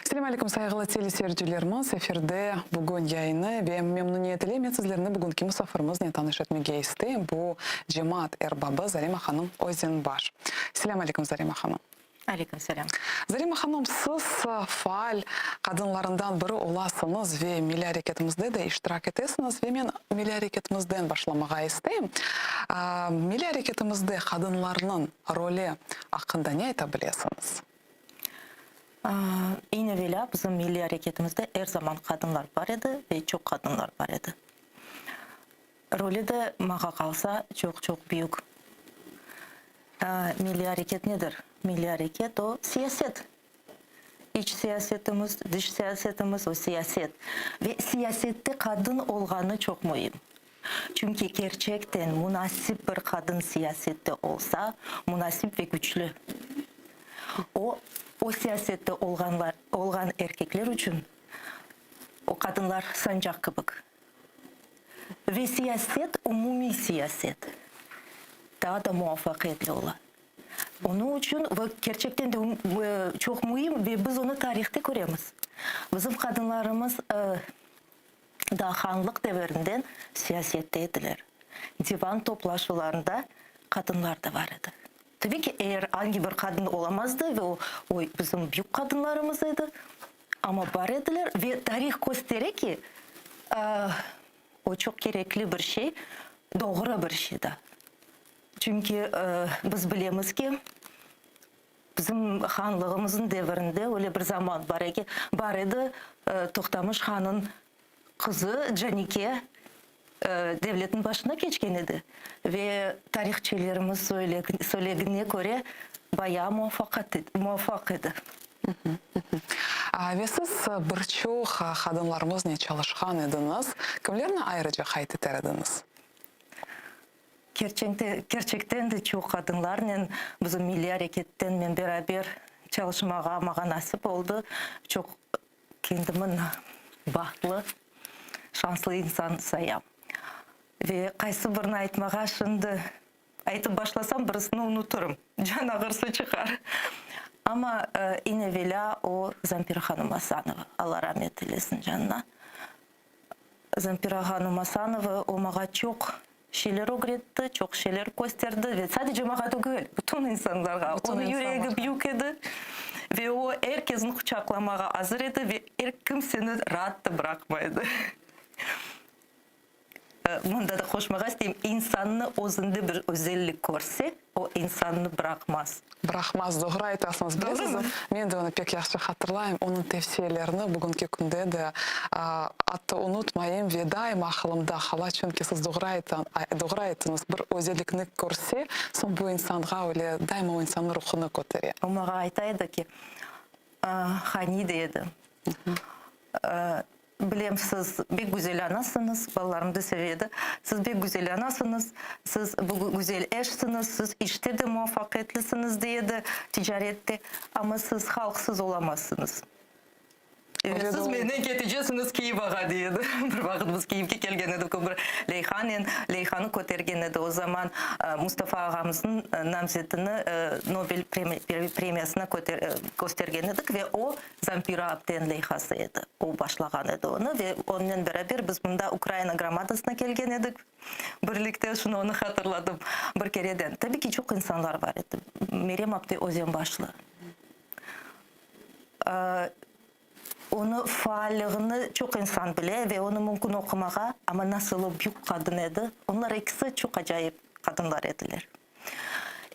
Assalamu alaikum saygılı teleseyircilerimiz. Efirde bugün yayını ve memnuniyetle men sizlerine bugünkü musafirimiz ne tanış etmege istedim. Bu cemaat erbabı Zarima Hanım Ozenbaş. Assalamu alaikum Zarima Hanım. Aleyküm selam. Zarima Hanım, siz faal kadınlarından biri olasınız ve milli hareketimizde de iştirak etesiniz ve men milli hareketimizden başlamağa istedim. Milli hareketimizde kadınların rolü hakkında ne aytabilirsiniz? Yine böyle bizim milli hareketimizde her zaman kadınlar var idi ve çok kadınlar var idi. Rolü de mağa kalsa çok büyük. Milli hareket nedir? Milli hareket o siyaset. İç siyasetimiz, dış siyasetimiz o siyaset. Ve siyasette kadın olganı çok mühim. Çünkü gerçekten münasip bir kadın siyasette olsa, münasip ve güçlü. O siyasette olgan erkekler için o kadınlar sancak kıbık. Ve siyaset umumi siyaset. Daha da muvaffakiyetli olan. Onun için gerçekten de çok mühim ve biz onu tarihte görüyoruz. Bizim kadınlarımız daha hanlık devrinden siyasetteydiler. Divan toplaşmalarında kadınlar da vardı. Tabii ki eğer hangi bir kadın olamazdı ve o bizim büyük kadınlarımızdı. Ama var ediler ve tarih gösterir ki o çok gerekli bir şey, doğru bir şey de. Çünkü biz biliyoruz ki bizim hanlığımızın devrinde öyle bir zaman var idi Toxtamış Han'ın kızı Canike devletin başına geçken idi. Ve tarihçilerimiz söylediğine göre bayağı muvaffak idi. Ve siz birçok kadınlarımızla çalışkan ediniz. Kimlerine ayrıca hayt eterdiniz? Gerçekten de çok kadınlarla bizim milli hareketten beraber çalışmağa bana nasip oldu. Çok kendimin bahtlı, şanslı insan sayam. Ve kaysı birini aytmağa şimdi aytıp başlasam birisini unuturum. Can ağırsı çıkar. Ama yine vela o Zampira Hanım Asanova. Allah rahmet eylesin canına. Zampira Hanım Asanova o mağa çok şeyler öğretti, çok şeyler gösterdi ve sadece mağa değil, bütün insanlara. Onun yüreği büyük idi ve o herkesin kucaklamağa hazır idi ve her kimseni rahat da bırakmaydı. Bunda da hoşmağa isteyeyim, insanını özünde bir özellik görse, o insanını bırakmaz. Bırakmaz, doğru aytasınız. Bilesiniz, ben de onu pek yaxşı hatırlayayım. Onun tavsiyelerini bugünkü günde de hatta unutmayayım ve daima aklımda hala, çünkü siz doğru aytınız. Bir özellikini görse, son bu insanға öyle daima o insanın ruhunu götürüyor. O mağa aytaydı ki, hani deydi. Bilem siz bir güzel anasınız, balalarım da seviydi. Siz bir güzel anasınız, siz bu güzel eşsiniz, siz işte de muvaffakiyetlisiniz deydi ticarette. Ama siz halksız olamazsınız. Siz menden keteceksiniz Kiyev'e deydi. Bir vakit biz Kiyev'e gelgen edik. Leyhan'ı kötergen edi. O zaman Mustafa ağamızın namzetini Nobel premiyasına göstergen edik ve o Zampira Abden Leyhası edi. O başlagan edi onu ve onunla beraber biz bunda Ukrayna gramadasına gelgen edik. Birlikte şunu onu hatırladım bir kereden. Tabii ki çok insanlar var idi. Meryem Abdi Ozenbaşlı. Onu faallığını çok insan bile ve onu mümkün okumağa ama nasıl büyük kadın edi. Onlar ikisi çok acayip kadınlar ediler.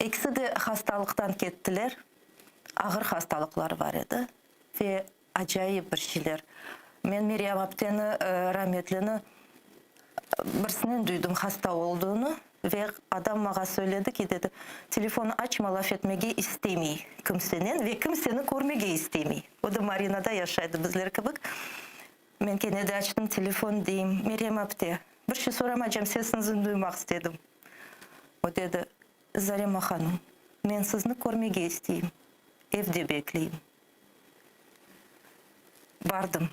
İkisi de hastalıktan kettiler. Ağır hastalıklar var idi ve acayip bir şeyler. Ben Meryem Abden'i rahmetlini birisinden duydum hasta olduğunu ve adam bana söyledi ki dedi telefonu açma, laf etmege istemiyor kimsenin ve kimseni görmege istemiyor. O da Marina'da yaşaydı bizler gibi. Ben kendine açtım telefon diyeyim, Meryem Abde bir şey soramayacağım, sesinizi duymak istedim. O dedi Zarima Hanım, ben sizni görmege isteyeyim, evde bekleyeyim. Vardım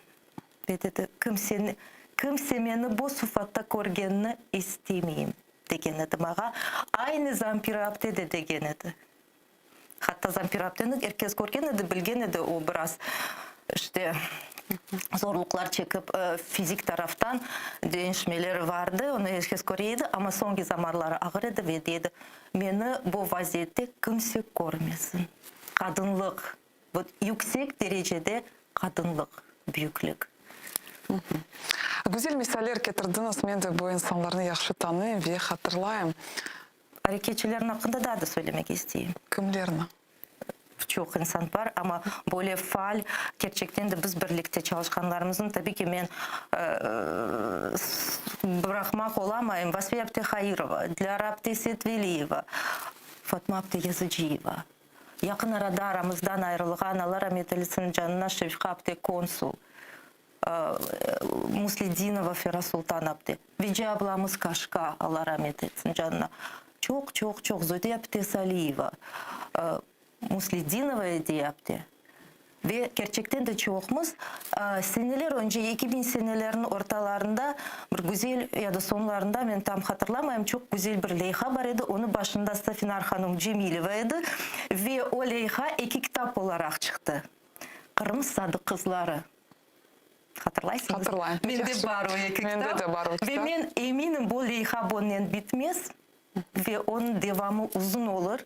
ve dedi kimse beni bu sıfatta görgenini istemeyeyim degen edi mağa. Aynı Zampira Abde de degen edi. Hatta Zampira Abde'ni herkes görgen edi, bilgen edi o biraz işte zorluklar çekip fizik taraftan değişmeleri vardı. Onu herkes görüyordu ama son zamanları ağrıdı ve dedi beni bu vaziyette kimse görmesin. Kadınlık. Bu yüksek derecede kadınlık, büyüklük. Güzel misaller getirdiniz. Ben de bu insanları yaxşı tanıyım ve hatırlayayım. Hareketçilerin hakkında daha da söylemek isteyeyim. Kimlerini? Çok insan var ama böyle faal gerçekten de biz birlikte çalışkanlarımızın tabii ki ben bırakmak olamayım. Vasfiye Abdi Hayırova, Dilara Abdi Setvelieva, Fatma Abdi Yazıcıyeva. Yakın arada aramızdan ayrılgan Allah rahmet eylesin canına Şefika Abdi Konsul. Muslidinova Fera Sultan Abdi. Vici ablamız Kaşka Allah rahmet eylesin canına. Çok Zöde Abdi Saliyeva. Muslidinova diye yaptı. Ve gerçekten de çoğumuz seneler önce 2000 senelerinin ortalarında bir güzel ya da sonlarında ben tam hatırlamayayım çok güzel bir leyha var idi. Onun başında Safinar Hanım Cemileva idi. Ve o leyha 2 kitap olarak çıktı. Kırmızı Sadık Kızları. Hatırlaysınız? Hatırlayın. Bende var o 2 kitap. Bende de var o kitap. Ve ben eminim bu leyha bundan bitmez. Ve onun devamı uzun olur.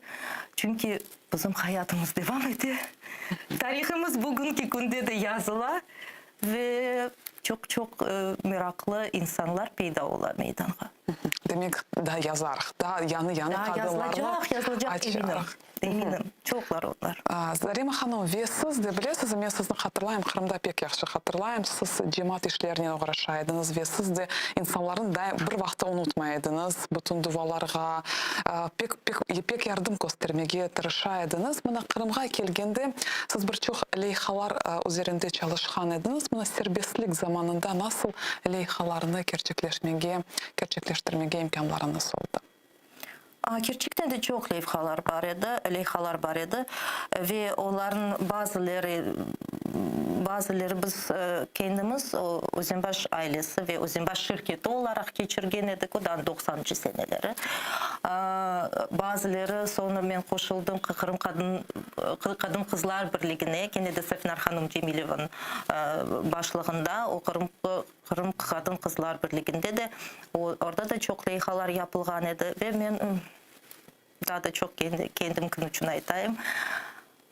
Çünkü bizim hayatımız devam ediyor. Tarihimiz bugünkü günde de yazılı ve çok meraklı insanlar peyda olur meydana. Demek daha yazar, daha yanı Daha yazılacak eminim. Çoklar onlar. Зарема ханым, ve siz de bilesiz, men sizni hatırlayım, Kırım'da pek yaxşı hatırlayım. Siz cemaat işlerine uğraşaydınız ve siz de insanların da bir vakti unutmaydınız. Bütün dualarga pek yardım göstermege tırışaydınız. Buna Kırım'a kelgende siz birçok leyhalar üzerinde çalışkan ediniz. Buna serbestlik zamanında nasıl leyhalarını gerçekleştirmege imkanlarınız oldu? Gerçekten de çok leyhalar var idi ve onların bazıları biz kendimiz Özenbaş ailesi ve Özenbaş şirketi olarak geçirgen edik odan 90. seneleri. Bazıları sonra ben koşuldum Kırım Kadın Kızlar Birliği'ne, gene de Safinar Hanım Cemileva'nın başlığında o Kırım Kadın Kızlar Birliği'nde de orada da çok leyhalar yapılgan idi ve ben daha da çok kendim için aytayım.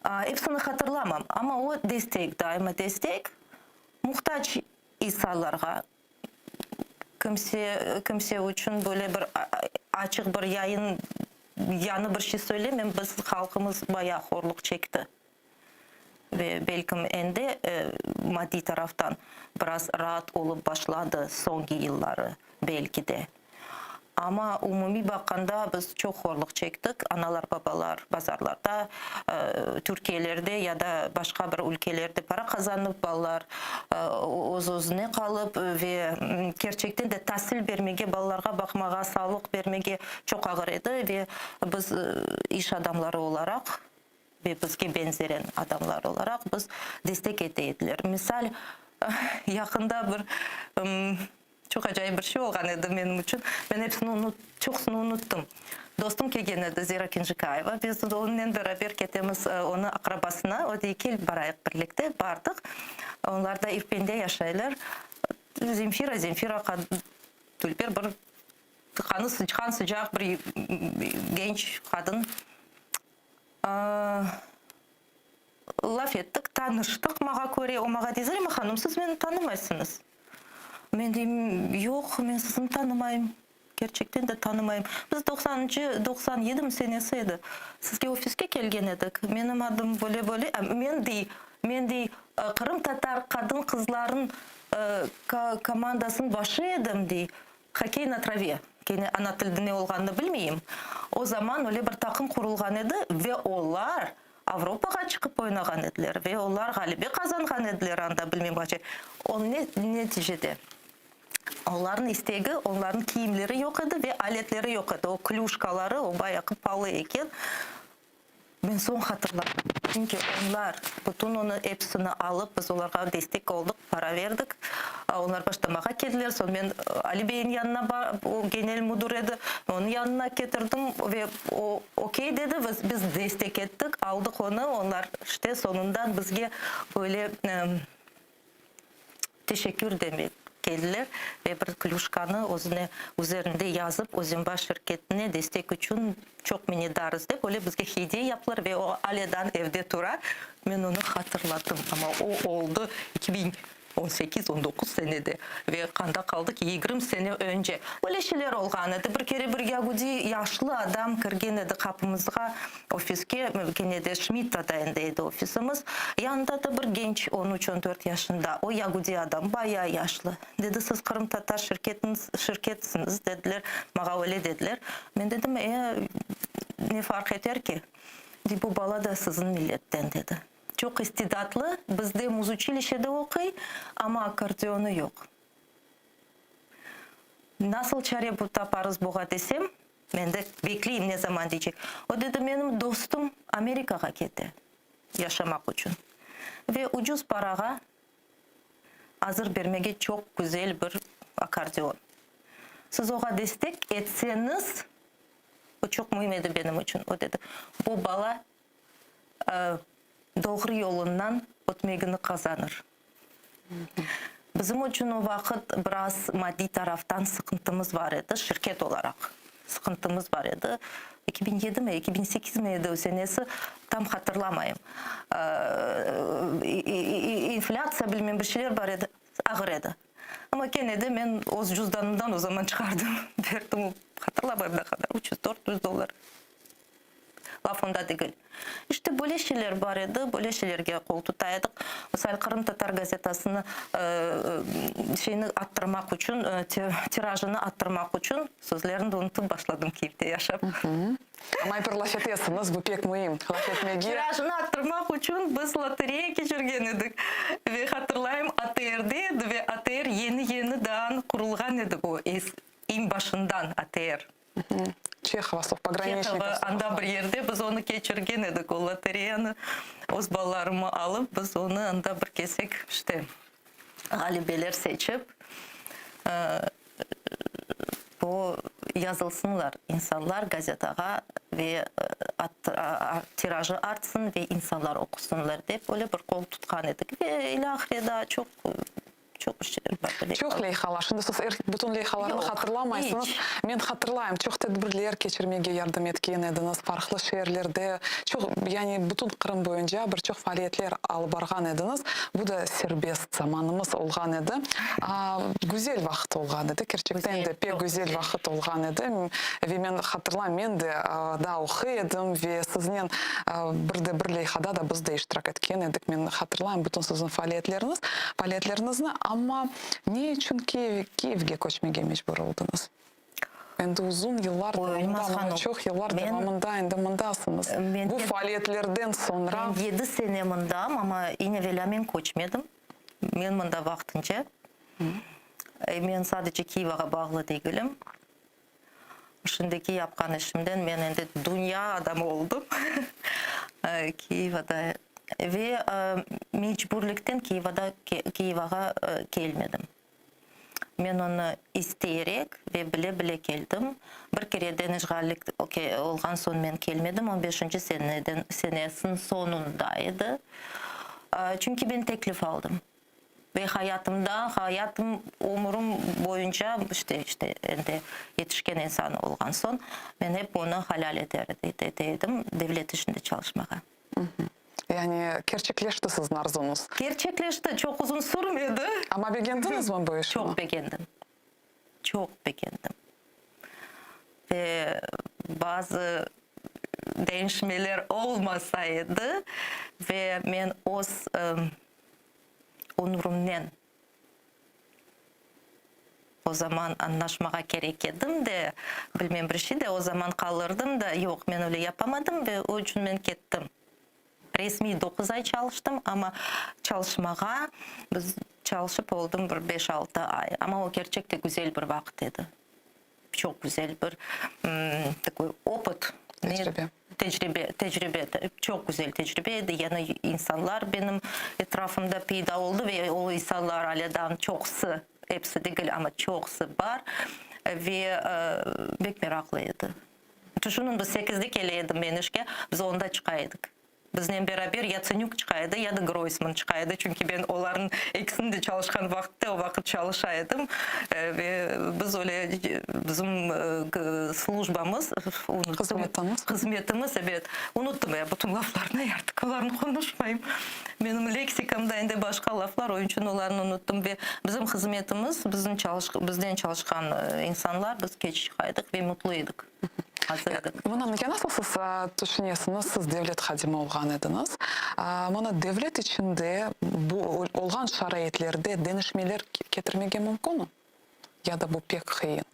Hepsini hatırlamam ama o destek, daima destek muhtaç insanlarga kimse için böyle bir açık bir yanı bir şey söylemem. Biz halkımız bayağı horluk çekti. Ve belki endi maddi taraftan biraz rahat olup başladı son yılları belki de. Ama umumi bakanda biz çok horluk çektik. Analar, babalar bazarlarda, Türkiye'lerde ya da başka bir ülkelerde para kazanıp ballar özüne kalıp ve gerçekten de tahsil vermege, ballarga bakmaga, sağlık vermege çok ağır idi ve biz iş adamları olarak ve bizge benzeren adamlar olarak biz destek ettiler. Misal yakında bir çok acayip bir şey olgan edi benim için. Ben hepsini çoksunu unuttum. Dostum kelgen edi Zira Kinjikayeva. Biz onunla beraber ketemiz onun akrabasına. O da kel barayık birlikte bardık. Onlar da İrpen'de yaşayırlar. Zemfira Tülper bir kan sıcak bir genç kadın. Laf ettik, tanıştık. Mağa göre o mağa dedi, ama hanım siz beni tanımazsınız. Ben diyeyim, yok ben sizi tanımayım. Gerçekten de tanımayım. Biz 97 senesiydi. Sizge ofiske kelgen edik. Benim adım böyle. Men de Kırım Tatar kadın kızların komandasının başı edim de. Hokey na travе. Ana tilde ne olganını bilmeyeyim. O zaman öyle bir takım kurulgan edi ve onlar Avrupa'ga çıkıp oynagan ediler ve onlar galibi kazangan ediler anda bilmeyeyim kaçı. O neticede onların isteği, onların kiyimleri yok idi ve aletleri yok idi. O kluşkaları, o bayağı pahalı eken. Ben son hatırladım. Çünkü onlar bütün onu hepsini alıp biz onlara destek olduk, para verdik. Onlar başlamağa geldiler. Sonra ben Ali Bey'in yanına o genel müdür edi. Onun yanına getirdim ve o okey dedi. Biz destek ettik, aldık onu. Onlar işte sonundan bizge böyle teşekkür demek geldiler ve bir kluşkanı üzerinde yazıp Ozimbaş şirketine destek için çok minnettarız deyip öyle bizge hediye yaptılar ve o Ali'den evde tura. Ben onu hatırladım ama o oldu 2018-19 senede ve kanda kaldık 20 sene önce. Öyle şeyler olğan edi. Bir kere bir Yahudi yaşlı adam kirgen edi kapımızga ofiske. Gene de Schmidt'daydı ofisimiz. Yanında da bir genç 13-14 yaşında. O Yahudi adam bayağı yaşlı. Dedi siz Kırım Tatar şirketsiniz dediler. Bana öyle dediler. Ben dedim ne fark eder ki? Bu bala da sizin milletten dedi. Çok istidatlı. Bizde muzучилище'de okuyor ama akordiyonu yok. Nasıl çare bu taparız buğa desem, ben de bekleyeyim ne zaman diyecek. O dedi benim dostum Amerika'ya gitti yaşamak için. Ve ucuz paraga hazır vermege çok güzel bir akordiyon. Siz ona destek etseniz, bu çok mühim edi benim için. O dedi bu bala doğru yolundan ötmegini kazanır. Bizim için o vakit biraz maddi taraftan sıkıntımız var idi, şirket olarak sıkıntımız var idi. 2007 mi, 2008 miydi o senesi tam hatırlamayayım. İnflasyon bilmem bir şeyler var idi, ağır idi. Ama gene de ben o cüzdanımdan o zaman çıkardım, verdim, hatırlamayayım ne kadar, 300-400 dolar. Lafında değil. İşte böyle şeyler var idi, böyle şeylerge kol tutaydık. Mesela Kırım Tatar gazetasını şeyini arttırmak için, tirajını arttırmak için sözlerini unutup başladım Kiev'de yaşap. Ama bir laf etesiniz, bu pek mühim. Laf etmege. Tirajını arttırmak için biz lotereya geçirgen edik. Ve hatırlayayım ATR'de ve ATR yeni dağın kurulgan edik o en başından ATR. Чехова, пограничников. Anda bir yerde biz onu geçirgen edik o lotereyani. Öz ballarımı alıp biz onu anda bir kesek işte galibeler seçip bu yazılsınlar insanlar gazeteye ve tirajı artsın ve insanlar okusunlar deyip öyle bir kol tutkan edik ve ilahirede çok işler var. Çok leyhalar. Şimdi siz bütün leyhalarını hatırlamayısınız. Men hatırlayayım. Çok tedbirler geçirmege yardım etken ediniz. Farklı şehirlerde çok yani bütün Kırım boyunca birçok faaliyetler alıp bargan ediniz. Bu da serbest zamanımız olgan edi. Güzel vakit olgan edi. Gerçekten de pek güzel vakit olgan edi. Ve men hatırlayayım men de da okuyordum ve sizin bir leyhada da biz de iştirak etken edik. Men hatırlayayım bütün sizin faaliyetlerinizini. Ama ne için Kiev'e koşmaya mecbur oldunuz? Ben de uzun yıllar devamında, çok yıllar devamında endamındasınız. Bu faaliyetlerden sonra... Ben 7 sene mındayım ama yine vela men koçmadım. Men mında vaxtınca. Men sadece Kiev'e bağlı değilim. Şimdiki yapkan işimden ben de dünya adamı oldum. Kiev'de ve mecburluktan Kiev'e gelmedim. Ben onu isteyerek ve bile geldim. Bir kere denizgallik olgan son ben gelmedim. 15. senesinin sonundaydı. Çünkü ben teklif aldım. Ve hayatım umurum boyunca işte yetişken insan olgan son ben hep onu halal ederdim devlet işinde çalışmaya. Yani gerçekleşti sizin arzunuz. Gerçekleşti. Çok uzun sürmedi. Ama beğendiniz mi bu işi? Çok beğendim. Çok beğendim. Ve bazı değişmeler olmasaydı ve ben onurumdan o zaman anlaşmaya gerek edim de bilmem bir şey de o zaman kalırdım da yok ben öyle yapamadım ve o için ben gittim. Resmi 9 ay çalıştım ama çalışmaya biz çalışıp oldum bir 5-6 ay. Ama o gerçekten güzel bir vakit idi. Çok güzel bir такой опыт. Tecrübe. Tecrübe çok güzel tecrübeydi. Yani insanlar benim etrafımda peyda oldu ve o insanlar aladan çoksu, hepsi değil ama çoksu var ve pek meraklıydı. Düşünün biz 8'de geleydim ben işe, biz onda çıkaydık. Bizden beraber ya Tsanyuk çıkaydı ya da Groisman çıkaydı. Çünkü ben onların ikisinde çalışkan vakitte o vakit çalışaydım. Ve biz öyle bizim slujbamız, hizmetimiz evet. Unuttum ya bütün laflarını artık onlarını konuşmayayım. Benim leksikamda indi başka laflar onun için onlarını unuttum ve bizim hizmetimiz bizden çalışkan insanlar biz geç çıkaydık ve mutluyduk. Мына nasıl siz düşünüyorsunuz, siz devlet hadimi olgan ediniz. Mana devlet içinde bu olgan şaraitlerde denişmeler getirmege mümkün mü? Ya da bu pek kıyın?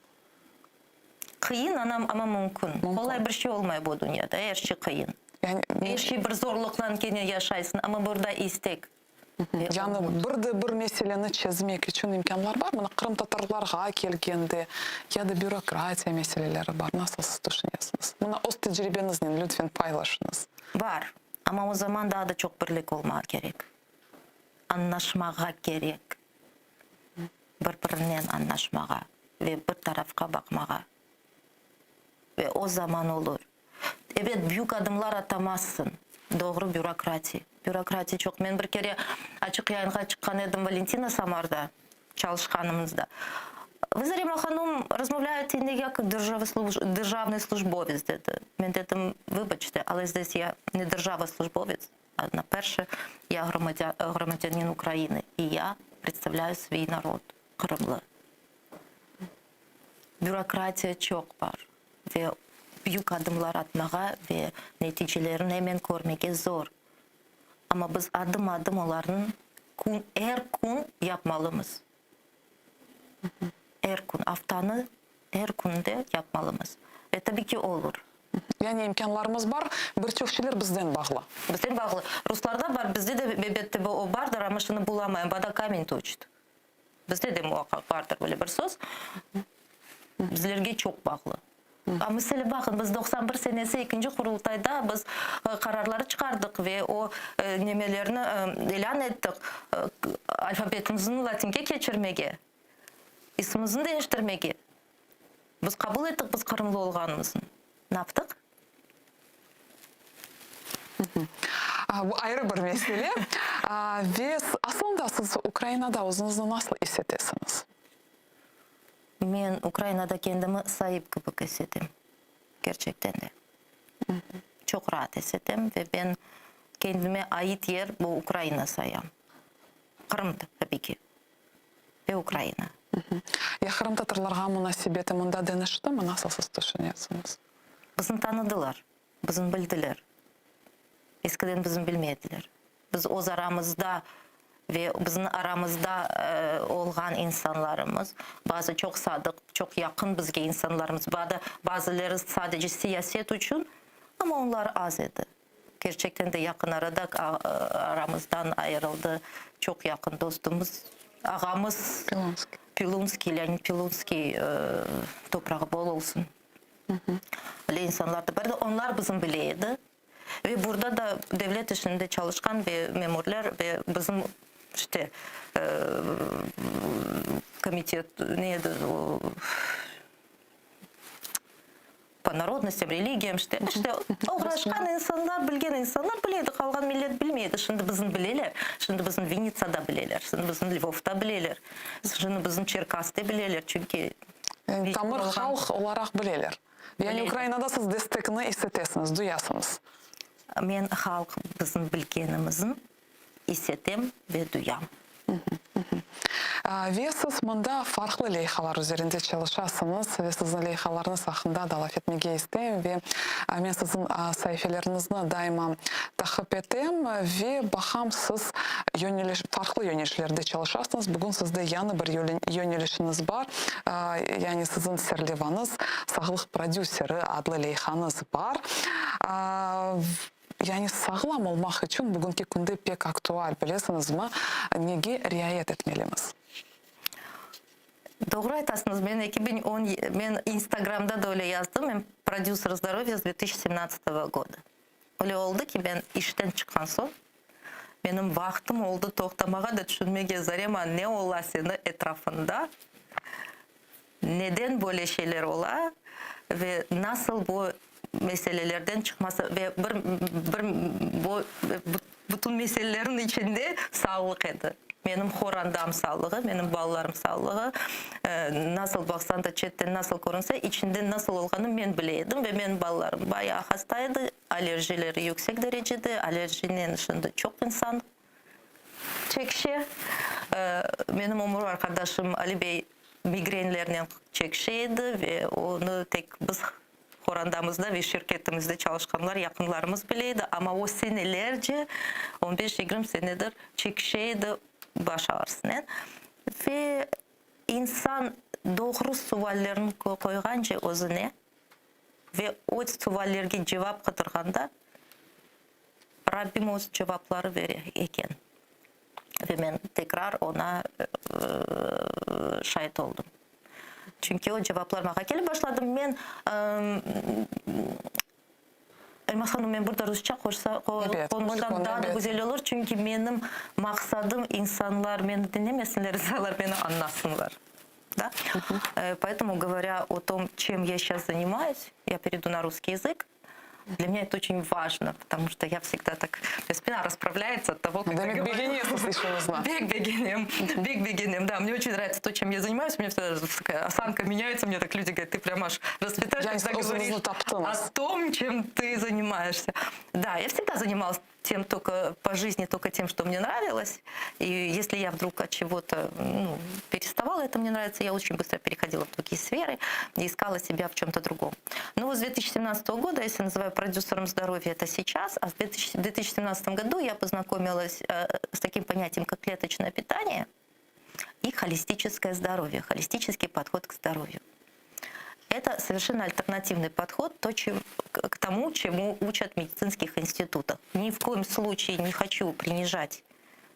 Kıyın ama mümkün. Kolay bir şey olmay bu dünyada. Her şey kıyın. Yani her şey bir zorlukla kendine yaşaysın ama burada istek. Yani bir meseleni çözmek için imkanlar var mı? Kırım Tatarlarga kelgende ya da bürokrasiya meseleleri var. Nasıl siz düşünüyorsunuz? Buna öz tecrübenizle lütfen paylaşınız. Var. Ama o zaman daha da çok birlik olmak gerek. Anlaşmağa gerek. Birbirinden anlaşmağa ve bir tarafka bakmağa. Ve o zaman olur. Evet, büyük adımlar atamazsın. Doğru bürokrasi. Bürokrasi çok. Ben bir kere açık yayınға çıkkan edim Валентина Самарда, çalışkanımızda. Вы Зарема Ханум розмовляєте не як державний службовець, dedi. Мен dedim, вибачте, але здесь я не держава-службовець, а на перше, я громадянин України, і я представляю свій народ, Кримlı. Bürokrasiya çok var ve büyük adımlar atmağa ve neticelerini hemen görmeye zor. Ama biz adım adım onların her gün yapmalıyız. Her gün, haftanı her günde yapmalıyız. Ve tabii ki olur. Yani imkanlarımız var, birçok şeyler bizden bağlı. Bizden bağlı. Ruslarda var, bizde de bebette o vardır ama şunu bulamayın, bana kamen toçtu. Bizde de muhakkak vardır böyle bir söz. Bizlerge çok bağlı. Mesela bakın biz 91 senesi 2. kurultayda biz kararları çıkardık ve o nemelerini ilan ettik. Alfabetimizin latinge geçirmege, ismimizin değiştirmege. Biz kabul ettik biz Kırımlı olganımızın. Ne yaptık? Bu ayrı bir mesele. Ve aslında siz Ukrayna'da özünüzü nasıl hissettiniz? Ben Ukrayna'da kendimi sahip gibi hissettim. Gerçekten de. Çok rahat hissettim ve ben kendime ait yer bu Ukrayna sayam. Kırım'da tabii ki. Ve Ukrayna. Ya Kırım Tatarlarga münasebeti mında denişti mi? Nasıl siz düşünüyorsunuz? Bizni tanıdılar. Bizni bildiler. Eskiden bizni bilmediler. Biz o aramızda ve bizim aramızda olgan insanlarımız, bazı çok sadık, çok yakın bizge insanlarımız, bazıları sadece siyaset için ama onlar az idi. Gerçekten de yakın arada aramızdan ayrıldı. Çok yakın dostumuz, ağamız Pilunski, Leonid Pilunski toprağı bol olsun. Öyle insanlar da vardı. Onlar bizim bileydi. Ve burada da devlet işinde çalışkan ve memurlar ve bizim işte komitet neydi o по народностям, религиям işte uğraşkan insanlar, bilgen insanlar bileydi. Kalgan millet bilmeydi. Şimdi bizim bileyler. Şimdi bizim Vinitsa'da bileyler. Şimdi bizim Lvov'da bileyler. Şimdi bizim Çerkas'ta bileyler. Çünkü tamır halk olarak bileyler. Yani Ukrayna'da siz destekini hissettiniz, duyasınız. Men halk bizim bilgenimizin hissettim ve duyam. Ve siz mında farklı leyhalar üzerinde çalışasınız ve sizin leyhalarınız hakkında da laf etmege isteyim ve men sizin sayfelerinizni daima takip ettim ve bakam siz farklı yönelişlerde çalışasınız. Bugün sizde yanı bir yönelişiniz var. Yani sizin serlevanız sağlık prodüseri adlı leyhanız var. Yani sağlam olmak için bugünkü günde pek aktual, bilesiniz mi? Nege riayet etmeliyiz? Doğru айтасыңыз. Мен Инстаграмда да öyle yazdım. Мен продюсер здоровья с 2017 года. Öyle oldu ki ben işten çıkan son benim vaktim oldu toktamağa da düşünmeye Zarema ne ola senin etrafında? Neden böyle şeyler ola? Ve nasıl bu meselelerden çıkması ve bütün meselelerin içinde sağlık edi. Benim horandam sağlığı, benim ballarım sağlığı, nasıl baksan da chatten nasıl korunsa içinde nasıl olduğunu ben bileydim ve benim ballarım bayağı hastaydı, alerjileri yüksek derecede, alerjinin dışında çok insan çekişi. Benim umur arkadaşım Ali Bey migrenlerden çekişiydi ve onu tek biz horandamızda ve şirketimizde çalışanlar, yakınlarımız bileydi ama o senelerce 15-20 senedir çekişiydi baş ağrısından. Ve insan doğru suallerini koyganca özüne ve o suallerge cevap katırganda Rabbim o cevapları verir eken. Ve ben tekrar ona şahit oldum. Çünkü o cevaplar bana gelip başladım. Ben Elmas Hanım, ben burada Rusça konuşsam daha da güzel olur. Çünkü benim maksadım insanlar beni dinlemesinler, insanlar beni anlasınlar. Да? Поэтому, говоря о том, чем я сейчас занимаюсь, я перейду на русский язык. Для меня это очень важно, потому что я всегда так... Спина расправляется от того, как я говорю. Бег-бегинем, да. Мне очень нравится то, чем я занимаюсь. У меня всегда такая осанка меняется. Мне так люди говорят, ты прям аж расцветаешь, когда говоришь о том, чем ты занимаешься. Да, я всегда занималась тем только по жизни, только тем, что мне нравилось. И если я вдруг от чего-то переставала, это мне нравится, я очень быстро переходила в другие сферы и искала себя в чем-то другом. Но с 2017 года, если называю продюсером здоровья, это сейчас, а в 2017 году я познакомилась с таким понятием, как клеточное питание и холистическое здоровье, холистический подход к здоровью. Это совершенно альтернативный подход к тому, чему учат в медицинских институтах. Ни в коем случае не хочу принижать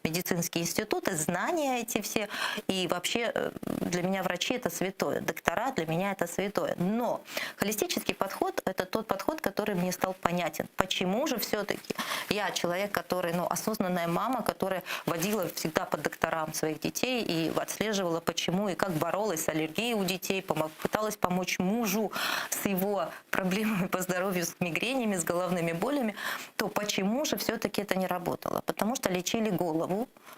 медицинские институты, знания эти все. И вообще для меня врачи — это святое, доктора для меня — это святое. Но холистический подход — это тот подход, который мне стал понятен. Почему же все-таки я человек, который, осознанная мама, которая водила всегда по докторам своих детей и отслеживала, почему и как боролась с аллергией у детей, пыталась помочь мужу с его проблемами по здоровью, с мигренями, с головными болями, то почему же все-таки это не работало? Потому что лечили голову,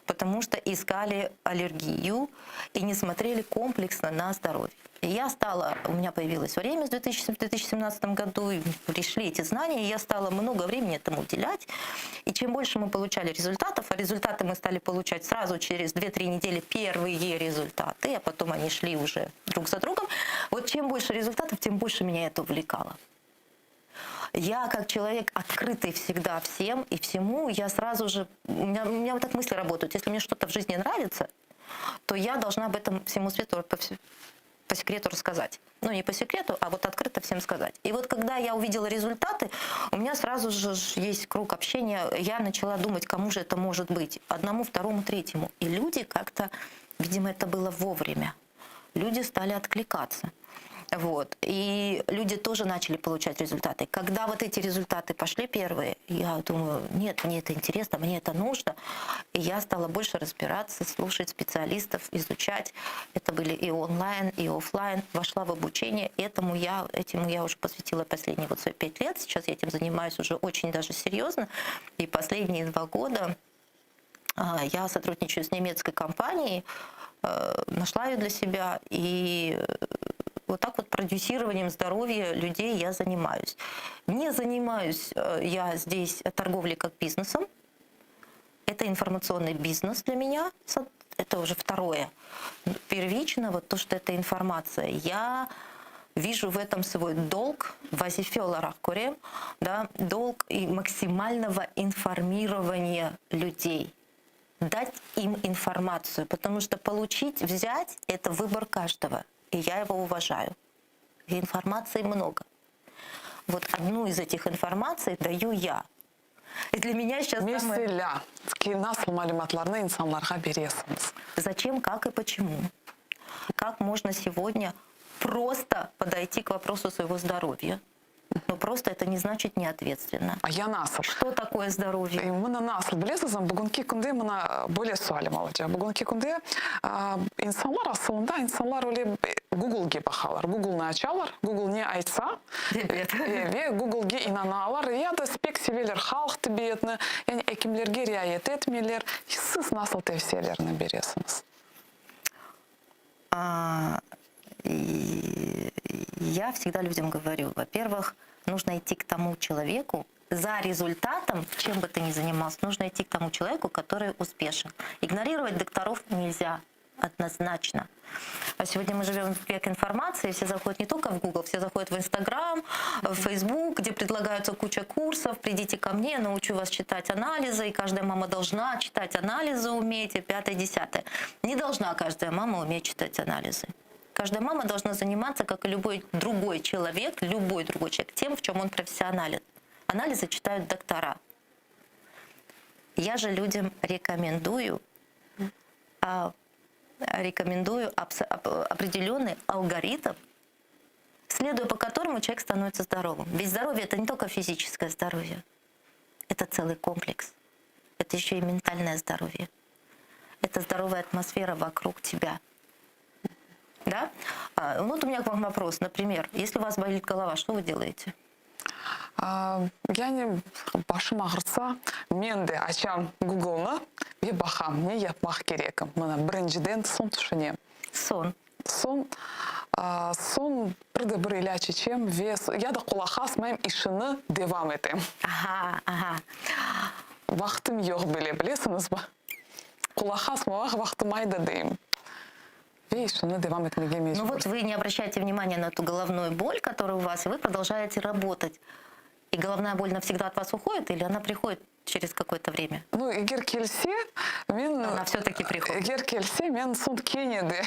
потому что искали аллергию и не смотрели комплексно на здоровье. И у меня появилось время в 2017 году, и пришли эти знания, и я стала много времени этому уделять. И чем больше мы получали результатов, а результаты мы стали получать сразу через 2-3 недели, первые результаты, а потом они шли уже друг за другом, вот чем больше результатов, тем больше меня это увлекало. Я, как человек, открытый всегда всем и всему, я сразу же... У меня вот так мысли работают. Если мне что-то в жизни нравится, то я должна об этом всему свету по секрету рассказать. Не по секрету, а вот открыто всем сказать. И вот когда я увидела результаты, у меня сразу же есть круг общения. Я начала думать, кому же это может быть. Одному, второму, третьему. И люди как-то, видимо, это было вовремя. Люди стали откликаться. Вот. И люди тоже начали получать результаты. Когда вот эти результаты пошли первые, я думаю, нет, мне это интересно, мне это нужно. И я стала больше разбираться, слушать специалистов, изучать. Это были и онлайн, и офлайн. Вошла в обучение. Этому я уже посвятила последние свои 5 лет. Сейчас я этим занимаюсь уже очень даже серьезно. И последние 2 года я сотрудничаю с немецкой компанией, нашла ее для себя, и вот так вот продюсированием здоровья людей я занимаюсь. Не занимаюсь я здесь торговлей как бизнесом. Это информационный бизнес для меня. Это уже второе. Первично вот то, что это информация. Я вижу в этом свой долг, да, долг и максимального информирования людей. Дать им информацию, потому что получить, взять — это выбор каждого. И я его уважаю. И информации много. Вот одну из этих информаций даю я. И для меня сейчас Mesela nasıl malumatlarını insanlara бересiniz? Зачем, как и почему. как можно сегодня просто подойти к вопросу своего здоровья. Но просто это не значит неответственно. А я насыл. Что такое здоровье? Мына насыл білесіз, бүгінгі күнде мына бөле суалым алacak. Бүгінгі күнде insanlar aslında insanlar öyle Google'ga bakalar. Google'ni açarlar. Google ne айтса ve Google'ga inanalar. Ya da pek seviler halk tibetini. Yani hekimlerge riayet etmeler. Siz nasıl tavsiyelerini veriyorsunuz? Я всегда людям говорю, во-первых, нужно идти к тому человеку, за результатом, чем бы ты ни занимался, нужно идти к тому человеку, который успешен. Игнорировать докторов нельзя, однозначно. А сегодня мы живем в век информации, все заходят не только в Google, все заходят в Instagram, в Facebook, где предлагаются куча курсов, придите ко мне, научу вас читать анализы, и каждая мама должна читать анализы, уметь, и 5-10. Не должна каждая мама уметь читать анализы. Каждая мама должна заниматься, как и любой другой человек, тем, в чем он профессионален. Анализы читают доктора. Я же людям рекомендую определенный алгоритм, следуя по которому человек становится здоровым. Ведь здоровье — это не только физическое здоровье, это целый комплекс. Это еще и ментальное здоровье. Это здоровая атмосфера вокруг тебя. Да? Вот у меня к вам вопрос. Например, если у вас болит голова, что вы делаете? Yani başım ağrısa, men de açam Google'ni ve bakam ne yapmak gerekim. Mana birinciden son düşüneyim. Сон. Son bir ilaç içeyim ve ya da kulak asmayayım, işini devam edeyim. Ага. Vaktim yok bile, biliyorsunuz mu? Kulak asmamak vaktim ayda deyim. Ve işini devam etmeye mecbur. Ну вот вы не обращаете внимания на ту головную боль, которая у вас, и вы продолжаете работать. И головная боль навсегда от вас уходит, или она приходит через какое-то время? Ну, егер келсе, Она все-таки приходит. Егер келсе, мен сон кенеды.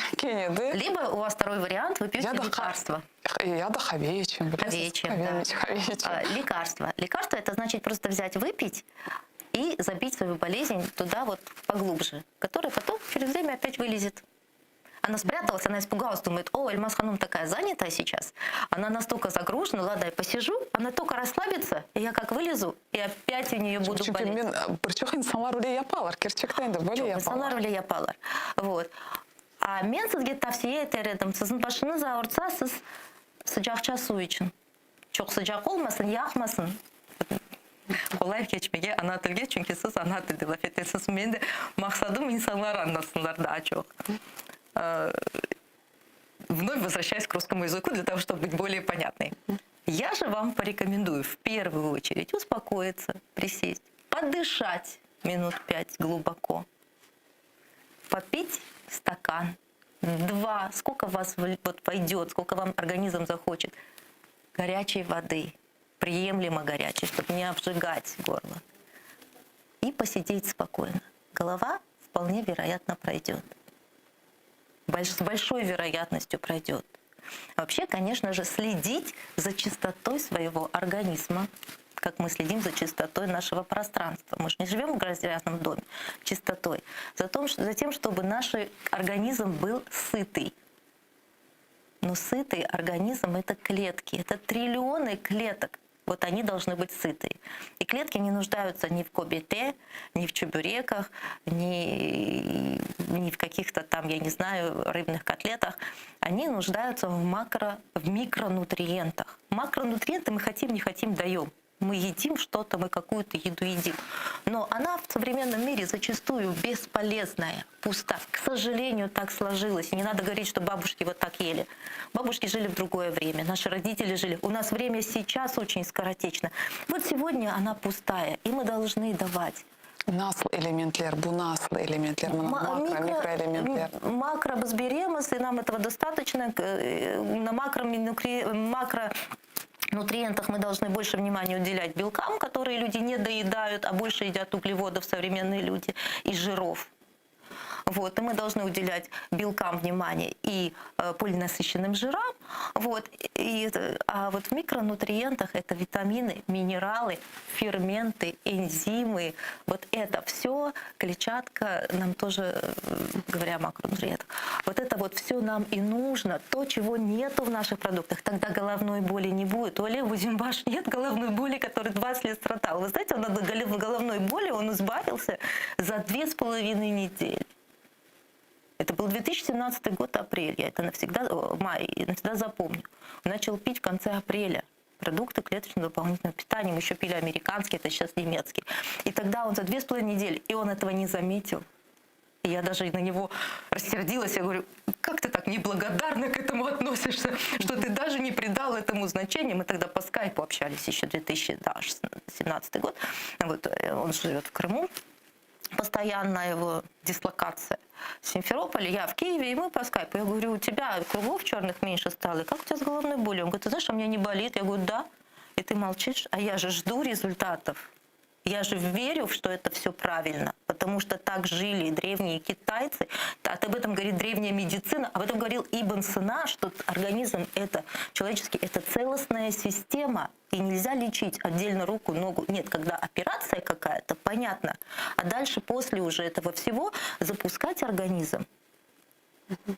Либо у вас второй вариант, вы пьете лекарства. Я да хавечим. Хавечим, да. Лекарства. Лекарство — это значит просто взять, выпить и забить свою болезнь туда вот поглубже, которая потом через время опять вылезет. Она спряталась, она испугалась, думает: о, Эльмаз Ханум такая занятая сейчас, она настолько загружена, ладно, я посижу, она только расслабится, и я как вылезу, и опять у нее буду болеть. Причем insanlar öyle yaparlar, gerçekten de böyle yaparlar. İnsanlar öyle yaparlar. Вот. А мен sizge tavsiye ederim, sizin başınız ağrırsa siz sıcakça su için. Çok sıcak olmasın, yakmasın. Kolay geçmeye ana tilge, çünkü siz ana tilde laf ettiniz. Benim de maksadım insanlar anlasınlar daha çok. Вновь возвращаюсь к русскому языку для того, чтобы быть более понятной. Я же вам порекомендую в первую очередь успокоиться, присесть, подышать минут 5 глубоко, попить стакан, 2, сколько у вас вот пойдет, сколько вам организм захочет, горячей воды, приемлемо горячей, чтобы не обжигать горло, и посидеть спокойно. Голова вполне вероятно пройдет. С большой вероятностью пройдет. Вообще, конечно же, следить за чистотой своего организма, как мы следим за чистотой нашего пространства. Мы же не живем в грязном доме. Чистотой. За тем, чтобы наш организм был сытый. Но сытый организм — это клетки, это триллионы клеток. Вот они должны быть сытые. И клетки не нуждаются ни в КБТ, ни в чебуреках, ни в каких-то там, я не знаю, рыбных котлетах. Они нуждаются в микронутриентах. Макронутриенты мы хотим, не хотим, даем. Мы едим что-то, мы какую-то еду едим. Но она в современном мире зачастую бесполезная, пуста. К сожалению, так сложилось. И не надо говорить, что бабушки вот так ели. Бабушки жили в другое время, наши родители жили. У нас время сейчас очень скоротечно. Вот сегодня она пустая, и мы должны давать. Nasıl elementler, bu nasıl elementler, makro, mikroelementler? Макро без беремес, и нам этого достаточно. На макронутриентах мы должны больше внимания уделять белкам, которые люди не доедают, а больше едят углеводов современные люди, и жиров. Вот, и мы должны уделять белкам внимание и полиненасыщенным жирам. Вот, а вот в микронутриентах это витамины, минералы, ферменты, энзимы. Вот это все, клетчатка, нам тоже, говоря о макронутриентах, вот это вот все нам и нужно, то, чего нету в наших продуктах. Тогда головной боли не будет. У Олега Бузимбаш нет головной боли, который 20 лет страдал. Вы знаете, он от головной боли он избавился за 2,5 недели. Это был 2017 год, апрель. Я это навсегда, май, навсегда запомню. Он начал пить в конце апреля продукты клеточного дополнительного питания. Мы еще пили американские, это сейчас немецкий. И тогда он за 2,5 недели, и он этого не заметил. И я даже на него рассердилась. Я говорю, как ты так неблагодарно к этому относишься, что ты даже не придал этому значения. Мы тогда по скайпу общались еще 2017 год. Вот, он живет в Крыму. Постоянная его дислокация в Симферополе, я в Киеве, и мы по скайпу. Я говорю, у тебя кругов черных меньше стало, и как у тебя с головной болью? Он говорит, ты знаешь, у меня не болит. Я говорю, да. И ты молчишь, а я же жду результатов. Я же верю, что это все правильно, потому что так жили древние китайцы. Об этом говорит древняя медицина, об этом говорил Ибн Сина, что организм это человеческий, это целостная система, и нельзя лечить отдельно руку, ногу. Нет, когда операция какая-то, понятно, а дальше после уже этого всего запускать организм.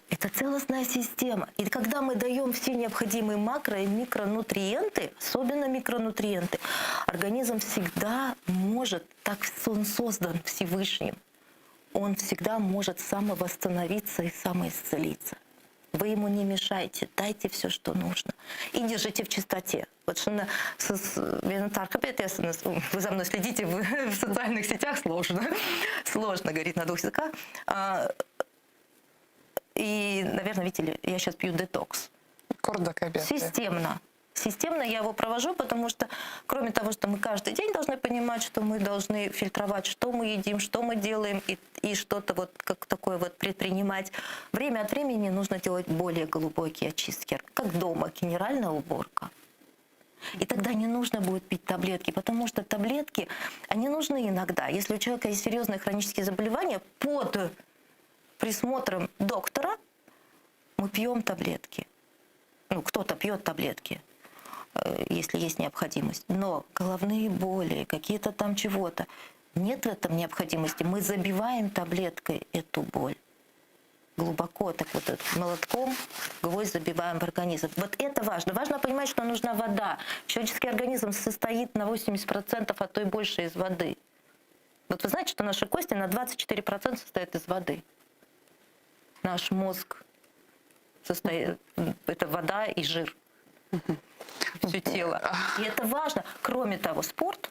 Это целостная система. И когда мы даем все необходимые макро- и микронутриенты, особенно микронутриенты, организм всегда может, так он создан Всевышним, он всегда может самовосстановиться и самоисцелиться. Вы ему не мешайте, дайте все, что нужно. И держите в чистоте. Вот что вы за мной следите в социальных сетях, сложно. Сложно говорить на двух языках. И, наверное, видели, я сейчас пью детокс. Системно. Системно я его провожу, потому что, кроме того, что мы каждый день должны понимать, что мы должны фильтровать, что мы едим, что мы делаем, и что-то вот как такое вот предпринимать. Время от времени нужно делать более глубокие очистки, как дома, генеральная уборка. И тогда не нужно будет пить таблетки, потому что таблетки, они нужны иногда. Если у человека есть серьезные хронические заболевания, под присмотром доктора мы пьем таблетки. Ну, кто-то пьет таблетки, если есть необходимость. Но головные боли, какие-то там чего-то, нет в этом необходимости. Мы забиваем таблеткой эту боль. Глубоко, так вот молотком гвоздь забиваем в организм. Вот это важно. Важно понимать, что нужна вода. Человеческий организм состоит на 80%, а то и больше из воды. Вот вы знаете, что наши кости на 24% состоят из воды. Наш мозг состоит, это вода и жир, все тело. И это важно. Кроме того, спорт.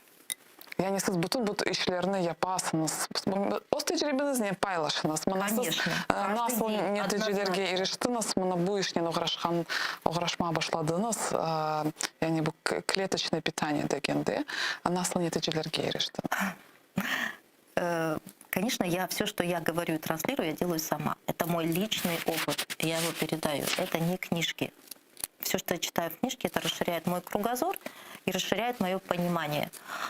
Yani siz bütün işlerini yapasınız. O tecrübenizden paylaşınız. Конечно. Nasıl neticelerge eriştiniz? Bu işle uğraşmaya başladınız. Yani bu клеточное питание degende. Nasıl neticelerge eriştiniz? Конечно, все, что я говорю и транслирую, я делаю сама. Это мой личный опыт, я его передаю. Это не книжки. Все, что я читаю в книжке, это расширяет мой кругозор и расширяет мое понимание.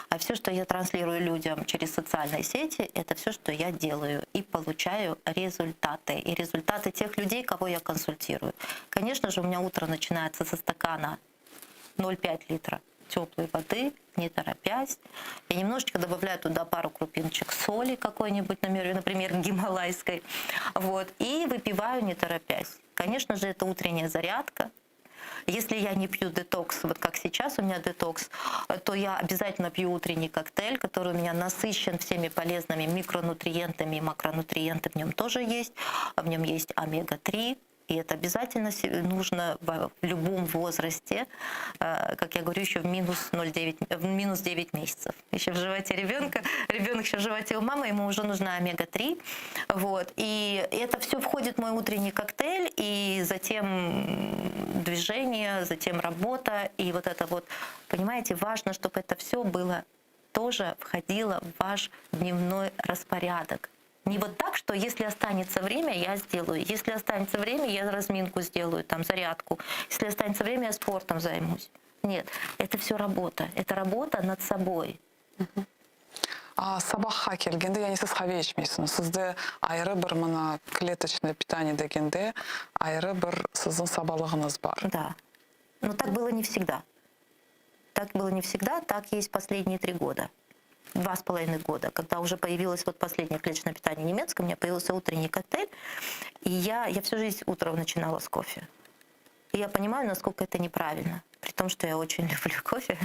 А все, что я транслирую людям через социальные сети, это все, что я делаю и получаю результаты. И результаты тех людей, кого я консультирую. Конечно же, у меня утро начинается со стакана 0,5 литра теплой воды, не торопясь. Я немножечко добавляю туда пару крупиночек соли какой-нибудь, например, гималайской. Вот, и выпиваю, не торопясь. Конечно же, это утренняя зарядка. Если я не пью детокс, вот как сейчас у меня детокс, то я обязательно пью утренний коктейль, который у меня насыщен всеми полезными микронутриентами и макронутриенты в нем тоже есть. В нем есть омега-3. И это обязательно нужно в любом возрасте, как я говорю, еще в минус 9 месяцев. Еще в животе ребенок еще в животе у мамы, ему уже нужна омега-3. Вот. И это все входит в мой утренний коктейль, и затем движение, затем работа. И вот это вот, понимаете, важно, чтобы это все было, тоже входило в ваш дневной распорядок. Не вот так, что если останется время, я сделаю. Если останется время, я разминку сделаю, там, зарядку. Если останется время, я спортом займусь. Нет, это все работа. Это работа над собой. Сабаққа келгенде, яғни сіз хаве ішмейсіңіз. Сізде айры бір мына клеточное питание дегенде, айры бір сіздің сабалығыңыз бар. Да. Но так было не всегда. Так было не всегда, так есть последние 3 года. 2,5 года, когда уже появилось вот последнее клеточное питание немецкое, у меня появился утренний коктейль, и я всю жизнь утром начинала с кофе. И я понимаю, насколько это неправильно, при том, что я очень люблю кофе,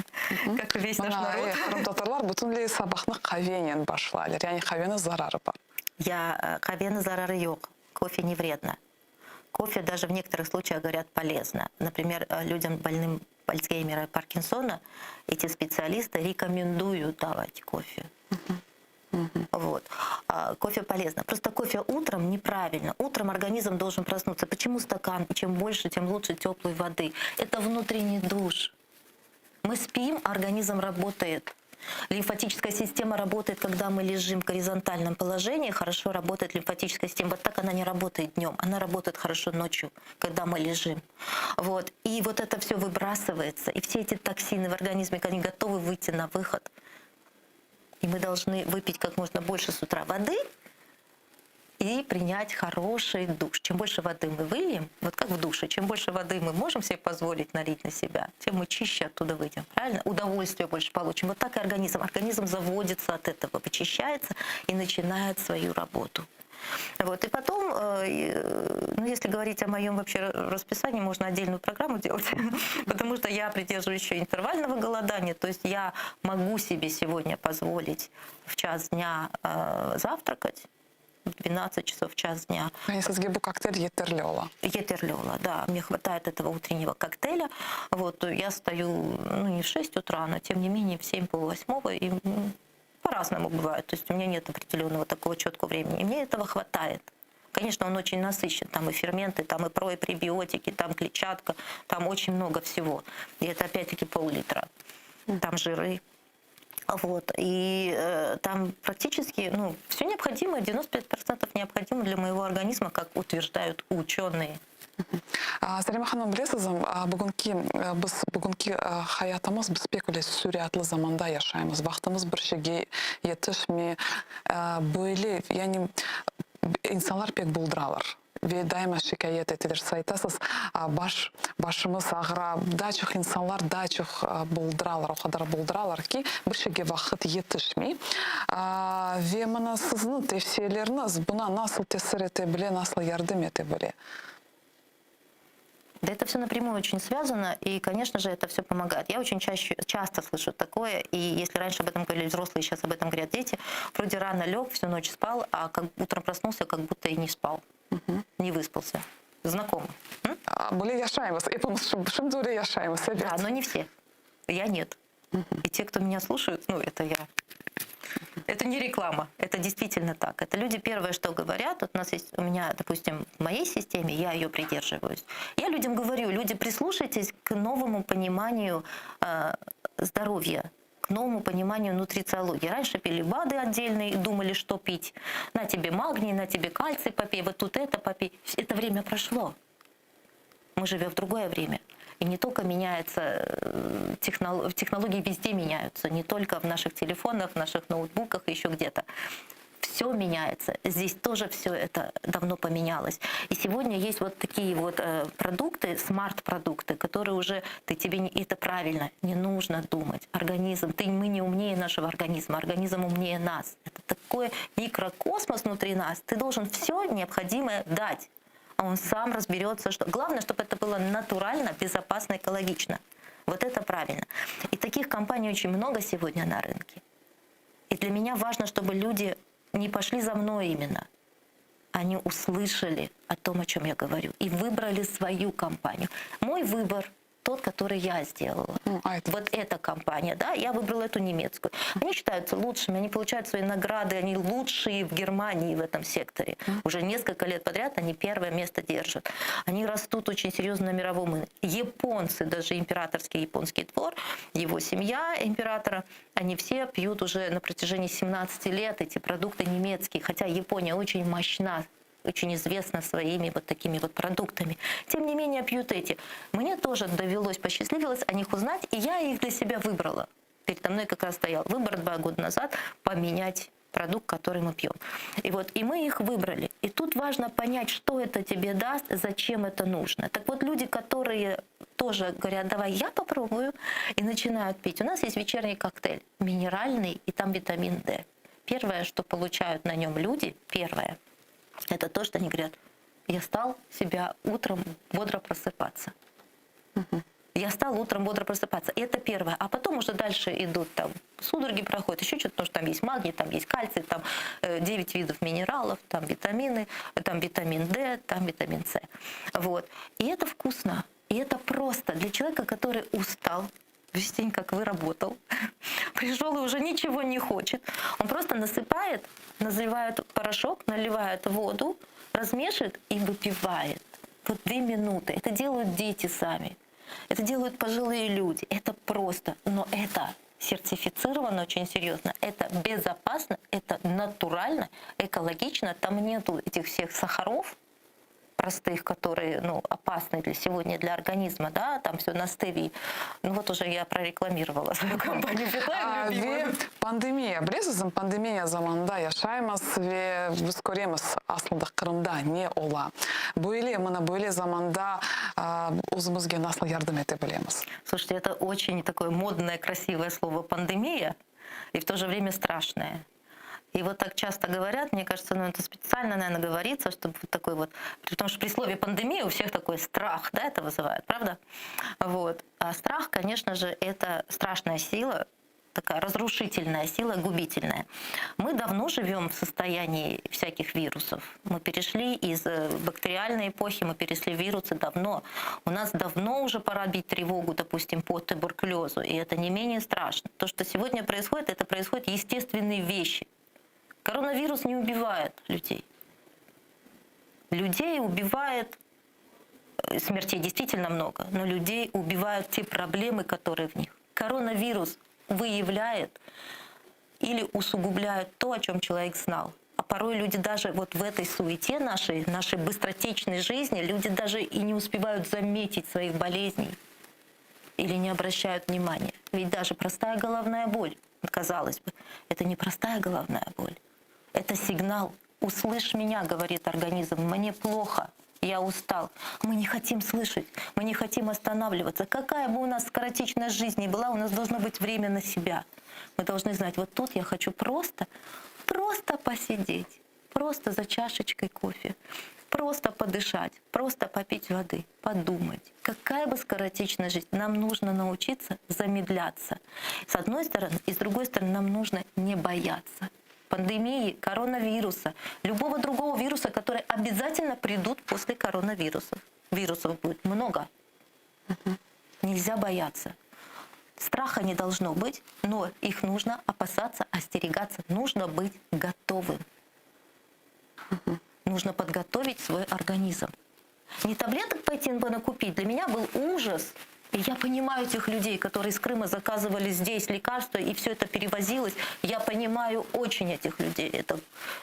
как и весь наш народ. Қарымтатарлар бүтінлей сабақны қавенен башлайлар, яғни қавені зарары бар. Кавені зарары yok. Кофе не вредно. Кофе даже в некоторых случаях, говорят, полезно. Например, людям больным Альцгеймера и Паркинсона эти специалисты рекомендуют давать кофе. Вот. Кофе полезно. Просто кофе утром неправильно. Утром организм должен проснуться. Почему стакан? Чем больше, тем лучше теплой воды. Это внутренний душ. Мы спим, организм работает. Лимфатическая система работает, когда мы лежим в горизонтальном положении. Хорошо работает лимфатическая система. Вот так она не работает днем. Она работает хорошо ночью, когда мы лежим. Вот. И вот это все выбрасывается. И все эти токсины в организме, они готовы выйти на выход. И мы должны выпить как можно больше с утра воды и принять хороший душ. Чем больше воды мы выльем, вот как в душе, чем больше воды мы можем себе позволить налить на себя, тем мы чище оттуда выйдем. Правильно? Удовольствие больше получим. Вот так и организм. Организм заводится от этого, вычищается и начинает свою работу. Вот. И потом, ну, если говорить о моем вообще расписании, можно отдельную программу делать, потому что я придерживаюсь еще интервального голодания, то есть я могу себе сегодня позволить в час дня завтракать, в 12 часов в час дня. Сізге бұл коктейль етерлі. Етерлёла, да, мне хватает этого утреннего коктейля. Вот, я встаю, ну, не в 6 утра, но тем не менее в 7, пол-8, и по-разному бывает. То есть у меня нет определенного такого четкого времени. И мне этого хватает. Конечно, он очень насыщен. Там и ферменты, там и про, и пребиотики, там клетчатка, там очень много всего. И это опять-таки пол-литра. Там жиры. Вот. И там практически, ну, все необходимое, 95% необходимо для моего организма, как утверждают ученые. Сәлима ханым, білесіз, бүгінгі хаятымыз біз пекілі сүрятлы заманда яшаймыз. Вақтымыз бір шеге етішме, бөйлі, яғни инсанлар пек бұлдыралар. Ve daima şikayet edilir. Saytasız başımız ağıra, daha çok insanlar daha çok buldıralar, o kadar buldıralar ki bir şeye vakit yetişmiyor. Ve bana sizin tavsiyeleriniz buna nasıl tesir edebilir, nasıl yardım edebilir? Да это все напрямую очень связано, и, конечно же, это все помогает. Я очень часто слышу такое, и если раньше об этом говорили взрослые, сейчас об этом говорят дети, вроде рано лег, всю ночь спал, а как утром проснулся, как будто и не спал, не выспался. Знакомо? Были яшаемыз, шымдуре яшаемыз. Да, но не все. Я нет. И те, кто меня слушают, ну, это я. Это не реклама, это действительно так. Это люди первое, что говорят. Вот у нас есть, у меня, допустим, в моей системе, я ее придерживаюсь. Я людям говорю, люди, прислушайтесь к новому пониманию здоровья, к новому пониманию нутрициологии. Раньше пили БАДы отдельные и думали, что пить. На тебе магний, на тебе кальций попей, вот тут это попей. Это время прошло. Мы живем в другое время. И не только меняются технологии, везде меняются, не только в наших телефонах, в наших ноутбуках, еще где-то. Все меняется. Здесь тоже все это давно поменялось. И сегодня есть вот такие вот продукты, смарт-продукты, которые уже это правильно, не нужно думать. Организм, мы не умнее нашего организма, организм умнее нас. Это такой микрокосмос внутри нас. Ты должен все необходимое дать. А он сам разберется, что... Главное, чтобы это было натурально, безопасно, экологично. Вот это правильно. И таких компаний очень много сегодня на рынке. И для меня важно, чтобы люди не пошли за мной именно. Они услышали о том, о чем я говорю, и выбрали свою компанию. Мой выбор тот, который я сделала. Вот эта компания, да, я выбрала эту немецкую. Они считаются лучшими, они получают свои награды, они лучшие в Германии в этом секторе. Уже несколько лет подряд они первое место держат. Они растут очень серьезно на мировом рынке. Японцы, даже императорский японский двор, его семья императора, они все пьют уже на протяжении 17 лет эти продукты немецкие, хотя Япония очень мощна, очень известна своими вот такими вот продуктами. Тем не менее, пьют эти. Мне тоже довелось, посчастливилось о них узнать, и я их для себя выбрала. передо мной как раз стоял выбор 2 года назад поменять продукт, который мы пьем. И мы их выбрали. И тут важно понять, что это тебе даст, зачем это нужно. Так вот, люди, которые тоже говорят, давай я попробую, и начинают пить. У нас есть вечерний коктейль, минеральный, и там витамин D. Первое, что получают на нем люди, первое, это то, что они говорят, я стал себя утром бодро просыпаться. Я стал утром бодро просыпаться. И это первое. А потом уже дальше идут там судороги проходят, еще что-то, потому что там есть магний, там есть кальций, там 9 видов минералов, там витамины, там витамин D, там витамин С. Вот. И это вкусно. И это просто для человека, который устал, весь день как выработал, пришел и уже ничего не хочет. Он просто насыпает, наливает порошок, наливает воду, размешивает и выпивает. Вот 2 минуты. Это делают дети сами. Это делают пожилые люди. Это просто. Но это сертифицировано очень серьезно. Это безопасно, это натурально, экологично. Там нету этих всех сахаров простых, которые опасны сегодня для организма, да, там все на стевии. Ну вот уже я прорекламировала свою компанию. Пандемия, білесіз, пандемия заманында яшаймыз ве біз көреміз асылда Қырымда не ола. Бөйле, мына бөйле заманда өзімізге насыл ярдым ете білеміз. Слушайте, это очень такое модное, красивое слово «пандемия» и в то же время страшное. И вот так часто говорят, мне кажется, это специально, наверное, говорится, чтобы вот такой вот... Потому что при слове «пандемия» у всех такой страх, да, это вызывает, правда? Вот. А страх, конечно же, это страшная сила, такая разрушительная сила, губительная. Мы давно живем в состоянии всяких вирусов. Мы перешли из бактериальной эпохи, мы перешли в вирусы давно. У нас давно уже пора бить тревогу, допустим, по туберкулезу, и это не менее страшно. То, что сегодня происходит, это происходят естественные вещи. Коронавирус не убивает людей. Людей убивает, смертей действительно много, но людей убивают те проблемы, которые в них. Коронавирус выявляет или усугубляет то, о чем человек знал. А порой люди даже вот в этой суете нашей быстротечной жизни, люди даже и не успевают заметить своих болезней или не обращают внимания. Ведь даже простая головная боль, казалось бы, это не простая головная боль. Это сигнал. «Услышь меня», говорит организм, «мне плохо, я устал». Мы не хотим слышать, мы не хотим останавливаться. Какая бы у нас скоротечная жизнь ни была, у нас должно быть время на себя. Мы должны знать, вот тут я хочу просто посидеть, просто за чашечкой кофе, просто подышать, просто попить воды, подумать. Какая бы скоротечная жизнь, нам нужно научиться замедляться. С одной стороны, и с другой стороны, нам нужно не бояться пандемии, коронавируса, любого другого вируса, которые обязательно придут после коронавирусов. Вирусов будет много. Нельзя бояться. Страха не должно быть, но их нужно опасаться, остерегаться. Нужно быть готовым. Нужно подготовить свой организм. Не таблеток пойти накупить. Для меня был ужас. И я понимаю тех людей, которые из Крыма заказывали здесь лекарства, и все это перевозилось. Я понимаю очень этих людей.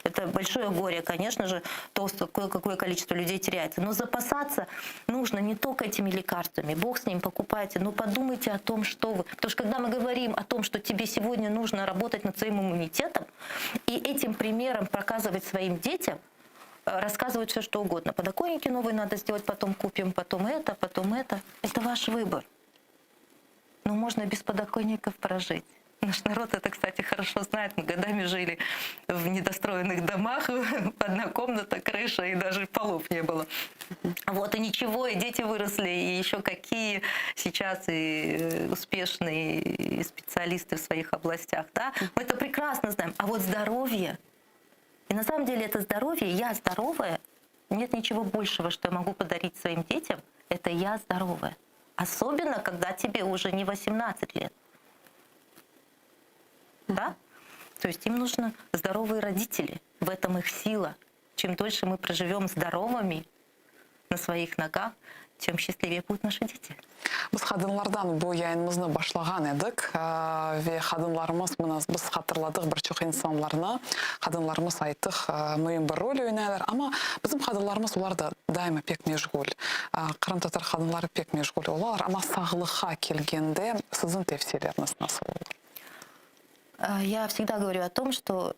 Это большое горе, конечно же, то, какое количество людей теряется. Но запасаться нужно не только этими лекарствами. Бог с ним, покупайте. Но подумайте о том, что вы... Потому что когда мы говорим о том, что тебе сегодня нужно работать над своим иммунитетом, и этим примером показывать своим детям, рассказывать все, что угодно. Подоконники новые надо сделать, потом купим, потом это, потом это. Это ваш выбор. Но можно без подоконников прожить. Наш народ это, кстати, хорошо знает. Мы годами жили в недостроенных домах, одна комната, крыша, и даже полов не было. Вот, и ничего, и дети выросли, и еще какие сейчас и успешные и специалисты в своих областях. Да? Мы это прекрасно знаем. А вот здоровье... И на самом деле это здоровье, я здоровая, нет ничего большего, что я могу подарить своим детям, это я здоровая. Особенно, когда тебе уже не 18 лет. Да? То есть им нужны здоровые родители, в этом их сила. Чем дольше мы проживем здоровыми на своих ногах, тем счастливее будут наши дети. Biz kadınlardan bu yayınımızı başlagan edik ve kadınlarımız biz hatırladık birçok insanlarını. Kadınlarımız ayttık mühim bir rol oynadılar ama bizim kadınlarımız ular da daima pek meşgul. Kırım tatar kadınları pek meşgul olarlar ama sağlığa kelgende sizin tavsiyeleriniz nasıl olur? Я всегда говорю о том, что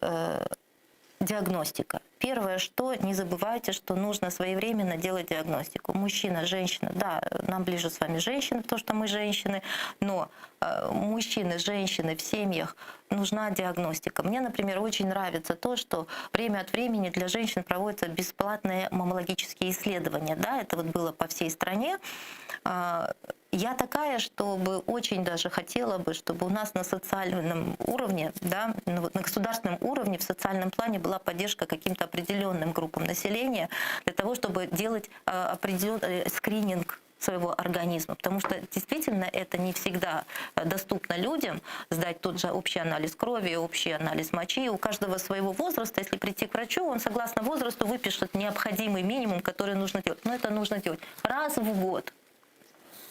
диагностика. Первое, что не забывайте, что нужно своевременно делать диагностику. Мужчина, женщина, да, нам ближе с вами женщины, потому что мы женщины, но мужчины, женщины в семьях нужна диагностика. Мне, например, очень нравится то, что время от времени для женщин проводятся бесплатные маммологические исследования. Да, это вот было по всей стране. Я такая, чтобы очень даже хотела бы, чтобы у нас на социальном уровне, да, на государственном уровне, в социальном плане была поддержка каким-то определенным группам населения для того, чтобы делать определенный скрининг своего организма, потому что действительно это не всегда доступно людям, сдать тот же общий анализ крови, общий анализ мочи. У каждого своего возраста, если прийти к врачу, он согласно возрасту выпишет необходимый минимум, который нужно делать. Но это нужно делать раз в год.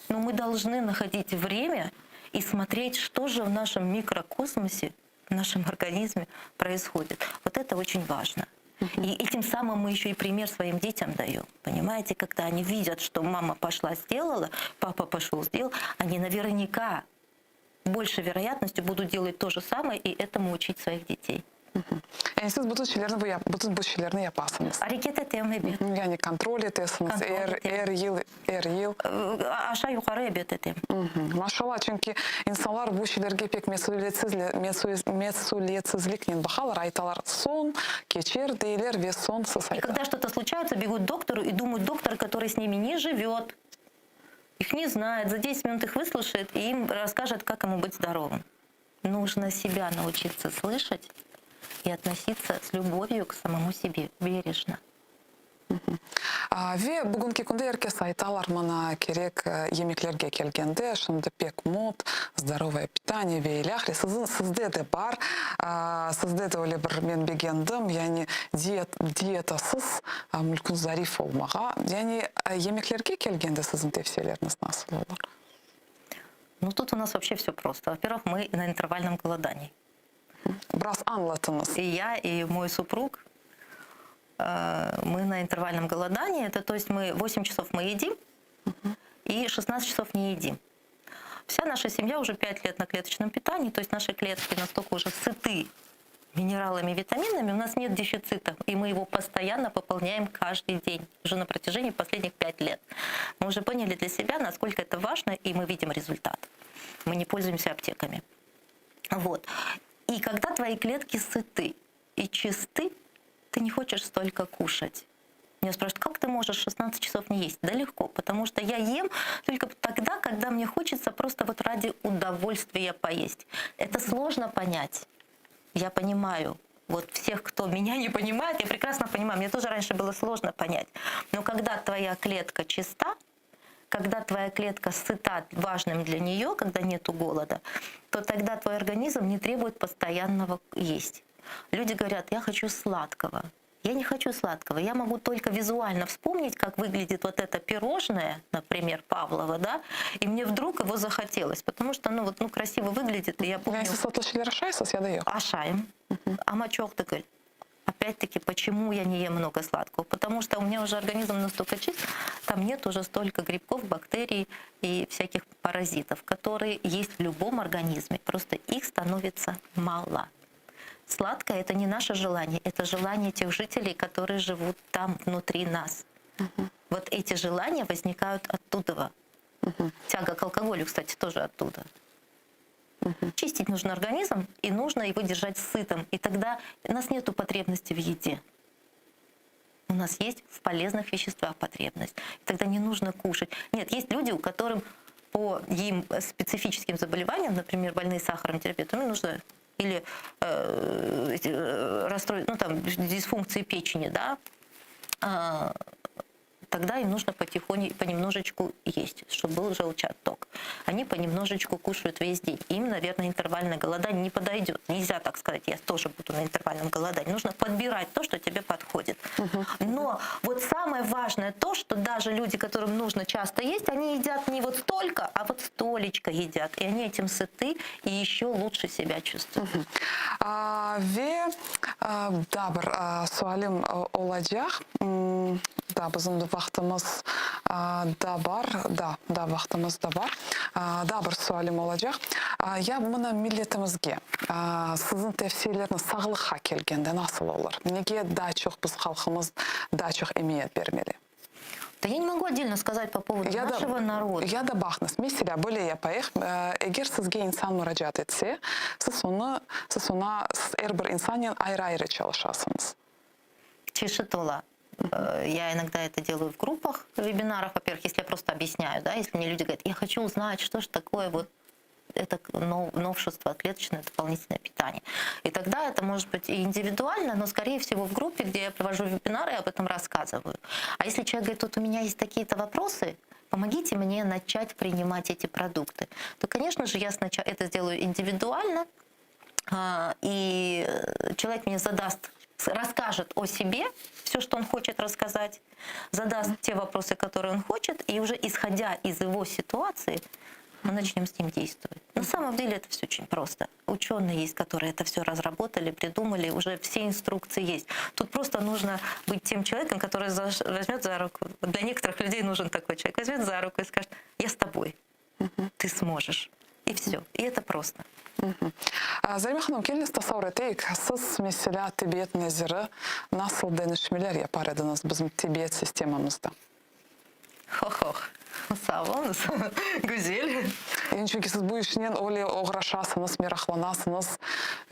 Но мы должны находить время и смотреть, что же в нашем микрокосмосе, в нашем организме происходит. Вот это очень важно. И этим самым мы еще и пример своим детям даем. Понимаете, когда они видят, что мама пошла, сделала, папа пошел, сделал, они наверняка большей вероятностью будут делать то же самое и этому учить своих детей. Siz bu şeylerini yaparsınız. Hareket etем, Yani kontrol etesiniz, er yıl. Aşağı yukarı evet etем. Maşallah, çünkü insanlar bu şeylerge pek mesuliyetsizlikle bakalar, aytalar son, geçer deyler ve sonsuz И aytalar. когда что-то случается, бегут к доктору и думают, доктор, который с ними не живет, их не знает, за 10 минут их выслушает и им расскажет, как ему быть здоровым. Нужно себя научиться слышать и относиться с любовью к самому себе, бережно. Ve bugünkü günde herkes aytalar mana kerek yemeklerge kelgende, şimdi pek mod, здоровое питание ve ilahli. Sizde de var, sizde de öyle bir men beğendim. Yani diyetasız mümkün zarif olmağa. Yani yemeklerge kelgende sizin tavsiyeleriniz nasıl olur? Ну, тут у нас вообще все просто. Во-первых, мы на интервальном голодании. Biraz anlatınız. И я, и мой супруг, мы на интервальном голодании. Это, то есть мы 8 часов мы едим, и 16 часов не едим. Вся наша семья уже 5 лет на клеточном питании, то есть наши клетки настолько уже сыты минералами, витаминами, у нас нет дефицита, и мы его постоянно пополняем каждый день, уже на протяжении последних 5 лет. Мы уже поняли для себя, насколько это важно, и мы видим результат. Мы не пользуемся аптеками. Вот. И когда твои клетки сыты и чисты, ты не хочешь столько кушать. Меня спрашивают, как ты можешь 16 часов не есть? Да легко, потому что я ем только тогда, когда мне хочется просто вот ради удовольствия поесть. Это сложно понять. Я понимаю. Вот всех, кто меня не понимает, я прекрасно понимаю. Мне тоже раньше было сложно понять. Но когда твоя клетка чиста, когда твоя клетка сыта важным для нее, когда нету голода, то тогда твой организм не требует постоянного есть. Люди говорят, я хочу сладкого. Я не хочу сладкого. Я могу только визуально вспомнить, как выглядит вот это пирожное, например, Павлова, да, и мне вдруг его захотелось, потому что, красиво выглядит, и я помню... Yani satışları aşaysız ya da yok. Ашаем. А мочок такой. Опять-таки, почему я не ем много сладкого? Потому что у меня уже организм настолько чист, там нет уже столько грибков, бактерий и всяких паразитов, которые есть в любом организме. Просто их становится мало. Сладкое — это не наше желание, это желание тех жителей, которые живут там, внутри нас. Вот эти желания возникают оттуда. Тяга к алкоголю, кстати, тоже оттуда. Чистить нужно организм, и нужно его держать сытым. И тогда у нас нет потребности в еде. У нас есть в полезных веществах потребность. И тогда не нужно кушать. Нет, есть люди, у которых по им специфическим заболеваниям, например, больные сахаром диабетом, им нужно или дисфункции печени, да, тогда им нужно понемножечку есть, чтобы был желчеотток. Они понемножечку кушают весь день. Им, наверное, интервальное голодание не подойдет. Нельзя так сказать, я тоже буду на интервальном голодании. Нужно подбирать то, что тебе подходит. Но вот самое важное то, что даже люди, которым нужно часто есть, они едят не вот столько, а вот столечко едят. И они этим сыты и еще лучше себя чувствуют. Ve dabır sualim olacak. да, біздің вақтымыз да бар, да, вақтымыз да бар. Да, бір суалым olacak. Я мұны миллетімізге, сіздің тәфсирлеріңіз сағылыққа келгенде насыл olur? Неге да çox біз халқымыз да çox emniyet бермели? Да я не могу отдельно сказать по поводу нашего народа. Я да бақныз. Mesela böyle yapayıq. Eğer sizге insan müracaat etse, siz ona her bir insanla ayrı-ayrı çalışasınız. Чешет тола. Я иногда это делаю в группах, в вебинарах, во-первых, если я просто объясняю, да, если мне люди говорят, я хочу узнать, что же такое вот это новшество, клеточное дополнительное питание. И тогда это может быть и индивидуально, но, скорее всего, в группе, где я провожу вебинары, я об этом рассказываю. А если человек говорит, вот у меня есть такие-то вопросы, помогите мне начать принимать эти продукты, то, конечно же, я сначала это сделаю индивидуально, и человек мне расскажет о себе, все, что он хочет рассказать, задаст те вопросы, которые он хочет, и уже исходя из его ситуации, мы начнем с ним действовать. На самом деле это все очень просто. Ученые есть, которые это все разработали, придумали, уже все инструкции есть. Тут просто нужно быть тем человеком, который возьмет за руку. Для некоторых людей нужен такой человек. Возьмет за руку и скажет, я с тобой, ты сможешь. И все. И это просто. Зарема ханым, келіңіз тасауыр етейік. Сіз mesela Tibet нәзірі насыл дәнішмелер япар едіңіз біздің Tibet системамызда? Хох-хох. Sağ olunuz. Güzel. Çünkü siz bu işten öyle uğraşasınız, meraklanasınız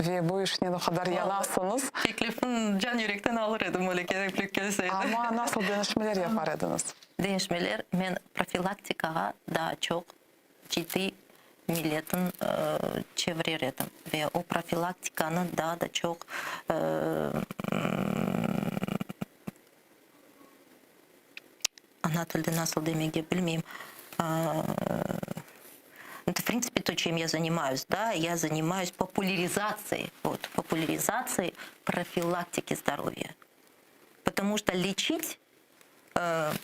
ve bu işten o kadar yanasınız. Teklifin can yürekten alır edim öyle teklif gelseydi. Ama nasıl dönüşmeler yapar ediniz? Dönüşmeler, ben profilaktikaga daha çok ciddi milletin çevirir edim. Ve o profilaktikanın daha da çok ana tilde nasıl demeye bilmeyeyim. Это, в принципе, то, чем я занимаюсь. Да? Я занимаюсь популяризацией, популяризацией профилактики здоровья. Потому что лечить, как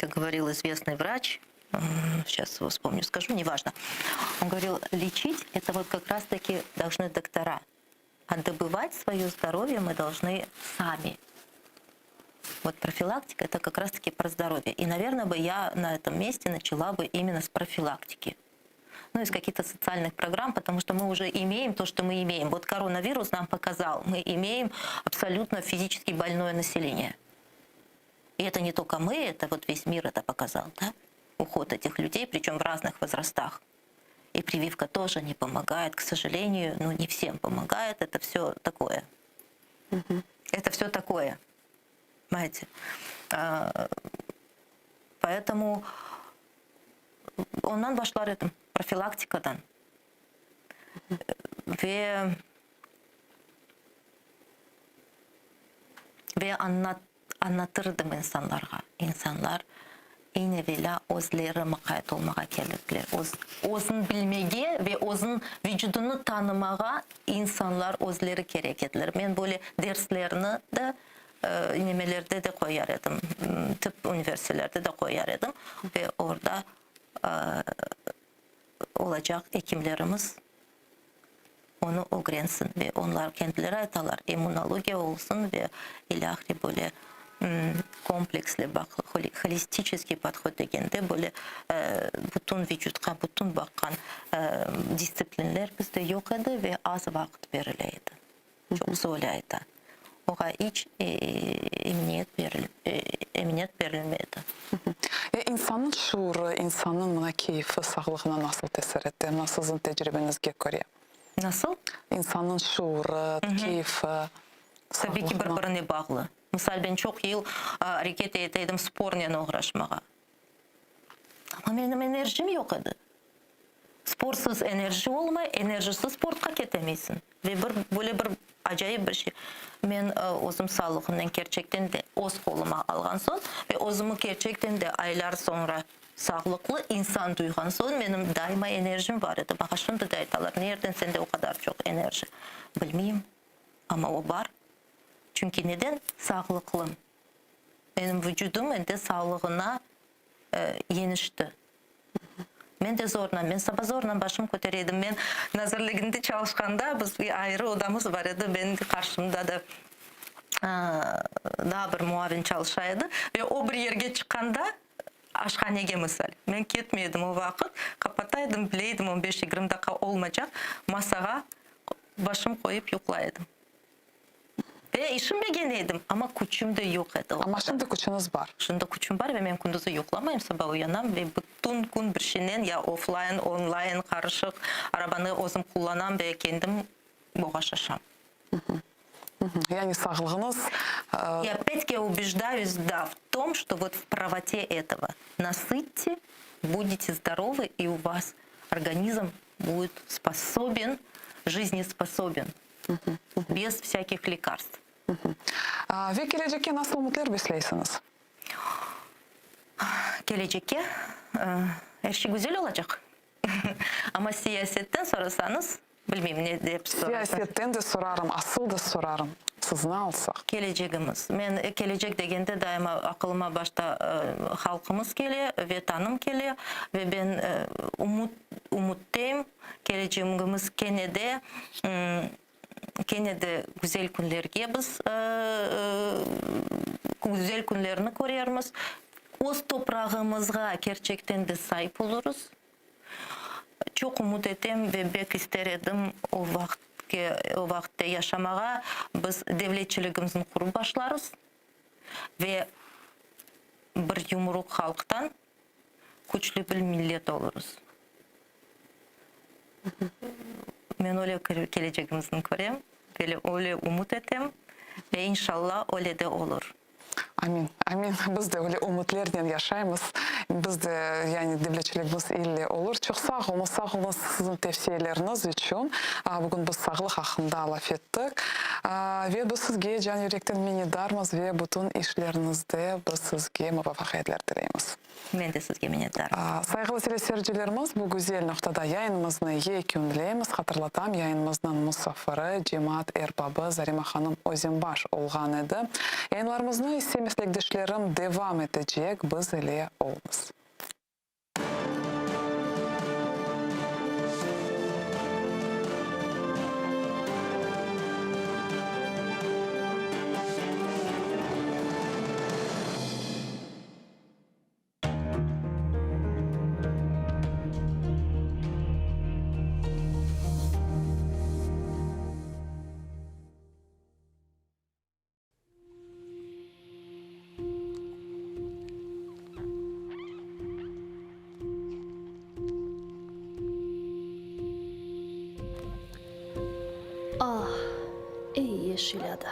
говорил известный врач, сейчас его вспомню, скажу, неважно. Он говорил, лечить это вот как раз-таки должны доктора. А добывать свое здоровье мы должны сами. Вот профилактика – это как раз-таки про здоровье. И, наверное, бы я на этом месте начала бы именно с профилактики. Ну, из каких-то социальных программ, потому что мы уже имеем то, что мы имеем. Вот коронавирус нам показал, мы имеем абсолютно физически больное население. И это не только мы, это вот весь мир это показал, да? Уход этих людей, причем в разных возрастах. И прививка тоже не помогает, к сожалению, ну, не всем помогает, это все такое. Это все такое. Понимаете? Поэтому ondan başlar edim profilaktikadan. Ve anlatırdım insanlara. İnsanlar iğnevela özleri mukayyet olmağa geldikler. Özün bilmege ve özün vücudunu tanımağa insanlar özleri gerek edilir. Ben böyle derslerini de nemelerde de koyar edim. Tıp üniversitelerde de koyar edim. Ve orada olacak hekimlerimiz onu öğrensin ve onlar kendileri aytalar. İmmunologiya olsun ve ilahri böyle kompleksli bak, holistический подход degende böyle bütün vücutқа, bütün bakkan disiplinler bizde yok edi ve az vakit verileydi. Çok zorlaydı. Oğa hiç emniyet verilmedi. İnsanın şuuru, insanın buna keyfi, sağlığına nasıl tesir etti? Nasıl sizin tecrübenizge göre? Nasıl? İnsanın şuuru, keyfi, tabii ki birbirine bağlı. Misal ben çok yıl hareket eteydim sporla uğraşmağa. Ama benim enerjim yok idi. Sporsuz enerji olmay, enerjisiz sportqa ketemeysin. Ve böyle bir acayip bir şey. Ben özüm sağlığımdan gerçekten de öz koluma algan son ve özümü gerçekten de aylar sonra sağlıklı insan duygan son benim daima enerjim var idi. Bana şimdi de aytalar, nereden sende o kadar çok enerji? Bilmeyeyim ama o var. Çünkü neden? Sağlıklım. Benim vücudum de sağlığına yenişti. Ben de ben sabah zorla başım көтередім. Ben nazırlığında çalışkanda biz bir ayrı odamız var idi. Ben karşımda da да бір муавин çalışайды. Ve o bir yerге шыққанда ашханеге мысал. Мен кетмедім о вақыт, қапатайдым, білейдім 15-20 dakika olmayacak. Masaға başım koyup yuqlaydım. Ve işim begeneydim ama küçüm de yok edi. Ama şimdi küçünüz var. Şimdi küçüm var ve ben kunduzu yuqlamayım, sabah uyanam ve bütün gün bir şeyden ya offline, online karışık arabanı özüm kullanam ve kendim boğaşaşam. Yani sağlığınız... Я опять-таки убеждаюсь, да, в том, что вот в правоте этого. Насытьте, будете здоровы, и у вас организм будет способен, жизнеспособен, без всяких лекарств. Ve gelecekte nasıl umutlar besleysiniz? Gelecekte her şey güzel olacak. Ama siyasetten sorarsanız, bilmeyeyim ne deyip sorarsanız. Siyasetten de sorarım, asıl da sorarım. Siz ne alsak? Geleceğimiz. Ben gelecek degende daima aklıma başta halkımız geliyor ve tanım geliyor ve ben umuttayım. Geleceğimiz gene de güzel günlerge biz güzel günlerini koruyoruz. Öz toprağımızga gerçekten de sahip oluruz. Çok umut ettim ve bek isterim o vakitte yaşamağa biz devletçiligimizin kurup başlarız ve bir yumruk halktan güçlü bir millet oluruz. Ben öyle geleceğimizin görüyorum, öyle umut ettim ve inşallah öyle de olur. Amin. Amin. Biz de öyle umutlardan yaşayımız. Biz de yani devletçiligimiz illi olur. Çok sağ olun sizin tavsiyeleriniz için. Bugün biz sağlık hakkında laf ettik. Ve biz sizge can yürekten minnettarmız ve bütün işlerinizde biz sizge muvaffakiyetler dileyimiz. Ben de sizge minnettarım. Saygılı teleseyircilerimiz, bu güzel noktada yayınımızı yekünleyimiz. Hatırlatam, yayınımızdan musafiri Cemaat erbabı Zarima Hanım Özümbaş olğan edi. Yayınlarımızı ise meslektaşlarım devam edecek, biz ile olunuz. Ah, ey yeşil ada,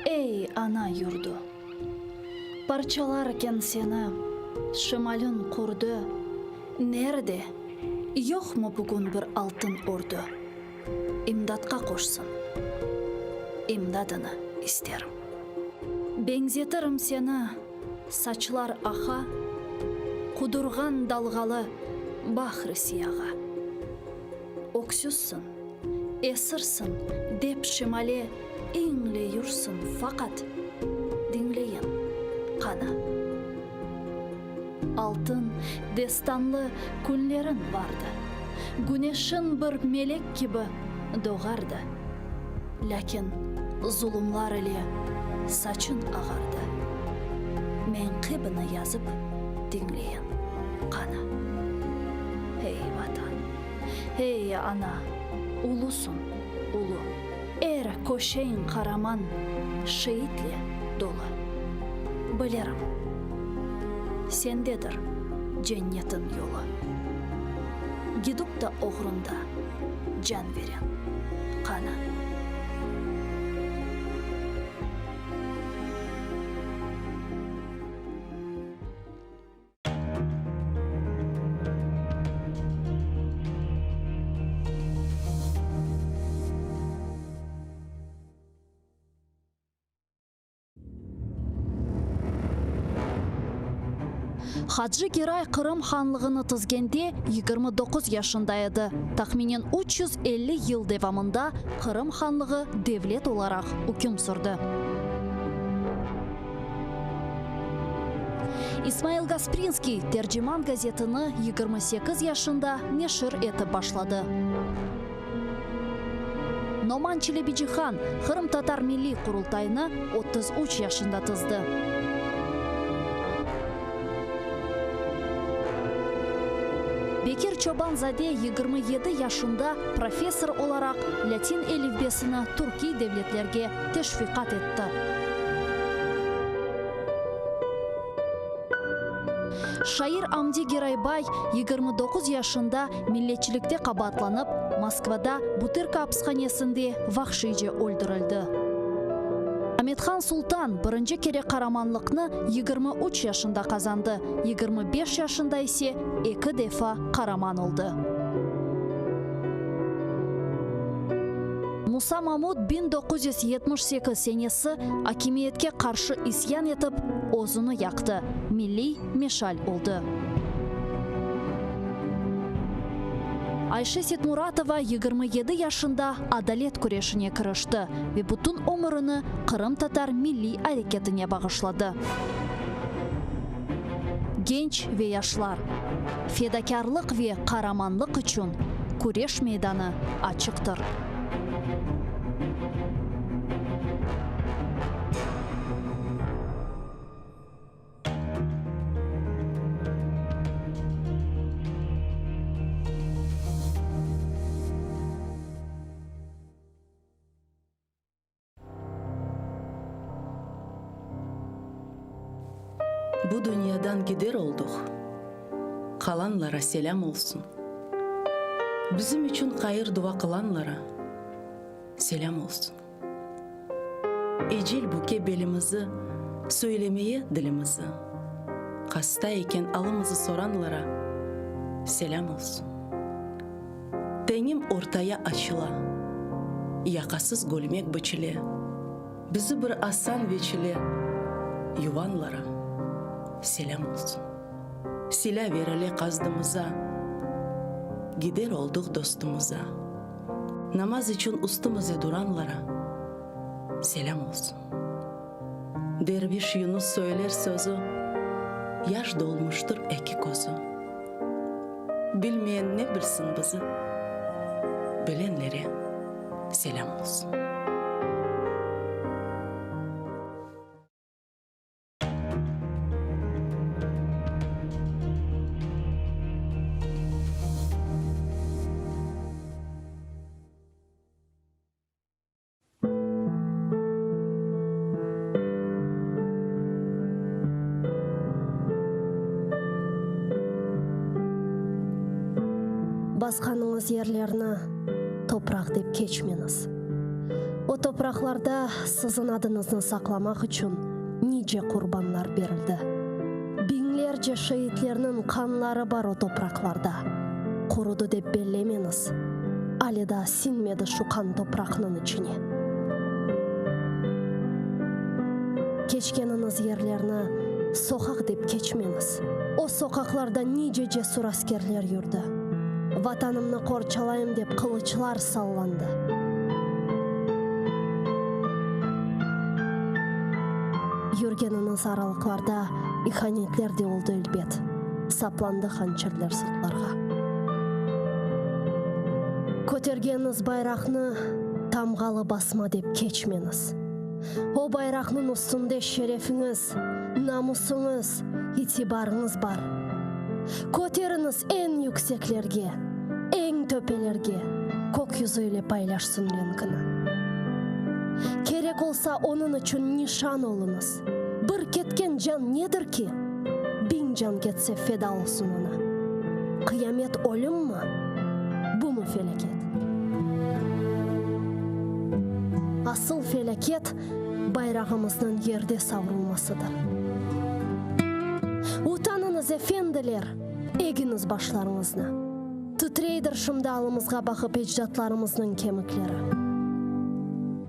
ey ana yurdu, parçalarken seni şımalın kurdu. Nerede, yok mu bugün bir altın ordu? İmdatqa koşsun, imdadını isterim. Benzetirim seni saçlar ağa, kudurgan dalgalı bahri siyağa. Oksuzsun, esirsin, dep şimale ingle yursun fakat dinleyin kana. Altın, destanlı günlerin vardı. Güneşin bir melek gibi doğardı. Lakin zulümlar ile saçın ağardı. Menkıbını yazıp dinleyin kana. Hey vatan, hey ana, ulusun, ulu. Koşeyn karaman, şehitle dolu. Bilirim, sendedir cennetin yolu. Gidip da uğrunda can veren kana. Hacı Giray Kırım Hanlığını tizgende 29 yaşındaydı. Tahminen 350 yıl devamında Kırım Hanlığı devlet olarak hüküm sürdü. İsmail Gasprinski Tercüman gazetini 28 yaşında neşir etip başladı. Номан Челебиджихан Кырым татар милли курултайыны 33 жашында тызды. Бекир Чобанзаде 27 жашында профессор olarak латин элифбесini Турки devletlerге teşvikat etті. Шайыр Амди Герайбай 29 жашында миллетчиликте кабатланып, Москвада Бутырка апсханесінде вахшиже өлдірілді. Аметхан Султан бірінші кере қараманлықны 23 жашында қазанды, 25 жашында есе 2 дефа қараман oldu. Муса Мамуд 1978 senesi hakimiyetке karşı isyan etip ozunu yaktı. Milli meşal oldu. Ayşe Setmuratova 27 yaşında adalet күрешіне кірішті ve bütün ömrünü Kırım Tatar milli hareketine bağışladı. Genç ve yaşlar, fedakarlık ve kahramanlık için күреш meydanı açıktır. Bu dünyadan gider olduk. Kalanlara selam olsun. Bizim için hayır dua kılanlara selam olsun. Ecel buke belimizi, söylemeye dilimizi. Hasta iken alımızı soranlara selam olsun. Tenim ortaya açıla, yakasız gülmek biçile, bizi bir asan veçile yuvanlara selam olsun. Sila verele kazdığımıza, gider olduk dostumuza. Namaz için üstümüze duranlara selam olsun. Derviş Yunus söyler sözü, yaş dolmuştur iki kozu. Bilmeyen ne bilsin bizi, bilenlere selam olsun. Басқаныңыз ерлеріні топырақ деп кечмеңіз. О топырақларда сіздің адыңызды сақламақ үшін неше құрбанлар берілді. Бинлерce шейітлерінің қанлары бар о топырақларда. Құруды деп беллемеңіз. Алида синмеді шу қан топырақның ішіне. Кечкеніңіз ерлеріні соқақ деп кечмеңіз. О соқақларда неше жесур аскерлер жүрді. Ватанымны қорчалайым деп қылычлар салланды. Жүргеніңіз аралықларда иханетлер де олды үлбет. Сапланды ханчерлер сыртларға. Көтергеніңіз байрақны тамғалы басма деп кечмеңіз. О байрақның үстінде шерефіңіз, намысыңыз, итибарыңыз бар. Көтеріңіз ең yüksекlerге, ең төпелерге, көк yüzüyle paylaşsın ренкіні. Керек olsa onun için nişan olunuz. Bir ketken can nedir ki? 1000 can ketse feda olsun ona. Kıyamet ölüm mü? Bu mu felaket? Asıl felaket bayrağımızın yerde savrulmasıdır. Utanınız efendiler, eginiz başlarınızna. Titreydir şımdalımızga bakıp ecdatlarımızın kemikleri.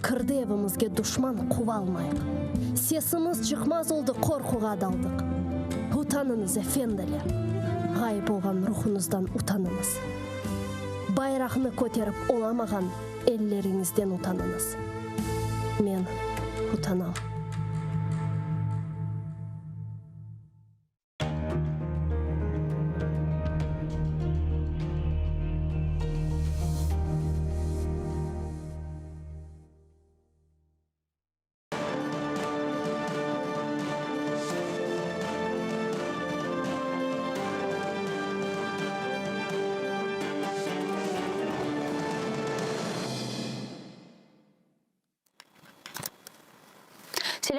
Kırdı evimizge düşman kuvalmayık. Sesimiz çıkmaz oldu, korkuğa daldık. Utanınız efendiler. Gayip olgan ruhunuzdan utanınız. Bayrağını көтеріп olamağan ellerinizden utanınız. Men utanam.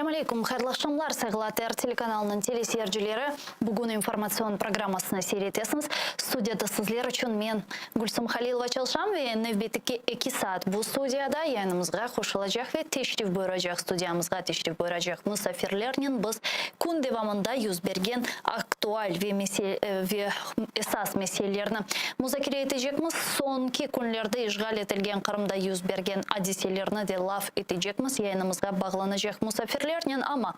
Ассаляму алейкум, хайрлашымлар, Сағылатер телеканалының телесерджілері бүгін информацион программасына сейретесіңіз. Студияда сізлер үшін мен Гүлсім Халилова Чалшам ве нөвбетікі 2 саат бұл студияда яйнымызға қошылажақ ве тешриф бөйрajақ студиямызға тешриф бөйрajақ мұсафирлернен біз күн девамында юзберген актуаль ве эсас меселерні музакире етежекміз. Сонки күнлерді ишғал етілген Қырымда юзберген адиселерні де лав етежекміз. Яйнымызға бағланажақ мұсафирлернен, ама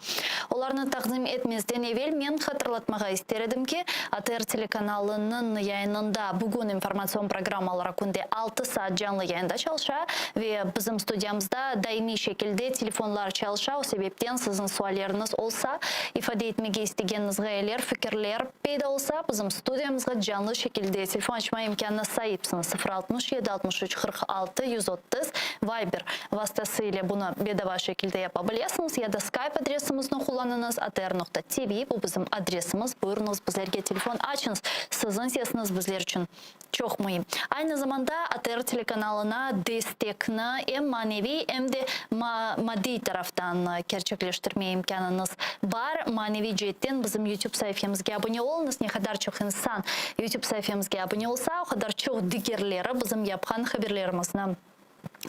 оларны тақдим етмезден евел мен хатırlatмаға истередім ке, АТР телеканалының яйнында бүгін информацион программалары күнде 6 саат жанлы яйында чалша ве біздің студиямызда даими шекілде телефонлар чалша. О себептен сіздің суалеріңіз олса, ифаде етмеге істегеніңізға елер, фикірлер пейда олса, біздің студиямызға жанлы шекілде телефон açma imkanına sahipsiniz. 067 63 46 130 Viber vasıtasıyla bunu bedava şekilde yapabilirsiniz. Ya da Skype adresimizni kullanınız. atr.tv bu bizim adresimiz. Buyurunuz bizlerge telefon açınız. Sizin sesiniz bizler için çok mühim. Aynı zamanda ATR telekanalına destekini hem manevi hem de maddi taraftan gerçekleştirme imkanınız var. Manevi cihetten bizim YouTube sayfamızga abone olunuz. Ne kadar çok insan YouTube sayfamızga abone olsa, o kadar çok diğerleri bizim yapkan haberlerimizden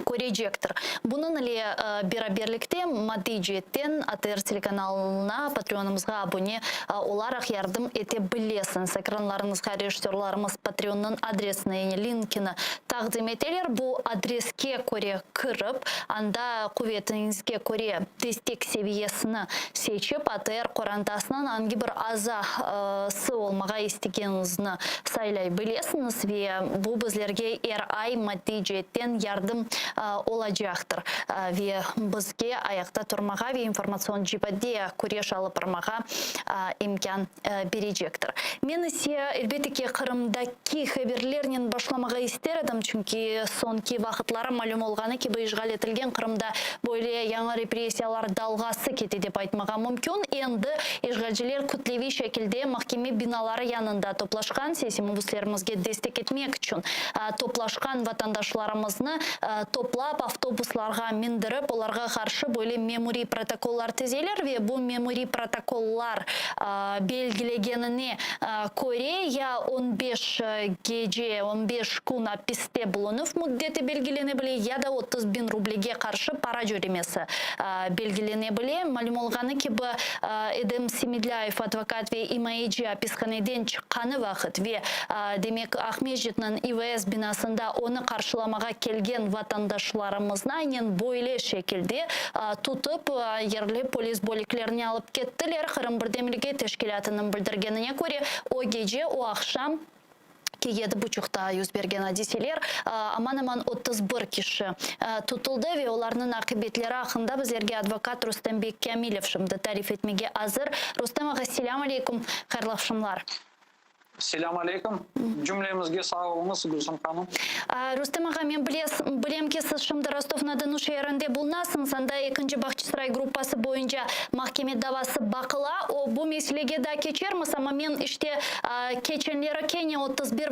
ko'rajektir. Bunun ile beraberlikte maddi cihetten ATR telekanalına Patreonımızga abone olarak yardım edebilirsiniz. Ekranlarınızga rejissörlarımız Patreon'un adresini, linkini taqdim eteler. Bu adreske göre kırıp, anda kuvvetinizge göre destek seviyesini seçip ATR korandasından hangi bir azası olmağa istegeninizni saylayabilirsiniz ve bu bizlerge her ay maddi cihetten yardım olacaktır. Ve bizge ayakta turmağa ve informasyon cibade kureş alıp barmağa imkan verecektir. Men ise elbette ki Kırımdaki haberlerinin başlamağa isterim. Çünkü sonki vaxtlara malum olğanı ki bu işgal etilgen Kırımda böyle yanı represiyalar dalgası keti dep aytmağa mümkün. Endi işgalciler kütlevi şekilde mahkeme binaları yanında toplaşkan sesimimizlerimizge destek etmek için toplaşkan vatandaşlarımızını toplap avtobuslarga mindirip olarga karşı böyle memuri protokollar tezeler ve bu memuri protokollar belgilegenine göre ya 15 gece 15 gün hapiste bulunup müddeti belgilenebilir ya da 30.000 rublege karşı para jüremesi belgilenebilir. Malum olğanı ki bu Edem Simidlayev advokat ve İmayici hapishaneden çıkanı vakit ve demek Ahmetjit'nin İVS binasında onu karşılamağa kelgen vatandaşlarımızna aynen böyle şekilde tutup yerli polis bölüklerini alıp kettiler. Kırım Birdemirge Teşkilatı'nın bildirgenine göre o gece o akşam ki 7.30'da yüzbergen hadiseler aman 31 kişi tutuldu ve onların akıbetleri hakkında bizlerge advokat Rustembek Kamilov şimdi tarif etmege hazır. Rustem ağa, selam aleyküm, hayırlı akşamlar. Selam aleyküm. Cümlemizge sağ olunuz Gülsüm Hanım. Rustem ağa, men bilem ki siz şimdi Rostov-na-Donu şehrinde bulunasınız. Anda 2. Bahçesaray gruppası boyunca mahkeme davası bakıla. O bu meselege de geçermiz ama men işte geçenleri Kenya 31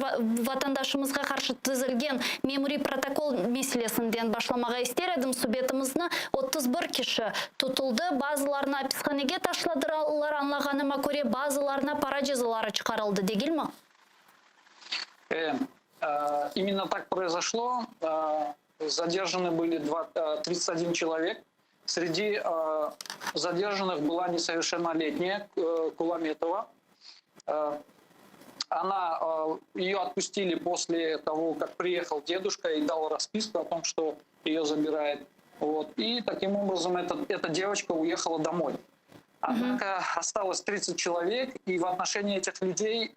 vatandaşımızga karşı tüzülgen memuri protokol meselesinden başlamağa isterim. Subyetimizde 31 kişi tutuldu. Bazılarına hapishanege taşladılar anlağanıma göre, bazılarına para cezaları çıkarıldı değil mi? Именно так произошло. Задержаны были 31 человек. Среди задержанных была несовершеннолетняя Куламетова. Ее отпустили после того, как приехал дедушка и дал расписку о том, что ее забирает. Вот. И таким образом эта девочка уехала домой. Однако осталось 30 человек, и в отношении этих людей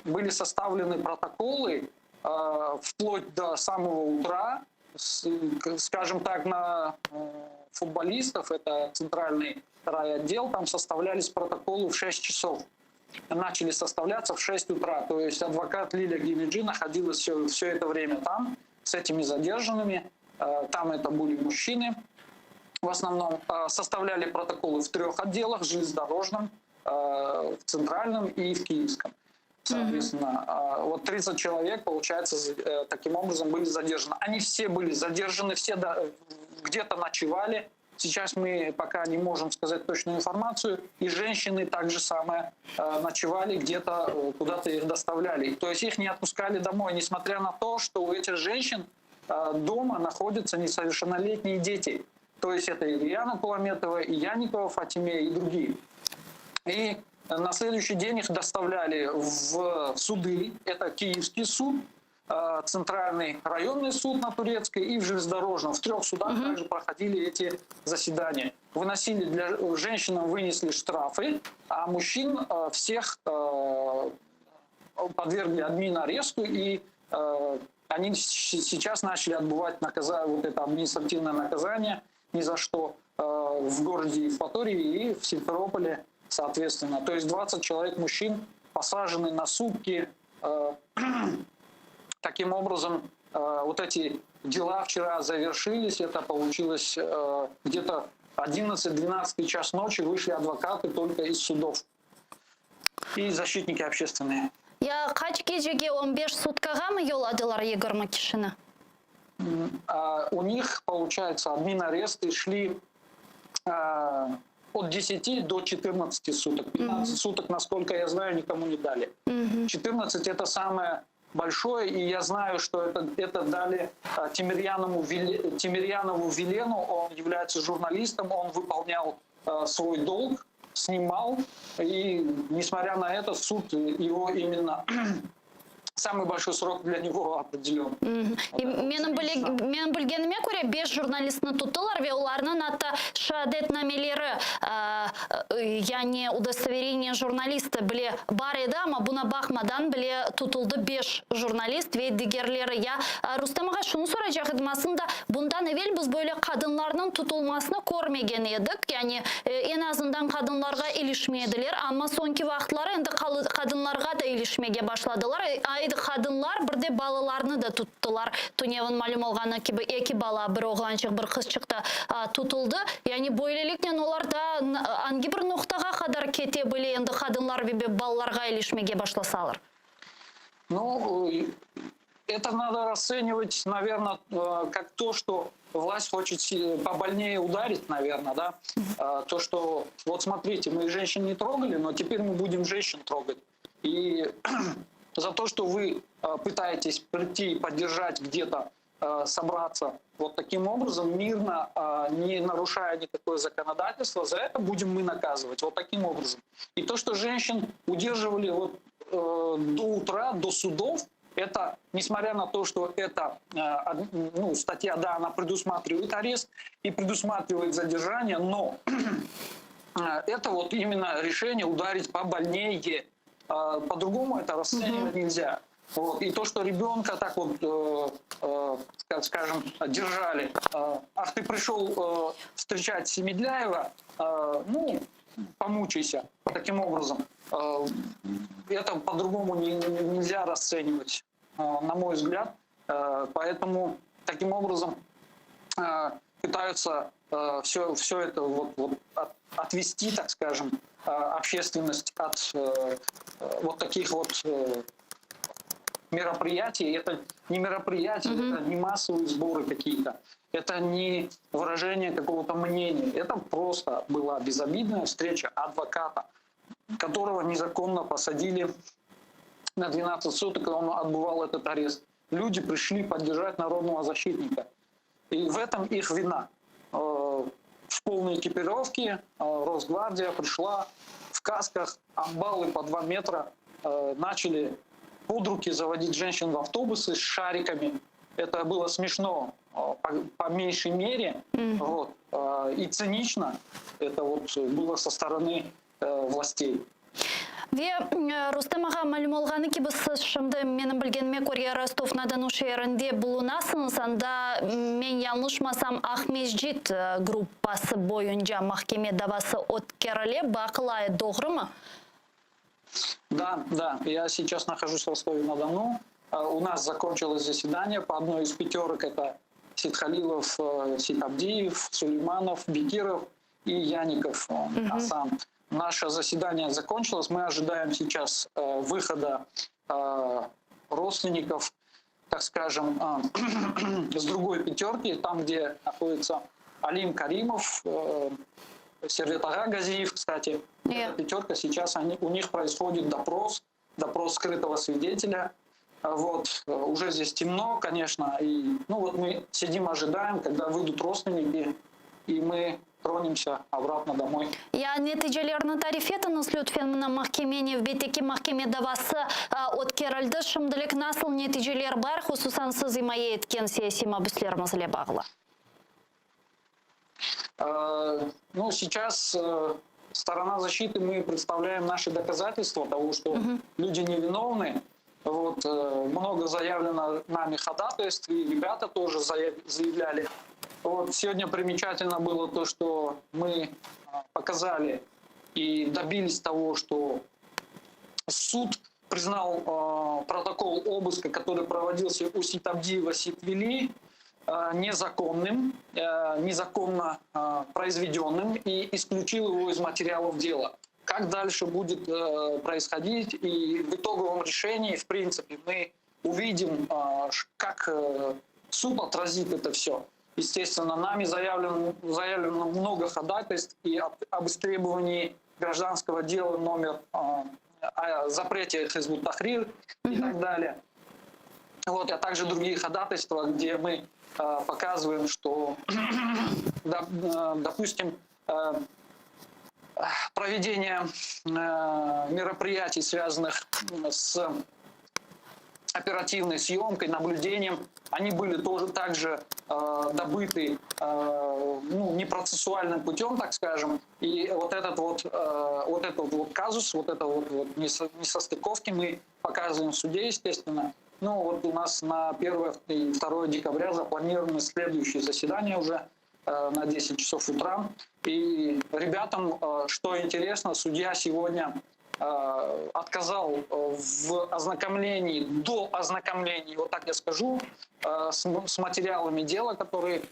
были составлены протоколы вплоть до самого утра, скажем так, на футболистов, это центральный райотдел, там составлялись протоколы в 6 часов. Начали составляться в 6 утра, то есть адвокат Лиля Гимиджи находилась все это время там, с этими задержанными, там это были мужчины. В основном составляли протоколы в 3 отделах, железнодорожном, в центральном и в киевском. Соответственно, вот 30 человек, получается, таким образом были задержаны. Они все были задержаны, все где-то ночевали, сейчас мы пока не можем сказать точную информацию. И женщины так же самое ночевали где-то, куда-то их доставляли. То есть их не отпускали домой, несмотря на то, что у этих женщин дома находятся несовершеннолетние дети. То есть это и Ильяна Куламетова, и Яникова Фатиме, и другие. И на следующий день их доставляли в суды. Это Киевский суд, Центральный районный суд на Турецкой и в Железнодорожном. В 3 судах также проходили эти заседания. Женщинам вынесли штрафы, а мужчин всех подвергли админаресту, и они сейчас начали отбывать вот это административное наказание ни за что в городе Евпатории и в Симферополе соответственно. То есть 20 человек мужчин посажены на сутки. Таким образом, вот эти дела вчера завершились. Это получилось где-то 11-12 час ночи вышли адвокаты только из судов и защитники общественные. Я kaç gecege 15 суткага mı yolladılar 20 kişini? У них, получается, админаресты шли от 10 до 14 суток. 15 суток, насколько я знаю, никому не дали. 14 это самое большое, и я знаю, что это дали Тимирьянову Вилену. Он является журналистом, он выполнял свой долг, снимал, и несмотря на это суд его именно самый большой срок для него определен. Менің білгеніме көре 5 журналистны тұттылар ве оларның атта шahadetnamelері, яғни удостоверение журналисты біле бар еді, ама бұна бақмадан біле тұтылды 5 журналист ве дегерлері. Я Рустамаға шуны сұрайжақ едімасында, бұндан evvel біз böyle kadınlarının tutulmasını көрмеген едік, яғни en azından kadınlarga ilişmeyediler, ama sonki vaqtları енді kadınlarga da ilişmege başladılar. Kadınlar бірде балаларны да туттылар. Туневан малюм olғаны кебі 2 бала, бір оғланчық, бір қызчықта тутылды. Яғни бойлеліктен оларда анги бір ноқтаға қадар кете біле енді kadınlar вебе балаларға илешмеге башласалар. Ну, это надо расценивать, наверное, как то, что власть хочет побольнее ударить, наверное, да. То, что, вот смотрите, мы женщин не трогали, но теперь мы будем женщин трогать. И за то, что вы пытаетесь прийти и поддержать где-то, собраться вот таким образом, мирно, не нарушая никакое законодательство, за это будем мы наказывать вот таким образом. И то, что женщин удерживали вот, до утра, до судов, это, несмотря на то, что это статья, да, она предусматривает арест и предусматривает задержание, но это вот именно решение ударить побольнее. По-другому это расценивать нельзя. Вот. И то, что ребенка так вот, как скажем, держали. Ах, ты пришел встречать Семедляева, ну, помучайся таким образом. Это по-другому нельзя расценивать, на мой взгляд. Поэтому таким образом пытаются все это вот отвести, так скажем, общественность от вот таких вот мероприятий. Это не мероприятия, это не массовые сборы какие-то, это не выражение какого-то мнения. Это просто была безобидная встреча адвоката, которого незаконно посадили на 12 суток, и он отбывал этот арест. Люди пришли поддержать народного защитника. И в этом их вина. В полной экипировке Росгвардия пришла в касках, амбалы по 2 метра, начали под руки заводить женщин в автобусы с шариками. Это было смешно по меньшей мере, вот, и цинично это вот было со стороны властей. Ве Рустамаға мәлім олғаны ки біз шымды менің білгеніме көрге Ростов-на-Дону шерінде бұлынасыңыз, анда мен yanlışmasam Ахмеджит группасы бойынша махкеме давасы өткеріле бақылай, doğru mu? Да, я сейчас нахожусь в Ростове-на-Дону. У нас закончилось заседание по одной из 5. Это Сидхалилов, Ситабдиев, Сулейманов, Бекиров и Яников, Асан. Наше заседание закончилось. Мы ожидаем сейчас выхода родственников, так скажем, с другой 5, там, где находится Алим Каримов, Сервет Ага Газиев, кстати. Эта пятерка, сейчас у них происходит допрос скрытого свидетеля. Вот, уже здесь темно, конечно, и вот мы сидим, ожидаем, когда выйдут родственники, и мы тронемся обратно домой. Я нәтижелерні тариф етіңіз лütfen мына mahkemeni бетеке mahkeme davası өткерілді. Шымдылық насыл нәтижелер бар, хусусан сіз имае еткен саяси мабүслерімізле бағылы? Сейчас сторона защиты, мы представляем наши доказательства того, что люди невиновны. Вот, много заявлено нами ходатайств, и ребята тоже заявляли. Вот, сегодня примечательно было то, что мы показали и добились того, что суд признал протокол обыска, который проводился у Ситабдиева Ситвели, незаконным, незаконно произведенным, и исключил его из материалов дела. Как дальше будет происходить, и в итоговом решении, в принципе, мы увидим, как суд отразит это все. Естественно, нами заявлено много ходатайств и об истребовании гражданского дела номер о запрете Хизбут Тахрир и так далее. Вот, а также другие ходатайства, где мы показываем, что, допустим, проведение мероприятий, связанных с оперативной съемкой, наблюдением, они были тоже также добыты непроцессуальным путем, так скажем. И вот этот казус, несостыковки мы показываем в суде, естественно. У нас на 1 и 2 декабря запланированы следующие заседания уже на 10 часов утра. И ребятам, что интересно, судья сегодня отказал в ознакомлении, до ознакомления, вот так я скажу, с материалами дела, которые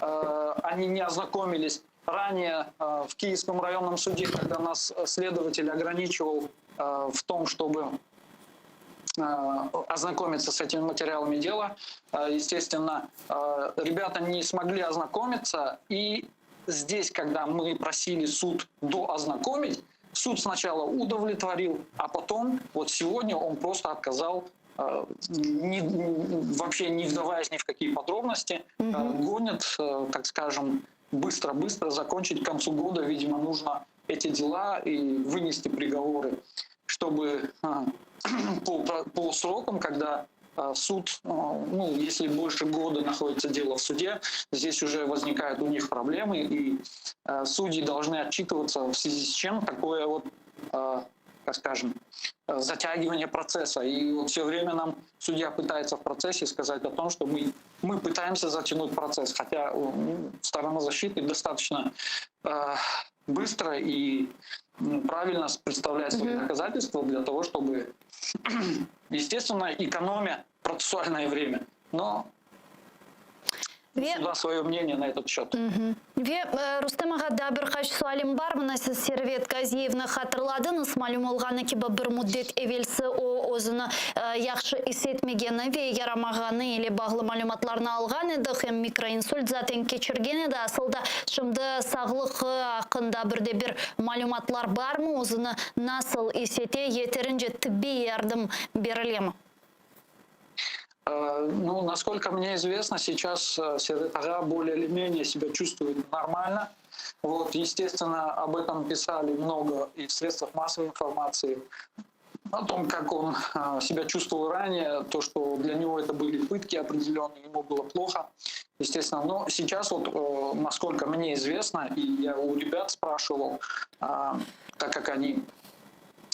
они не ознакомились. Ранее в Киевском районном суде, когда нас следователь ограничивал в том, чтобы ознакомиться с этими материалами дела, естественно, ребята не смогли ознакомиться. И здесь, когда мы просили суд доознакомить, суд сначала удовлетворил, а потом, вот сегодня он просто отказал, вообще не вдаваясь ни в какие подробности, гонят, так скажем, быстро-быстро закончить к концу года. Видимо, нужно эти дела и вынести приговоры, чтобы по срокам, когда суд, если больше года находится дело в суде, здесь уже возникают у них проблемы, и судьи должны отчитываться, в связи с чем такое так скажем, затягивание процесса. И вот все время нам судья пытается в процессе сказать о том, что мы пытаемся затянуть процесс, хотя сторона защиты достаточно быстро и правильно представляет свои доказательства для того, чтобы, естественно, экономя процессуальное время. Но суда свое мнение на этот счет. Рустем ағада бір қаш суалым бар, мұна сіз Сервет Газиевны қатырладыңыз, малым олғаны кебі бір мұддет әвелсі өзіні яқшы есетмегені ве ярамағаны или бағлы малыматларына алған еді, hem микроинсульт затен кечірген еді, асылда шымды сағлық ақында бірде бір малыматлар бар мы, өзіні насыл есете етерінже тіббей ярдым берілемі? Насколько мне известно, сейчас Сервет Ага более или менее себя чувствует нормально. Вот, естественно, об этом писали много и в средствах массовой информации, о том, как он себя чувствовал ранее, то, что для него это были пытки определенные, ему было плохо, естественно. Но сейчас, насколько мне известно, и я у ребят спрашивал, так как они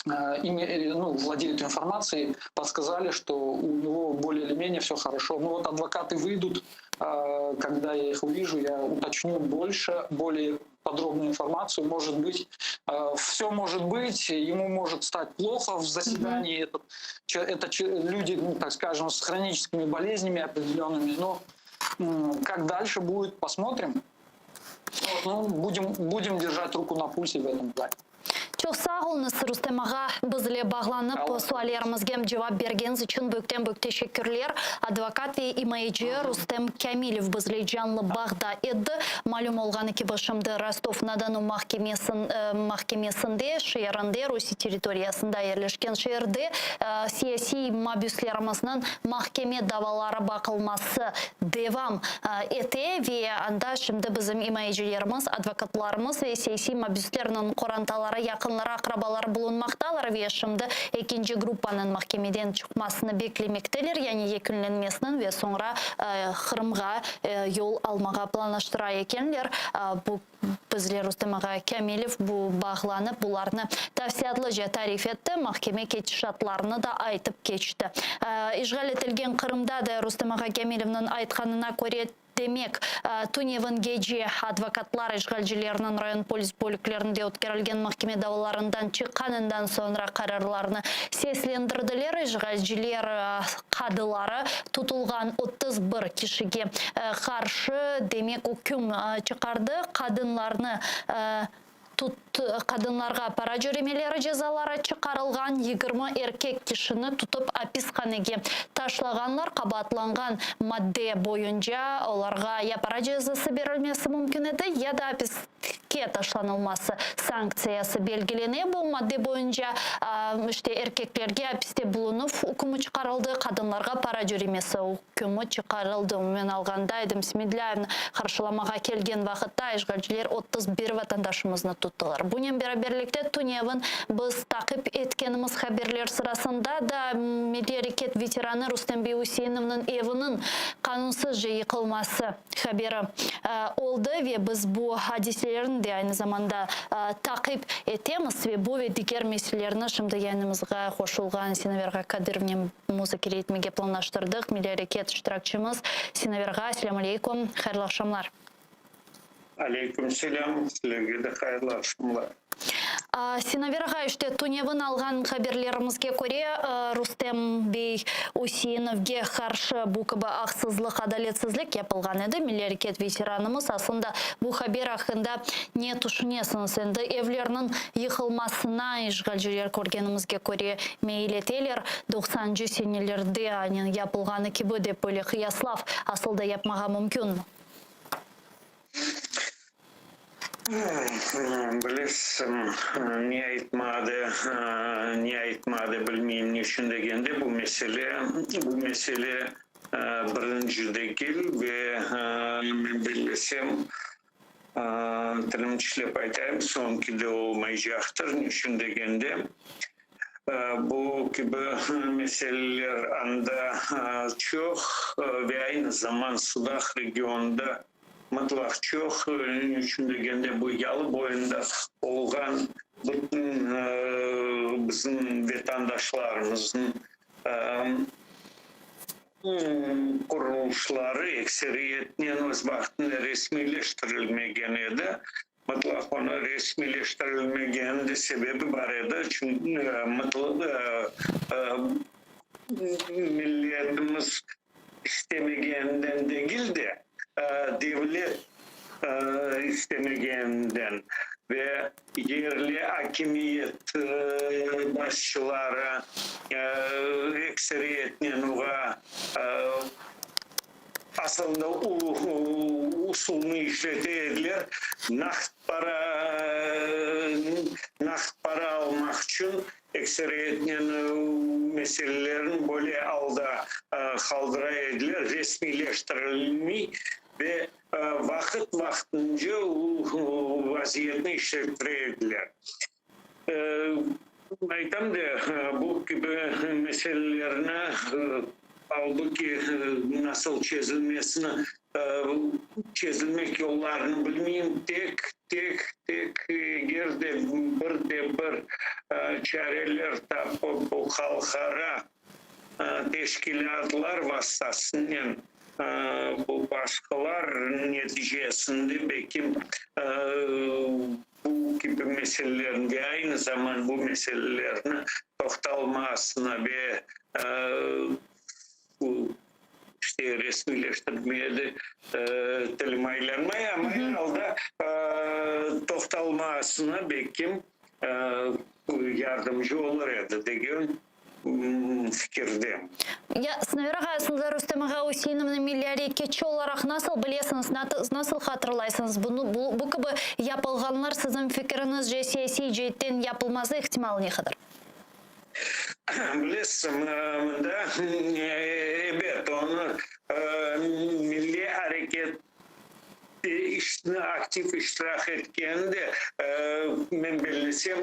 владеют информацией, подсказали, что у него более или менее все хорошо. Адвокаты выйдут, когда я их увижу, я уточню более подробную информацию. Может быть, все может быть, ему может стать плохо в заседании. Это люди, так скажем, с хроническими болезнями определенными. Но как дальше будет, посмотрим. Будем держать руку на пульсе в этом плане. Çok sağ olunuz Rüstem Ağa. Bizle bağlanıp suallarımızga cevap bergeniz için büyük teşekkürler. Advokat ve imayıcı Rüstem Kamilov bizle canlı bağda edi. Malum olğanı ki başımda Rostov-na-Donu mahkemesinde şehirinde, Rusya teritoriyasında yerleşken şehirde siyasi mabüslerimizin mahkeme davalara bakılması devam etti ve anda şimdi bizim imayıcılarımız, advokatlarımız ve siyasi mabüslerinin korantaları, yakınları, akrabaları bulunmaktalar ve şimdi ikinci gruppanın mahkemeden çıkmasını beklemekteler. Yani yekünlenmesinin ve sonra Kırım'a yol almağa planlaştıra ekenler. Bu bizler Rüstem Ağa Kamilov bu bağlanıp bularını tavsiyatlıca tarif etti. Mahkeme geçiş şartlarını da aytıp geçti. İşgal etilgen Kırım'da da Rüstem Ağa Kamilov'nun aytkanına göre demek, Tunev'in gece advokatlar işgalcilerinin rayon polis bölüklerinde ötkürülgen mahkeme davalarından çıkanından sonra kararlarını seslendirdiler. İşgalciler kadıları tutulgan 31 kişiye karşı demek hüküm çıkardı. Kadınlarga para jürimeleri cezaları çıkarılgan 20 erkek kişini tutup hapishanege taşlaganlar kabatlangan madde boyunca onlarga ya para cezası verilmesi mümkün edi ya da hapishanege taşlanılması sanksiyası belgileniyor. Bu madde boyunca işte erkeklerge hapiste bulunup hükümü çıkarıldı. Kadınlarga para jürimesi hükümü çıkarıldı. Men algandaydım. Smidlayevni karşılamağa kelgen vakitte işgalciler 31 vatandaşımızını tuttular. Bunun beraberlikte Tunev'in biz takip etkenimiz haberler sırasında da Milli Hareket veteranı Rüstem Bey Hüseyinov'un evinin kanunsuzca yıkılması haberi oldu ve biz bu hadiselerin de aynı zamanda takip etemiz ve bu ve diğer meselelerini şimdi yanımızga koşulgan Sinaverga Kadir'nin müzakere etmeye planlaştırdık. Milli Hareket iştirakçımız Sinaverga, selamun aleyküm, hayırlı akşamlar. Aleyküm selam, sizlerge de hayırlı akşamlar. Sinaverga işte Tunev'in algan haberlerimizge göre Rüstem Bey Hüseyinov'ge karşı bu gibi haksızlık, adaletsizlik yapılgan edi. Milli Hareket veteranımız aslında bu haber hakkında ne düşünüyorsunuz? Endi evlerinin yıkılmasına işgalciler görgenimizge göre meyil eteler. 90'cı senelerde yapılganı gibi de böyle kıyaslav asıl da yapmağa mümkün mü? Bilesem, ne aytmadı bilmeyeyim ne üçün degende bu mesele birinci değil ve bilesem tilimçilep aytayım sonki de olmayacaktır ne üçün degende bu gibi meseleler anda çok ve aynı zaman Sudak regionunda mutlak çok düşündüğünde bu yalı boyunda olgan bütün bizim vatandaşlarımızın kuruluşları ekseriyetinin öz vaktinde resmileştirilmegen edi. Mutlak onu resmileştirilmegen de sebebi var edi. Çünkü milliyetimiz istemegenden değil de devlet istemegenden ve yerli hakimiyet başçıları ekseriyetinin oğa aslında usulunu işletediler. Nakit para almak için ekseriyetinin meselelerini böyle alda kaldıraydılar, resmileştirilmeyi ve vaktince vaziyetini işlettirdiler. Aytam da bu gibi meselelerine halbuki nasıl çözülmek yollarını bilmeyeyim tek yerde bir çareler tapıp bu halkara teşkilatlar vasıtasıyla bu başkalar neticesinde belki bu gibi meselelerin ve aynı zaman bu meselelerin toxtalmasına ve bu işte resmileştirmeye de telemaylanmaya ama herhalde toxtalmasına belki yardımcı olur edi деген fikirde. Я снаверага сылдар Рустемага Усейновна миллиард кетчі оларақ насыл білесіңіз, насыл хатырлайсыңыз? Бұл кібі япылғанлар сіздің фикіріңіз же саяси жеттен япылмазы ықтимал не қадыр? Білесім, да, evet, onu milli hareket aktif iştirak etkende ben bilsem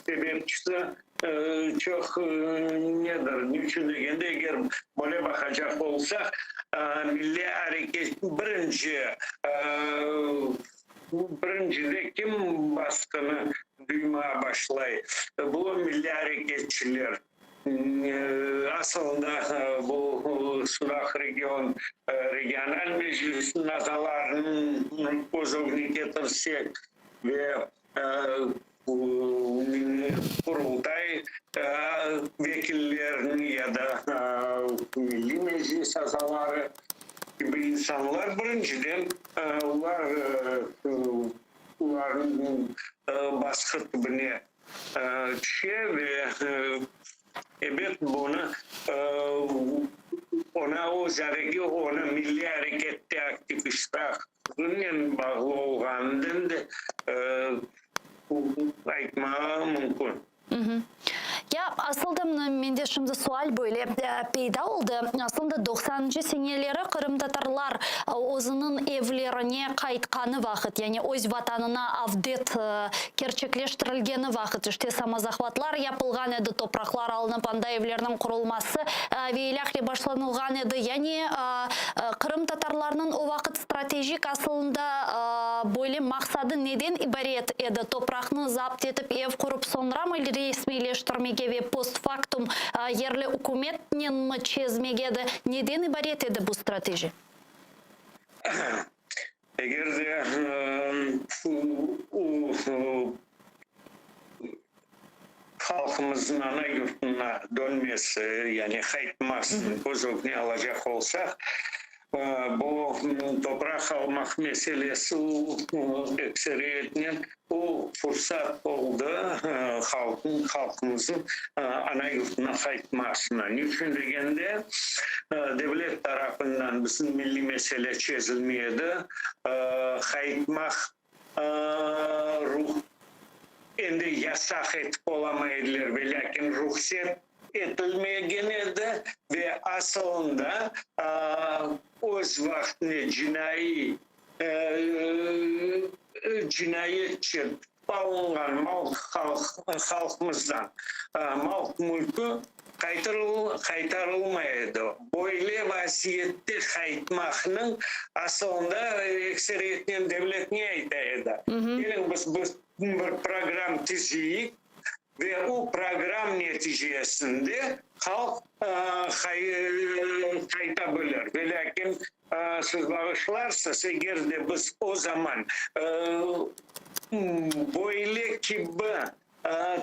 sebepçisi çok nedir? Niçin degende eğer böyle bakacak olsak milli hareket birinci kim baskını duymaya başlay. Bu milli hareketçiler. Aslında bu Sudak Regional Meclisi'nin azalarının pozorunu getirsek ve kurultay vekillerinin ya da Milli Meclis azaları gibi insanlar birinciden onların baskı tübüne düşüyor ve evet bunu ona o zararı ona milli harekette aktif iştirakının bağlı olğandan da aytmağı mümkün. Ya aslında mende şimdi sual böyle peyda oldu. Aslında 90-cı seneleri Kırım Tatarlar özünün evlerine kayıtkanı vakit, yani öz vatanına avdet gerçekleştirilgeni vakit. İşte samazahvatlar yapılgan edi, topraklar alınıp anda evlerinin kurulması ve ilahli başlanılgan edi. Yani Kırım Tatarlarının o vakit stratejik aslında böyle maksadı neden ibaret edi? Toprakını zapt edip ev kurup sonra mı resmileştirmege ve post factum yerli hükümetten mi çizmegedi? Neden ibaret edi bu strateji? Eğer de halkımızın ana yurtuna dönmesi, yani kayıtmasını bozulduğunu alacak olsak, bu toprak almak meselesi ekseriyetinin o fırsat oldu halkımızın ana yurtuna kayıtmasına. Niçin degende devlet tarafından bizim milli mesele çözülmeydi. Kayıtmak ruh endi yasak etip olamaydılar ve lakin ruhsat etilmegen edi ve aslında öz vaktinde cinayetçi alıngan mal halkımızdan mal mülkü kaytarılmaydı. Böyle vaziyette kayıtmakının aslında ekseriyetinin devlet niye aytaydı? Yani biz bir program tiziyik ve o program neticesinde halk kayıtabilir. Ve lakin siz bağışlarsanız eğer de biz o zaman böyle gibi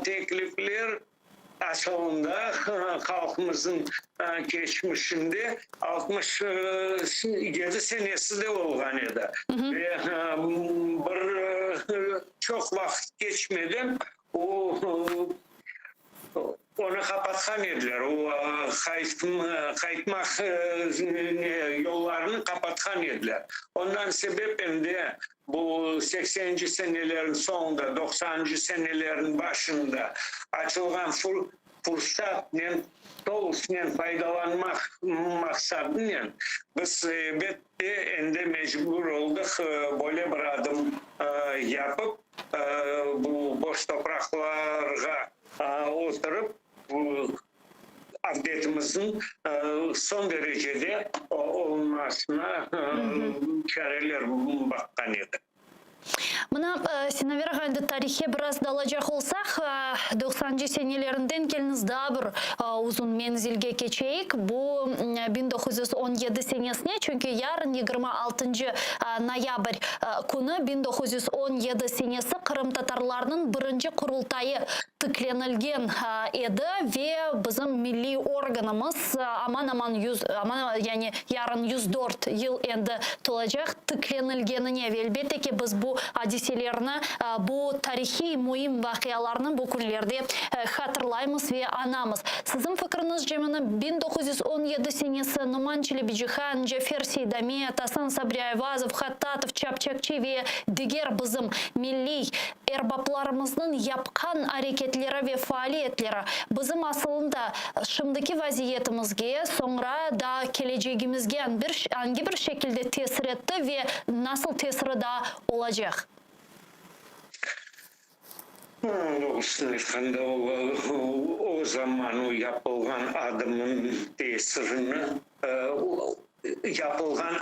teklifler aslında halkımızın geçmişinde 67 senesi de olgan edi. Ve çok vakit geçmeden onu kapatkan ediler. O kayıtmak yollarını kapatkan ediler. Ondan sebeben de bu 80. senelerin sonunda, 90. senelerin başında açılgan fırsatla doğusuyla faydalanmak maksadıyla biz ende mecbur olduk böyle bir adım yapıp bu boş topraklarga oturup bu avdetimizin son derecede olmasına çareler bakkan edi. Мына сенаверганды тарихи біраз далажақ олсақ, 90-cı senelerinden келіңіз daha bir uzun menzilge keçeyik. Bu 1917 senesine, çünkü yarın 26 noyabr günü 1917 senesi Kırım Tatarlarının birinci kurultayı tıklenilgen edi ve bizim milli organımız yani yarın 104 yıl endi tolacak tıklenilgenine ve elbette ki biz bu hadis меселерні бұл тарихи мойым вақияларының бұл күнлерде хатырлаймыз ве анамыз. Сіздің фікіріңіз жемені 1917 сенесі Нуман Челебиджихан, Джафер Сейдамет, Асан Сабряевазов, Хаттатов, Чапчакчи ве дегер бізім милли эрбапларымыздың япқан әрекетлері ве фаалиетлері бізім асылында шымдыки вазиетімізге, соңра да келечегімізге анги бір шекілде тесір етті ве насыл тесірі да olacak? O zaman o yapılgan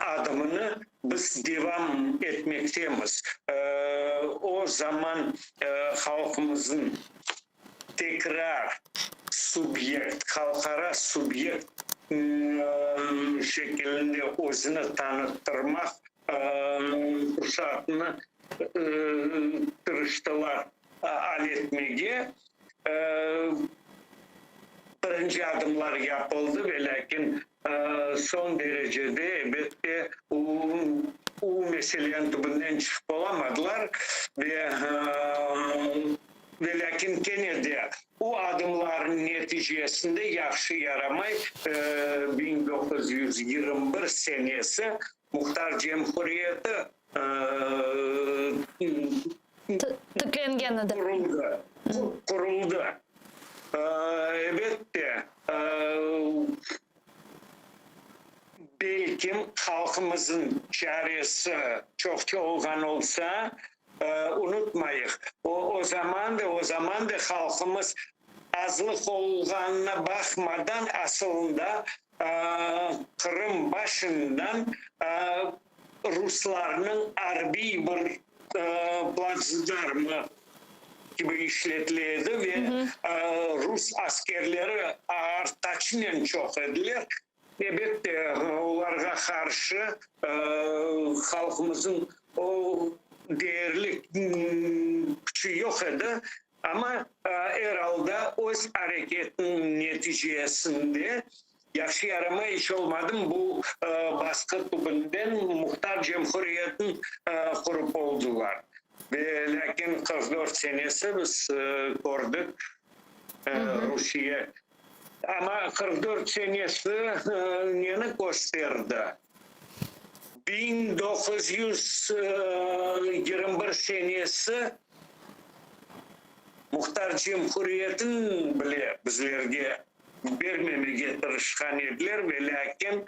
adımını biz devam etmektemiz. O zaman halkımızın tekrar halkara subjekt şeklinde özünü tanıttırmak fırsatını tırıştılar etmeye. Birinci adımlar yapıldı ve lakin son derecede elbette o meselenin dibinden çıkıp olamadılar ve lakin gene de o adımların neticesinde yaxşı yaramay 1921 senesi Muhtar Cumhuriyeti kuruldu. Elbette belki halkımızın çaresi çok olgan olsa unutmayıq. O zaman da halkımız azlık olganına bakmadan aslında Kırım başından Ruslarının harbi bir platformu gibi işletildi ve Rus askerleri artaçnen çok edilir. Elbette onlara karşı halkımızın o değerli gücü yok idi. Ama herhalde o hareketin neticesinde yaxşı yarama iş olmadım. Bu baskı tübünden Muhtar Cumhuriyet'in kurup oldular. Ve lakin 44 senesi biz gördük Rusya. Ama 44 senesi neni gösterdi? 1921 senesi Muhtar Cumhuriyet'in bile bizlerge vermemeye tırışkan ediler ve lakin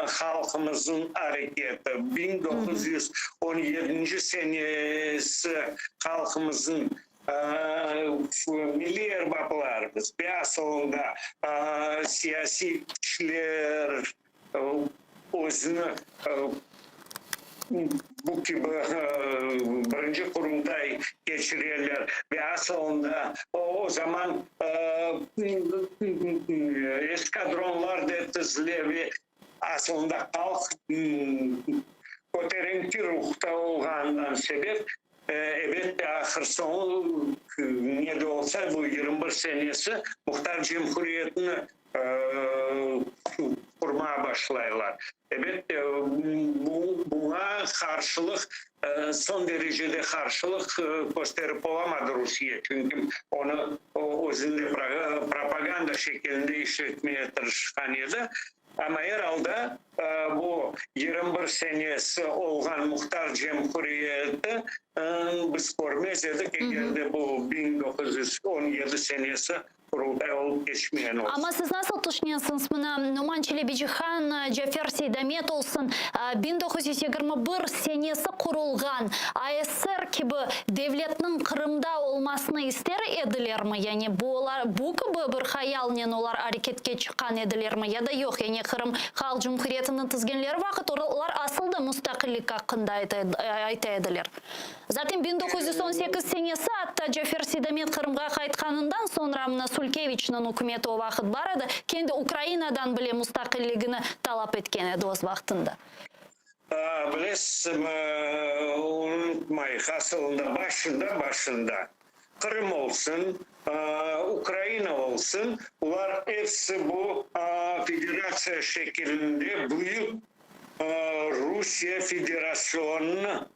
halkımızın hareketi 1917 senesi halkımızın milli erbaplarımız ve aslında siyasi güçler özünü bu gibi birinci kurumday geçirirler ve aslında o zaman eskadronlar da tızlı ve aslında halk koterenki ruhta olgandan sebep evet ahir sonu ne de olsa bu 21 senesi Muhtar Cumhuriyeti'ni kurmaya başlayırlar. Evet, buna karşılık son derecede karşılık gösterip olamadı Rusya. Çünkü onu özünde propaganda şeklinde işletmeye tırışkan edi. Ama herhalde bu 21 senesi olgan Muhtar Cumhuriyeti biz görmez edik. Eğer de bu 1917 senesi kurultay olup geçmeyen olsun. Ama siz nasıl düşünüyorsunuz bunu? Numan Çelebiджихан, Джафер Сейдамет olsun 1921 senesi kurulgan ASR gibi devletinin Kırım'da olmasını ister ediler mi? Yani bu gibi bir hayalnen olar hareketke çıkan ediler mi? Ya da yok. Yani Kırım Halk Cumhuriyeti'nin tizginleri vakit onlar asıl da müstakillik hakkında ayta ediler. Zaten 1918 senesi hatta Джафер Сейдамет Kırım'a kayıtkanından sonra Sulkevich'nin hükümeti o vakit var edi. Kendi Ukrayna'dan bile müstakilliğini talep etken edi o vaktinde. Bilesiniz, unutmayın aslında başında Kırım olsun, Ukrayna olsun, bunlar hepsi bu federasyon şeklinde büyük Rusya Federasyonu'nu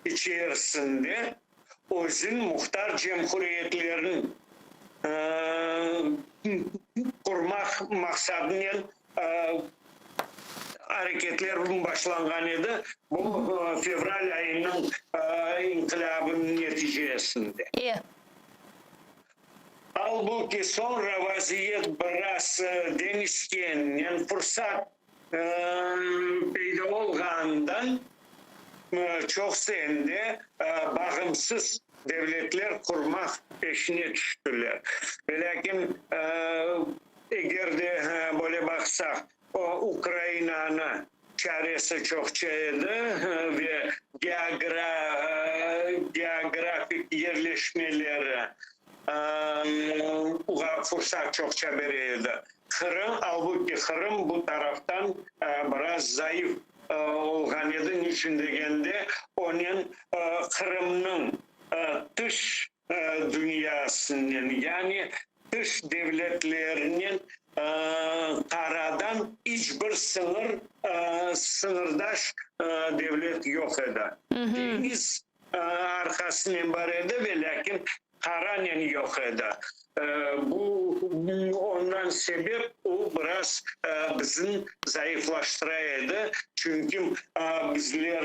içerisinde özün muhtar cumhuriyetlerin kurmak maksadıyla hareketler başlangan edi. Bu fevral ayının inkılabının neticesinde. Halbuki sonra vaziyet biraz değişken, yani fırsat peyda olgandan çok sayıda bağımsız devletler kurmak peşine düştüler. Lakin eğer de böyle baksak, Ukrayna'nın çaresi çok şeydi ve geografik yerleşmeleri fırsat çokça verildi. Halbuki Kırım bu taraftan biraz zayıf olgan edi. Niçin degende onun Kırım'ın dış dünyasının, yani dış devletlerinin karadan hiçbir sınırdaş devlet yok edi. Deniz arkasından var edi ve lakin karanen yok edi. Bu ondan sebep o biraz bizim zayıflaştıraydı. Çünkü bizler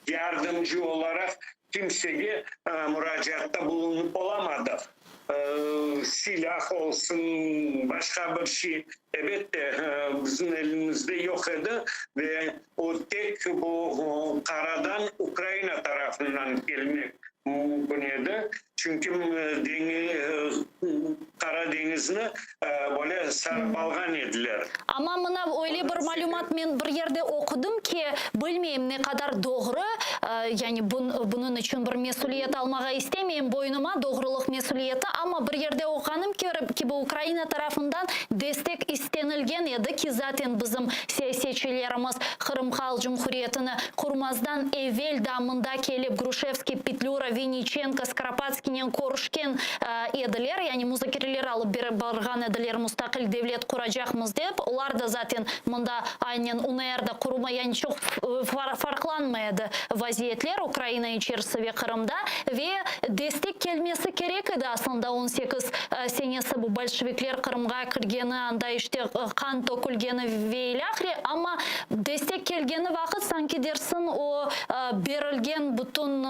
yardımcı olarak kimseye müracaatta bulunup olamadık. Silah olsun, başka bir şey, evet de bizim elimizde yok idi ve o tek bu karadan Ukrayna tarafından gelmek mümkün idi. Çünkü Karadeniz'ini böyle sarıp algan ediler. Ama mına öyle bir malumat men bir yerde okudum ki, bilmeyeyim ne kadar doğru, yani bunun için bir mesuliyet almağa istemeyeyim boynuma, doğruluk mesuliyeti, ama bir yerde okudım ki bu Ukrayna tarafından destek istenilgen edi ki zaten bizim siyasetçilerimiz Kırım Halk Cumhuriyeti'ni kurmazdan evvel damında kelip Grushevski, Petlura, Vinichenko, Skoropadski'nin koruşken ediler, yani müzakereler alıp bargan ediler, müstakil devlet kuracakmız deyip, onlar da zaten mında aynen UNR'da kurma, yani çok farklanmaydı vaziyetler Ukrayna içerisinde ve Kırım'da ve destek gelmesi gerek idi aslında 18 senesi bu Bolşevikler Kırım'a kirgeni anda işte kan tökülgeni ve ilahri, ama destek gelgeni vakit sanki dersin o berilgen bütün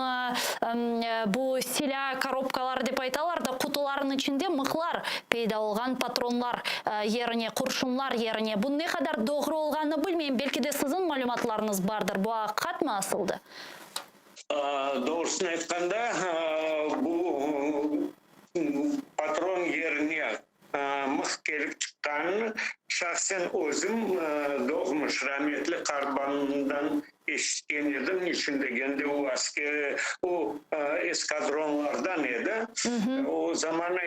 bu silah koробкалар деп айталар da kutuların içinde mıhlar peyda olgan, patronlar yerine, kurşunlar yerine. Bu ne kadar doğru olganını bilmeyeyim. Belki de sizin malumatlarınız vardır. Bu hakikat mı asıldı? Doğrusunu aytkanda bu patron yerine mıh kelip çıkan şahsen özüm doğmuş rahmetli Karban'dan eşitken edim. İçinde kendi o asker, o eskadronlardan edi. O zaman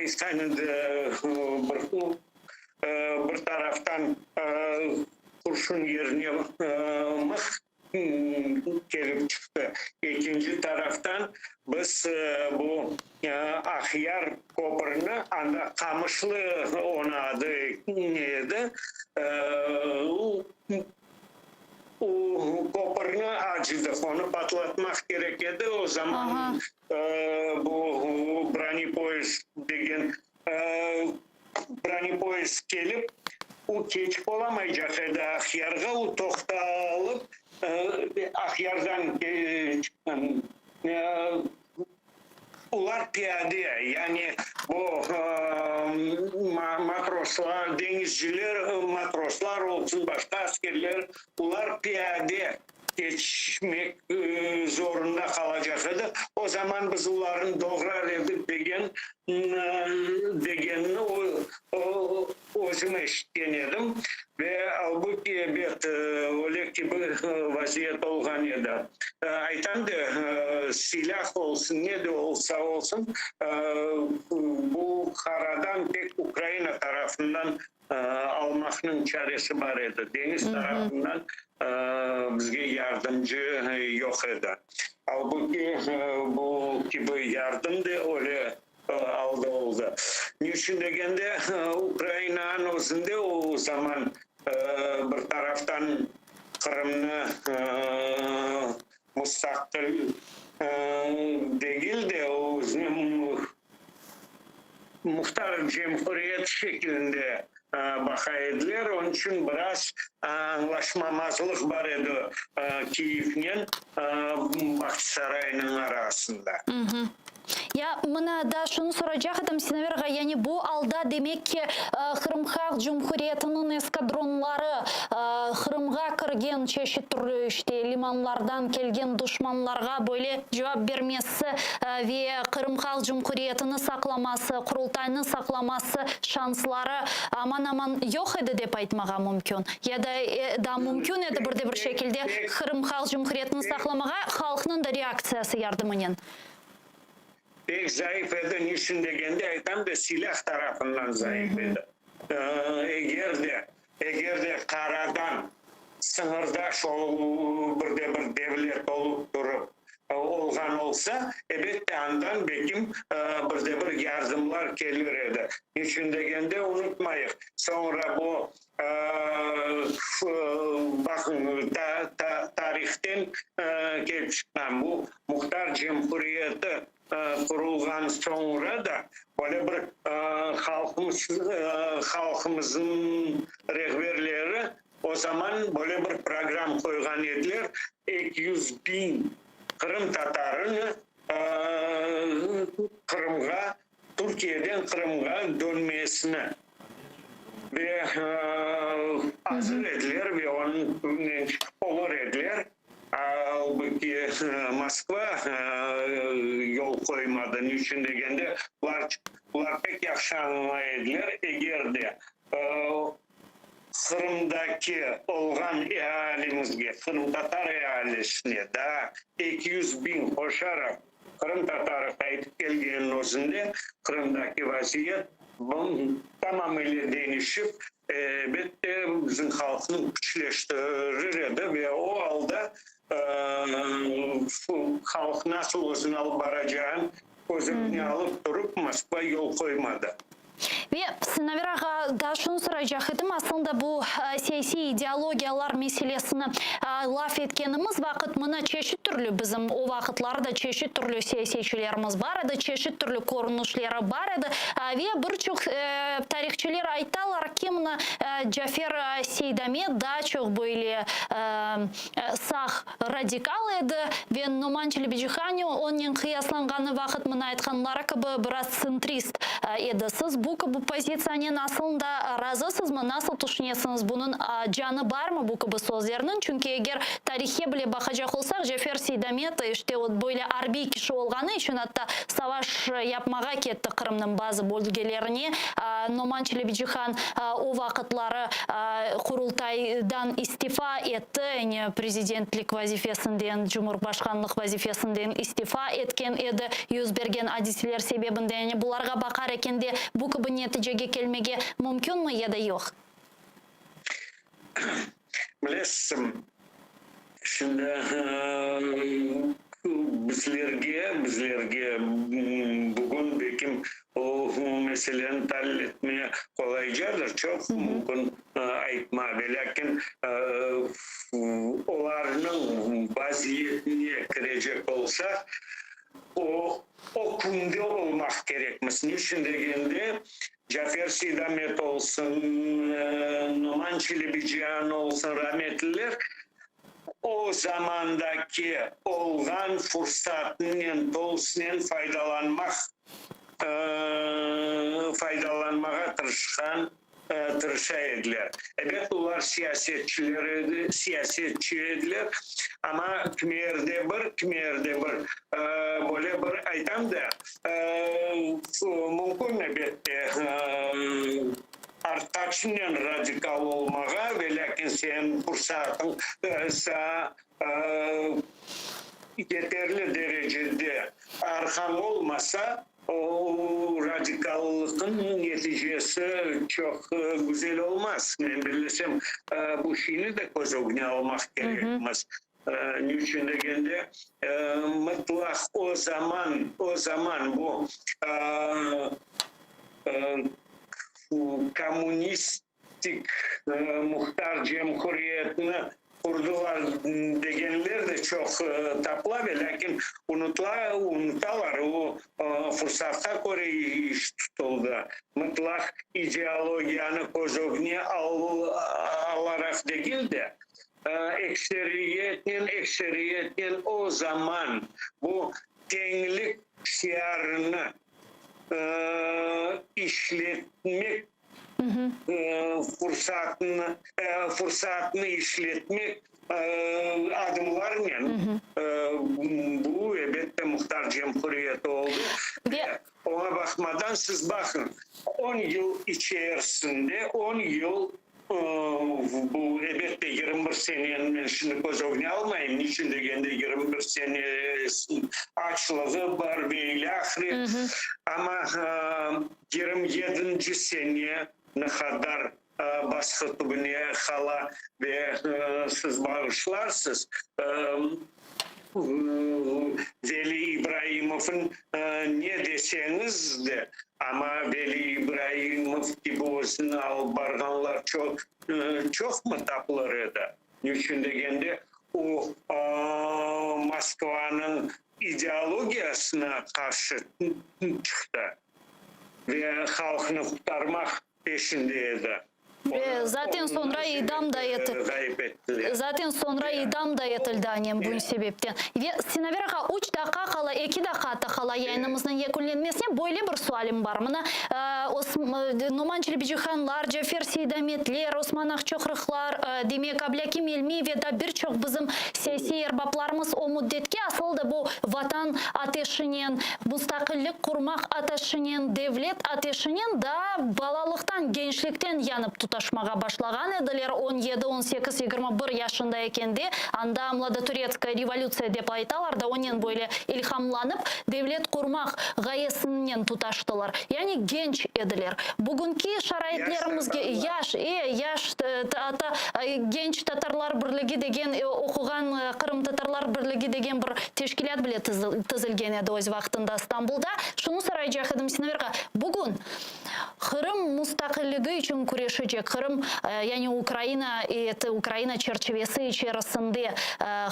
bir taraftan kurşun yerine mıh gelip çıktı. İkinci taraftan biz bu Ahyar Koperni anda Kamışlı ona adı neydi? O Koperni acıdık, onu patlatmak gerekirdi. O zaman bu Branipoyez degen Branipoyez gelip o keçip olamayacak edi Ahyar'a, o toxtalıp Ahyar'dan çıkan ular piyade, yani bu matroslar, denizciler, matroslar olsun, başka askerler, ular piyade geçmek zorunda kalacakdı. O zaman biz onların doğru alevdik degenini özüme eşitlenedim ve halbuki öyle gibi vaziyet olgan edi. Aytan da silah olsun, ne de olsa olsun bu karadan tek Ukrayna tarafından almakның çaresi var edi. Deniz tarafından bizge yardımcı yok edi. Halbuki bu gibi yardım da öyle aldı oldu. Niçin degende Ukrayna'nın özünde o zaman bir taraftan Kırım'ı til değil de o muhtar cumhuriyet şeklinde bakaydılar. Onun için biraz anlaşmamazlık var idi Kiyev'nin Bakçısaray'ın arasında. Я мына да шуны сұрайжақ едім сеневерға, яғни бұл алда демек ке Қырым Халық Жұмхуриетінің эскадронлары Қырымға кірген чеші түрлі іште лиманлардан келген дұшманларға бөле жауап бермесі ве Қырым Халық Жұмхуриетінің сақламасы, құрылтайының сақламасы шанслары аман-аман жоқ еді деп айтмаға мүмкін. Да мүмкін еді бірде-бір шекілде Қырым Халық Жұмхуриетінің сақламаға халқының да реакциясы ярдымынен. Pek zayıf eden için degende aytam da silah tarafından zayıf eden. Eğer de karadan sınırdaş bir devlet olup durup olgan olsa elbette andan bekim bir yardımlar gelir edi. İçin degende unutmayız. Sonra bu bakın tarihten gelip çıkan bu muhtar cumhuriyeti kurulgan sonra da böyle bir halkımızın rehberleri o zaman böyle bir program koygan ediler. 200.000 Kırım Tatarını Kırım'a, Türkiye'den Kırım'a dönmesine ve hazır ediler ve onun olur ediler. Halbuki Moskva yol koymadan için degende ular pek yaxşı anlaydılar. Eğer de Kırım'daki olgan ehalimizge, Kırım Tatar ehalesine daha 200.000 koşarak Kırım Tatarı kayıp gelgenin özünde Kırım'daki vaziyet tamamıyla değişip bizim halkını güçleştirir edi ve o halde halk nasıl özünü alıp baracağın özünü alıp durup Moskva yol koymadı. Ve sınavırağa da şunu soracak edim. Aslında bu siyasi ideologiyalar meselesini laf etkenimiz vakit mına çeşit türlü bizim o vakitlarda çeşit türlü siyasiçilerimiz var edi, çeşit türlü korunuşları var edi. Ve birçok tarihçiler aytalar ki mına Cafer Seydamet daha çok böyle sağ radikal edi ve Numan Çelebiçhani onun kıyaslanğanı vakit mına aytkanları gibi biraz centrist edi. Siz bu позицияны aslında razısız mı? Nasıl düşünüyorsunuz? Bunun canı var mı bu gibi sözlerinin? Çünkü eğer tarihe bile bakacak olsak Cafer Seydamet işte böyle harbi kişi olganı için hatta savaş yapmağa gitti Kırım'ın bazı bölgelerine. Numan Çelebiçhan o vakitleri kurultaydan istifa etti. Yani prezidentlik vazifesinden, cumhurbaşkanlık vazifesinden istifa etken edi. Yüz bergen hadiseler sebebinden. Yani bularga bakar eken de bu gibi neticege kelmege mümkün mü ya da yok? Bilesem, şimdi bizlerge bugün bekim o meseleni tahlil etmeye kolaycadır. Çok mümkün aytma. Lakin onların vaziyetine girecek olsa o kunde olmak gerekmez. Niçin degende Cafer Seydamet olsun, Numan Çelebiçhan olsun rahmetliler o zamandaki olgan fırsatının doğusundan faydalanmağa tırışaydılar. Evet, onlar siyasetçiydiler ama kimerde bir böyle bir aytam da mümkün elbette artaçından radikal olmağa ve lakin sen fırsatın yeterli derecede arkan olmasa o radikallıkın neticesi çok güzel olmaz. Ben bilirsem bu şeyini de göz önüne almak gerekmez. Niçin degende mutlak o zaman bu komünistik muhtar cumhuriyetini kurdular degenler de çok tapla ve lakin unutalar o fırsatta göre iş tutuldu. Mutlak ideolojiyanı kozogni alarak değil de ekseriyetin o zaman bu tenglik şiarını işletmek fırsatını işletmek adımlarla bu elbette muhtar cumhuriyeti oldu. Ve ona bakmadan siz bakın 10 yıl içerisinde 10 yıl bu elbette 21 senenin şimdi göz önüne almayayım. İçinde kendi 21 sene açlığı var ve ilahri. Ama 27. sene ne kadar başka tübüne hala ve siz bağışlarsınız. Veli İbrahimov'un ne deseniz de ama Veli İbrahimov gibi olsun barganlar çok mu tapları da? Çünkü kendi o Moskova'nın ideolojisine karşı çıktı ve halkını kurtarmak peşindeydi. Ve zaten sonra idam da etildi. Zaten sonra idam da etildi annem bunun sebepten. Ve Sinaver'a 3 dakika kala, 2 dakika kala yayınımızın yekunlenmesine böyle bir sualim var. Bana Numan Çelebijihanlar, Cafer Seydametler, Osman Akçokrıklar, demek Ablakim Elmi ve da birçok bizim siyasi erbaplarımız o müddetki asıl da bu vatan ateşinin, müstakillik kurmak ateşinin, devlet ateşinin da balalıktan, gençlikten yanıp tutaşmağa başlagan ediler 17, 18, 21 yaşında ekende anda Mladoturetskaya revolütsiya dep aytalar da onun böyle ilhamlanıp devlet kurmak gayesinden tutaştılar. Yani genç ediler. Bugünkü şaraitlerimizge yaş genç Tatarlar Birliği degen okugan Kırım Tatarlar Birliği degen bir teşkilat bile tizilgen edi öz vaktında İstanbul'da. Şunu soracak edim Sinaver'a. Bugün Kırım müstakilliği için kuruşacak. Kırım yani Ukrayna çerçevesi içerisinde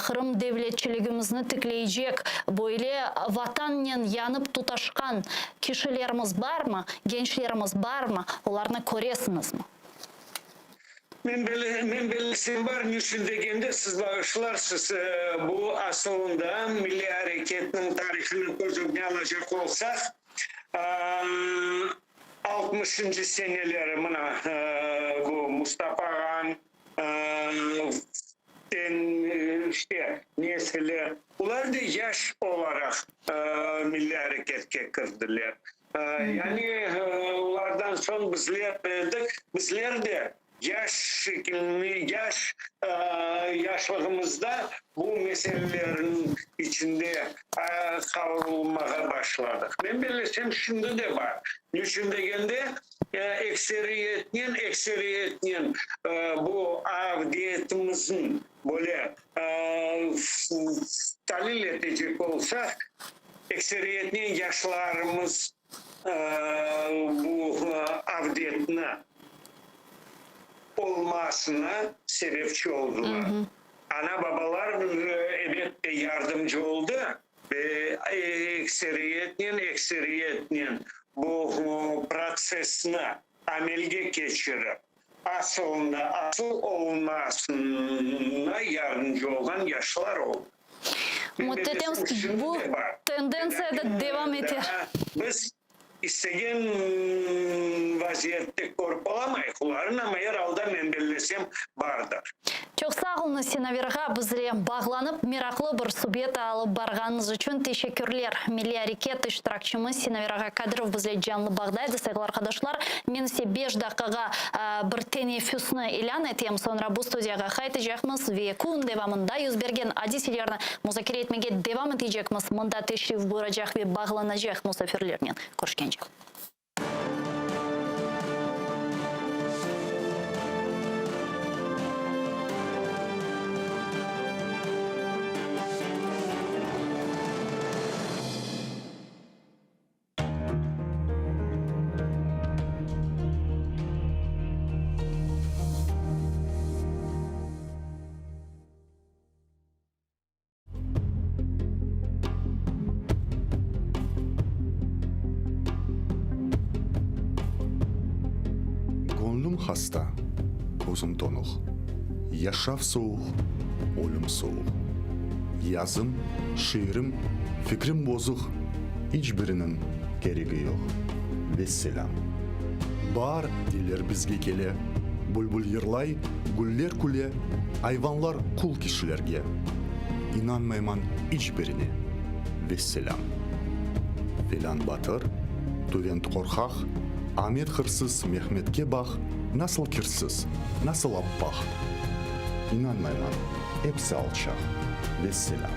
Kırım devletçiliğimizni tıklayacak böyle vatanla yanıp tutaşkan kişilerimiz var mı? Gençlerimiz var mı? Onlarını koruyorsunuz mu? Men bilsin var düşündüğümde siz bağışlarsınız bu aslında Milli Hareket'in tarihini göz önüne alacak olsak 60. seneleri bu Mustafa Han işte nesili bunlar da yaş olarak Milli Hareket'e kırdılar. Yani onlardan son bizler de yaşlığımızda bu meselelerin içinde kavrulmaya başladık. Ben bilsem şimdi de var. Niçin degende ekseriyetin bu avdiyetimizin böyle talil edecek olsak ekseriyetin yaşlarımız bu avdiyetine olmasına sebepçi oldular. Ana babalar elbette yardımcı oldu ve ekseriyetin bu prosesine amelge geçirip asıl olmasına yardımcı olan yaşlar oldu. Bu tendensiya da devam eder. Biz isteyen vaziyette korkulamayız. Ama herhalde men bilsem bardır. Çok sağ olun Sinaver'a bizle bağlanıp miraklı bir subjet alıp barganınız için teşekkürler. Milli Hareket iştirakçımız Sinaver'a Kadyrov bizle canlı bağdaydı. Sevgili arkadaşlar, men size 5 dakikaga bir teneffüsni ilan eteyim. Sonra bu studiyaga qaytacakmız ve kun devamında yüz bergen hadiselerini muzakere etmege devam edecekmiz. Mında teşrif buyuracak ve bağlanacak misafirlerle. Görüşkence. хаста, көзім тонық. Яшав соғық, өлім соғық. Язым, шиырым, фикрим бозық, ичбірінің керегі жоқ. Весселам. Бар делер бізге келе, бұлбұл ерлай, гүллер күле, айванлар құл кишілерге. İnanmayman ичбіріне. Весселам. Филан батыр, Тувент қорқақ, Амет қырсыз, Мехметке бақ, насыл кірсіз, насыл аппақ. İnanmayman, әпсі алчақ. Весселам.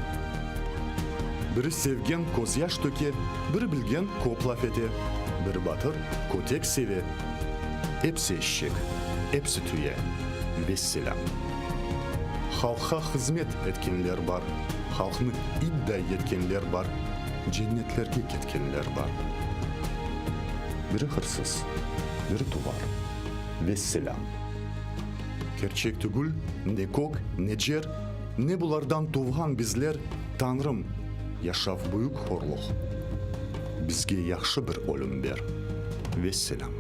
Бірі севген көз яш төке, бірі білген көп лаф ете, бірі батыр көтек севе. Әпсі ешшек, әпсі түйе. Весселам. Халққа қызмет еткенлер бар, халқыны иддай еткенлер бар, дженнетлерге кеткенлер бар. Бірі қырсыз, бірі тувар. Весселам. Керчек түгіл, не көк, не жер, не бұлардан туған бізлер, Танрым, яшав бұйық хорлық. Бізге яқшы бір өлім бер. Весселам.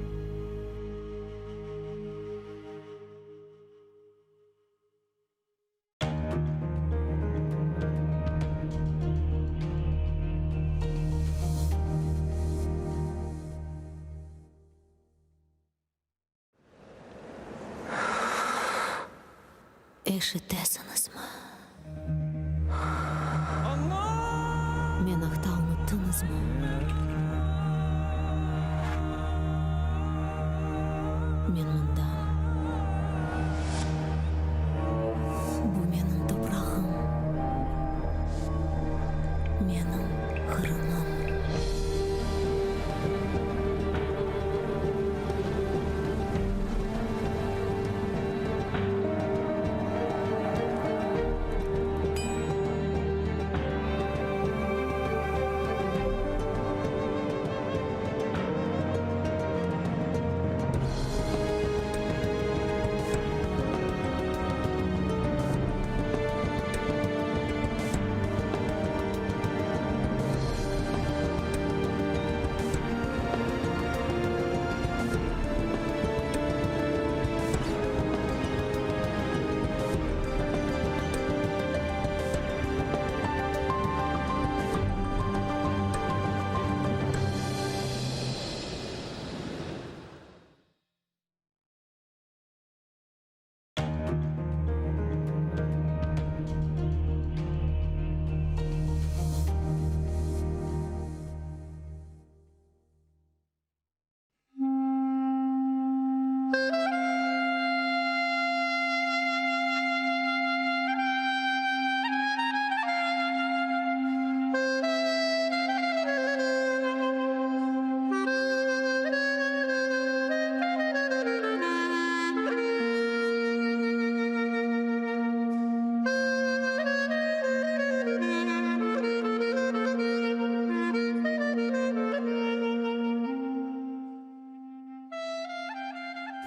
Ишітесіңіз ма? Мен ақта ұмыттыңыз ма? Мен мұндамын. Бұл менің топырағым. Менің қырымым.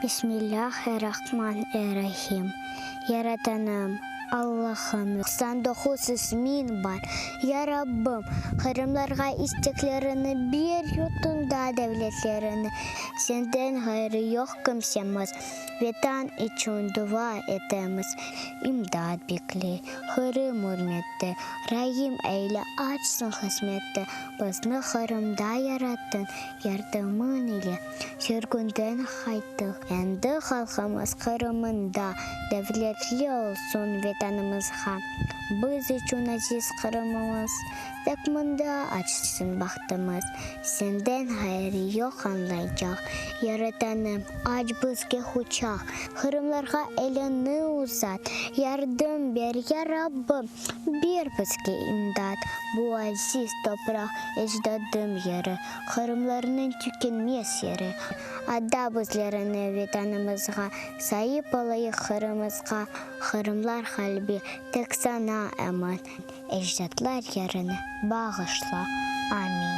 Бисмиллахир-рахманир-рахим. Яратаным, Аллахым, 99 исмин бар. Я Раббым, хырымларға истеклеріні бер, ютында дәвлетлеріні. Сенден ғайры yok кімсеміз. Ветан için dua etemiz. İmdad bekle, hırım hürmetті. Rahim eyle açsın hizmetті. Bizni hırımda yarattın, yardımın ile. Sürgünden qayttık. Endi halkımız Kırımında. Devletli olsun vatanımızға. Biz için aziz Kırımımız. Takmında açsın baktımız. Senden hayırı yok anlayacak. Yaratanım aç bizge uçak. Kırımlarga elini uzat. Yardım ver ya Rabbim. Bir bizge imdat. Bu aziz toprak ecdadım yeri. Kırımlarının tükenmez yeri. Adda bizlerini vatanımızga. Sayıp olayı Kırımızga. Kırımlar kalbi tek sana eman. Ecdatlar yerini bağışla. Amin.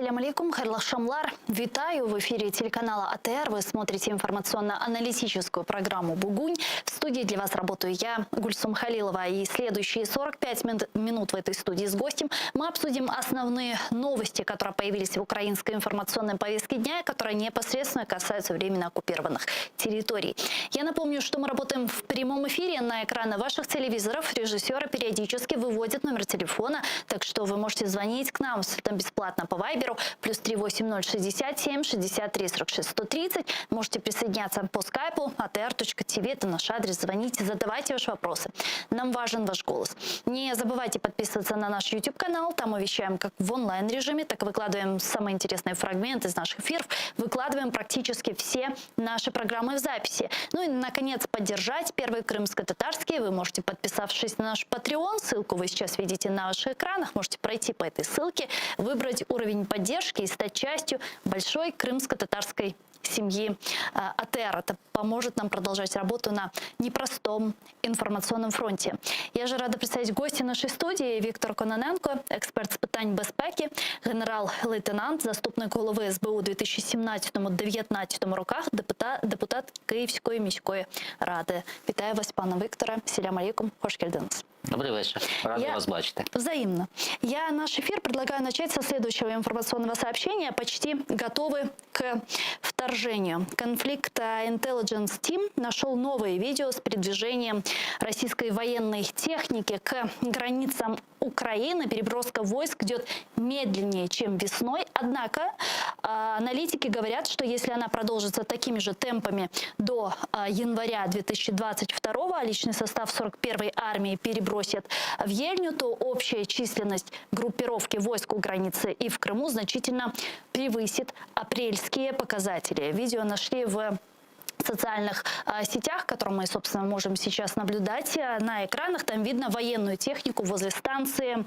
Ассаляму алейкум, хайрлах шамлар. Витаю в эфире телеканала АТР. Вы смотрите информационно-аналитическую программу «Бугунь». В студии для вас работаю я, Гульсум Халилова. И следующие 45 минут в этой студии с гостем мы обсудим основные новости, которые появились в украинской информационной повестке дня, которые непосредственно касаются временно оккупированных территорий. Я напомню, что мы работаем в прямом эфире. На экраны ваших телевизоров режиссеры периодически выводят номер телефона, так что вы можете звонить к нам там бесплатно по Вайберу, плюс 380 67 63 46 130. Можете присоединяться по скайпу atr.tv, это наш адрес. Звоните, задавайте ваши вопросы. Нам важен ваш голос. Не забывайте подписываться на наш YouTube-канал. Там мы вещаем как в онлайн-режиме, так и выкладываем самые интересные фрагменты из наших эфиров. Выкладываем практически все наши программы в записи. Ну и, наконец, поддержать Первый крымско-татарский вы можете, подписавшись на наш Patreon. Ссылку вы сейчас видите на ваших экранах. Можете пройти по этой ссылке, выбрать уровень поддержки и стать частью большой крымско-татарской семьи АТР. Это поможет нам продолжать работу на непростом информационном фронте. Я же рада представить гостя нашей студии Віктор Кононенко, експерт з питань безпеки, генерал-лейтенант, заступник голови СБУ у 2017-2019 роках, депутат Київської міської ради. Вітаю вас, пане Вікторе. Ассаляму алейкум. Хош келдіңіз. Добрый вечер. Рада вас бачити. Взаимно. Я наш эфир предлагаю начать со следующего информационного сообщения. Почти готовы к вторжению. Конфликт Intelligence Team нашел новые видео с передвижением российской военной техники к границам Украины. Переброска войск идет медленнее, чем весной. Однако аналитики говорят, что если она продолжится такими же темпами до января 2022, а личный состав 41-й армии перебросит в Ельню, то общая численность группировки войск у границы и в Крыму значительно превысит апрельские показатели. Видео нашли в социальных сетях, которые мы, собственно, можем сейчас наблюдать на экранах. Там видно военную технику возле станции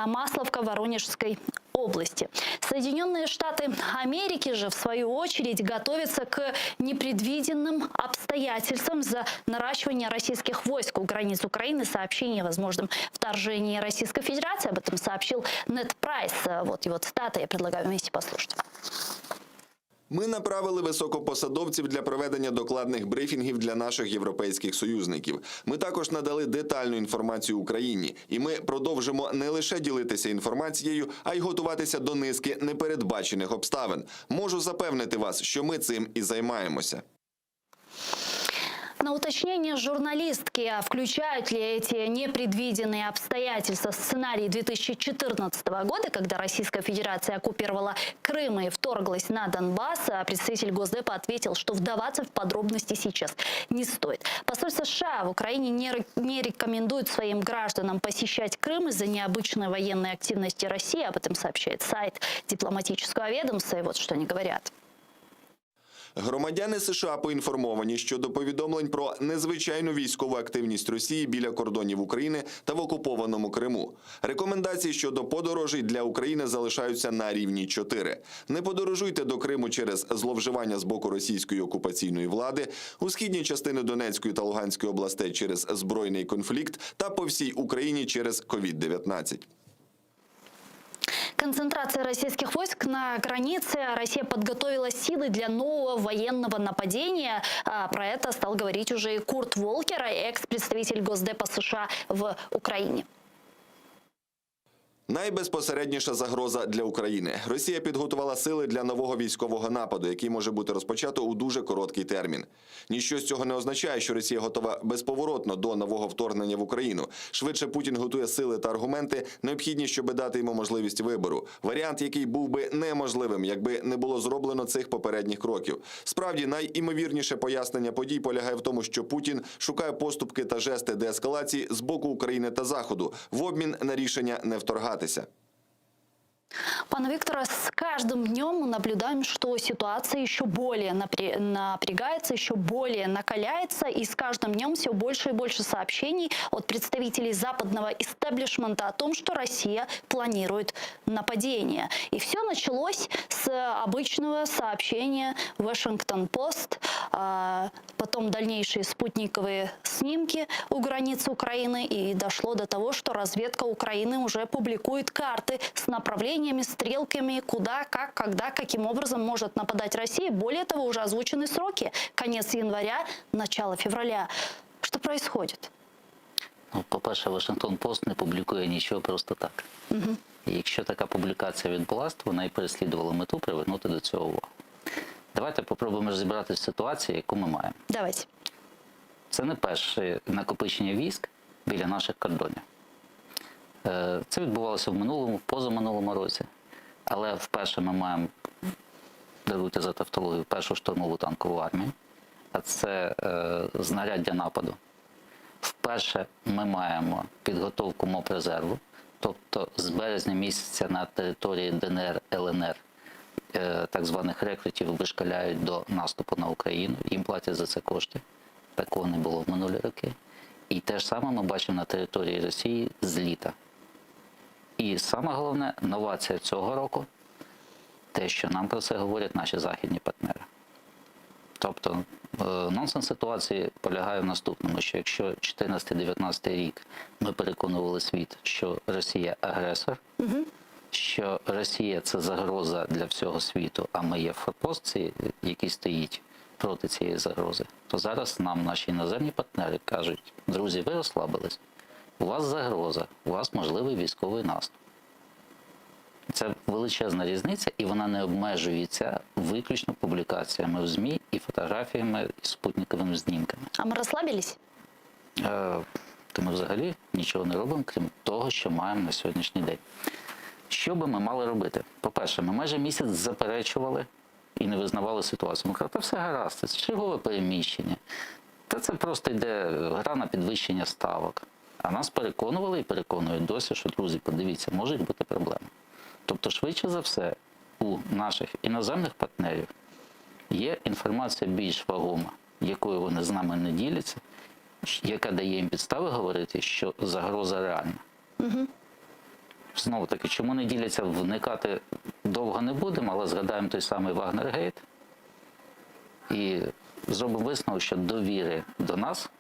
Масловка Воронежской области. Соединенные Штаты Америки же, в свою очередь, готовятся к непредвиденным обстоятельствам за наращивание российских войск у границ Украины. Сообщение о возможном вторжении Российской Федерации. Об этом сообщил Нед Прайс. Вот его цитата. Я предлагаю вместе послушать. Ми направили високопосадовців для проведення докладних брифінгів для наших європейських союзників. Ми також надали детальну інформацію Україні. І ми продовжимо не лише ділитися інформацією, а й готуватися до низки непередбачених обставин. Можу запевнити вас, що ми цим і займаємося. На уточнение журналистки, включают ли эти непредвиденные обстоятельства сценарий 2014 года, когда Российская Федерация оккупировала Крым и вторглась на Донбасс, представитель Госдепа ответил, что вдаваться в подробности сейчас не стоит. Посольство США в Украине не рекомендует своим гражданам посещать Крым из-за необычной военной активности России. Об этом сообщает сайт дипломатического ведомства. И вот что они говорят. Громадяни США поінформовані щодо повідомлень про незвичайну військову активність Росії біля кордонів України та в окупованому Криму. Рекомендації щодо подорожей для України залишаються на рівні 4. Не подорожуйте до Криму через зловживання з боку російської окупаційної влади, у східній частини Донецької та Луганської областей через збройний конфлікт та по всій Україні через COVID-19. Концентрация российских войск на границе. Россия подготовила силы для нового военного нападения. Про это стал говорить уже и Курт Волкер, экс-представитель Госдепа США в Украине. Найбезпосередніша загроза для України. Росія підготувала сили для нового військового нападу, який може бути розпочато у дуже короткий термін. Ніщо з цього не означає, що Росія готова безповоротно до нового вторгнення в Україну. Швидше Путін готує сили та аргументи, необхідні, щоб дати йому можливість вибору. Варіант, який був би неможливим, якби не було зроблено цих попередніх кроків. Справді, найімовірніше пояснення подій полягає в тому, що Путін шукає поступки та жести деескалації з боку України та Заходу в обмін на рішення не вторгатися. Пане Виктора, с каждым днем мы наблюдаем, что ситуация еще более напрягается, еще более накаляется, и с каждым днем все больше и больше сообщений от представителей западного истеблишмента о том, что Россия планирует нападение. И все началось с обычного сообщения Washington-Post, потом дальнейшие спутниковые снимки у границы Украины, и дошло до того, что разведка Украины уже публикует карты с направлением направлениями, стрелками, куда, как, когда, каким образом может нападать Россия. Более того, уже озвучены сроки. Конец января, начало февраля. Что происходит? Ну, по-перше, Вашингтон-Пост не публікує нічого просто так. І якщо така публікація відбулася, то вона і переслідувала мету привернути до цього увагу. Давайте попробуємо розібратися в ситуації, яку ми маємо. Давайте. Це не перше накопичення військ біля наших кордонів. Це відбувалося в минулому, позаминулому році. Але вперше ми маємо, даруйте за тавтологію, першу штурмову танкову армію, а це знаряддя нападу. Вперше ми маємо підготовку МОП-резерву, тобто з березня місяця на території ДНР, ЛНР так званих рекрутів вишкаляють до наступу на Україну, їм платять за це кошти. Такого не було в минулі роки. І те ж саме ми бачимо на території Росії з літа. І саме головне, новація цього року, те, що нам про це говорять наші західні партнери. Тобто нонсенс ситуації полягає в наступному, що якщо 14-19 рік ми переконували світ, що Росія агресор, що Росія – це загроза для всього світу, а ми є форпост, який стоїть проти цієї загрози, то зараз нам наші іноземні партнери кажуть: друзі, ви розслабились, у вас загроза, у вас можливий військовий наступ. Це величезна різниця, і вона не обмежується виключно публікаціями в ЗМІ і фотографіями, і спутниковими знімками. А мы расслабились? То ми взагалі нічого не робимо, крім того, що маємо на сьогоднішній день. Що би ми мали робити? По-перше, ми майже місяць заперечували і не визнавали ситуацію. Ми казали, та все гаразд, це чергове переміщення. Та це просто йде гра на підвищення ставок. А нас переконували і переконують досі, що, друзі, подивіться, можуть бути проблеми. Тобто, швидше за все, у наших іноземних партнерів є інформація більш вагома, якою вони з нами не діляться, яка дає їм підстави говорити, що загроза реальна. Знову таки, чому не діляться, вникати довго не будемо, але згадаємо той самий Вагнергейт і зробимо висновок, що довіри до нас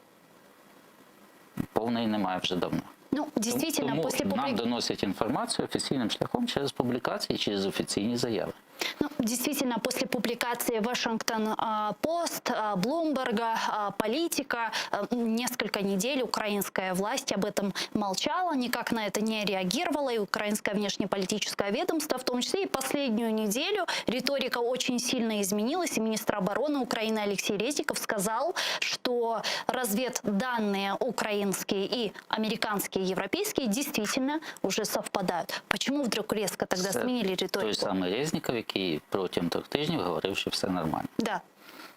повної немає вже давно. Ну, действительно, Тому после нам доносять інформацію офіційним шляхом через публікації, через офіційні заяви. Ну, действительно, после публикации Вашингтон-Пост, Блумберга, Политика, несколько недель украинская власть об этом молчала, никак на это не реагировала, и украинское внешнеполитическое ведомство, в том числе и последнюю неделю, риторика очень сильно изменилась, и министр обороны Украины Алексей Резников сказал, что разведданные украинские и американские, европейские действительно уже совпадают. Почему вдруг резко тогда сменили риторику? Той самий Резніков, який протягом 3 тижнів говорив, що все нормально. Да.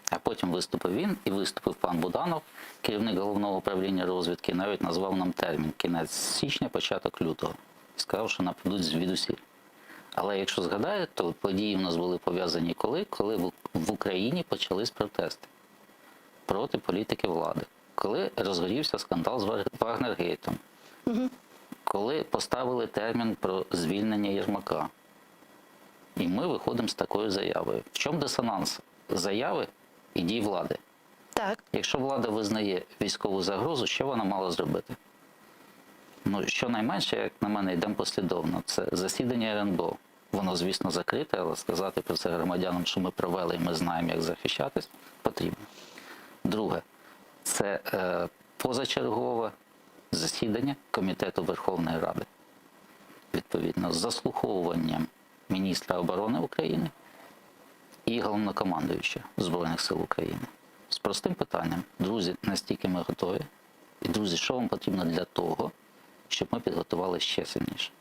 А потім виступив він і виступив пан Буданов, керівник Головного управління розвідки, навіть назвав нам термін кінець січня, початок лютого. І сказав, що нападуть звідусіль. Але якщо згадаєте, то події в нас були пов'язані коли в Україні почались протести проти політики влади. Коли розгорівся скандал з Вагнергейтом. Коли поставили термін про звільнення Єрмака. І ми виходимо з такою заявою. В чому дисонанс заяви і дій влади? Так. Якщо влада визнає військову загрозу, що вона мала зробити? Ну, щонайменше, як на мене, йдемо послідовно. Це засідання РНБО. Воно, звісно, закрите, але сказати про це громадянам, що ми провели і ми знаємо, як захищатись, потрібно. Друге, це позачергове засідання Комітету Верховної Ради. Відповідно, з заслуховуванням міністра оборони України і головнокомандуючого Збройних сил України. З простим питанням: друзі, настільки ми готові? І, друзі, що вам потрібно для того, щоб ми підготували ще сильніше?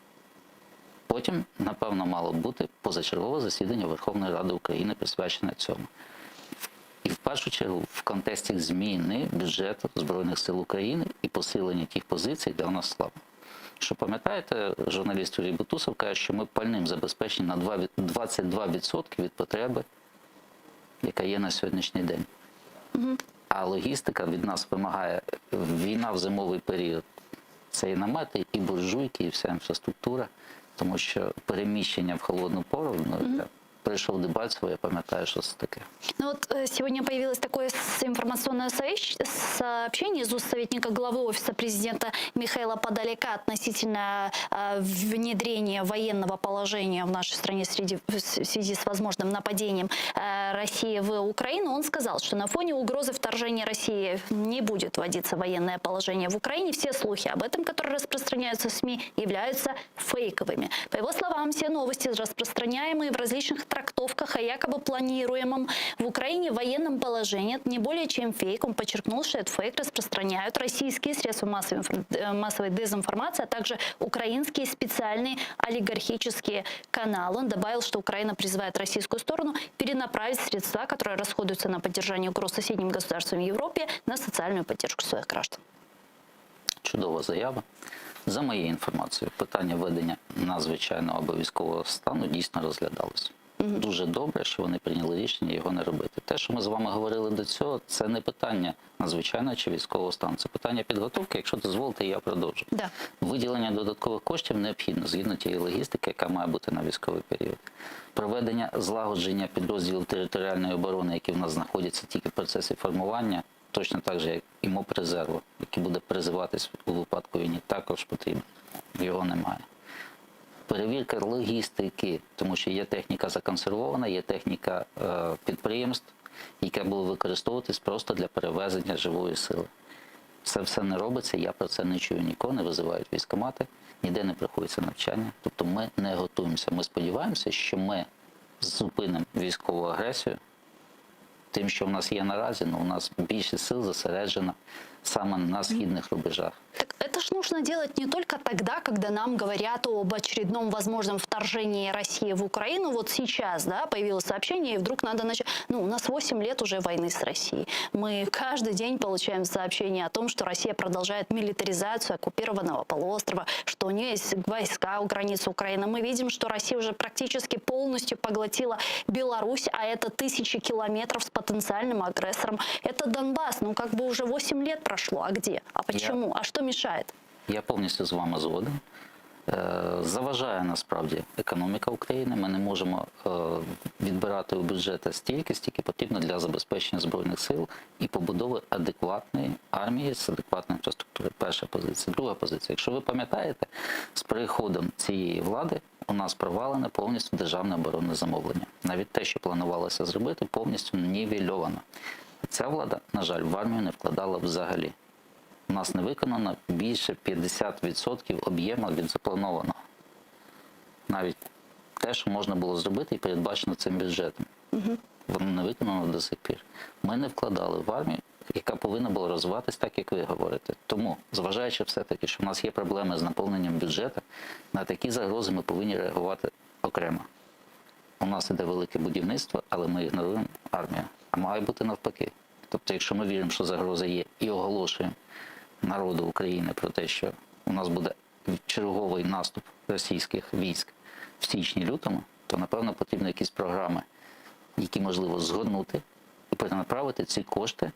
Потім, напевно, мало б бути позачергове засідання Верховної Ради України, присвячене цьому. І в першу чергу в контексті зміни бюджету Збройних сил України і посилення тих позицій, де у нас слабо. Що пам'ятаєте, журналіст Юрій Бутусов каже, що ми пальним забезпечені на 22% від потреби, яка є на сьогоднішній день. А логістика від нас вимагає, війна в зимовий період, це і намети, і буржуйки, і вся інфраструктура, тому що переміщення в холодну пору, прийшов Дебальцево, я пам'ятаю, що це таке. Ну вот сегодня появилось такое информационное сообщение из уст советника главы Офиса президента Михаила Подоляка относительно внедрения военного положения в нашей стране в связи с возможным нападением России в Украину. Он сказал, что на фоне угрозы вторжения России не будет вводиться военное положение в Украине. Все слухи об этом, которые распространяются в СМИ, являются фейковыми. По его словам, все новости, распространяемые в различных трактовках о якобы планируемом в Украине военном положении, это не более чем фейк. Он подчеркнул, что этот фейк распространяют российские средства массовой дезинформации, а также украинские специальные олигархические каналы. Он добавил, что Украина призывает российскую сторону перенаправить средства, которые расходуются на поддержание угроз соседним государствам в Европе, на социальную поддержку своих граждан. Чудова заява. За моєю інформацією, питання введення надзвичайного або військового стану дійсно розглядалось. Дуже добре, що вони прийняли рішення його не робити. Те, що ми з вами говорили до цього, це не питання надзвичайного чи військового стану. Це питання підготовки. Якщо дозволите, я продовжу. Да. Виділення додаткових коштів необхідно, згідно тієї логістики, яка має бути на військовий період. Проведення злагодження підрозділів територіальної оборони, які в нас знаходяться тільки в процесі формування, точно так же, як і МОП резерву, який буде призиватись у випадку війни, також потрібно. Його немає. Перевірка логістики, тому що є техніка законсервована, є техніка підприємств, яка буде використовуватись просто для перевезення живої сили. Це все не робиться, я про це не чую нікого, не визивають військкомати, ніде не приходиться навчання. Тобто ми не готуємося. Ми сподіваємося, що ми зупинимо військову агресію тим, що в нас є наразі, у нас більше сил зосереджено саме на східних рубежах. Так это ж нужно делать не только тогда, когда нам говорят об очередном возможном вторжении России в Украину. Вот сейчас, да, появилось сообщение, и вдруг надо начать... Ну, у нас 8 лет уже войны с Россией. Мы каждый день получаем сообщения о том, что Россия продолжает милитаризацию оккупированного полуострова, что у нее есть войска у границы Украины. Мы видим, что Россия уже практически полностью поглотила Беларусь, а это тысячи километров с потенциальным агрессором. Это Донбасс. Ну, как бы уже 8 лет прошло. А где? А почему? А что мешает? Я повністю з вами згоден. Заважає насправді економіка України. Ми не можемо відбирати у бюджету стільки, скільки потрібно для забезпечення Збройних сил і побудови адекватної армії з адекватною інфраструктурою. Перша позиція. Друга позиція. Якщо ви пам'ятаєте, з приходом цієї влади у нас провалене повністю державне оборонне замовлення. Навіть те, що планувалося зробити, повністю нівельовано. Ця влада, на жаль, в армію не вкладала взагалі. У нас не виконано більше 50% об'єму від запланованого. Навіть те, що можна було зробити і передбачено цим бюджетом. Воно не виконано до сих пір. Ми не вкладали в армію, яка повинна була розвиватись так, як ви говорите. Тому, зважаючи все-таки, що в нас є проблеми з наповненням бюджету, на такі загрози ми повинні реагувати окремо. У нас іде велике будівництво, але ми ігноруємо армію. А має бути навпаки. Тобто, якщо ми віримо, що загроза є, і оголошуємо народу України про те, що у нас буде черговий наступ російських військ в січні-лютому, то, напевно, потрібні якісь програми, які можливо згорнути і перенаправити ці кошти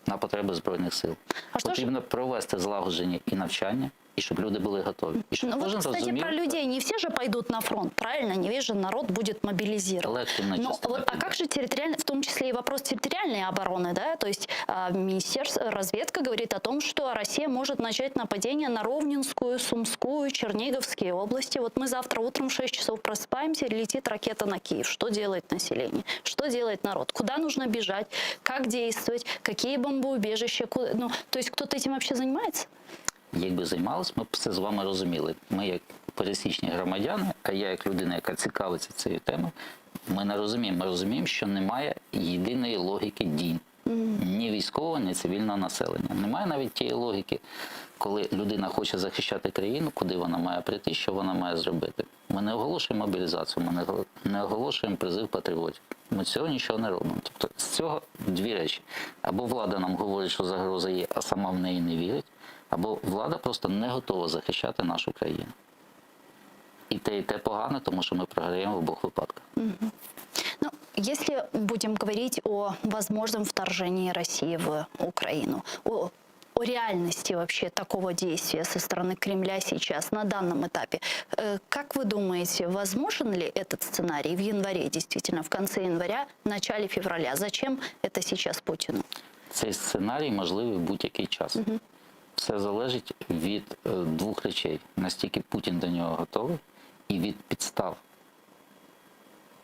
на потреби Збройних сил. Потрібно провести злагодження і навчання, і щоб люди були готові. І щоб Ну вот, кстати, розумів, про людей. Не все же пойдут на фронт, правильно? Не весь же народ будет мобилизирован. Но вот, а как же территориально, в том числе и вопрос территориальной обороны, да? То есть министерство, разведка говорит о том, что Россия может начать нападение на Ровненскую, Сумскую, Черниговские области. Вот мы завтра утром в 6 часов просыпаемся, летит ракета на Киев. Что делает население? Что делает народ? Куда нужно бежать? Как действовать? Какие бомбоубежища? Ну, то есть кто-то этим вообще занимается? Якби займалися, ми б це з вами розуміли. Ми як пересічні громадяни, а я як людина, яка цікавиться цією темою, ми не розуміємо. Ми розуміємо, що немає єдиної логіки дій. Ні військового, ні цивільного населення. Немає навіть тієї логіки, коли людина хоче захищати країну, куди вона має прийти, що вона має зробити. Ми не оголошуємо мобілізацію, ми не оголошуємо призив патріотів. Ми цього нічого не робимо. Тобто з цього дві речі. Або влада нам говорить, що загроза є, а сама в неї не вірить, або влада просто не готова захищати нашу країну. І те погано, тому що ми програємо в обох випадках. Ну, если будем говорить о возможном вторжении России в Украину, о о реальности вообще такого действия со стороны Кремля сейчас, на данном этапе. Как вы думаете, возможен ли этот сценарий в январе, действительно, в конце января, в начале февраля? Зачем это сейчас Путину? Цей сценарій можливий в будь-який час. Все залежить від двох речей. Настільки Путін до нього готовий і від підстав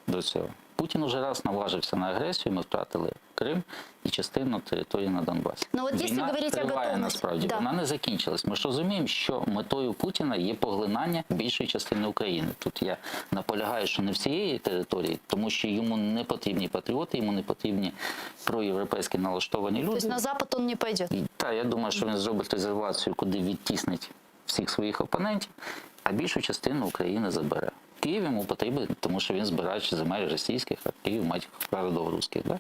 до цього. Путін уже раз наважився на агресію, ми втратили Крим і частину території на Донбасі. Ну, от якщо Війна говорити о триває готовності, насправді, да. вона не закінчилась. Ми ж розуміємо, що метою Путіна є поглинання більшої частини України. Тут я наполягаю, що не всієї території, тому що йому не потрібні патріоти, йому не потрібні проєвропейські налаштовані люди. Тобто на Запад він не піде? Так, я думаю, що він зробить резервацію, куди відтіснить всіх своїх опонентів, а більшу частину України забере. Київ йому потрібен, тому що він збирач земель російських, а Київ мать родов русських, да?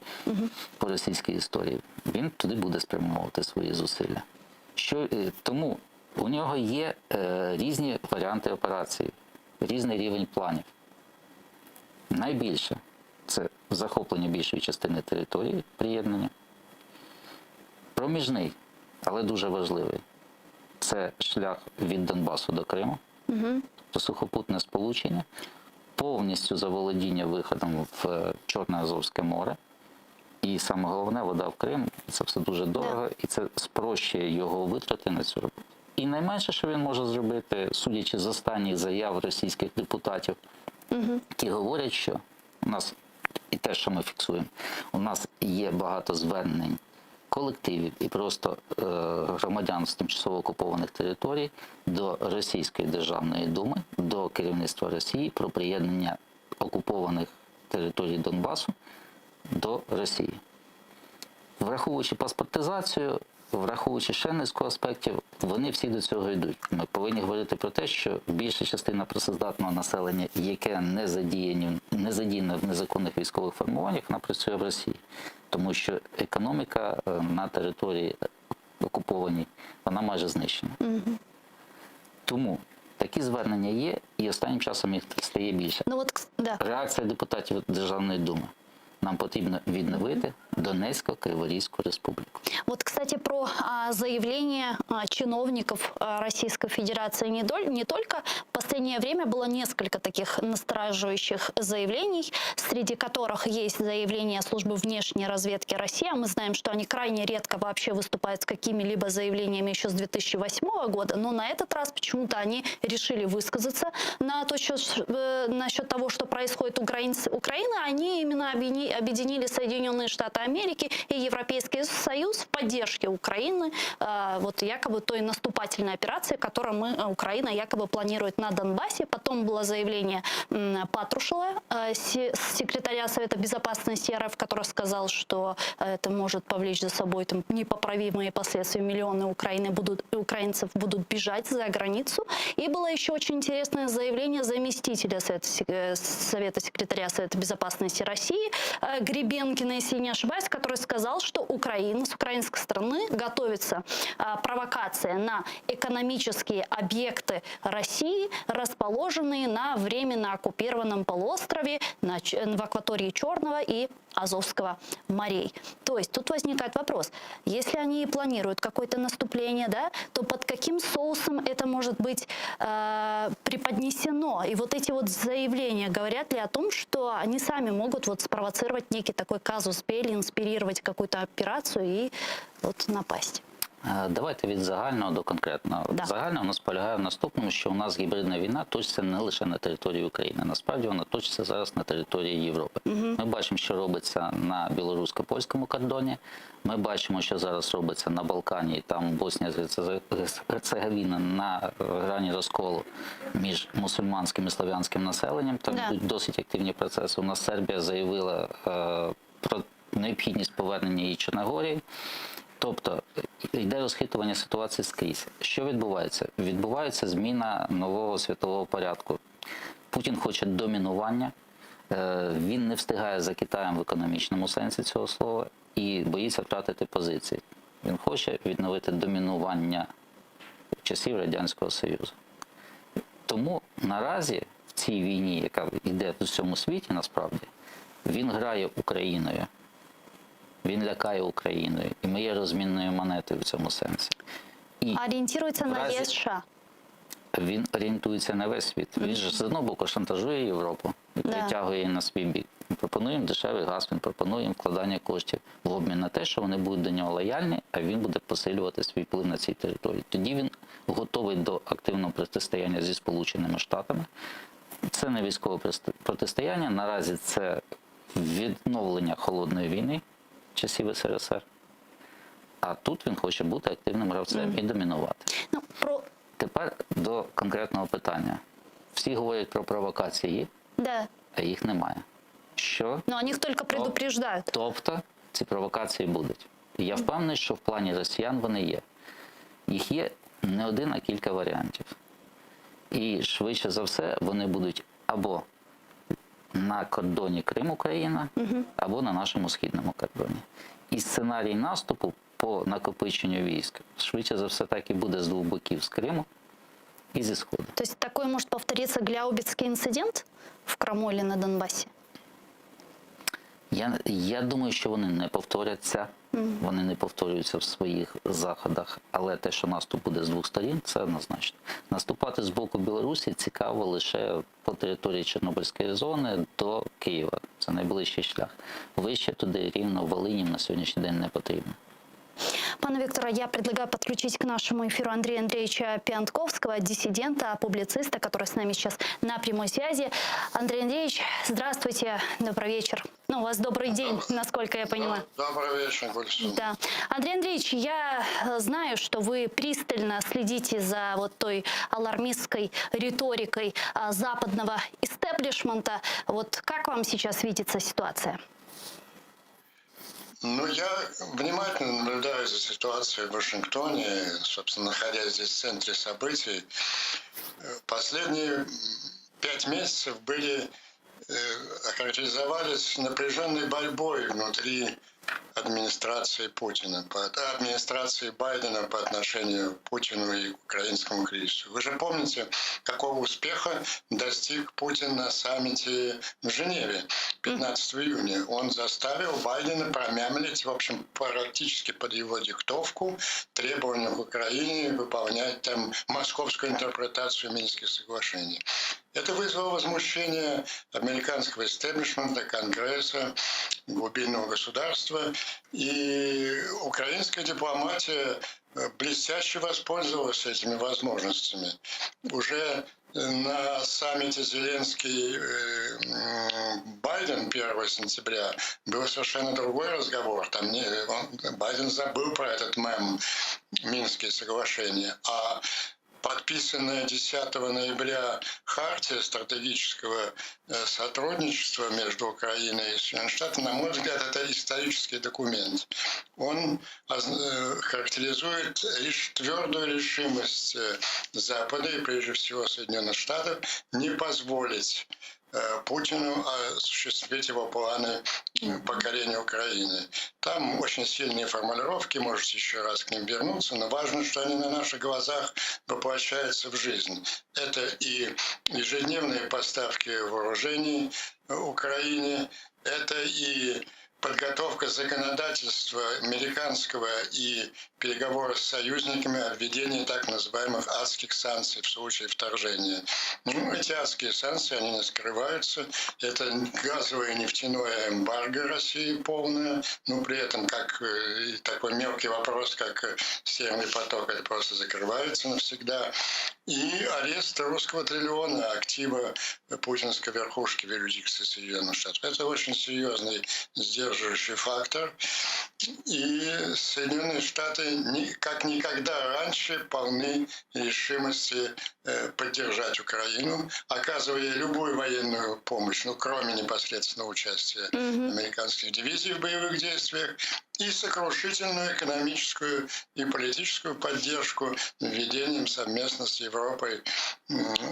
По російській історії. Він туди буде спрямовувати свої зусилля. Тому у нього є різні варіанти операції, різний рівень планів. Найбільше – це захоплення більшої частини території, приєднання. Проміжний, але дуже важливий – це шлях від Донбасу до Криму. Сухопутне сполучення, повністю заволодіння виходом в Чорне Азовське море. І саме головне, вода в Крим. Це все дуже дорого, і це спрощує його витрати на цю роботу. І найменше, що він може зробити, судячи з останніх заяв російських депутатів, які говорять, що у нас, і те, що ми фіксуємо, у нас є багато звернень колективів і просто громадян з тимчасово окупованих територій до Російської Державної Думи, до керівництва Росії про приєднання окупованих територій Донбасу до Росії. Враховуючи паспортизацію, враховуючи ще низку аспектів, вони всі до цього йдуть. Ми повинні говорити про те, що більша частина працездатного населення, яке не задіяне в незаконних військових формуваннях, вона працює в Росії. Тому що економіка на території окупованій, вона майже знищена. Тому такі звернення є, і останнім часом їх стає більше. Реакція депутатів Державної Думи. Нам потрібно відновити Донецько-Криворізьку республіку. Вот, кстати, про заявления чиновников Российской Федерации не только. В последнее время было несколько таких настораживающих заявлений, среди которых есть заявления службы внешней разведки России. Мы знаем, что они крайне редко вообще выступают с какими-либо заявлениями еще с 2008 года, но на этот раз почему-то они решили высказаться насчет того, что происходит у Украины. Они именно объединили Соединенные Штаты Америки и Европейский Союз в поддержке Украины, вот якобы той наступательной операции, которую Украина якобы планирует на Донбассе. Потом было заявление Патрушева, секретаря Совета Безопасности РФ, который сказал, что это может повлечь за собой непоправимые последствия. Миллионы украинцев будут бежать за границу. И было еще очень интересное заявление заместителя Совета секретаря Совета Безопасности России Гребенкина, если не ошибаюсь, который сказал, что с украинской стороны готовится провокация на экономические объекты России, расположенные на временно оккупированном полуострове в акватории Черного и Азовского морей. То есть тут возникает вопрос, если они планируют какое-то наступление, да, то под каким соусом это может быть преподнесено? И вот эти вот заявления говорят ли о том, что они сами могут вот спровоцировать некий такой казус белли, инспирировать какую-то операцию и вот напасть? Давайте від загального до конкретного. Да. Загально у нас полягає в наступному, що у нас гібридна війна точиться не лише на території України. Насправді вона точиться зараз на території Європи. Ми бачимо, що робиться на білорусько-польському кордоні. Ми бачимо, що зараз робиться на Балкані, там Боснія Герцеговіна на грані розколу між мусульманським і славянським населенням. Там йдуть досить активні процеси. У нас Сербія заявила про необхідність повернення її Чорногорії. Тобто йде розхитування ситуації скрізь. Що відбувається? Відбувається зміна нового світового порядку. Путін хоче домінування, він не встигає за Китаєм в економічному сенсі цього слова і боїться втратити позиції. Він хоче відновити домінування часів Радянського Союзу. Тому наразі в цій війні, яка йде в усьому світі насправді, він грає Україною Він лякає Україною. І ми є розмінною монетою в цьому сенсі. І Ориентируется в на разі- вес США. він орієнтується на весь світ. Він ж з одного боку шантажує Європу і Да. притягує її на свій бік. Він пропонує їм дешевий газ, він пропонує їм вкладання коштів в обмін на те, що вони будуть до нього лояльні, а він буде посилювати свій вплив на цій території. Тоді він готовий до активного протистояння зі Сполученими Штатами. Це не військове протистояння, наразі це відновлення холодної війни часів СРСР. А тут він хоче бути активним гравцем і домінувати. Ну, Тепер до конкретного питання. Всі говорять про провокації, Да, а їх немає. Що? но о них только предупреждают. Тобто ці провокації будуть. І я впевнений, що в плані росіян вони є. Їх є не один, а кілька варіантів. І швидше за все вони будуть або на кордоні Крим-Україна, або на нашому східному кордоні. І сценарій наступу по накопиченню військ швидше за все так і буде з двох боків, з Криму і зі Сходу. То есть такой может повториться Гляубицкий инцидент в Крыму или на Донбассе? Я думаю, що вони не повторяться, вони не повторюються в своїх заходах, але те, що наступ буде з двох сторін, це однозначно. Наступати з боку Білорусі цікаво лише по території Чорнобильської зони до Києва. Це найближчий шлях. Вище туди, рівно Волині, на сьогоднішній день не потрібно. Пане Виктора, я предлагаю подключить к нашему эфиру Андрея Андреевича Пиантковского, диссидента, публициста, который с нами сейчас на прямой связи. Андрей Андреевич, здравствуйте, добрый вечер. Ну, у вас добрый день, насколько я понимаю. Добрый вечер, Гульсун. Да. Андрей Андреевич, я знаю, что вы пристально следите за вот той алармистской риторикой западного истеблишмента. Вот как вам сейчас видится ситуация? Ну, я внимательно наблюдаю за ситуацией в Вашингтоне, собственно, находясь здесь в центре событий. Последние 5 месяцев охарактеризовались напряженной борьбой внутри администрации Путина, администрации Байдена по отношению к Путину и к украинскому кризису. Вы же помните, какого успеха достиг Путин на саммите в Женеве 15 июня. Он заставил Байдена промямлить, в общем, практически под его диктовку требования к Украине выполнять там московскую интерпретацию Минских соглашений. Это вызвало возмущение американского истеблишмента, Конгресса, глубинного государства. И украинская дипломатия блестяще воспользовалась этими возможностями. Уже на саммите Зеленский-Байден 1 сентября был совершенно другой разговор. Там Байден забыл про этот мем Минские соглашения. А подписанная 10 ноября хартия стратегического сотрудничества между Украиной и Соединенными Штатами, на мой взгляд, это исторический документ. Он характеризует лишь твердую решимость Запада и, прежде всего, Соединенных Штатов не позволить Путину осуществить его планы покорения Украины. Там очень сильные формулировки, можете еще раз к ним вернуться, но важно, что они на наших глазах воплощаются в жизнь. Это и ежедневные поставки вооружений Украине, это и подготовка законодательства американского и переговоры с союзниками о введении так называемых адских санкций в случае вторжения. Ну, эти адские санкции, они не скрываются. Это газовое и нефтяное эмбарго России полное, но при этом как такой мелкий вопрос, как Северный поток, это просто закрывается навсегда. И арест русского триллиона, актива путинской верхушки в юрисдикции Соединенных Штатов. Это очень серьезный сдерживающий фактор. И Соединенные Штаты как никогда раньше полны решимости поддержать Украину, оказывая любую военную помощь, ну, кроме непосредственного участия американских дивизий в боевых действиях, и сокрушительную экономическую и политическую поддержку введением совместно с Европой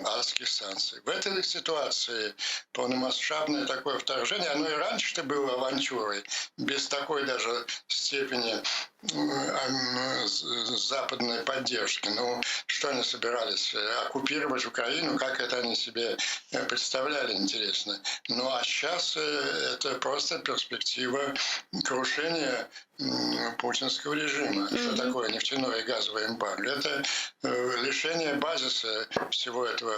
адских санкций. В этой ситуации полномасштабное такое вторжение, оно и раньше-то было авантюрой, без такой даже степени западной поддержки. Ну, что они собирались? Оккупировать Украину? Как это они себе представляли, интересно. Ну, а сейчас это просто перспектива крушения путинского режима. Что такое нефтяной и газовый эмбарго? Это лишение базиса всего этого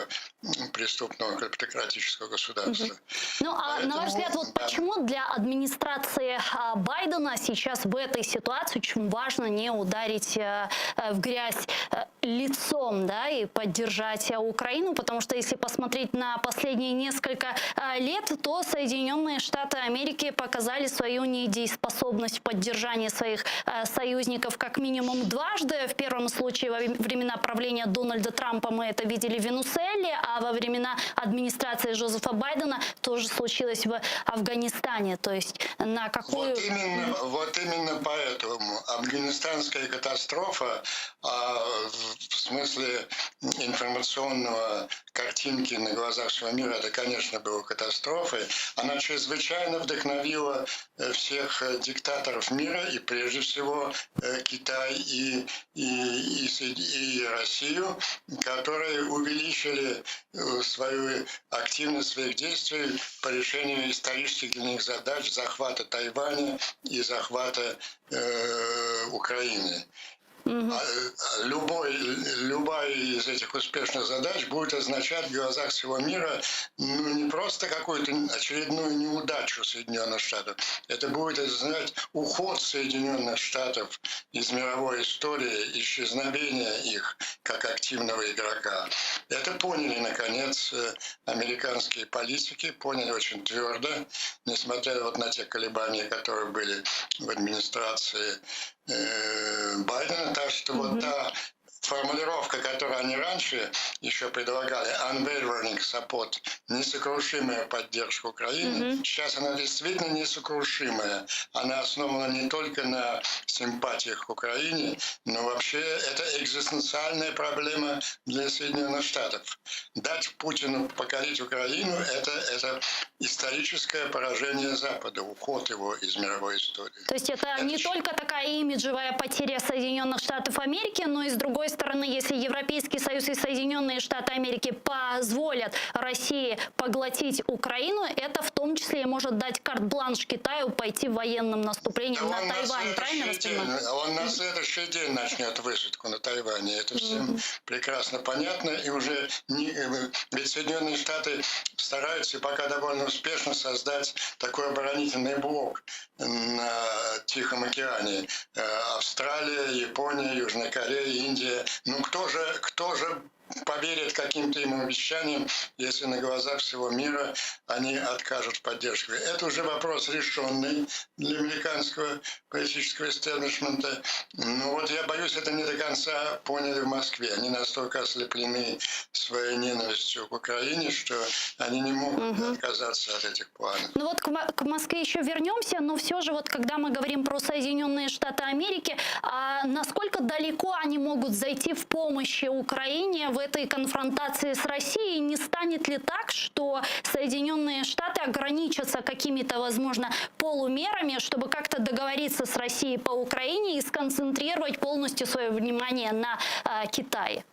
преступного клептократического государства. Ну, а на ваш взгляд, вот почему для администрации Байдена сейчас в этой ситуации очень важно не ударить в грязь лицом, да, и поддержать Украину? Потому что если посмотреть на последние несколько лет, то Соединенные Штаты Америки показали свою недееспособность в поддержании своих союзников как минимум дважды. В первом случае во времена правления Дональда Трампа мы это видели в Венесуэле, а во времена администрации Джозефа Байдена тоже случилось в Афганистане. То есть на какую... Вот именно поэтому афганистанская катастрофа, в смысле информационного картинки на глазах всего мира, это, конечно, была катастрофой. Она чрезвычайно вдохновила всех диктаторов мира, и прежде всего Китай и Россию, которые увеличили свою активность своих действий по решению исторических для них задач захвата Тайваня и захвата Украины. Любая из этих успешных задач будет означать в глазах всего мира не просто какую-то очередную неудачу Соединенных Штатов. Это будет означать уход Соединенных Штатов из мировой истории, исчезновение их как активного игрока. Это поняли, наконец, американские политики, поняли очень твердо, несмотря вот на те колебания, которые были в администрации Байдена. Так что вот та формулировка, которую они раньше еще предлагали, unwavering support, несокрушимая поддержка Украины, сейчас она действительно несокрушимая. Она основана не только на симпатиях к Украине, но вообще это экзистенциальная проблема для Соединенных Штатов. Дать Путину покорить Украину – это историческое поражение Запада, уход его из мировой истории. То есть это не только такая имиджевая потеря Соединенных Штатов Америки, но и с другой стороны, если Европейский Союз и Соединенные Штаты Америки позволят России поглотить Украину, это в том числе и может дать карт-бланш Китаю пойти военным наступлением на Тайвань. Правильно я понимаю? Он на следующий день начнет высадку на Тайване. Это всем прекрасно понятно. И уже ведь Соединенные Штаты стараются пока довольно успешно создать такой оборонительный блок на Тихом океане. Австралия, Япония, Южная Корея, Индия. Ну кто же поверит каким-то им обещаниям, если на глазах всего мира они откажут в поддержке. Это уже вопрос решенный для американского политического истеблишмента. Но вот я боюсь, это не до конца поняли в Москве. Они настолько ослеплены своей ненавистью к Украине, что они не могут отказаться от этих планов. Ну вот к Москве еще вернемся, но все же вот когда мы говорим про Соединенные Штаты Америки, насколько далеко они могут зайти в помощи Украине в этой конфронтации с Россией? Не станет ли так, что Соединенные Штаты ограничатся какими-то, возможно, полумерами, чтобы как-то договориться с Россией по Украине и сконцентрировать полностью свое внимание на Китае?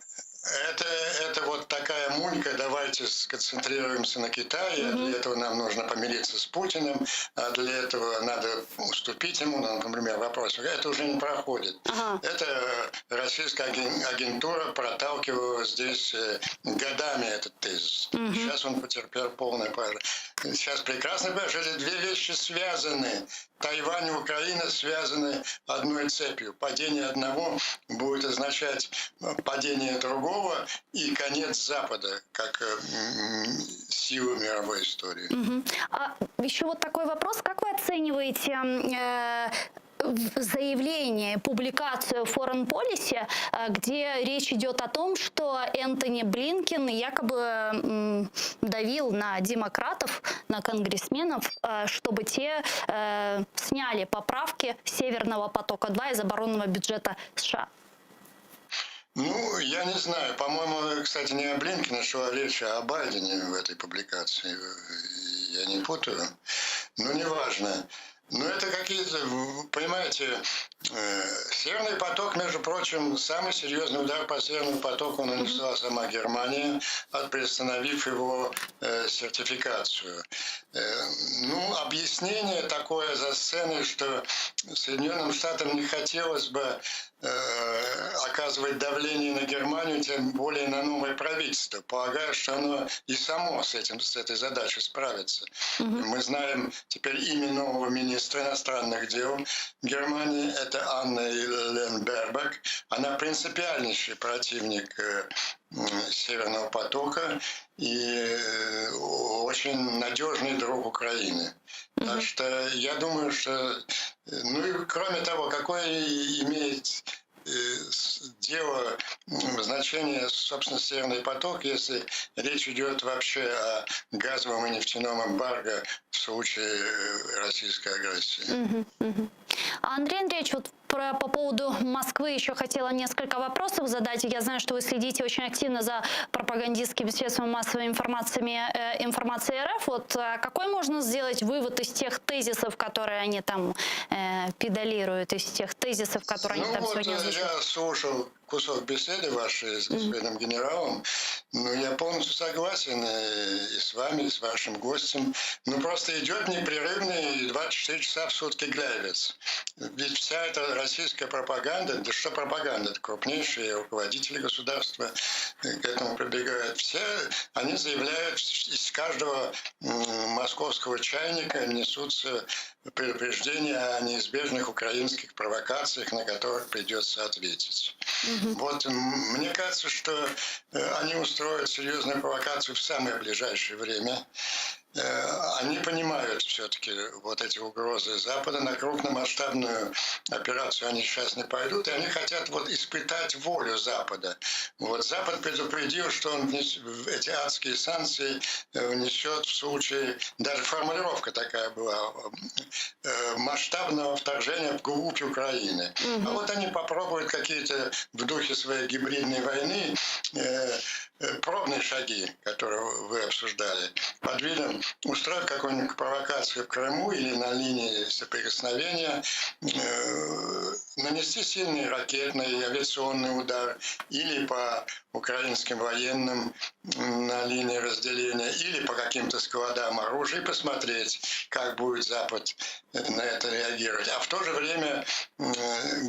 Это вот такая мулька, давайте сконцентрируемся на Китае, для этого нам нужно помириться с Путиным, а для этого надо уступить ему, например, вопрос. Это уже не проходит. Это российская агентура проталкивала здесь годами этот тезис. Сейчас он потерпел полное поражение. Сейчас прекрасно понимаю, что эти две вещи связаны. Тайвань и Украина связаны одной цепью. Падение одного будет означать падение другого и конец Запада, как силы мировой истории. А еще вот такой вопрос. Как вы оцениваете заявление, публикацию Foreign Policy, где речь идет о том, что Энтони Блинкен якобы давил на демократов, на конгрессменов, чтобы те сняли поправки Северного потока-2 из оборонного бюджета США. Ну, я не знаю. По-моему, кстати, не о Блинкене шла речь, а о Байдене в этой публикации. Я не путаю. Но неважно. Но это какие-то, понимаете, Северный поток, между прочим, самый серьезный удар по Северному потоку нанесла сама Германия, приостановив его сертификацию. Ну, объяснение такое за сценой, что Соединенным Штатам не хотелось бы оказывать давление на Германию, тем более на новое правительство. Полагаю, что оно и само с этой задачей справится. Мы знаем теперь имя нового министра иностранных дел Германии. Это Анна Лен Бербак. Она принципиальнейший противник Северного потока и очень надежный друг Украины. Так что я думаю, что... Ну и кроме того, какое имеет дело, значение, собственно, Северный поток, если речь идет вообще о газовом и нефтяном эмбарго в случае российской агрессии. Андрей Андреевич, вот по поводу Москвы еще хотела несколько вопросов задать. Я знаю, что вы следите очень активно за пропагандистскими средствами массовой информации РФ. Вот какой можно сделать вывод из тех тезисов, которые они там педалируют, из тех тезисов, которые они там сегодня озвучивают? Я слушал кусок беседы вашей с господином генералом, но я полностью согласен и с вами, и с вашим гостем. Ну, просто идет непрерывный 24 часа в сутки гляйвец. Ведь вся эта российская пропаганда, да что пропаганда, это крупнейшие руководители государства к этому прибегают. Все они заявляют, из каждого московского чайника несутся предупреждения о неизбежных украинских провокациях, на которых придется ответить. Вот мне кажется, что они устроят серьезную провокацию в самое ближайшее время. Они понимают все-таки вот эти угрозы Запада. На крупномасштабную операцию они сейчас не пойдут, и они хотят вот испытать волю Запада. Вот Запад предупредил, что он эти адские санкции внесет в случае, даже формулировка такая была, масштабного вторжения вглубь Украины. А вот они попробуют какие-то в духе своей гибридной войны пробные шаги, которые вы обсуждали, под видом устроить какую-нибудь провокацию в Крыму или на линии соприкосновения, нанести сильный ракетный и авиационный удар или по украинским военным на линии разделения, или по каким-то складам оружия, и посмотреть, как будет Запад на это реагировать. А в то же время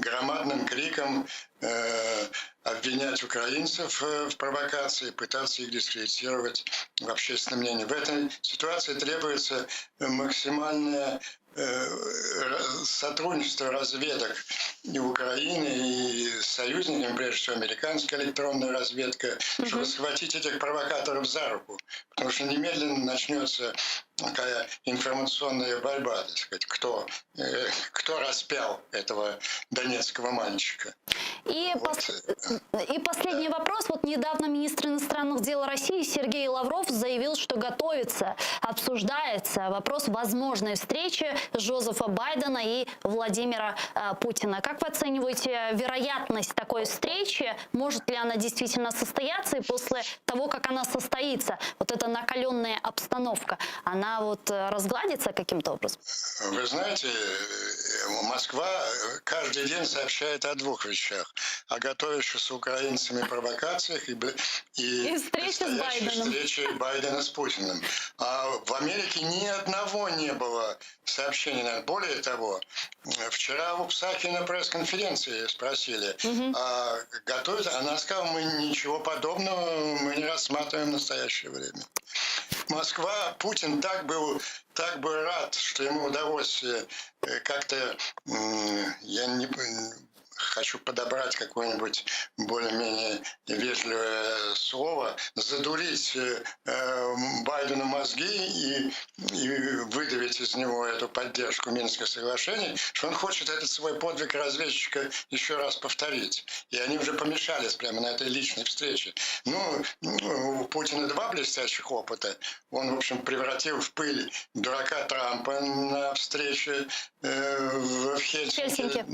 громадным криком обвинять украинцев в провокации, пытаться их дискредитировать в общественном мнении. В этой ситуации требуется максимальное сотрудничество разведок и Украины, и с союзниками, прежде всего американская электронная разведка, чтобы схватить этих провокаторов за руку. Потому что немедленно начнется такая информационная борьба, так сказать, кто распял этого донецкого мальчика. И последний вопрос. Вот недавно министр иностранных дел России Сергей Лавров заявил, что готовится, обсуждается вопрос возможной встречи Джозефа Байдена и Владимира Путина. Как вы оцениваете вероятность такой встречи? Может ли она действительно состояться? И после того, как она состоится, вот эта накаленная обстановка, она вот разгладится каким-то образом? Вы знаете, Москва каждый день сообщает о двух вещах. О готовящихся украинцами провокациях и встрече Байдена с Путиным. А в Америке ни одного не было сообщений. Более того, вчера у Псаки на пресс-конференции спросили, а готовится? Она сказала, мы ничего подобного мы не рассматриваем в настоящее время. Москва, Путин так был рад, что ему удалось как-то хочу подобрать какое-нибудь более-менее вежливое слово, задурить Байдену мозги и выдавить из него эту поддержку Минских соглашений, что он хочет этот свой подвиг разведчика еще раз повторить. И они уже помешались прямо на этой личной встрече. Ну, у Путина 2 блестящих опыта. Он, в общем, превратил в пыль дурака Трампа на встрече в Хельсинки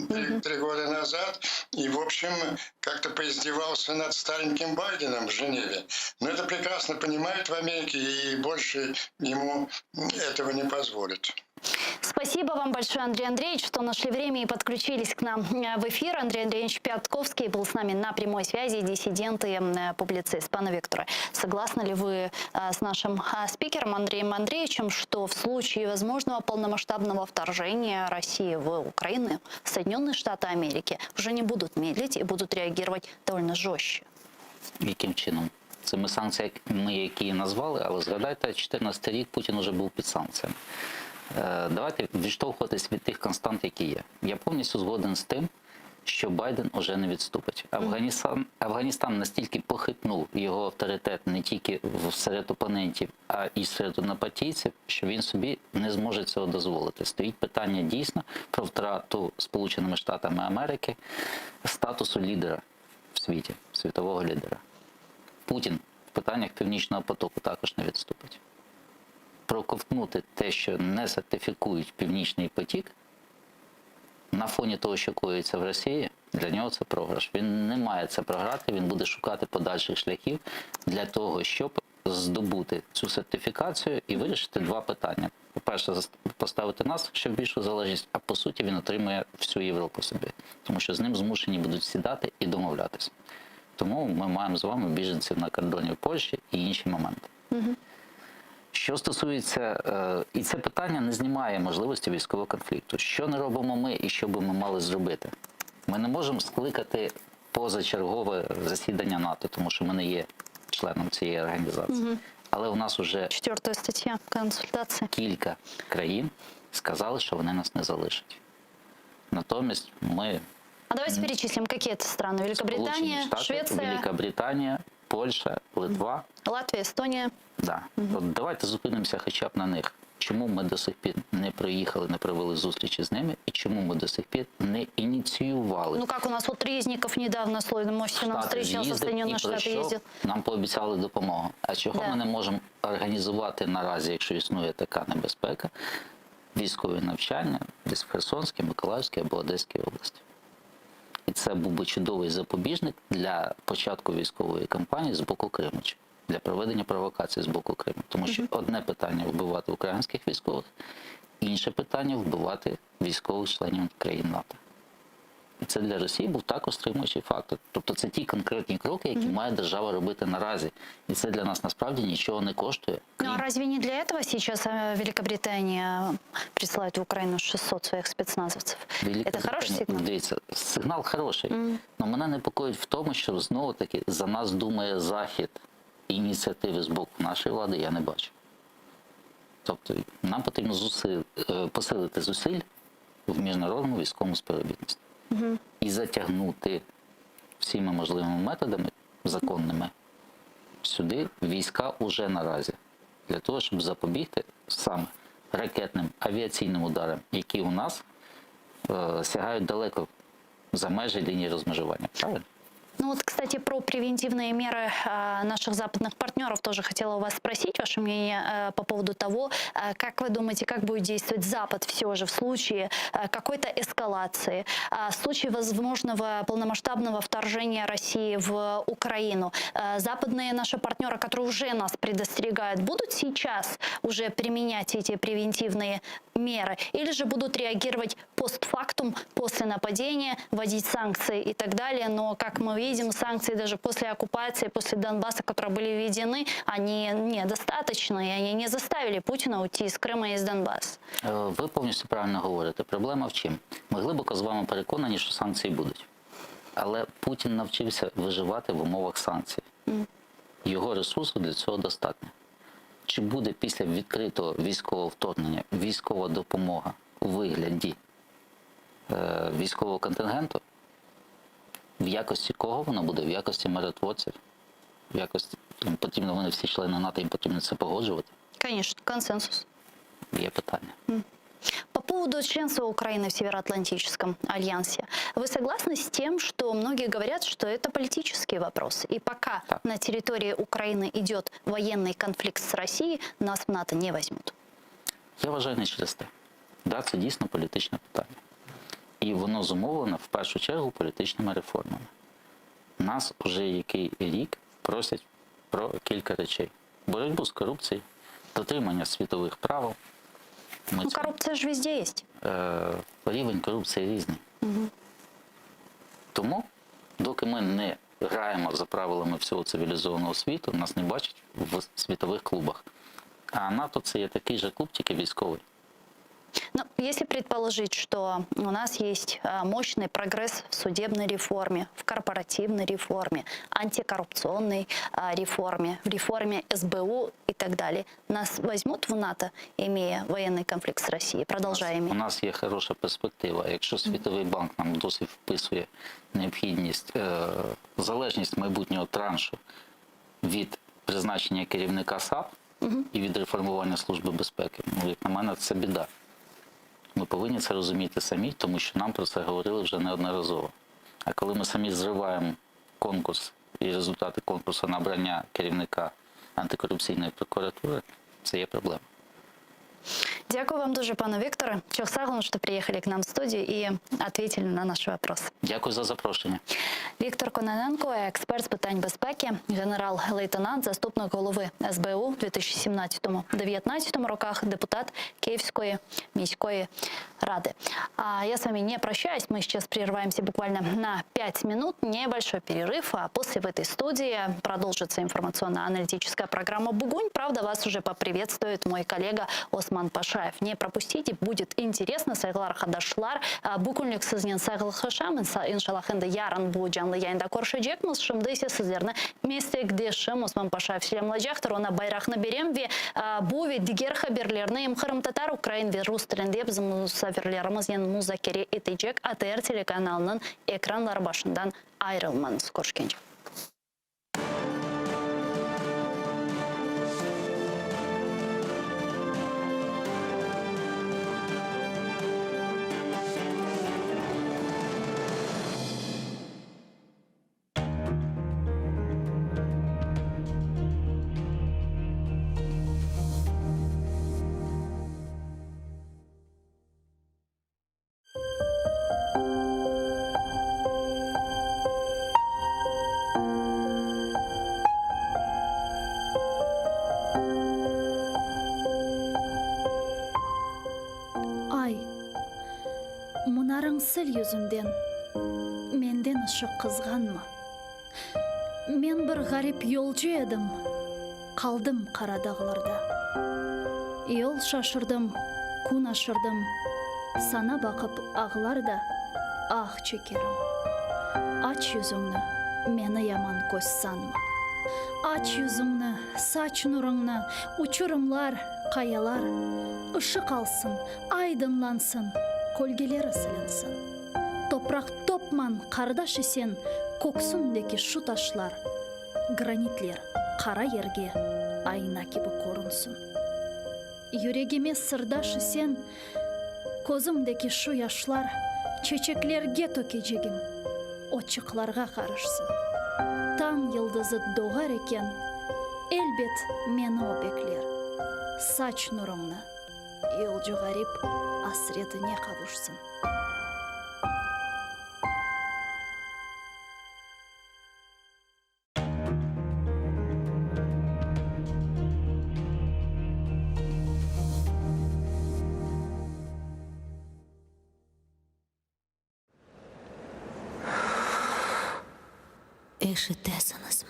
3 года назад. И, в общем, как-то поиздевался над стареньким Байденом в Женеве. Но это прекрасно понимают в Америке, и больше ему этого не позволят. Спасибо вам большое, Андрей Андреевич, что нашли время и подключились к нам в эфир. Андрей Андреевич Пятковский был с нами на прямой связи, диссидент и публицист. Пане Викторе, согласны ли вы с нашим спикером Андреем Андреевичем, что в случае возможного полномасштабного вторжения России в Украину Соединенные Штаты Америки уже не будут медлить и будут реагировать довольно жестче? Яким чином? Цими санкціями, які назвали, але згадайте, 2014 рік Путін вже був під санкціями. Давайте відштовхуватись від тих констант, які є. Я повністю згоден з тим, що Байден уже не відступить. Афганістан настільки похитнув його авторитет не тільки серед опонентів, а і серед однопартійців, що він собі не зможе цього дозволити. Стоїть питання дійсно про втрату Сполученими Штатами Америки статусу лідера в світі, світового лідера. Путін в питаннях Північного потоку також не відступить. Проковтнути те, що не сертифікують Північний потік, на фоні того, що коїться в Росії, для нього це програш. Він не має це програти, він буде шукати подальших шляхів для того, щоб здобути цю сертифікацію і вирішити 2 питання. По-перше, поставити нас ще в більшу залежність, а по суті він отримує всю Європу собі. Тому що з ним змушені будуть сідати і домовлятися. Тому ми маємо з вами біженців на кордоні в Польщі і інші моменти. Що стосується, і це питання не знімає можливості військового конфлікту. Що не робимо ми і що би ми мали зробити? Ми не можемо скликати позачергове засідання НАТО, тому що ми не є членом цієї організації. Але у нас вже 4 стаття консультації. Кілька країн сказали, що вони нас не залишать. Натомість ми... А давайте перечислим, які це страни. Великобританія, Швеція, Великобританія, Польща, Литва, Латвія, Естонія. Да. От давайте зупинимося хоча б на них. Чому ми до сих пір не приїхали, не провели зустрічі з ними, і чому ми до сих пір не ініціювали? Ну как у нас вот Резников недавно с Ллойдом Остином встречался, Соединенные Штаты ездил. Нам пообіцяли допомогу. А чого ми не можемо організувати наразі, якщо існує така небезпека, військові навчання десь в Херсонській, Миколаївській або Одеській області? І це був би чудовий запобіжник для початку військової кампанії з боку Криму, для проведення провокацій з боку Криму. Тому що одне питання – вбивати українських військових, інше питання – вбивати військових членів країн НАТО. І це для Росії був також стримуючий фактор. Тобто це ті конкретні кроки, які має держава робити наразі. І це для нас насправді нічого не коштує. Ну а разве не для этого сейчас Великобритания присылает в Украину 600 своих спецназовцев? Это хороший сигнал? Дивіться, сигнал хороший. Но мене непокоїть в тому, що знову-таки за нас думає Захід. Ініціативи з боку нашої влади я не бачу. Тобто нам потрібно посилити зусиль в міжнародному військовому співробітництві. І затягнути всіми можливими методами законними сюди війська уже наразі. Для того, щоб запобігти саме ракетним авіаційним ударам, які у нас сягають далеко за межі лінії розмежування. Правильно? Ну вот, кстати, про превентивные меры наших западных партнеров тоже хотела у вас спросить, ваше мнение по поводу того, как вы думаете, как будет действовать Запад все же в случае какой-то эскалации, в случае возможного полномасштабного вторжения России в Украину. Западные наши партнеры, которые уже нас предостерегают, будут сейчас уже применять эти превентивные меры или же будут реагировать постфактум, после нападения, вводить санкции и так далее, но, как мы видим, санкции даже после оккупации, после Донбасса, которые были введены, они недостаточны, и они не заставили Путина уйти из Крима и из Донбасса. Ви повністю правильно говорите. Проблема в чим? Ми глибоко з вами переконані, що санкції будуть. Але Путін навчився виживати в умовах санкцій. Його ресурсу для цього достатньо. Чи буде після відкритого військового вторгнення військова допомога у вигляді військового контингенту? В якості кого воно буде? В якості миротворців? В якості, їм потрібно, вони всі члени НАТО, їм потрібно це погоджувати? Конечно, консенсус. Є питання. По поводу членства Украины в Североатлантическом альянсе. Вы согласны с тем, что многие говорят, что это политический вопрос? И пока на территории Украины идет военный конфликт с Россией, нас в НАТО не возьмут? Я вважаю не через те. Да, це дійсно політичне питання. І воно зумовлено в першу чергу політичними реформами. Нас уже який рік просять про кілька речей. Боротьбу з корупцією, дотримання світових правил. Ну, коррупция же везде есть. Рівень корупції різний. Тому, доки ми не граємо за правилами всього цивілізованого світу, нас не бачать в світових клубах. А НАТО – це є такий же клуб, тільки військовий. Но если предположить, что у нас есть мощный прогресс в судебной реформе, в корпоративной реформе, антикоррупционной реформе, в реформе СБУ и так далее, нас возьмут в НАТО, имея военный конфликт с Россией, продолжая иметь? У нас є хороша перспектива. Якщо Світовий банк нам досить вписує необхідність, залежність майбутнього траншу від призначення керівника САП і від реформування Служби безпеки, ну, як на мене, це біда. Ми повинні це розуміти самі, тому що нам про це говорили вже неодноразово. А коли ми самі зриваємо конкурс і результати конкурсу на обрання керівника антикорупційної прокуратури, це є проблема. Дякую вам дуже, пане Вікторе. Чохсаглом, що приїхали к нам в студію і ответили на наші вопроси. Дякую за запрошення. Віктор Кононенко, експерт з питань безпеки, генерал-лейтенант, заступник голови СБУ в 2017-2019 роках, депутат Киевской міської ради. А я с вами не прощаюсь, мы сейчас прерываемся буквально на 5 минут, небольшой перерыв, а после в этой студии продолжится информационно-аналитическая программа «Бугунь». Правда, вас уже поприветствует мой коллега Осман Пашаев. Не пропустите, будет интересно. Сайглар Хадашлар, Букунлик Сызнен Сайгл Хашам, иншаллах инда яран буджанлы яйнда коршеджек, мы шымдыся сызерны месте, где шым Осман Пашаев селемлажахтар, она байрах наберем, ве буви дигер хаберлерны им харам татар Украин ве рус трендеп саверлерымыз ен музакере этейджек АТР телеканалының экранлар башындан айрылмаңыз. Көршкенше. Сіл yüzünden menden ışık kızganma. Men bir garip yolcu edim, kaldım kara dağlarda. Yol şaşırdım, kun aşırdım, sana bakıp ağlar da ah çekerim. Aç yüzünü, meni yaman göz sanma. Aç yüzünü, saç nurunu, uçurumlar, kayalar, ışık alsın, aydınlansın. Kölgeleri silinsin. Toprak topman kardeşi sen, koksun şu taşlar. Granitler kara yerge ayna gibi korunsun. Yüreğime sırdaşı sen, kozumdaki şu yaşlar çiçeklerge tökeceğim. Oçıklarga karışsın. Tan yıldızı doğar eken, elbet meni o bekler. Saç nurumna, yolcu garip, hasretine kavuşsun. Eşitesiniz mi?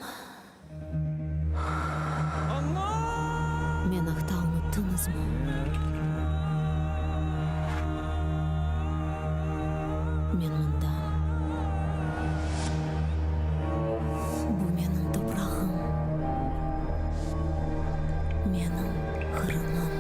Meni unuttunuz mu? Men mundam. Bu mening toprağım. Mening hırımım.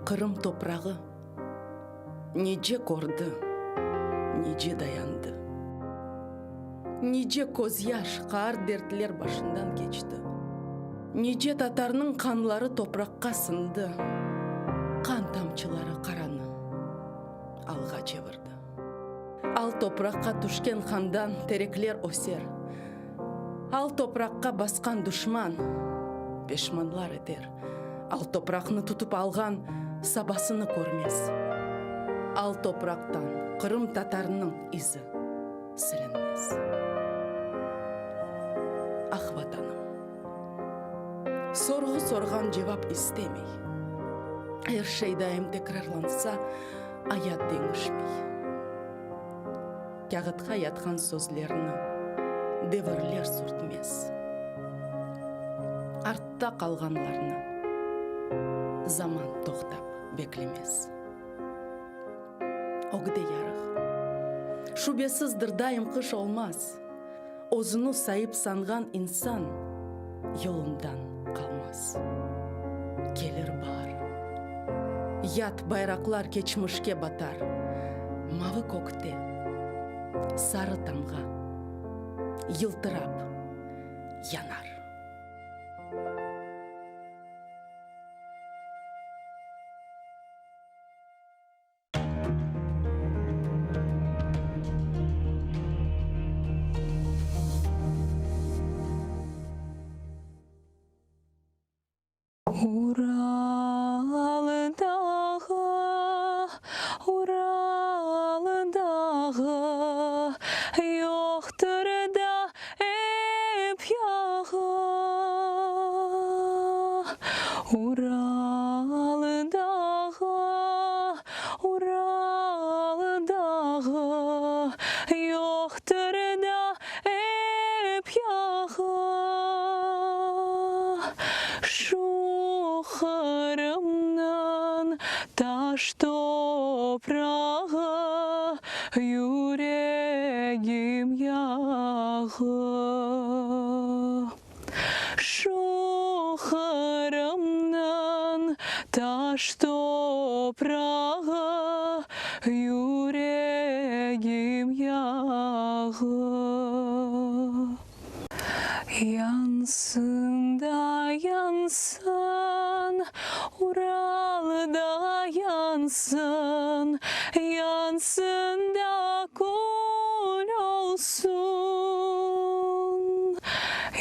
Қырым топрағы неже көрді, неже dayandı. Неше көз яш қар дертлер башындан кечті. Неше татарның қанлары топраққа сынды. Қан тамчылары қараны алға чевірді. Ал топраққа түшкен қандан тереклер осер. Ал топраққа басқан дұшман пешманлар етер. Ал топрақны тұтып алған сабасыны көрмес. Ал топрақтан Қырым татарының ізі сілінмес. Ах, ватаным, сорғы сорған жевап істемей. Әр шейдайым текрарланса, аят деңішмей. Кәғытқа ятқан сөзлеріні девірлер сүртмес. Артта қалғанларны заман тоқтап беклемес. Огде ярық, шубесіз дырдайым қыш олмаз. Озыну сайып санған инсан yolundan қалмас. Келер бар. Ят байрақлар кечмішке батар. Мавы көкте, сары тамға, йылтырап янар. Уралдағы yoxdur da ep yağı. Uralдағы yoxdur da ep yağı. Şuharımdan taş toprağı, yüreğim yağı. Şuharımdan taş toprağı, yüreğim yağı. Yansın da yansın, Ural'da yansın, yansın da kul olsun.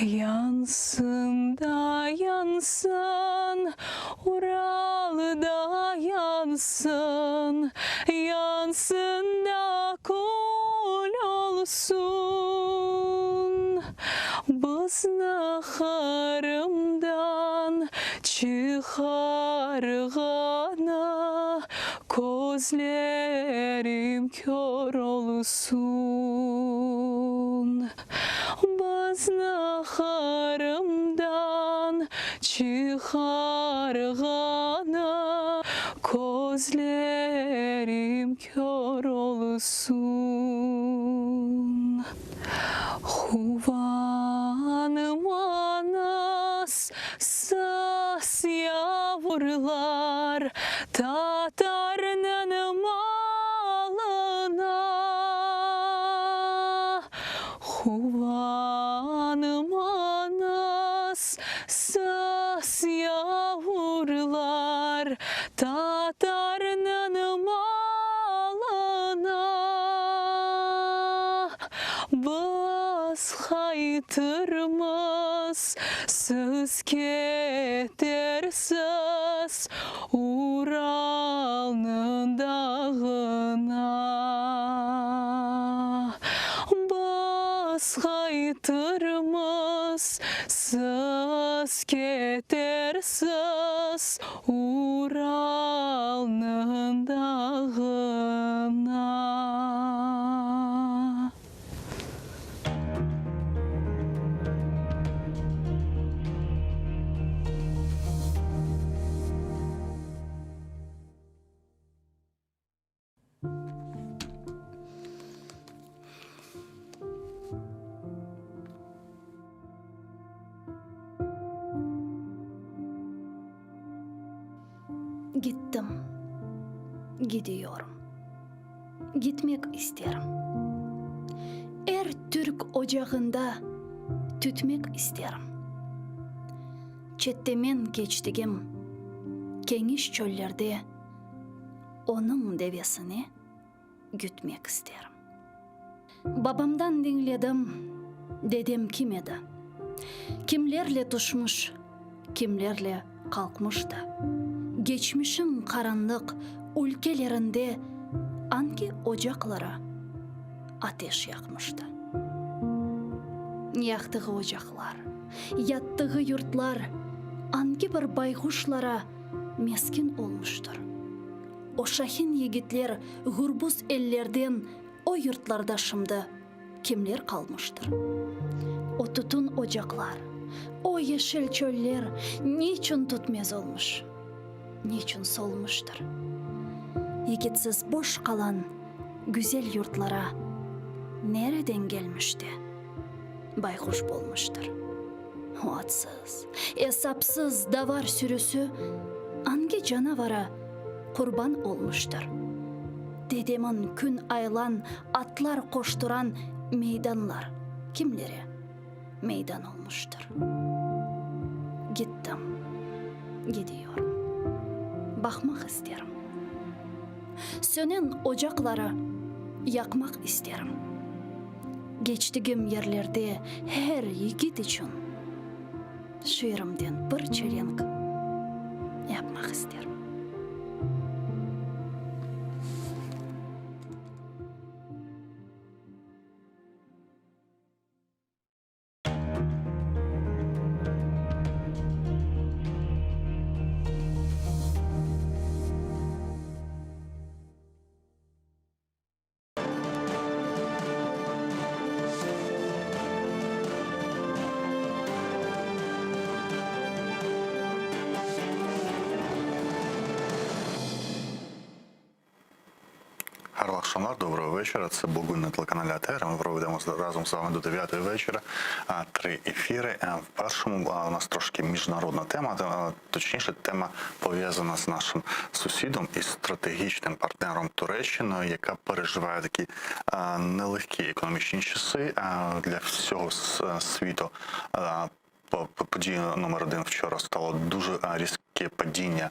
Yansın da yansın, Ural'da yansın, yansın da kul olsun. Biz naharımdan çıkargana gözlerim kör olsun. Biz naharımdan çıkargana gözlerim kör olsun. Huvanım anas sas yavrular Tatarının malına. Huvanım anas sas yavrular Tatarının malına. Biz haytırmız siz ketersiz Ural'ın dağına. Biz haytırmız siz ketersiz Ural'ın dağına. Gittim. Gidiyorum. Gitmek isterim. Türk ocağında tütmek isterim. Çettemen geçtiğim keniş çöllerde onun devesini gütmek isterim. Babamdan dinledim, dedem kim edi? Kimlerle düşmüş, kimlerle kalkmıştı? Geçmişin karanlık ülkelerinde hangi ocaklara ateş yakmıştı? Yaktığı ocaklar, yattığı yurtlar hangi bir baykuşlara meskin olmuştur? O şahin yigitler gürbüz ellerden o yurtlarda şimdi kimler kalmıştır? O tutun ocaklar, o yeşil çöller niçin tutmaz olmuş? Niçin solmuştur? Yigitsiz boş kalan güzel yurtlara nereden gelmişti? Baykuş bulmuştur. O atsız, hesapsız davar sürüsü hangi canavara kurban olmuştur? Dedemin gün aylan atlar koşturan meydanlar kimlere meydan olmuştur? Gittim, gidiyorum. Bakmak isterim. Sönen ocaklara yakmak isterim. Geçtiğim yerlerde her yigit için şiirimden bir çelenk yapmak isterim. Гарного акшамар, доброго вечора. Це Богун на телеканалі АТР. Ми проведемо разом з вами до 9 вечора 3 ефіри. В першому у нас трошки міжнародна тема, точніше тема пов'язана з нашим сусідом і стратегічним партнером Туреччиною, яка переживає такі нелегкі економічні часи для всього світу. Подія номер 1 вчора стало дуже різке падіння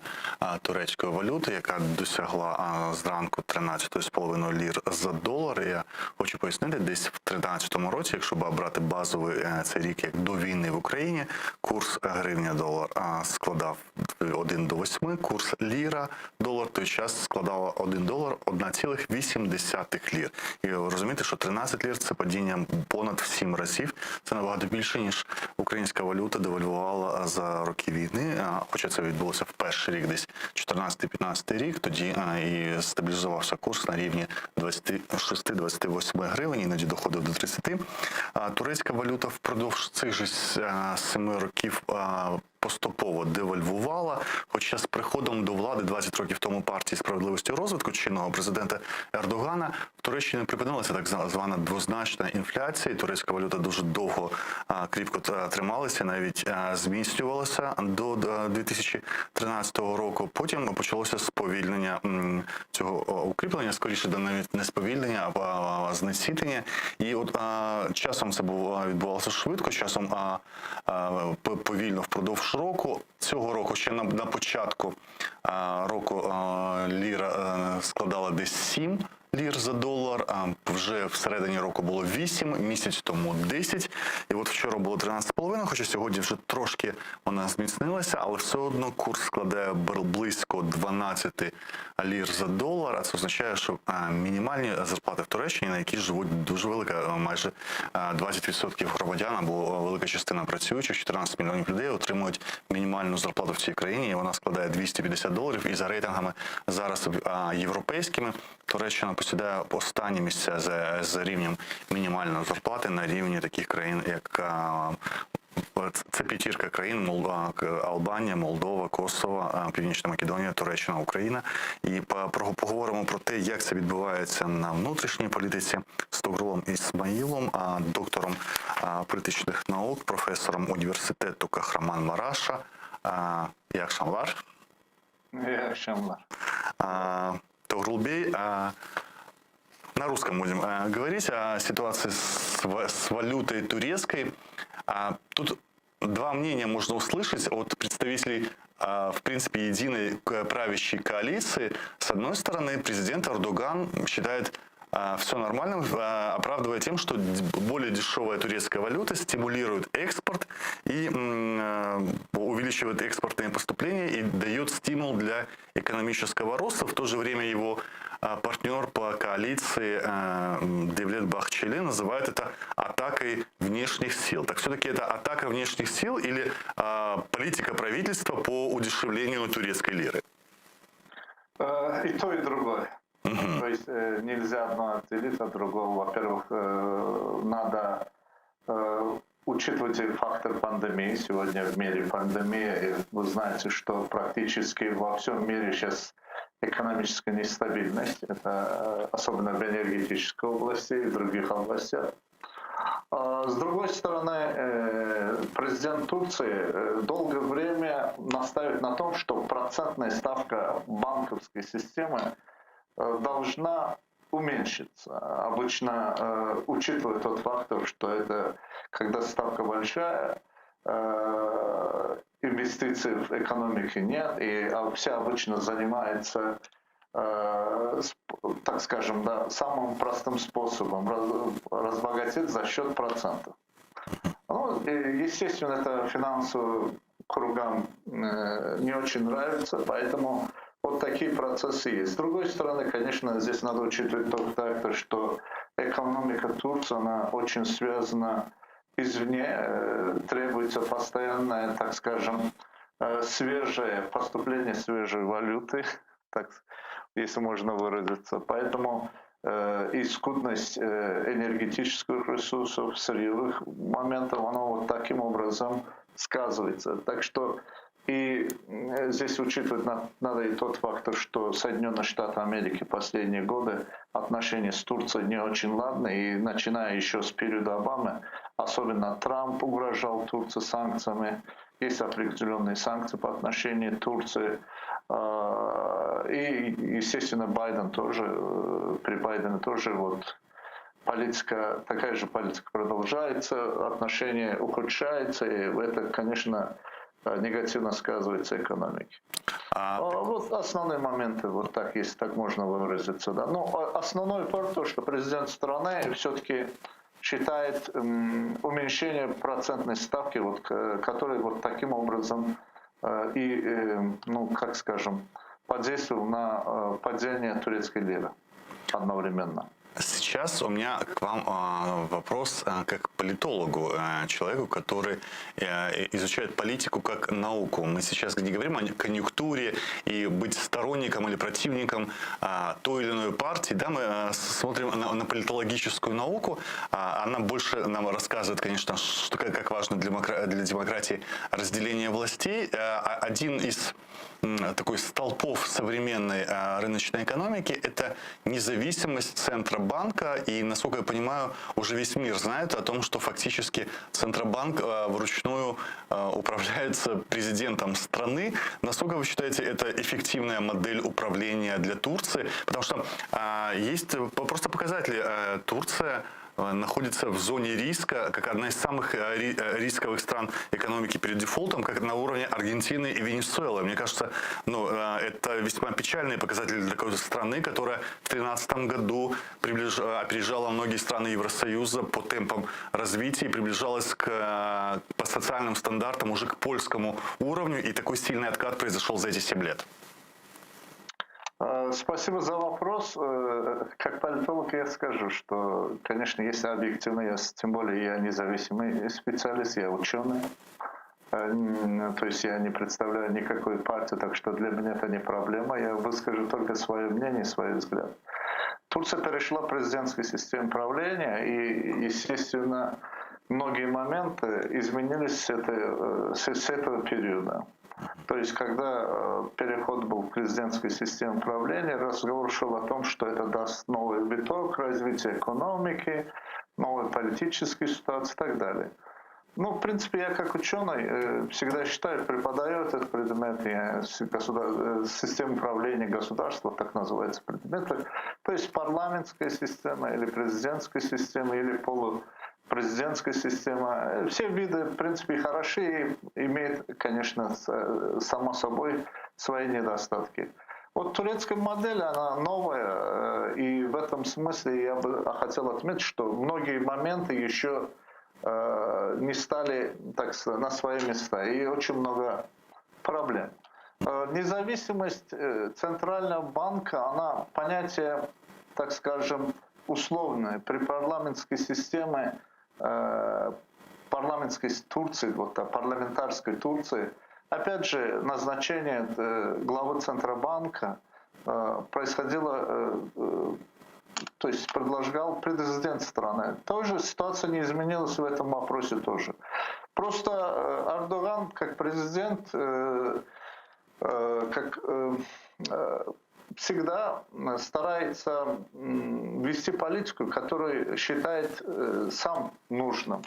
турецької валюти, яка досягла зранку 13,5 лір за долар. Я хочу пояснити, десь в 2013 році, якщо брати базовий цей рік, як до війни в Україні, курс гривня-долар складав 1 до 8, курс ліра-долар той час складало 1 долар 1,8 лір. І ви розумієте, що 13 лір – це падіння понад в 7 разів. Це набагато більше, ніж українська валюта девальвувала за роки війни, хоча це відбулося в перший рік, десь 14-15 рік, тоді і стабілізувався курс на рівні 26-28 гривень, іноді доходив до 30. Турецька валюта впродовж цих же 7 років поступово девальвувала, хоча з приходом до влади 20 років тому партії «Справедливості і розвитку» чинного президента Ердогана в Туреччині припинилася так звана двозначна інфляція. Турецька валюта дуже довго кріпко трималася, навіть зміцнювалася до 2013 року. Потім почалося сповільнення цього укріплення, скоріше навіть не сповільнення, а знецінення. І от часом це відбувалося швидко, часом повільно впродовж року. Цього року, ще на початку року, ліра складала десь 7 лір за долар, а вже всередині року було 8, місяць тому 10, і от вчора було 13,5, хоча сьогодні вже трошки вона зміцнилася, але все одно курс складає близько 12 лір за долар, а це означає, що мінімальні зарплати в Туреччині, на які живуть дуже велика, майже 20% громадян, або велика частина працюючих, 14 мільйонів людей отримують мінімальну зарплату в цій країні, і вона складає $250, і за рейтингами зараз європейськими Туреччина посідає останні місця за рівнем мінімальної зарплати на рівні таких країн, як це п'ятірка країн: Албанія, Молдова, Косово, Північна Македонія, Туреччина, Україна. І поговоримо про те, як це відбувається на внутрішній політиці з Тогрулом Ісмаїлом, доктором політичних наук, професором університету Кахраман-Мараша. Як шамвар? İyi akşamlar. Тугрулбей, на русском будем говорить о ситуации с валютой турецкой. Тут два мнения можно услышать от представителей, в принципе, единой правящей коалиции. С одной стороны, президент Эрдоган считает все нормальным, оправдывая тем, что более дешевая турецкая валюта стимулирует экспорт и увеличивает экспортные поступления и дает стимул для экономического роста. В то же время его партнер по коалиции Девлет Бахчели называет это атакой внешних сил. Так все-таки это атака внешних сил или политика правительства по удешевлению турецкой лиры? И то, и другое. То есть нельзя одно отделить от другого. Во-первых, надо учитывать фактор пандемии. Сегодня в мире пандемия. И вы знаете, что практически во всем мире сейчас экономическая нестабильность. Это особенно в энергетической области и в других областях. С другой стороны, президент Турции долгое время настаивает на том, что процентная ставка банковской системы должна уменьшиться. Обычно учитывая тот фактор, что это, когда ставка большая, инвестиций в экономике нет, и все обычно занимаются, так скажем, да, самым простым способом разбогатеть за счет процентов. Ну, естественно, это финансовым кругам не очень нравится, поэтому вот такие процессы есть. С другой стороны, конечно, здесь надо учитывать тот фактор, что экономика Турции, она очень связана извне, требуется постоянное, так скажем, свежее поступление свежей валюты, так, если можно выразиться. Поэтому и скудность энергетических ресурсов, сырьевых моментов, оно вот таким образом сказывается. Так что и здесь учитывать надо и тот фактор, что Соединенные Штаты Америки последние годы отношения с Турцией не очень ладные, и начиная еще с периода Обамы, особенно Трамп угрожал Турции санкциями, есть определенные санкции по отношению к Турции, и, естественно, Байден тоже, при Байдене тоже вот политика, такая же политика продолжается, отношения ухудшаются, и это, конечно, негативно сказывается экономике. Вот основные моменты, вот так, если так можно выразиться. Да. Но основной факт то, что президент страны все-таки считает уменьшение процентной ставки, вот, которая вот таким образом и, ну, как скажем, подействовал на падение турецкой лиры одновременно. Сейчас у меня к вам вопрос как к политологу, человеку, который изучает политику как науку. Мы сейчас не говорим о конъюнктуре и быть сторонником или противником той или иной партии. Да, мы смотрим на политологическую науку. Она больше нам рассказывает, конечно, что, как важно для демократии разделение властей. Один из такой столпов современной рыночной экономики – это независимость Центробанка. И, насколько я понимаю, уже весь мир знает о том, что фактически Центробанк вручную управляется президентом страны. Насколько вы считаете, это эффективная модель управления для Турции? Потому что есть просто показатели. Турция находится в зоне риска, как одна из самых рисковых стран экономики перед дефолтом, как на уровне Аргентины и Венесуэлы. Мне кажется, ну, это весьма печальные показатели для какой-то страны, которая в 2013 году опережала многие страны Евросоюза по темпам развития и приближалась по социальным стандартам уже к польскому уровню, и такой сильный откат произошел за эти 7 лет. Спасибо за вопрос. Как политолог я скажу, что, конечно, если объективно, тем более я независимый специалист, я ученый, то есть я не представляю никакой партии, так что для меня это не проблема, я выскажу только свое мнение, свой взгляд. Турция перешла в президентскую систему правления, и, естественно, многие моменты изменились с этого периода. То есть, когда переход был в президентскую систему правления, разговор шел о том, что это даст новый виток развития экономики, новой политической ситуации и так далее. Ну, в принципе, я как ученый всегда считаю, преподаю этот предмет, система управления государства, так называется предмет, то есть парламентская система или президентская система или полупрезидентская система. Все виды, в принципе, хороши и имеют, конечно, само собой свои недостатки. Вот турецкая модель, она новая, и в этом смысле я бы хотел отметить, что многие моменты еще не стали, так сказать, на свои места, и очень много проблем. Независимость Центрального банка, она понятие, так скажем, условное. При парламентской системе, парламентской Турции, парламентарской Турции, опять же, назначение главы Центробанка происходило, то есть предлагал президент страны. Тоже ситуация не изменилась в этом вопросе тоже. Просто Эрдоган как президент, как всегда старается вести политику, которую считает сам нужным.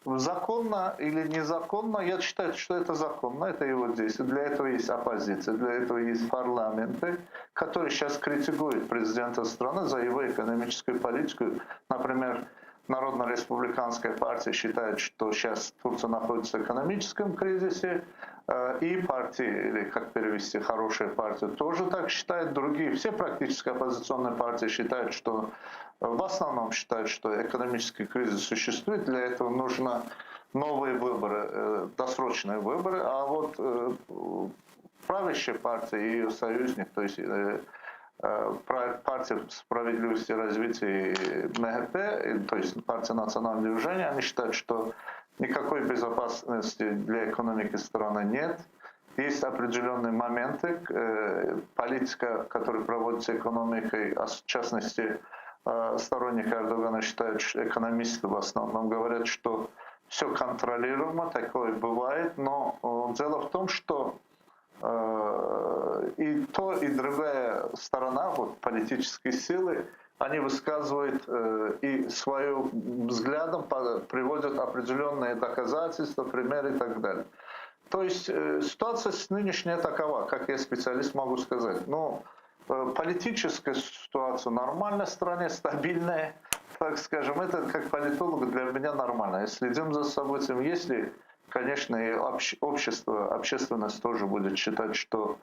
Законно или незаконно, я считаю, что это законно, это его действие. Для этого есть оппозиция, для этого есть парламенты, которые сейчас критикуют президента страны за его экономическую политику. Например, Народно-республиканская партия считает, что сейчас Турция находится в экономическом кризисе, и партии, или как перевести, хорошая партия, тоже так считают. Другие, все практически оппозиционные партии считают, что в основном считают, что экономический кризис существует, для этого нужно новые выборы, досрочные выборы, а вот правящая партия и ее союзник, то есть партия справедливости и развития МХП, то есть партия национального движения, они считают, что никакой безопасности для экономики страны нет. Есть определенные моменты, политика, которая проводится экономикой, а в частности сторонники Эрдогана считают, что экономисты в основном говорят, что все контролируемо, такое бывает, но дело в том, что и то, и другая сторона, вот политические силы, они высказывают и своим взглядом приводят определенные доказательства, примеры и так далее. То есть ситуация нынешняя такова, как я специалист могу сказать. Но политическая ситуация нормальная в стране, стабильная, так скажем, это как политолог для меня нормально. Я следим за событием, если, конечно, и общество, общественность тоже будет считать, что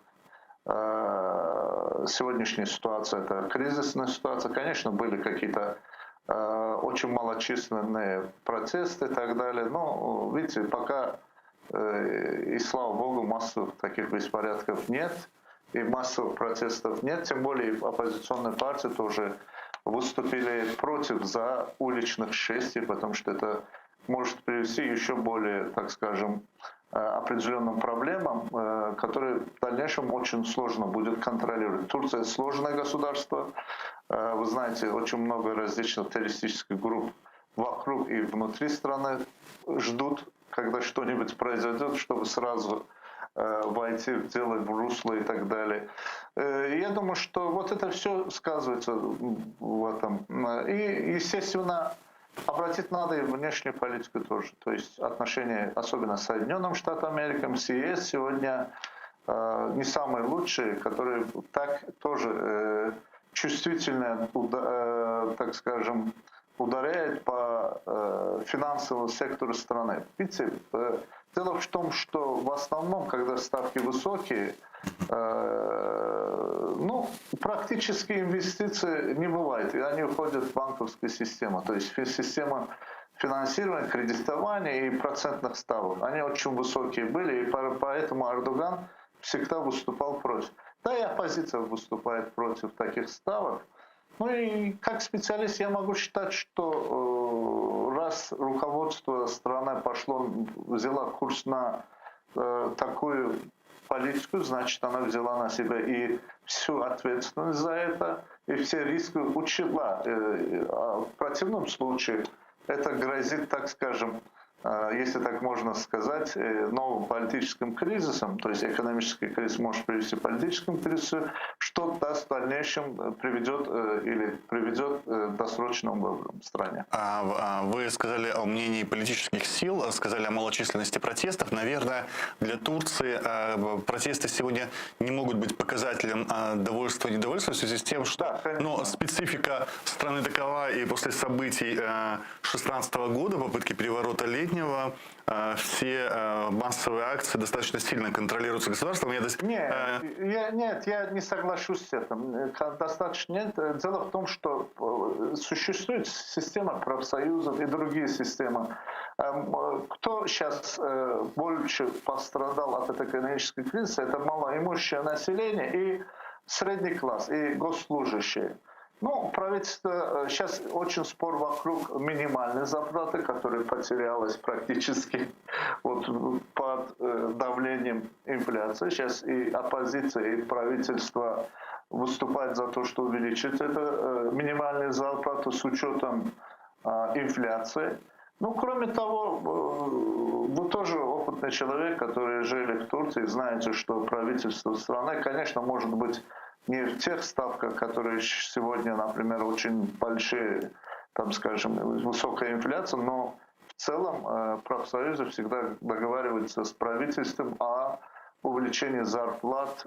сегодняшняя ситуация – это кризисная ситуация. Конечно, были какие-то очень малочисленные протесты и так далее. Но, видите, пока, и слава богу, массовых таких беспорядков нет, и массовых протестов нет. Тем более оппозиционные партии тоже выступили против за уличных шествий, потому что это может привести еще более, так скажем, определенным проблемам, которые в дальнейшем очень сложно будет контролировать. Турция – сложное государство. Вы знаете, очень много различных террористических групп вокруг и внутри страны ждут, когда что-нибудь произойдет, чтобы сразу войти в дело, в русло и так далее. И я думаю, что вот это все сказывается в этом. И, естественно, обратить надо и внешнюю политику тоже. То есть отношения, особенно с Соединенными Штатами Америки, с ЕС сегодня не самые лучшие, которые так тоже чувствительно, так скажем, ударяют по финансовому сектору страны. Видите, дело в том, что в основном, когда ставки высокие, ну, практически инвестиции не бывает, и они уходят в банковскую систему, то есть система финансирования, кредитования и процентных ставок. Они очень высокие были, и поэтому Эрдоган всегда выступал против. Да и оппозиция выступает против таких ставок. Ну и как специалист я могу считать, что раз руководство страны взяло курс на такую политику, значит, она взяла на себя и всю ответственность за это, и все риски учла. А в противном случае это грозит, так скажем, если так можно сказать, новым политическим кризисом, то есть экономический кризис может привести к политическому кризису, что даст в дальнейшем приведет к досрочным выборам в стране. Вы сказали о мнении политических сил, сказали о малочисленности протестов. Наверное, для Турции протесты сегодня не могут быть показателем довольства и недовольства в связи с тем, что специфика страны такова, и после событий 2016 года, попытки переворота Летнего, все массовые акции достаточно сильно контролируются государством. Нет, я не соглашусь с этим. Достаточно нет. Дело в том, что существует система профсоюзов и другие системы. Кто сейчас больше пострадал от этой экономической кризисы, это малоимущее население и средний класс, и госслужащие. Правительство, сейчас очень спор вокруг минимальной зарплаты, которая потерялась практически под давлением инфляции. Сейчас и оппозиция, и правительство выступают за то, что увеличить эту минимальную зарплату с учетом инфляции. Кроме того, вы тоже опытный человек, который жили в Турции, знаете, что правительство страны, конечно, может быть не в тех ставках, которые сегодня, например, очень большие, высокая инфляция, но в целом профсоюзы всегда договариваются с правительством о увеличении зарплат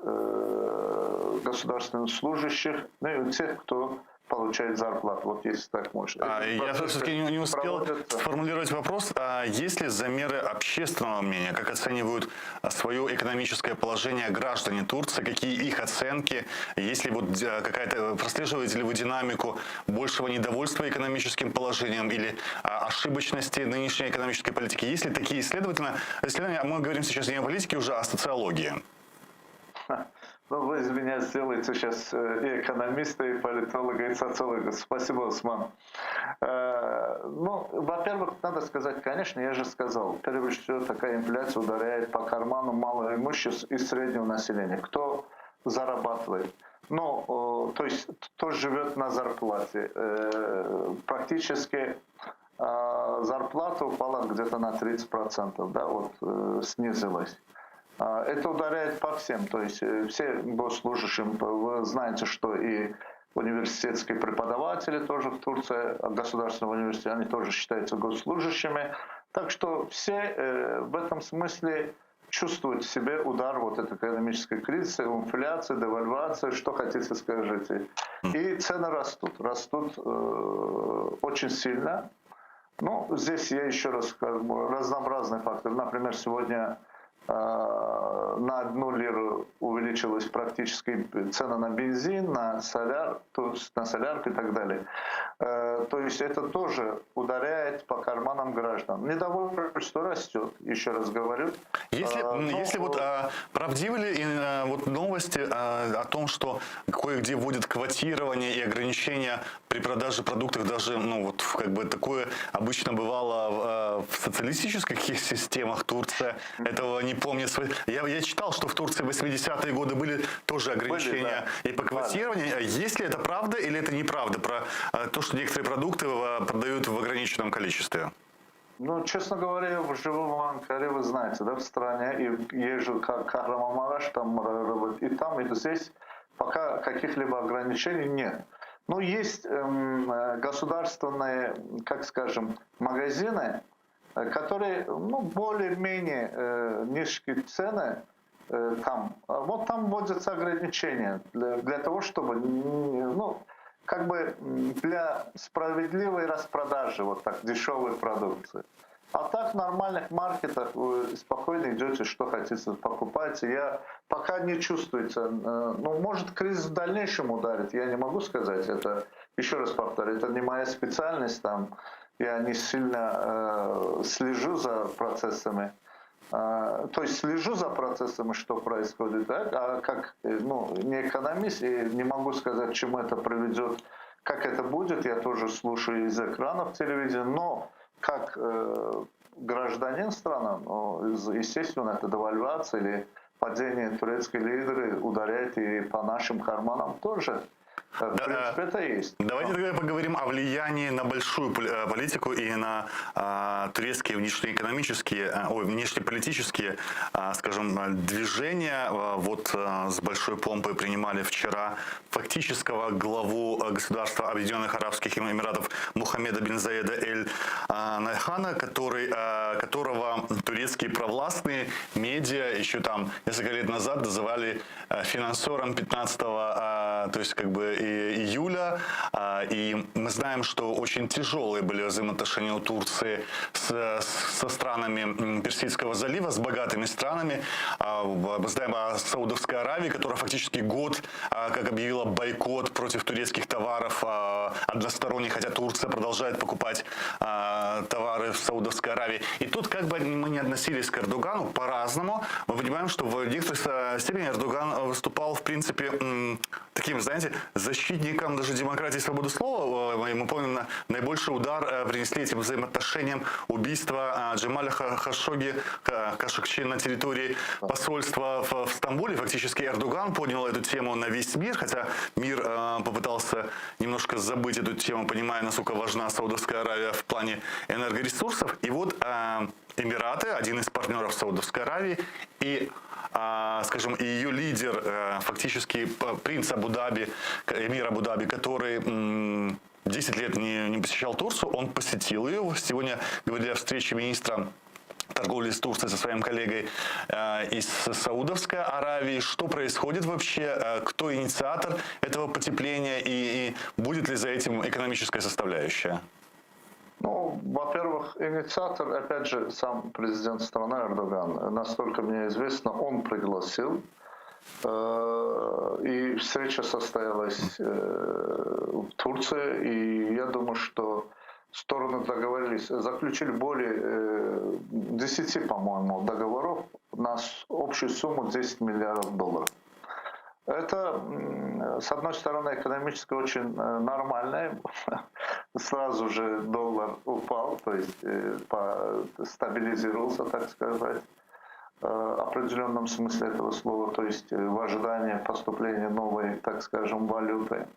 государственных служащих, и у тех, кто получает зарплату, если так можно. Я все-таки не успел сформулировать вопрос. Есть ли замеры общественного мнения? Как оценивают свое экономическое положение граждане Турции? Какие их оценки? Есть ли прослеживаете ли вы динамику большего недовольства экономическим положением или ошибочности нынешней экономической политики? Есть ли такие исследования? Мы говорим сейчас не о политике, уже о социологии. Вы из меня сделаете сейчас и экономиста, и политолога, и социолога. Спасибо, Усман. Во-первых, надо сказать, конечно, я же сказал, прежде всего такая инфляция ударяет по карману малоимущих и среднего населения. Кто зарабатывает? То есть, кто живет на зарплате. Практически зарплата упала где-то на 30%, снизилась. Это ударяет по всем, то есть все госслужащим. Вы знаете, что и университетские преподаватели тоже в Турции, государственного университета, они тоже считаются госслужащими. Так что все в этом смысле чувствуют в себе удар этой экономической кризиса, инфляции, девальвации, что хотите скажите. И цены растут очень сильно. Здесь я еще раз скажу, разнообразные факторы. Например, сегодня на 1 лиру увеличилась практически цена на бензин, на солярку и так далее. То есть это тоже ударяет по карманам граждан. Недовольство растет, еще раз говорю. Если правдивы ли новости о том, что кое-где вводят квотирование и ограничения при продаже продуктов, даже такое обычно бывало в социалистических системах Турции, этого не помнит. Я читал, что в Турции в 80-е годы были тоже ограничения и по квотированию. Есть ли это правда или это неправда про то, что некоторые продукты продают в ограниченном количестве? Честно говоря, я живу в Анкаре, вы знаете, в стране, и езжу Kahramanmaraş, там работаю, и там, и здесь пока каких-либо ограничений нет. Есть государственные, магазины, которые, более-менее низкие цены там. Там вводятся ограничения для того, чтобы, для справедливой распродажи дешевой продукции. А так в нормальных маркетах вы спокойно идете, что хотите, покупаете. Пока не чувствуется. Может, кризис в дальнейшем ударит, я не могу сказать. Это, еще раз повторю, это не моя специальность. Я не сильно слежу за процессами. То есть слежу за процессами, что происходит, а как не экономист, и не могу сказать, к чему это приведет, как это будет. Я тоже слушаю из экранов телевизора, но как гражданин страны, естественно, это девальвация или падение турецкой лиры ударяет и по нашим карманам тоже. В принципе, это есть. Давайте тогда поговорим о влиянии на большую политику и на турецкие внешнеполитические, скажем, движения. Вот с большой помпой принимали вчера фактического главу государства Объединенных Арабских Эмиратов Мухаммеда бин Заеда эль-Нахяна, которого турецкие провластные медиа еще там несколько лет назад называли финансером 15-го, то есть как бы июля. И мы знаем, что очень тяжелые были взаимоотношения у Турции со странами Персидского залива, с богатыми странами. Мы знаем о Саудовской Аравии, которая фактически год как объявила бойкот против турецких товаров односторонний, хотя Турция продолжает покупать товары в Саудовской Аравии. И тут как бы мы не относились к Эрдогану по-разному, мы понимаем, что в некоторой степени Эрдоган выступал, в принципе, таким, знаете, защитником даже демократии и свободы слова. Мы помним, наибольший удар принесли этим взаимоотношениям убийства Джемаля Хашогги на территории посольства в Стамбуле. Фактически Эрдоган поднял эту тему на весь мир, хотя мир попытался немножко забыть эту тему, понимая, насколько важна Саудовская Аравия в плане энергоресурсов. И вот Эмираты, один из партнеров Саудовской Аравии, и скажем, и ее лидер, фактически принц Абу-Даби, эмир Абу-Даби, который 10 лет не посещал Турцию, он посетил ее. Сегодня говорили о встрече министра торговли с Турцией со своим коллегой из Саудовской Аравии. Что происходит вообще? Кто инициатор этого потепления? И будет ли за этим экономическая составляющая? Ну, во-первых, инициатор, опять же, сам президент страны Эрдоган. Насколько мне известно, он пригласил. И встреча состоялась в Турции. И я думаю, что стороны договорились, заключили более 10, по-моему, договоров на общую сумму $10 миллиардов. Это, с одной стороны, экономически очень нормально. Сразу же доллар упал, то есть стабилизировался, так сказать, в определенном смысле этого слова, то есть в ожидании поступления новой, так скажем, валюты,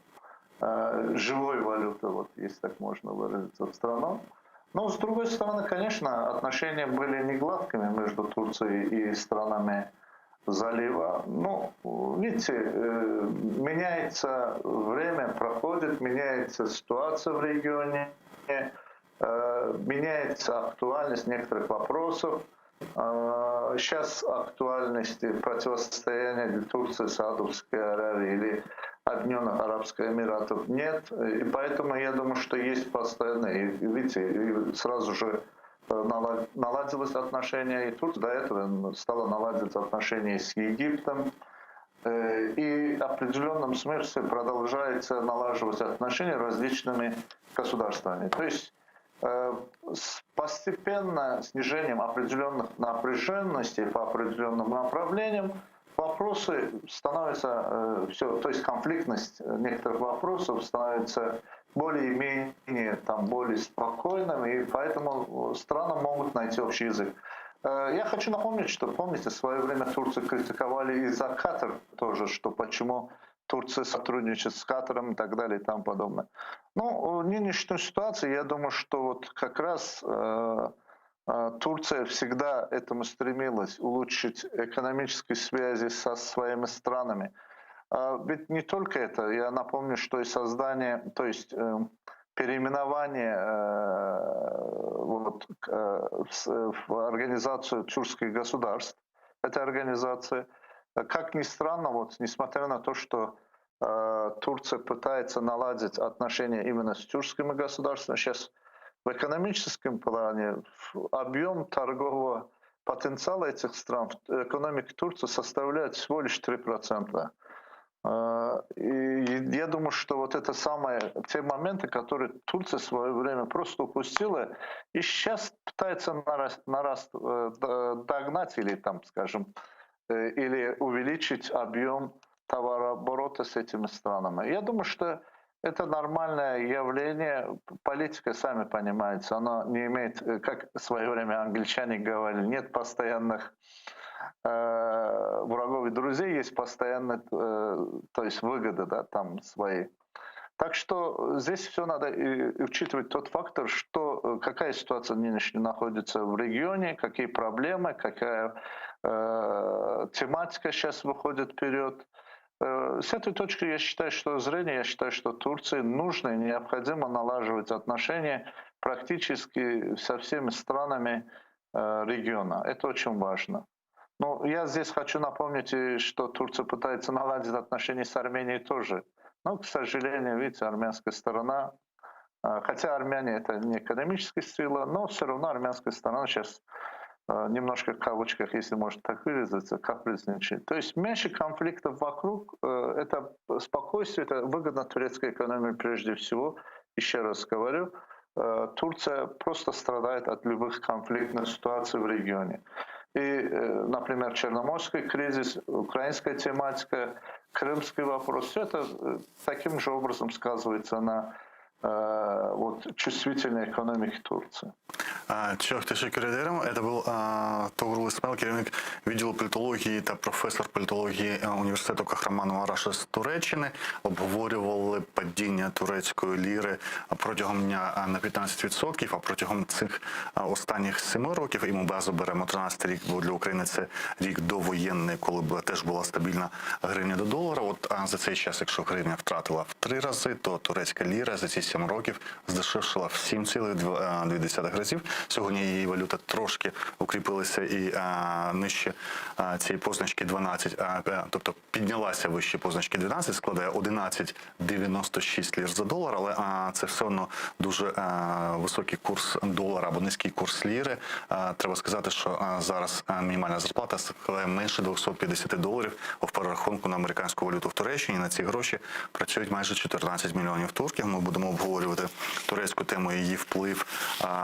живой валюты, вот если так можно выразиться, в страну. Но, с другой стороны, конечно, отношения были не гладкими между Турцией и странами залива. Ну, видите, меняется время, проходит, меняется ситуация в регионе, меняется актуальность некоторых вопросов. Сейчас актуальности противостояния для Турции, Саудовской Аравии или Объединенных Арабских Эмиратов нет. И поэтому я думаю, что есть постоянные. Видите, сразу же наладилось отношения и Турция, до этого стало наладиться отношения с Египтом. И в определенном смысле продолжается налаживать отношения различными государствами. То есть с постепенно снижением определенных напряженностей по определенным направлениям вопросы становятся, то есть конфликтность некоторых вопросов становится более-менее более спокойным, и поэтому страны могут найти общий язык. Я хочу напомнить, что, помните, в свое время Турцию критиковали и за Катар тоже, что почему Турция сотрудничает с Катаром и так далее и тому подобное. Ну, в нынешней ситуации, я думаю, что вот как раз Турция всегда этому стремилась, улучшить экономические связи со своими странами. Ведь не только это, я напомню, что и создание, то есть переименование в организацию тюркских государств, этой организации, как ни странно, вот, несмотря на то, что Турция пытается наладить отношения именно с тюркскими государствами, сейчас в экономическом плане объем торгового потенциала этих стран в экономике Турции составляет всего лишь 3%. И я думаю, что вот это те моменты, которые Турция в свое время просто упустила, и сейчас пытается догнать или, там, скажем, или увеличить объем товарооборота с этими странами. Я думаю, что это нормальное явление. Политика, сами понимаете, она не имеет, как в свое время англичане говорили, нет постоянных врагов врагов и друзей есть постоянно, то есть выгоды, да, там свои. Так что здесь все надо учитывать тот фактор, что какая ситуация нынешняя находится в регионе, какие проблемы, какая тематика сейчас выходит вперед. С этой точки я считаю, что Турции нужно и необходимо налаживать отношения практически со всеми странами региона. Это очень важно. Но я здесь хочу напомнить, что Турция пытается наладить отношения с Арменией тоже. Но, к сожалению, видите, армянская сторона, хотя Армяне это не экономическая сила, но все равно армянская сторона сейчас немножко в кавычках, если можно так выразиться, капризничает. То есть меньше конфликтов вокруг, это спокойствие, это выгодно турецкой экономии прежде всего. Еще раз говорю, Турция просто страдает от любых конфликтных ситуаций в регионе. И, например, Черноморский кризис, украинская тематика, крымский вопрос, все это таким же образом сказывается на чувствительной экономике Турции. Çok teşekkür ederim. Это был Тугрул Исмаил, керівник відділу політології та професор політології університету Кахраманова Раша з Туреччини. Обговорювали падіння турецької ліри протягом дня на 15%, а протягом цих останніх 7 років, і ми базу беремо 13 рік, бо для України це рік довоєнний, коли теж була стабільна гривня до долара. От за цей час, якщо гривня втратила в 3 рази, то турецька ліра за ці 7 років здешевшила в 7,2 разів. Сьогодні її валюта трошки укріпилася і нижче цієї позначки 12, тобто піднялася вище позначки 12, складає 11,96 лір за долар, але це все одно дуже високий курс долара або низький курс ліри. Треба сказати, що зараз мінімальна зарплата складає менше $250 в перерахунку на американську валюту в Туреччині. На ці гроші працюють майже 14 мільйонів турків. Ми будемо обговорювати турецьку тему, її вплив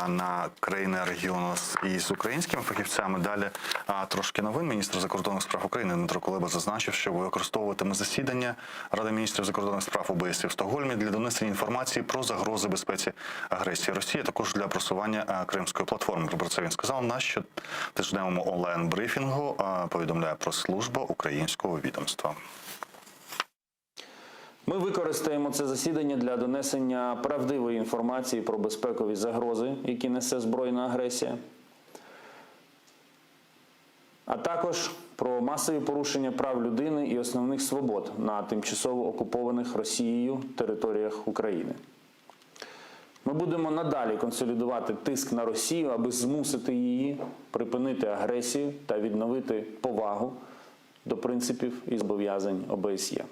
на країни регіону із українськими фахівцями. Далі трошки новин. Міністр закордонних справ України Дмитро Кулеба зазначив, що використовуватиме засідання Ради міністрів закордонних справ ОБСЄ в Стокгольмі для донесення інформації про загрози безпеці агресії Росії, а також для просування Кримської платформи. Про це він сказав на щотижневому онлайн-брифінгу, повідомляє прес-служба українського відомства. Ми використаємо це засідання для донесення правдивої інформації про безпекові загрози, які несе збройна агресія, а також про масові порушення прав людини і основних свобод на тимчасово окупованих Росією територіях України. Ми будемо надалі консолідувати тиск на Росію, аби змусити її припинити агресію та відновити повагу до принципів і зобов'язань ОБСЄ.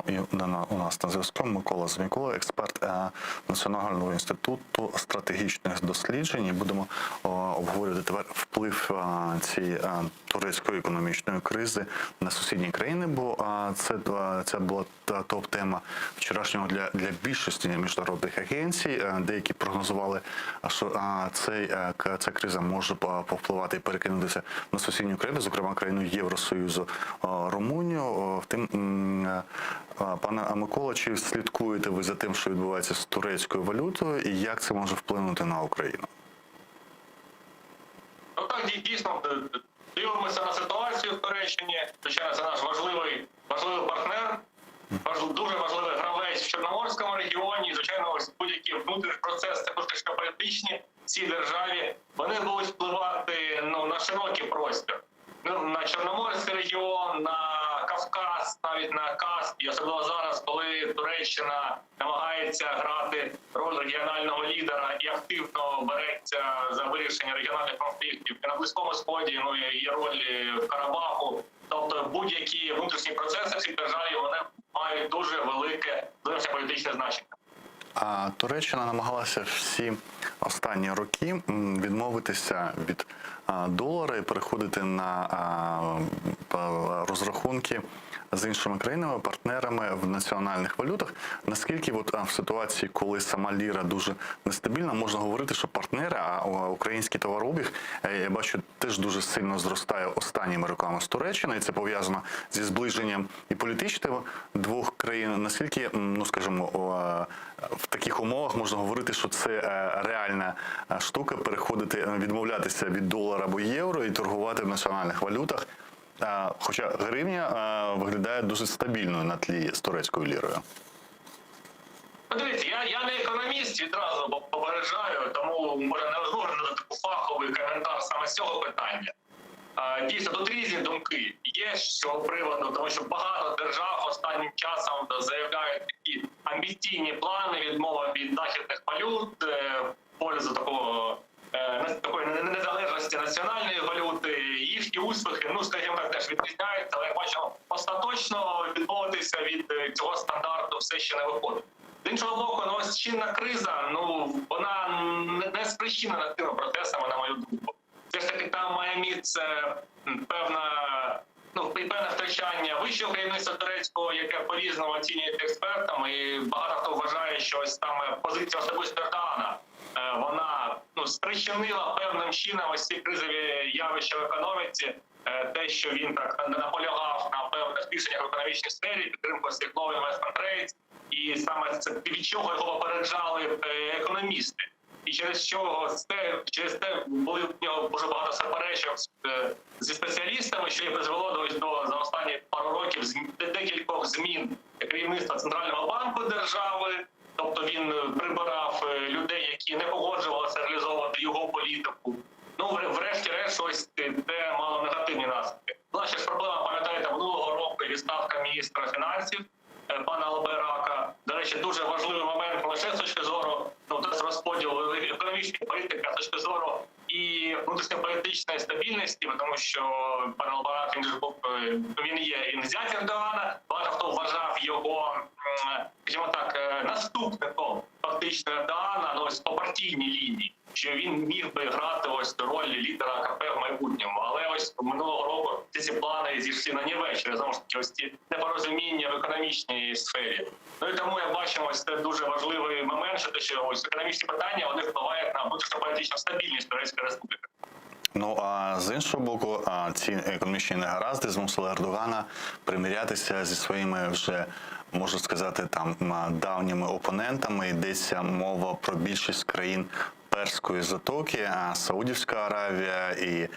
І у нас на зв'язку Микола Змікола, експерт Національного інституту стратегічних досліджень. І будемо обговорювати тепер вплив цієї турецької економічної кризи на сусідні країни, бо це була топ-тема вчорашнього для більшості міжнародних агенцій. Деякі прогнозували, що ця криза може повпливати і перекинутися на сусідню країну, зокрема країну Євросоюзу Румунію. Втім, пане Микола, чи слідкуєте ви за тим, що відбувається з турецькою валютою, і як це може вплинути на Україну? Ну так, дійсно, дивимося на ситуацію в Туреччині. Звичайно, це наш важливий партнер, дуже важливий гравець в Чорноморському регіоні. І, звичайно, ось будь-які внутрішні процеси, політичні в цій державі, вони будуть впливати на широкий простір. На Чорноморський регіон, на Кавказ, навіть на Каспій, і особливо зараз, коли Туреччина намагається грати роль регіонального лідера і активно береться за вирішення регіональних конфліктів. І на Близькому Сході є роль в Карабаху. Тобто будь-які внутрішні процеси в цій державі, вони мають дуже велике зовнішньополітичне значення. А Туреччина намагалася всі останні роки відмовитися від долара і переходити на розрахунки з іншими країнами, партнерами в національних валютах. Наскільки в ситуації, коли сама ліра дуже нестабільна, можна говорити, що партнери, а український товарообіг, я бачу, теж дуже сильно зростає останніми роками з Туреччиною, і це пов'язано зі зближенням і політичним двох країн. Наскільки, скажімо, в таких умовах можна говорити, що це реальна штука, відмовлятися від долара або євро і торгувати в національних валютах, хоча гривня виглядає дуже стабільною на тлі з турецькою лірою. Подивіться, я не економіст, відразу попереджаю, тому може не зможу надати фаховий коментар саме з цього питання. Дійсно, тут різні думки є з цього приводу, тому що багато держав останнім часом заявляють такі амбіційні плани, відмова від західних валют, пользу такої незалежності національної валюти. Їхні успіхи, скажімо так, теж відрізняються, але бачимо, остаточно відмовитися від цього стандарту все ще не виходить. З іншого боку, чинна криза, вона не спричинена тими процесами, на мою думку. Все ж таки там має місце певне втрачання вищого керівництва турецького, яке по-різному оцінюється експертами, і багато хто вважає, що ось саме позиція особисто Ердогана, вона спричинила певним чином ось ці кризові явища в економіці, те, що він так наполягав на певних рішеннях в економічній сфері, підтримку цих нових investment rates, і саме це від чого його попереджали економісти. І через те були в нього дуже багато суперечок зі спеціалістами, що і призвело за останні пару років декількох змін керівництва Центрального банку держави. Тобто він прибирав людей, які не погоджувалися реалізовувати його політику. Врешті-решт, ось це мало негативні наслідки. Була ще ж проблема, пам'ятаєте, минулого року відставка міністра фінансів пана Албайрака. До речі, дуже важливий момент не лише з точки зору розподілу економічної політики, а з точки зору і внутрішньополітичної стабільності, тому що пан Албайрак, він є і зять Ердогана, багато хто вважав його, скажімо так, наступником фактично Ердогана, по партійній лінії, що він міг би грати роль лідера АКП в майбутньому. Але ось минулого року ці плани зійшли на нівець, через знову ж таки ось ці непорозуміння в економічній сфері. І тому я бачу, ось це дуже важливий момент, що ось економічні питання, вони впливають на внутрішньополітичну стабільність Турецької Республіки. А з іншого боку, ці економічні негаразди змусили Ердогана примирятися зі своїми вже, можна сказати, давніми опонентами. Йдеться мова про більшість країн Перської затоки, Саудівська Аравія і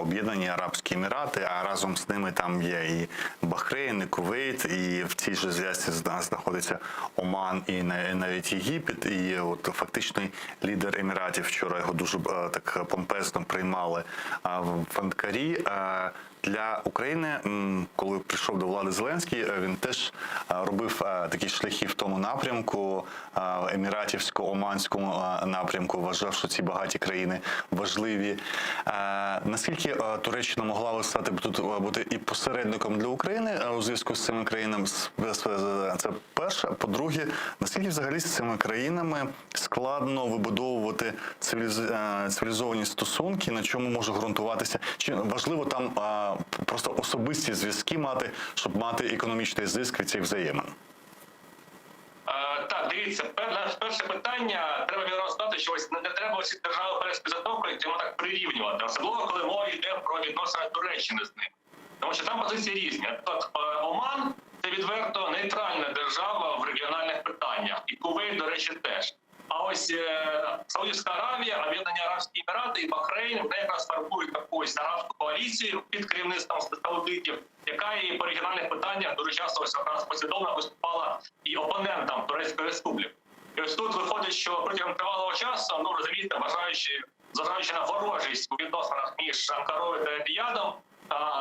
Об'єднані Арабські Емірати, а разом з ними там є і Бахрейн, і Кувейт, і в цій же зв'язці знаходиться Оман і навіть Єгипет. І фактичний лідер Еміратів, вчора його дуже так помпезно приймали в Анкарі. Для України, коли прийшов до влади Зеленський, він теж робив такі шляхи в тому напрямку, еміратівсько-оманському напрямку, вважав, що ці багаті країни важливі. Наскільки Туреччина могла бути і посередником для України у зв'язку з цими країнами? Це перше. По-друге, наскільки взагалі з цими країнами складно вибудовувати цивілізовані стосунки, на чому може ґрунтуватися? Чи важливо там просто особисті зв'язки мати, щоб мати економічний зиск від цих взаємин? Так, дивіться, перше питання, треба відразу сказати, що ось не треба всі держави Перської затоки так прирівнювати, особливо коли мова йде про відносини Туреччини з ним. Тому що там позиції різні. Оман – це відверто нейтральна держава в регіональних питаннях, і Кувейт, до речі, теж. А ось Саудівська Аравія, Об'єднані Арабські Емірати і Бахрейн, вони якраз формують таку ось арабську коаліцію під керівництвом саудитів, яка і по регіональних питаннях дуже часто ось якраз послідовно виступала і опонентам Турецької Республіки. І ось тут виходить, що протягом тривалого часу, розумієте, зважаючи на ворожість у відносинах між Анкарою та Ріядом,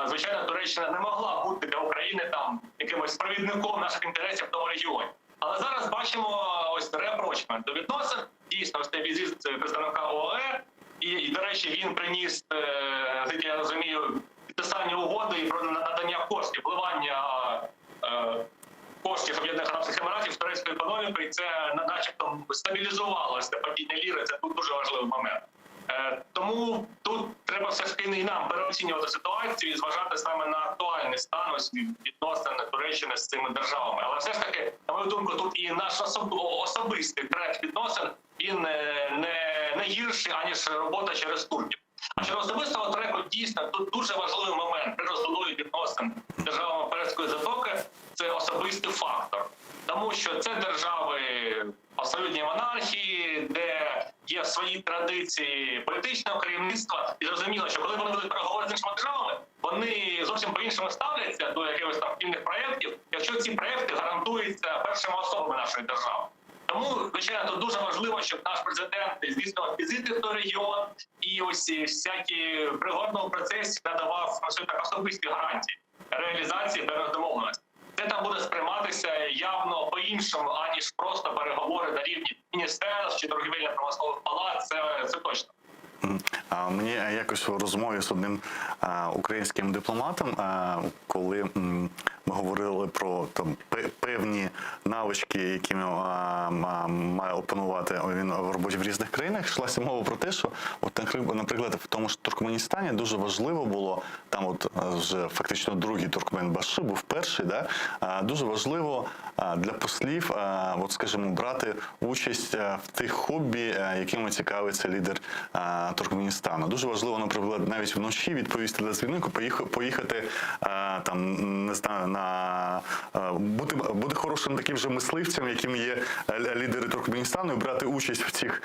звичайно, Туреччина не могла бути для України якимось провідником наших інтересів в тому регіоні. Але зараз бачимо ось реапрочмент до відносин. Дійсно, ось цей візит представника ОАЕ. І, до речі, він приніс, як я розумію, підписання угоди і про надання коштів, вливання коштів Об'єднаних Арабських Еміратів в турецьку економіку. І це начебто стабілізувалося падіння ліри. Це тут дуже важливий момент. Тому тут треба треба все ж таки і нам переоцінювати ситуацію і зважати саме на актуальний стан ось відносин Туреччини з цими державами. Але все ж таки, на мою думку, тут і наш особистий трек відносин, він не гірший, аніж робота через турків. А щодо особистого треку, дійсно, тут дуже важливий момент при розбудові відносин з державами Перської затоки – це особистий фактор. Тому що це держави абсолютні монархії, де є свої традиції політичного керівництва. І зрозуміло, що коли вони будуть переговорити з іншими державами, вони зовсім по-іншому ставляться до якихось там спільних проєктів, якщо ці проєкти гарантуються першими особами нашої держави. Тому, звичайно, тут дуже важливо, щоб наш президент здійснював візити в той регіон і ось всякі в пригодному процесі надавав так особисті гарантії реалізації певних домовленостей. Це там буде сприйматися явно по-іншому, аніж просто переговори на рівні міністерств чи торгівельно-промислових палат. Це точно. Мені якось в розмові з одним українським дипломатом, коли ми говорили про там певні навички, якими має опанувати він в роботі в різних країнах, йшлася мова про те, що от, наприклад, в тому ж Туркменістані дуже важливо було, там от вже фактично другий Туркменбаши був перший, да, дуже важливо для послів, от, скажімо, брати участь в тих хобі, якими цікавиться лідер Туркменістану. Дуже важливо, наприклад, навіть вночі відповісти на дзвінок, поїхати там, не знаю, бути хорошим таким же мисливцем, яким є лідери Туркменістану, і брати участь в цих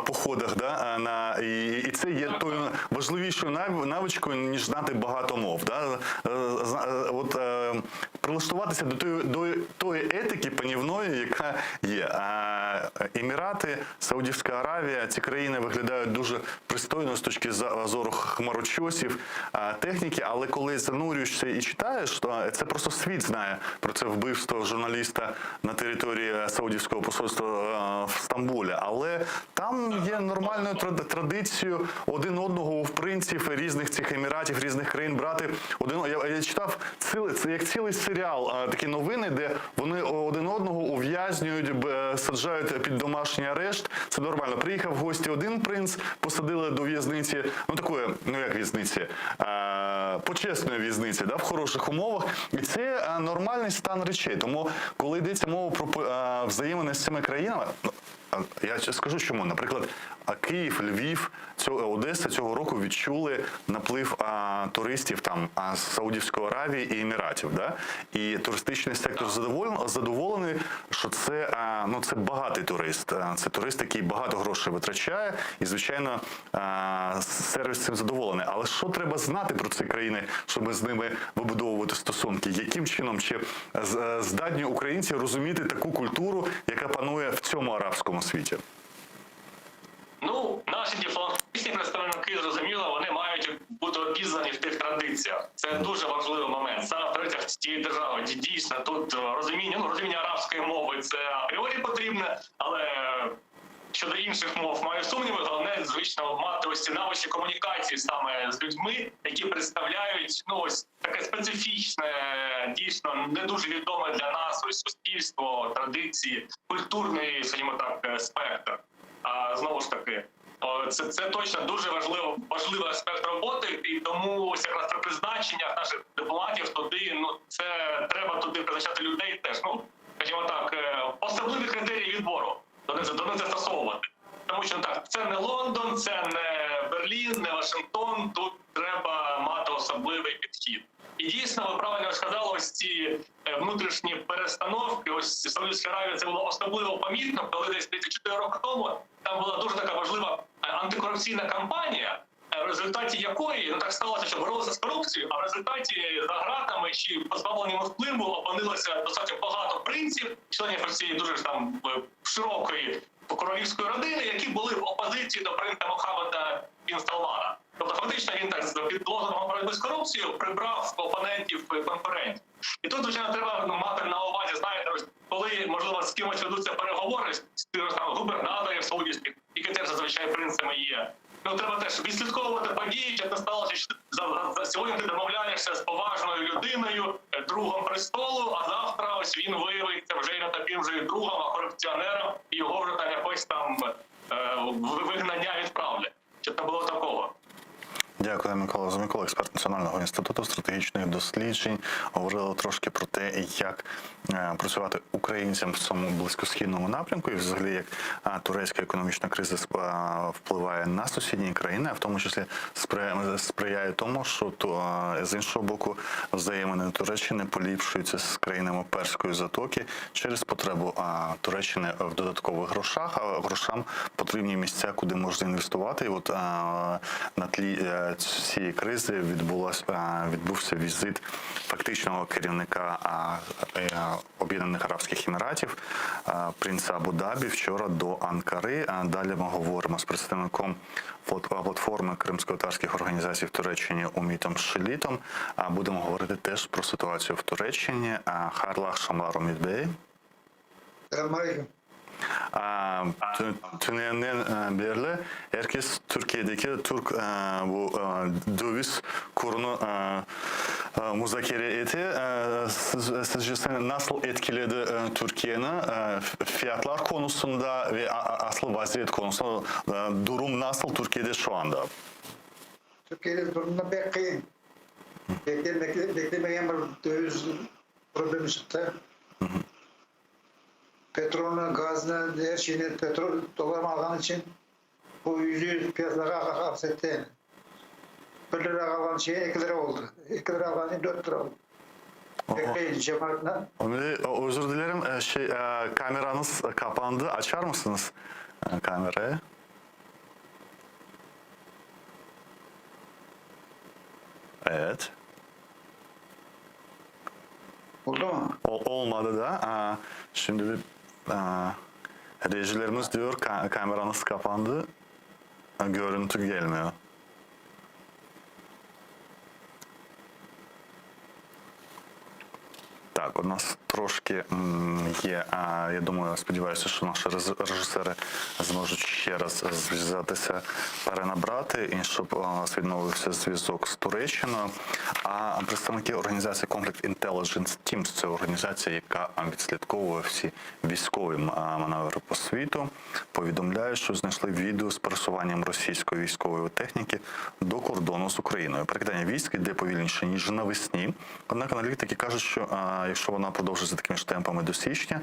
походах. Да, і це є тою важливішою навичкою, ніж знати багато мов. Да. От, прилаштуватися до тої етики панівної, яка є. Емірати, Саудівська Аравія, ці країни виглядають дуже пристойно з точки зору хмарочосів, техніки, але коли занурюєшся і читаєш, то це просто світ знає про це вбивство журналіста на території Саудівського посольства в Стамбулі. Але там є нормальною традицією один одного в принців різних цих еміратів, різних країн брати. Я читав це як цілий серіал, такі новини, де вони один одного ув'язнюють, саджають під домашній арешт. Це нормально. Приїхав в гості один принц, посадили до в'язниці, такої, як в'язниці, почесної в'язниці, да, в хороших умовах. І це нормальний стан речей. Тому, коли йдеться мова про взаємини з цими країнами, я скажу чому. Наприклад, Київ, Львів, Одеса цього року відчули наплив туристів там з Саудівської Аравії і Еміратів. Да? І туристичний сектор задоволений, що це багатий турист. Це турист, який багато грошей витрачає. І, звичайно, сервіс цим задоволений. Але що треба знати про ці країни, щоб з ними вибудовувати стосунки? Яким чином чи здатні українці розуміти таку культуру, яка панує в цьому арабському світі? Наші дипломатичні представники, зрозуміло, вони мають бути обізнані в тих традиціях. Це дуже важливий момент. Саме в традиціях цієї держави. Дійсно, тут розуміння арабської мови це апріорі потрібне, але щодо інших мов маю сумніви. Головне, звично, мати ось ці навички комунікації саме з людьми, які представляють ось таке специфічне, дійсно не дуже відоме для нас ось суспільство, традиції, культурний, скажімо так, спектр. Знову ж таки, це точно дуже важливий аспект роботи, і тому ось якраз при призначеннях наших дипломатів туди, це треба туди призначати людей теж, скажімо так, особливі критерії відбору до них застосовувати. Тому що так, це не Лондон, це не Берлін, не Вашингтон, тут треба мати особливий підхід. І дійсно, ви правильно сказали, ось ці внутрішні перестановки, ось Саудівська Аравія, це було особливо помітно, коли десь 4 роки тому там була дуже така важлива антикорупційна кампанія, в результаті якої, так сталося, що боролися з корупцією, а в результаті за ґратами чи позбавленням впливу опинилося достатньо багато принців, членів цієї дуже там широкої королівської родини, які були в опозиції до принца Мохаммеда бін Салмана. Тобто фактично він так під лозунгом боротьби з корупцією прибрав опонентів конкурентів. І тут, звичайно, треба мати на увазі, знаєте, коли, можливо, з кимось ведуться переговори, з губернаторів саудівських, які теж зазвичай принцами є. Треба теж відслідковувати події, чи не сталося, що сьогодні ти домовляєшся з поважною людиною, другом престолу, а завтра ось він виявиться вже не таким же другом, а корупціонером, і його вже там якось там вигнання відправлять. Щоб не було такого. Дякую, Микола Зумікола, експерт Національного інституту стратегічних досліджень. Говорили трошки про те, як працювати українцям в цьому близькосхідному напрямку, і взагалі як турецька економічна криза впливає на сусідні країни, а в тому числі сприяє тому, що з іншого боку взаємини Туреччини поліпшуються з країнами Перської затоки через потребу Туреччини в додаткових грошах, а грошам потрібні місця, куди можна інвестувати. І от на тлі цієї кризи відбувся візит фактичного керівника Об'єднаних Арабських Еміратів принца Абу-Дабі вчора до Анкари. Далі ми говоримо з представником платформи кримсько-татарських організацій в Туреччині Умітом Шелітом. Будемо говорити теж про ситуацію в Туреччині. Хайрлах Акшамлар Умит Бey. Tünenden beri herkes Türkiye'deki Türk bu döviz kurunu muzakere etti. Sizce nasıl etkiledi Türkiye'nin fiyatlar konusunda ve asıl vaziyet konusunda durum nasıl Türkiye'de şu anda? Türkiye'de durumda pek kıyın. Beklemeyen bir döviz problemi çıktı. Petrolünü, gazını, her şeyini petrol dolar algan için bu %100 piyasalara hapsetti. 1 lira alan şey 2 lira oldu. 2 lira alan şey 4 lira oldu. Bekleyin cemaatine. Özür dilerim. Kameranız kapandı. Açar mısınız kamerayı? Evet. Oldu mu? Olmadı da. Şimdi bir rejilerimiz diyor kameranız kapandı. Görüntü gelmiyor. Так, у нас трошки є, я думаю, сподіваюся, що наші режисери зможуть ще раз зв'язатися, перенабрати, і щоб у нас відновився зв'язок з Туреччиною. А представники організації Conflict Intelligence Teams, це організація, яка відслідковує всі військові маневри по світу, повідомляють, що знайшли відео з пересуванням російської військової техніки до кордону з Україною. Перекидання військ йде повільніше, ніж навесні. Однак аналітики кажуть, що якщо вона продовжиться такими ж темпами до січня,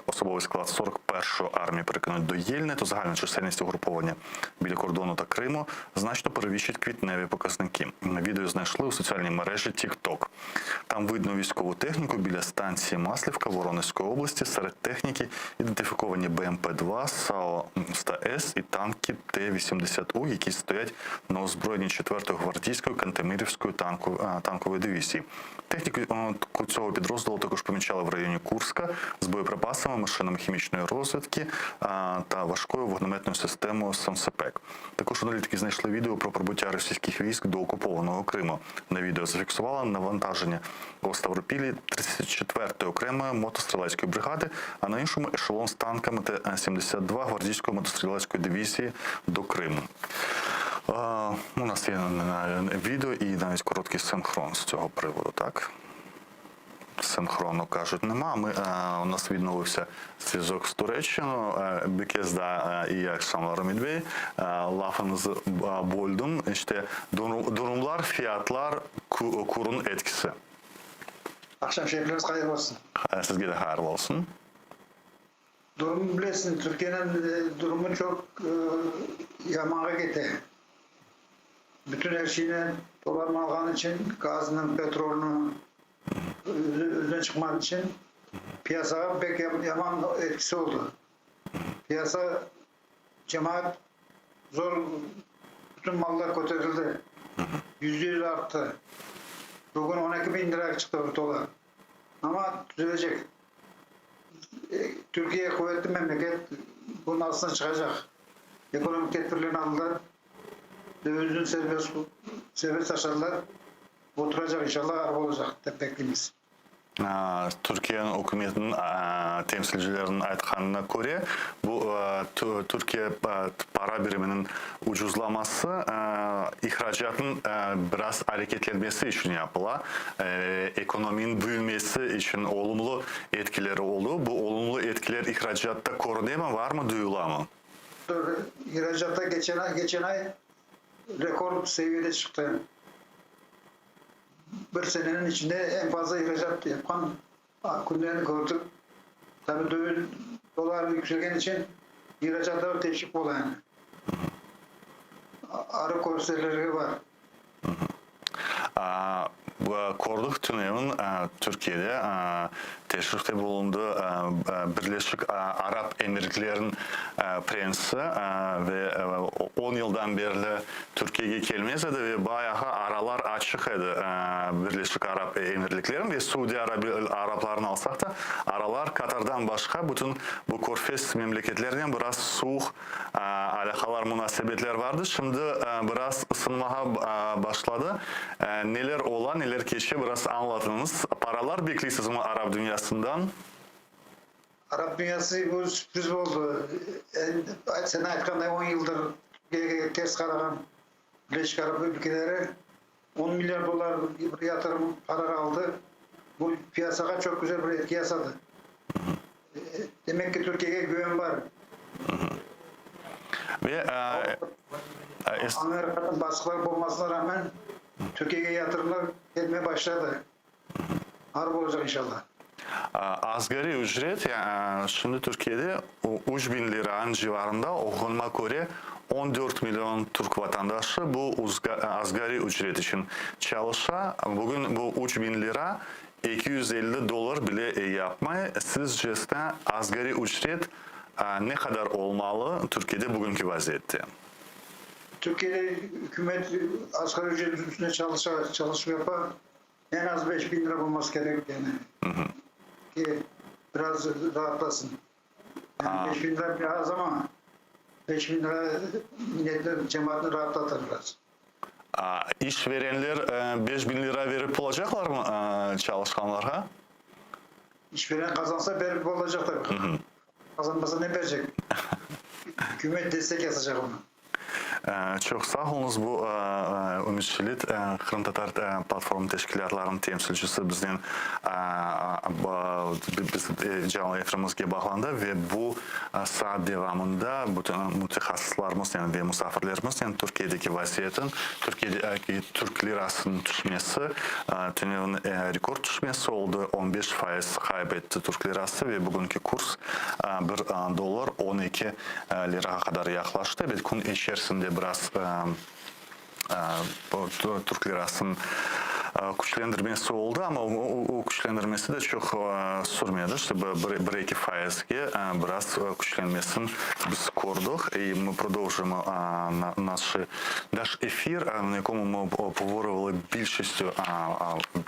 особовий склад 41-ї армії перекинуть до Єльни, то загальна чисельність угруповання біля кордону та Криму значно перевищить квітневі показники. Відео знайшли у соціальній мережі TikTok. Там видно військову техніку біля станції Маслівка Воронезької області. Серед техніки ідентифіковані БМП-2, САУ-100С і танки Т-80У, які стоять на озброєнні 4-ї гвардійської Кантемирівської танкової дивізії. Техніку цього підрозділу також помічали в районі Курська з боєприпасами, машинами хімічної розвідки та важкою вогнеметною системою Самсепек. Також аналітики знайшли відео про прибуття російських військ до окупованого Криму. На відео зафіксували навантаження у Ставропілі 34-ї окремої мотострілецької бригади, а на іншому ешелон з танками Т-72 гвардійської мотострілецької дивізії до Криму. У нас є відео і навіть короткий синхрон з цього приводу, так? Синхрону, кажуть, нема. У нас відновився зв'язок з Туреччиною. Bir kez daha iyi akşamlar Ümit Bey. Lafınızı böldüm. İşte durumlar, fiyatlar, kurun etkisi. Akşam şerifleriniz hayırlı olsun. Sizge de hayırlı olsun. Durumu bilirsin, Türkiye'nin durumu çok yamağa gitti. Bütün her şeyini dolar algan için, gazının, petrolünün önüne çıkmak için piyasaya pek yaman etkisi oldu. Piyasa, cemaat zor, bütün mallar kotarıldı. %100 arttı. Bugün 12.000 lira çıktı bir dolar. Ama düzelecek. Türkiye kuvvetli memleket, bunun altına çıkacak. Ekonomik tedbirlerini aldılar. Dövizin serbest taşıdılar. Oturacak inşallah, araba olacak. Beklimiz. Türkiye'nin hükümetinin temsilcilerinin aytkanına göre bu Türkiye para biriminin ucuzlaması ihracatın biraz hareketlenmesi için yapılan ekonominin büyümesi için olumlu etkileri oldu. Bu olumlu etkiler ihracatta korunuyor mu? Var mı? Duyuluyor mu? İhracatta geçen ay rekor seviyede çıktı. Bir senenin içinde en fazla ihracat yapan günlerini gördük. Tabii dolar yükselgen için ihracatlar teşvik oluyor yani. Arı konserleri var. Korluk Tüney'in Türkiye'de teşrifte bulunduğu Birleşik Arap Emirlikleri'nin prensi ve 10 yıldan beri Türkiye'ye gelmez idi ve bayağı aralar açık idi Birleşik Arap Emirlikleri'nin ve Suudi Araplarını alsak da aralar Katar'dan başka bütün bu Körfez memleketlerinden biraz soğuk alakalar, münasebetler vardı. Şimdi biraz ısınmaya başladı. Neler olan, neler geçiyor biraz anlatınız. Paralar bekliyorsunuz mu Arap dünyasından? Arap dünyası bu sürpriz oldu. Sen aytkanday 10 yıldır ters karagan Birleşik Arap ülkeleri 10 milyar dolar bir yatırım karar aldı. Bu piyasaya çok güzel bir etki yasadı. Demek ki Türkiye'ye güven var. Ve Amerika'nın baskılar olmasına rağmen Türkiye'ye yatırımlar gelmeye başladı. Harp olacak inşallah. Asgari ücret şimdi Türkiye'de 3000 liranın civarında, okunma göre 14 milyon Türk vatandaşı bu asgari ücret için çalışsa. Bugün bu 3000 lira 250 dolar bile yapmaya. Sizce asgari ücret ne kadar olmalı Türkiye'de bugünkü vaziyette? Türkiye'de hükümet asgari ücret üstüne çalışma yapar. En az 5.000 lira bulması gerek yani. Ki biraz rahatlasın. Yani 5.000 lira biraz ama 5.000 lira milletler cemaatini rahatlatır biraz. İşverenler 5.000 lira verip olacaklar mı çalışanlara? İşveren kazansa verip olacak tabii. Kazanmasa ne verecek? Hükümet destek yazacak ona. Çok sağ olunuz. Bu Ümitçilik Kırım Tatar platform teşkilatlarının temsilcisi bizden canlı efrimizge bağlandı ve bu saat devamında bütün mütehassıslarımız ve misafirlerimiz Türkiye'deki vaziyetin, Türkiye'deki Türk lirasının düşmesi, tünelin rekord düşmesi oldu. 15% kaybetti Türk lirası ve bugünkü kurs 1 dolar 12 liraya kadar yaklaştı. Bir gün içerisinde biraz Türk lirasının güçlendirmesi oldu ama o güçlendirmesi de çok sürmedi. İşte 1-2% biraz güçlenmесini biz курдух. І ми продовжуємо наш ефір, на якому ми обговорювали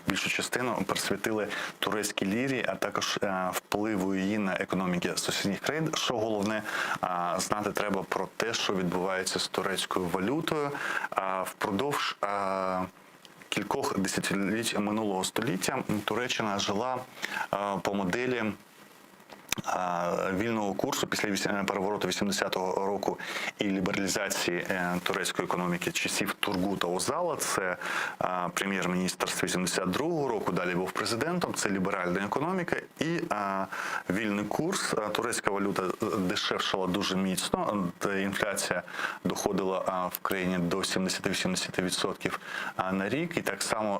більшу частину, присвятили турецькій лірі, а також впливу її на економіки сусідніх країн. Що головне, знати треба про те, що відбувається з турецькою валютою. Впродовж кількох десятиліть минулого століття Туреччина жила по моделі вільного курсу після перевороту 80-го року і лібералізації турецької економіки часів Тургута Озала. Це прем'єр-міністр з 82-го року, далі був президентом. Це ліберальна економіка і вільний курс. Турецька валюта дешевшала дуже міцно. Інфляція доходила в країні до 70-80% на рік. І так само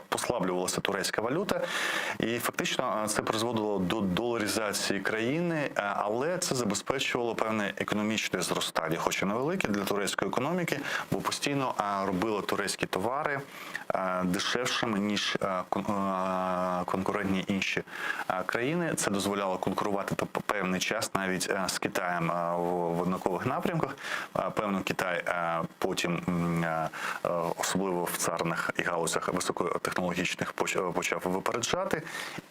послаблювалася турецька валюта. І фактично це призводило до доларизації країни, але це забезпечувало певне економічне зростання, хоч і невелике для турецької економіки, бо постійно робило турецькі товари дешевшими, ніж конкурентні інші країни. Це дозволяло конкурувати певний час навіть з Китаєм в однакових напрямках. Певно, Китай потім, особливо в царних і галузях високотехнологічних, почав випереджати.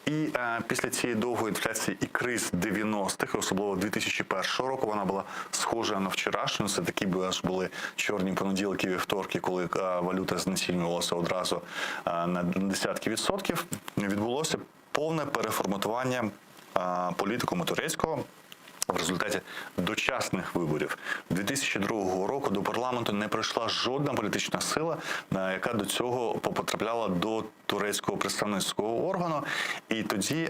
І після цієї довгої інфляції і криз 90-х, особливо 2001 року, вона була схожа на вчорашню. Це такі були чорні понеділки і вівторки, коли валюта знецінювалася одразу на десятки відсотків. Відбулося повне переформатування політикуму турецького. в результаті дочасних виборів 2002 року до парламенту не прийшла жодна політична сила, яка до цього потрапляла до турецького представницького органу. І тоді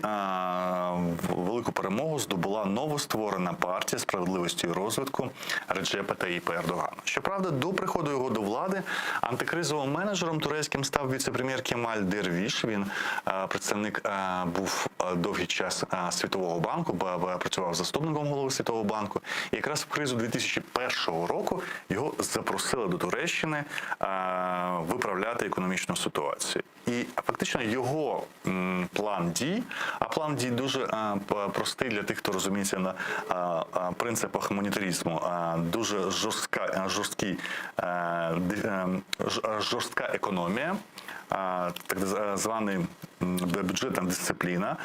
велику перемогу здобула новостворена партія справедливості і розвитку Реджепа Таїпа Ердогана. Щоправда, до приходу його до влади антикризовим менеджером турецьким став віце-прем'єр Кемаль Дервіш. Він представник був довгий час Світового банку, працював заступником голови Світового банку. І якраз в кризу 2001 року його запросили до Туреччини виправляти економічну ситуацію. І фактично його план дій, а план дій дуже простий для тих, хто розуміється на принципах монетаризму, дуже жорстка економія, так звана бюджетна дисципліна,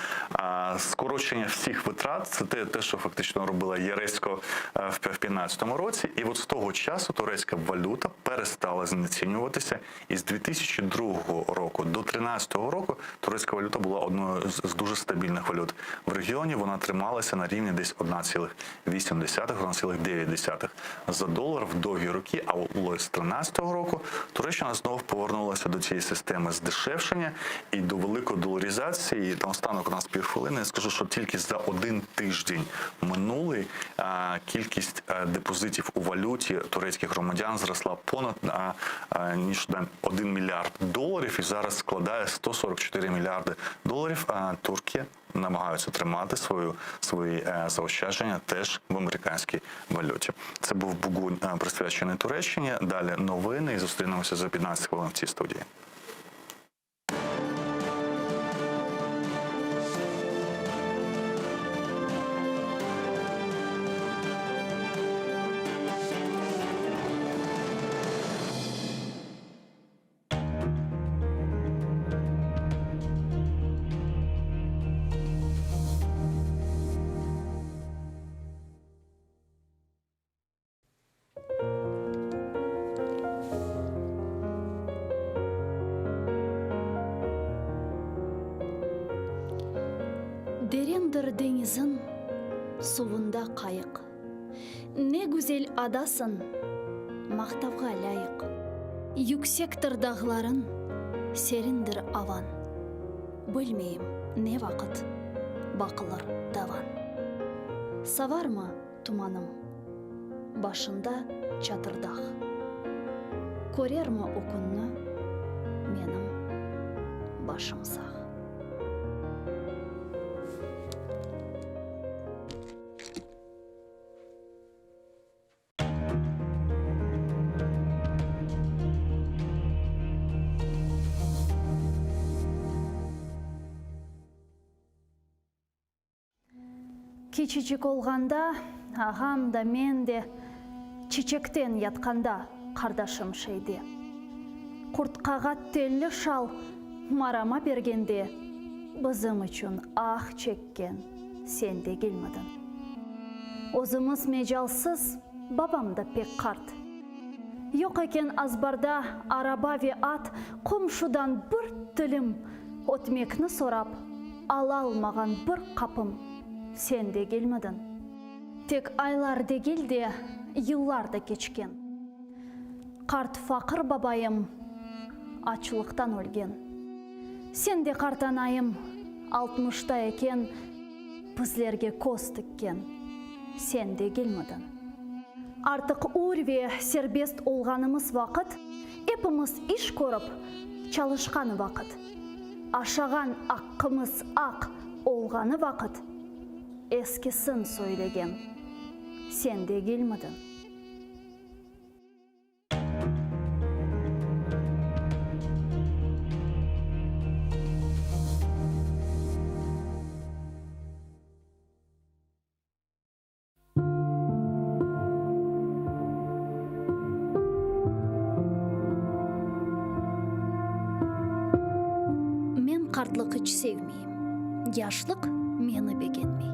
скорочення всіх витрат – це те, що фактично робила Єресько в 2015 році. І от з того часу турецька валюта перестала знецінюватися. І з 2002 року до 2013 року турецька валюта була одною з дуже стабільних валют в регіоні. Вона трималася на рівні десь 1,8-1,9 за долар в довгі роки. А з 2013 року Туреччина знову повернулася до цієї системи здешевшення і до великої доларизації. І останок у нас півхвилини. Я скажу, що тільки за один тиждень минулий кількість депозитів у валюті турецьких громадян зросла понад ніж 1 мільярд доларів і зараз складає 144 мільярди доларів. Турки намагаються тримати свої заощадження теж в американській валюті. Це був Бугунь, присвячений Туреччині. Далі новини і зустрінемося за 15 хвилин в цій студії. Дерендір деңізін, суында қайық. Не güzel адасын, мақтауға лайық. Юксектір дағларын, серіндір аван. Білмейм, не вақыт, бақылыр даван. Саварма туманым, башында чатырдақ. Көрерма окунны, менің башым сақ. Кичичик олғанда, ағам да мен де чечектен ятқанда қардашым шейде. Құртқаға телі шал марама бергенде, бізім үшін ақ чеккен сен де келмедің. Өзіміз межалсыз, бабам да пек қарт. Йоқ екен азбарда араба ве ат, құмшудан бір тілім, отмекні сорап, ала алмаған бір қапым. Сен де келмедің. Тек айлар де келде, йыллар да кечкен. Қарт фақыр бабайым, ачылықтан өлген. Сен де қартанайым, 60-та екен, біздерге көз тіккен. Сен де келмедің. Артық урве сербест олғанымыз вақыт, епіміз іш көріп, чалышқаны вақыт. Ашаған аққымыз ақ олғаны вақыт. Ескісін сөйлеген, сен де келмедің. Мен қартлық үш sevмейм, яшлық мені бегенмей.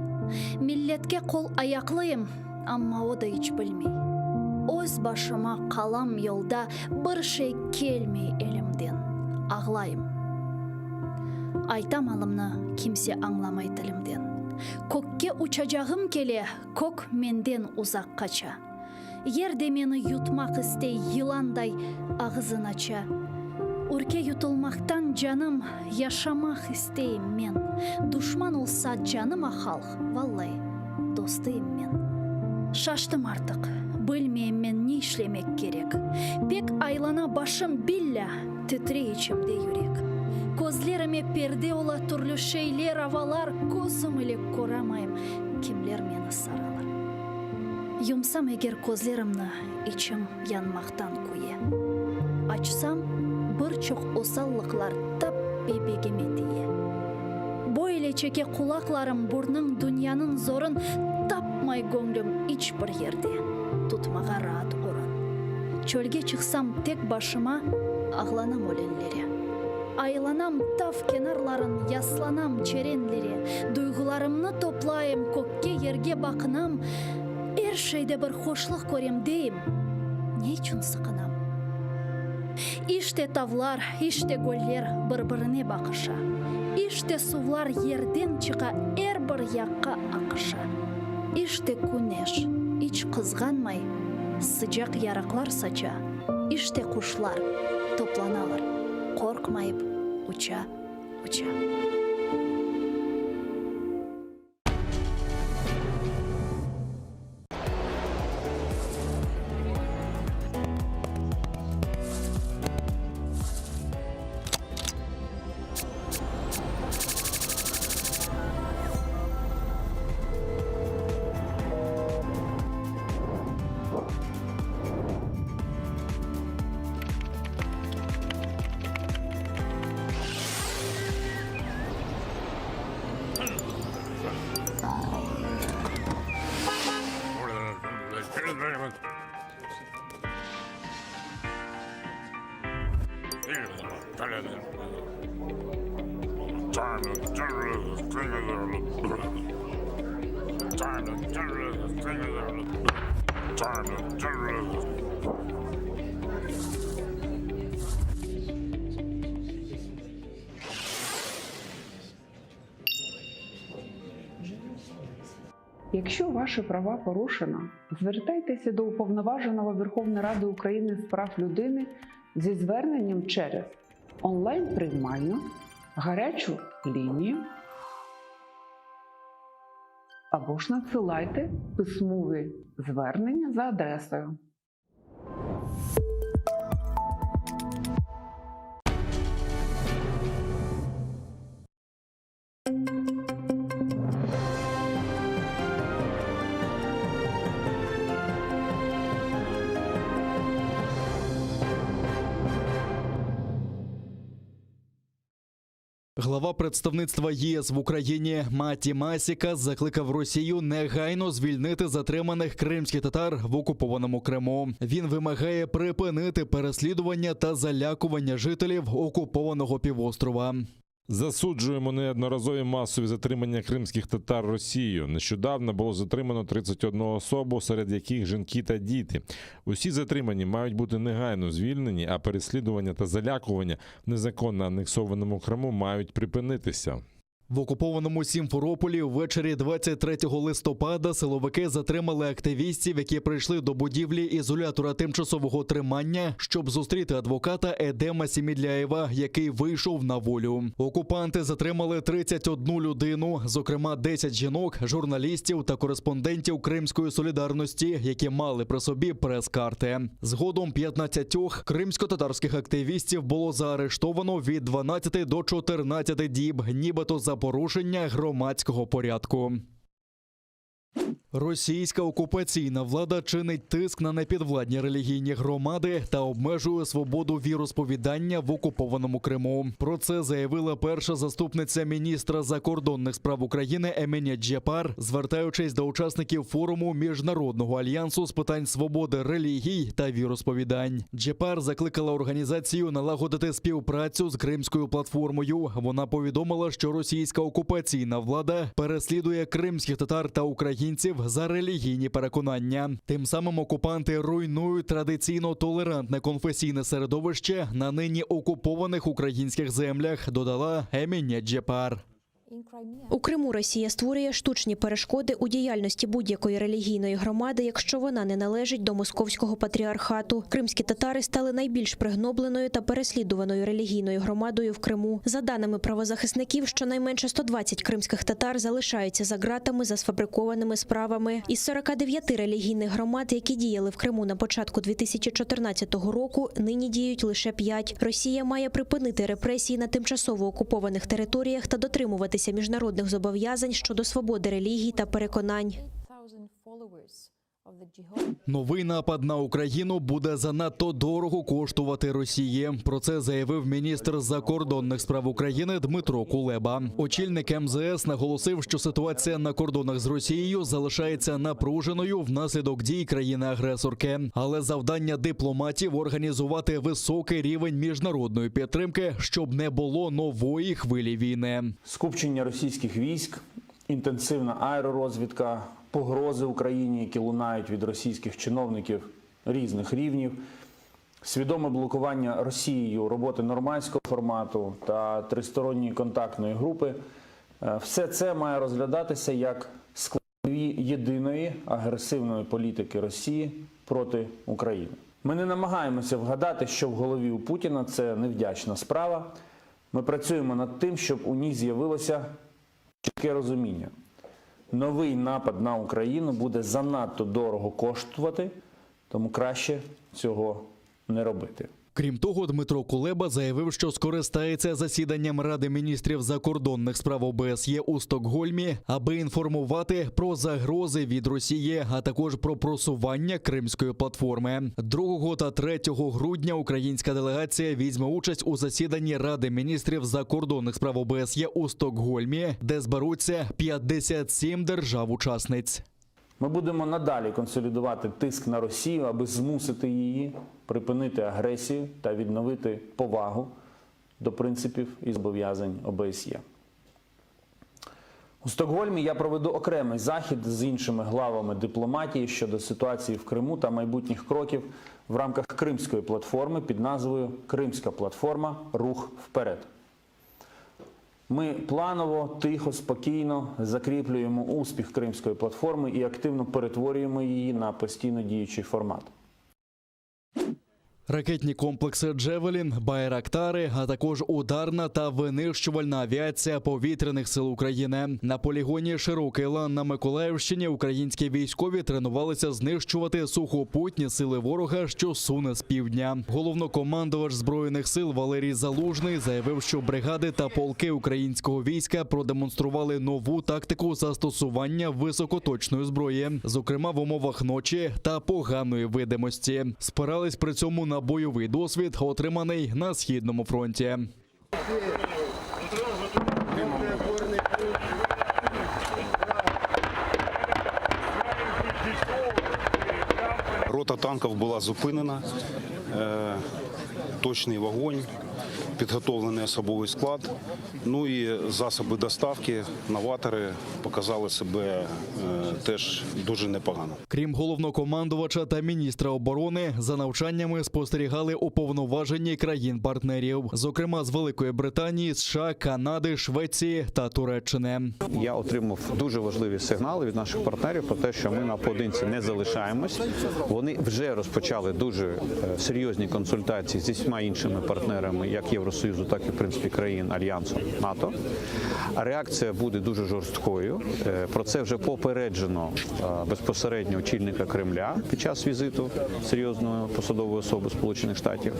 Миллетке қол аяқлıyım, амма о да hiç білмей. Өз башыма қалам yolda бір şey келмей елімден, ағлайым. Айтам алымны, kimse аңламай тілімден. Көкке учажағым келе, көк менден ұзақ қача. Ерде мені ютмақ істей йыландай ағызын ача. Үрке ютылмақтан жаным яшамақ істейм мен. Душман олса жаным ахалық, валлай, достайым мен. Шаштым артық, білмейм мен не ішлемек керек. Пек айлана башым билля, тітре içimде юрек. Көзлеріме перде ола түрлі шейлер, авалар, көзім ілек көрамайым, кемлер мені саралар. Юмсам егер көзлерімні, içim янмақтан көе. Açsam, бірчоқ осаллықлар тап бебегеме тие. Бойле чеке құлақларым бурның дүнияның зорын тапмай көңлім іч бір ерде. Тұтмаға раат орын. Чөлге чықсам тек башыма ағланам өлеңлері. Айланам тав кенарларын ясланам черенлері. Дuygularımны топлайым, көкке ерге бақынам. Әр шейде бір хошлық көрем дейім. Не үшін сықынам? Иште тавлар, иште гөллер бір-біріне бақыша. Иште сувлар ерден чыға әр-бір яққа ақыша. Иште күнеш, іч қызғанмай, sıcak ярақлар сача. Иште құшлар топланалар, қорқмайып, уча. Якщо ваші права порушено, звертайтеся до Уповноваженого Верховної Ради України з прав людини зі зверненням через онлайн-приймальну, гарячу лінію або ж надсилайте письмові звернення за адресою. Глава представництва ЄС в Україні Маті Масіка закликав Росію негайно звільнити затриманих кримських татар в окупованому Криму. Він вимагає припинити переслідування та залякування жителів окупованого півострова. Засуджуємо неодноразові масові затримання кримських татар Росією. Нещодавно було затримано 31 особу, серед яких жінки та діти. Усі затримані мають бути негайно звільнені, а переслідування та залякування в незаконно анексованому Криму мають припинитися. В окупованому Сімферополі ввечері 23 листопада силовики затримали активістів, які прийшли до будівлі ізолятора тимчасового тримання, щоб зустріти адвоката Едема Сімідляєва, який вийшов на волю. Окупанти затримали 31 людину, зокрема 10 жінок, журналістів та кореспондентів Кримської солідарності, які мали при собі прес-карти. Згодом 15 кримсько-татарських активістів було заарештовано від 12 до 14 діб, нібито за порушення громадського порядку. Російська окупаційна влада чинить тиск на непідвладні релігійні громади та обмежує свободу віросповідання в окупованому Криму. Про це заявила перша заступниця міністра закордонних справ України Емінія Джепар, звертаючись до учасників форуму Міжнародного альянсу з питань свободи релігій та віросповідань. Джепар закликала організацію налагодити співпрацю з Кримською платформою. Вона повідомила, що російська окупаційна влада переслідує кримських татар та українців за релігійні переконання. Тим самим окупанти руйнують традиційно толерантне конфесійне середовище на нині окупованих українських землях, додала Емінія Джепар. У Криму Росія створює штучні перешкоди у діяльності будь-якої релігійної громади, якщо вона не належить до московського патріархату. Кримські татари стали найбільш пригнобленою та переслідуваною релігійною громадою в Криму. За даними правозахисників, щонайменше 120 кримських татар залишаються за ґратами за сфабрикованими справами. Із 49 релігійних громад, які діяли в Криму на початку 2014 року, нині діють лише 5. Росія має припинити репресії на тимчасово окупованих територіях та дотримуватися міжнародних зобов'язань щодо свободи релігій та переконань. Новий напад на Україну буде занадто дорого коштувати Росії. Про це заявив міністр закордонних справ України Дмитро Кулеба. Очільник МЗС наголосив, що ситуація на кордонах з Росією залишається напруженою внаслідок дій країни-агресорки. Але завдання дипломатів – організувати високий рівень міжнародної підтримки, щоб не було нової хвилі війни. Скупчення російських військ, інтенсивна аеророзвідка, погрози Україні, які лунають від російських чиновників різних рівнів, свідоме блокування Росією роботи нормандського формату та тристоронньої контактної групи – все це має розглядатися як складові єдиної агресивної політики Росії проти України. Ми не намагаємося вгадати, що в голові у Путіна – це невдячна справа. Ми працюємо над тим, щоб у ній з'явилося чітке розуміння. Новий напад на Україну буде занадто дорого коштувати, тому краще цього не робити. Крім того, Дмитро Кулеба заявив, що скористається засіданням Ради міністрів закордонних справ ОБСЄ у Стокгольмі, аби інформувати про загрози від Росії, а також про просування Кримської платформи. 2 та 3 грудня українська делегація візьме участь у засіданні Ради міністрів закордонних справ ОБСЄ у Стокгольмі, де зберуться 57 держав-учасниць. Ми будемо надалі консолідувати тиск на Росію, аби змусити її припинити агресію та відновити повагу до принципів і зобов'язань ОБСЄ. У Стокгольмі я проведу окремий захід з іншими главами дипломатії щодо ситуації в Криму та майбутніх кроків в рамках Кримської платформи під назвою «Кримська платформа. Рух вперед». Ми планово, тихо, спокійно закріплюємо успіх Кримської платформи і активно перетворюємо її на постійно діючий формат. Ракетні комплекси «Джевелін», «Байрактари», а також ударна та винищувальна авіація повітряних сил України. На полігоні «Широкий лан» на Миколаївщині українські військові тренувалися знищувати сухопутні сили ворога, що суне з півдня. Головнокомандувач Збройних сил Валерій Залужний заявив, що бригади та полки українського війська продемонстрували нову тактику застосування високоточної зброї, зокрема в умовах ночі та поганої видимості. Спирались при цьому на бойовий досвід, отриманий на Східному фронті. Рота танків була зупинена, точний вогонь, підготовлений особовий склад, ну і засоби доставки, новатори показали себе теж дуже непогано. Крім головнокомандувача та міністра оборони, за навчаннями спостерігали уповноважені країн-партнерів, зокрема з Великої Британії, США, Канади, Швеції та Туреччини. Я отримав дуже важливі сигнали від наших партнерів про те, що ми наодинці не залишаємось. Вони вже розпочали дуже серйозні консультації зі всіма іншими партнерами, як Євросоюзу, так і, в принципі, країн Альянсу НАТО. Реакція буде дуже жорсткою. Про це вже попереджено безпосередньо очільника Кремля під час візиту серйозної посадової особи Сполучених Штатів.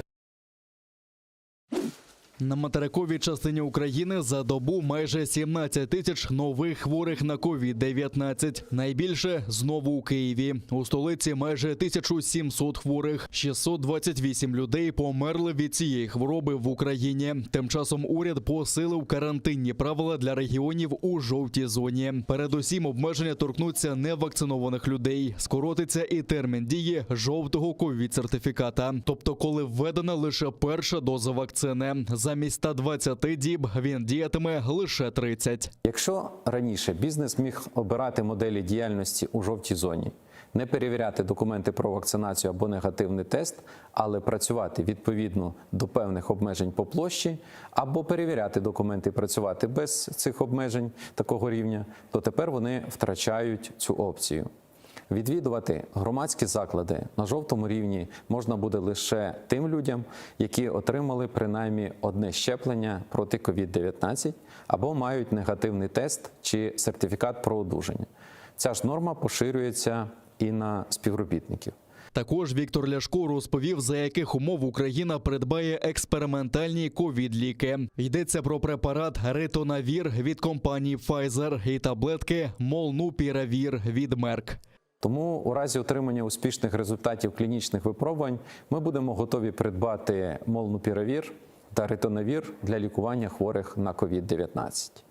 На материковій частині України за добу майже 17 тисяч нових хворих на COVID-19. Найбільше знову у Києві. У столиці майже 1700 хворих. 628 людей померли від цієї хвороби в Україні. Тим часом уряд посилив карантинні правила для регіонів у жовтій зоні. Передусім обмеження торкнуться невакцинованих людей. Скоротиться і термін дії жовтого ковід-сертифіката. Тобто, коли введена лише перша доза вакцини. Замість 120 діб він діятиме лише 30. Якщо раніше бізнес міг обирати моделі діяльності у жовтій зоні, не перевіряти документи про вакцинацію або негативний тест, але працювати відповідно до певних обмежень по площі, або перевіряти документи і працювати без цих обмежень такого рівня, то тепер вони втрачають цю опцію. Відвідувати громадські заклади на жовтому рівні можна буде лише тим людям, які отримали принаймні одне щеплення проти COVID-19 або мають негативний тест чи сертифікат про одужання. Ця ж норма поширюється і на співробітників. Також Віктор Ляшко розповів, за яких умов Україна придбає експериментальні ковід-ліки. Йдеться про препарат Ритонавір від компанії Pfizer і таблетки Молнупіравір від Merck. Тому у разі отримання успішних результатів клінічних випробувань ми будемо готові придбати Молнупіравір та Ритонавір для лікування хворих на COVID-19.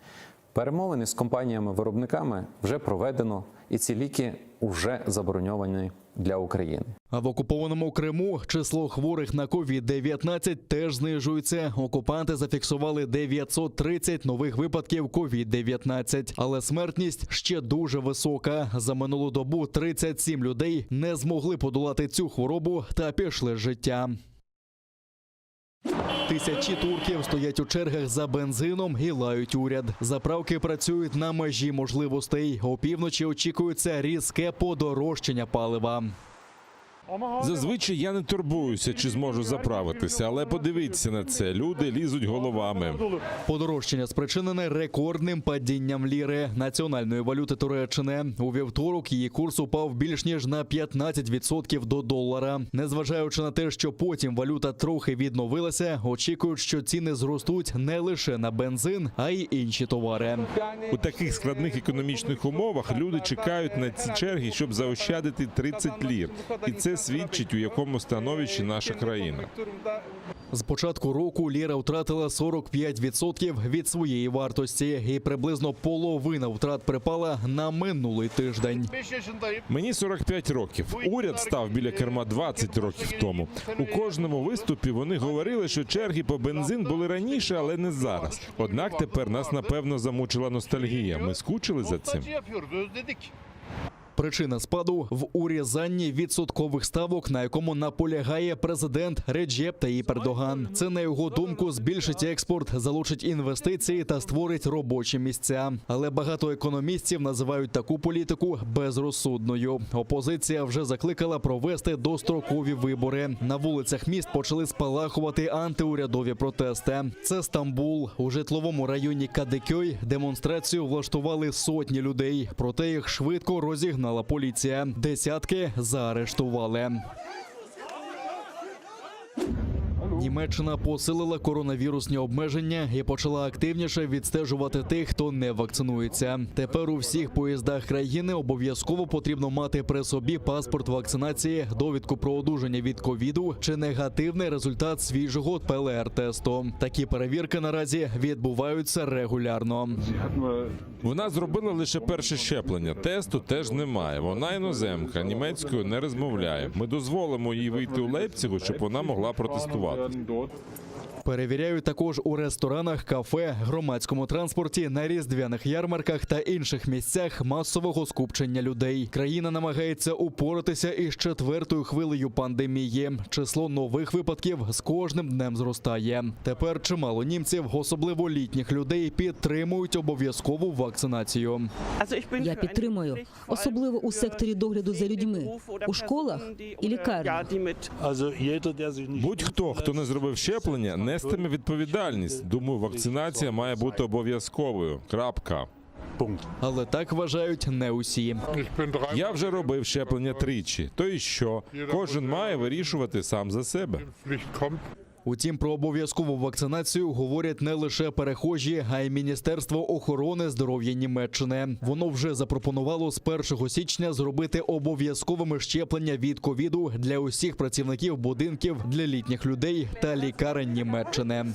Перемовини з компаніями-виробниками вже проведено, і ці ліки вже забороньовані для України. А в окупованому Криму число хворих на COVID-19 теж знижується. Окупанти зафіксували 930 нових випадків COVID-19. Але смертність ще дуже висока. За минулу добу 37 людей не змогли подолати цю хворобу та пішли з життя. Тисячі турків стоять у чергах за бензином і лають уряд. Заправки працюють на межі можливостей. Опівночі очікується різке подорожчання палива. Зазвичай я не турбуюся, чи зможу заправитися, але подивіться на це. Люди лізуть головами. Подорожчання спричинене рекордним падінням ліри, національної валюти Туреччини. У вівторок її курс упав більш ніж на 15% до долара. Незважаючи на те, що потім валюта трохи відновилася, очікують, що ціни зростуть не лише на бензин, а й інші товари. У таких складних економічних умовах люди чекають на ці черги, щоб заощадити 30 лір. І це свідчить, у якому становищі наша країна. З початку року ліра втратила 45% від своєї вартості, і приблизно половина втрат припала на минулий тиждень. Мені 45 років. Уряд став біля керма 20 років тому. У кожному виступі вони говорили, що черги по бензин були раніше, але не зараз. Однак тепер нас, напевно, замучила ностальгія. Ми скучили за цим. Причина спаду в урізанні відсоткових ставок, на якому наполягає президент Реджеп Таїп Ердоган. Це, на його думку, збільшить експорт, залучить інвестиції та створить робочі місця. Але багато економістів називають таку політику безрозсудною. Опозиція вже закликала провести дострокові вибори. На вулицях міст почали спалахувати антиурядові протести. Це Стамбул. У житловому районі Кадикьой демонстрацію влаштували сотні людей. Проте їх швидко розігнали поліція. Десятки заарештували. Німеччина посилила коронавірусні обмеження і почала активніше відстежувати тих, хто не вакцинується. Тепер у всіх поїздах країни обов'язково потрібно мати при собі паспорт вакцинації, довідку про одужання від ковіду чи негативний результат свіжого ПЛР-тесту. Такі перевірки наразі відбуваються регулярно. Вона зробила лише перше щеплення. Тесту теж немає. Вона іноземка, німецькою не розмовляє. Ми дозволимо їй вийти у Лейпцигу, щоб вона могла протестувати. Перевіряють також у ресторанах, кафе, громадському транспорті, на різдвяних ярмарках та інших місцях масового скупчення людей. Країна намагається упоратися із четвертою хвилею пандемії. Число нових випадків з кожним днем зростає. Тепер чимало німців, особливо літніх людей, підтримують обов'язкову вакцинацію. Я підтримую, особливо у секторі догляду за людьми, у школах і лікарнях. Будь-хто, хто не зробив щеплення, нестиме відповідальність. Думаю, вакцинація має бути обов'язковою. Крапка. Але так вважають не усі. Я вже робив щеплення тричі. То і що? Кожен має вирішувати сам за себе. Утім, про обов'язкову вакцинацію говорять не лише перехожі, а й Міністерство охорони здоров'я Німеччини. Воно вже запропонувало з 1 січня зробити обов'язковими щеплення від ковіду для усіх працівників будинків для літніх людей та лікарень Німеччини.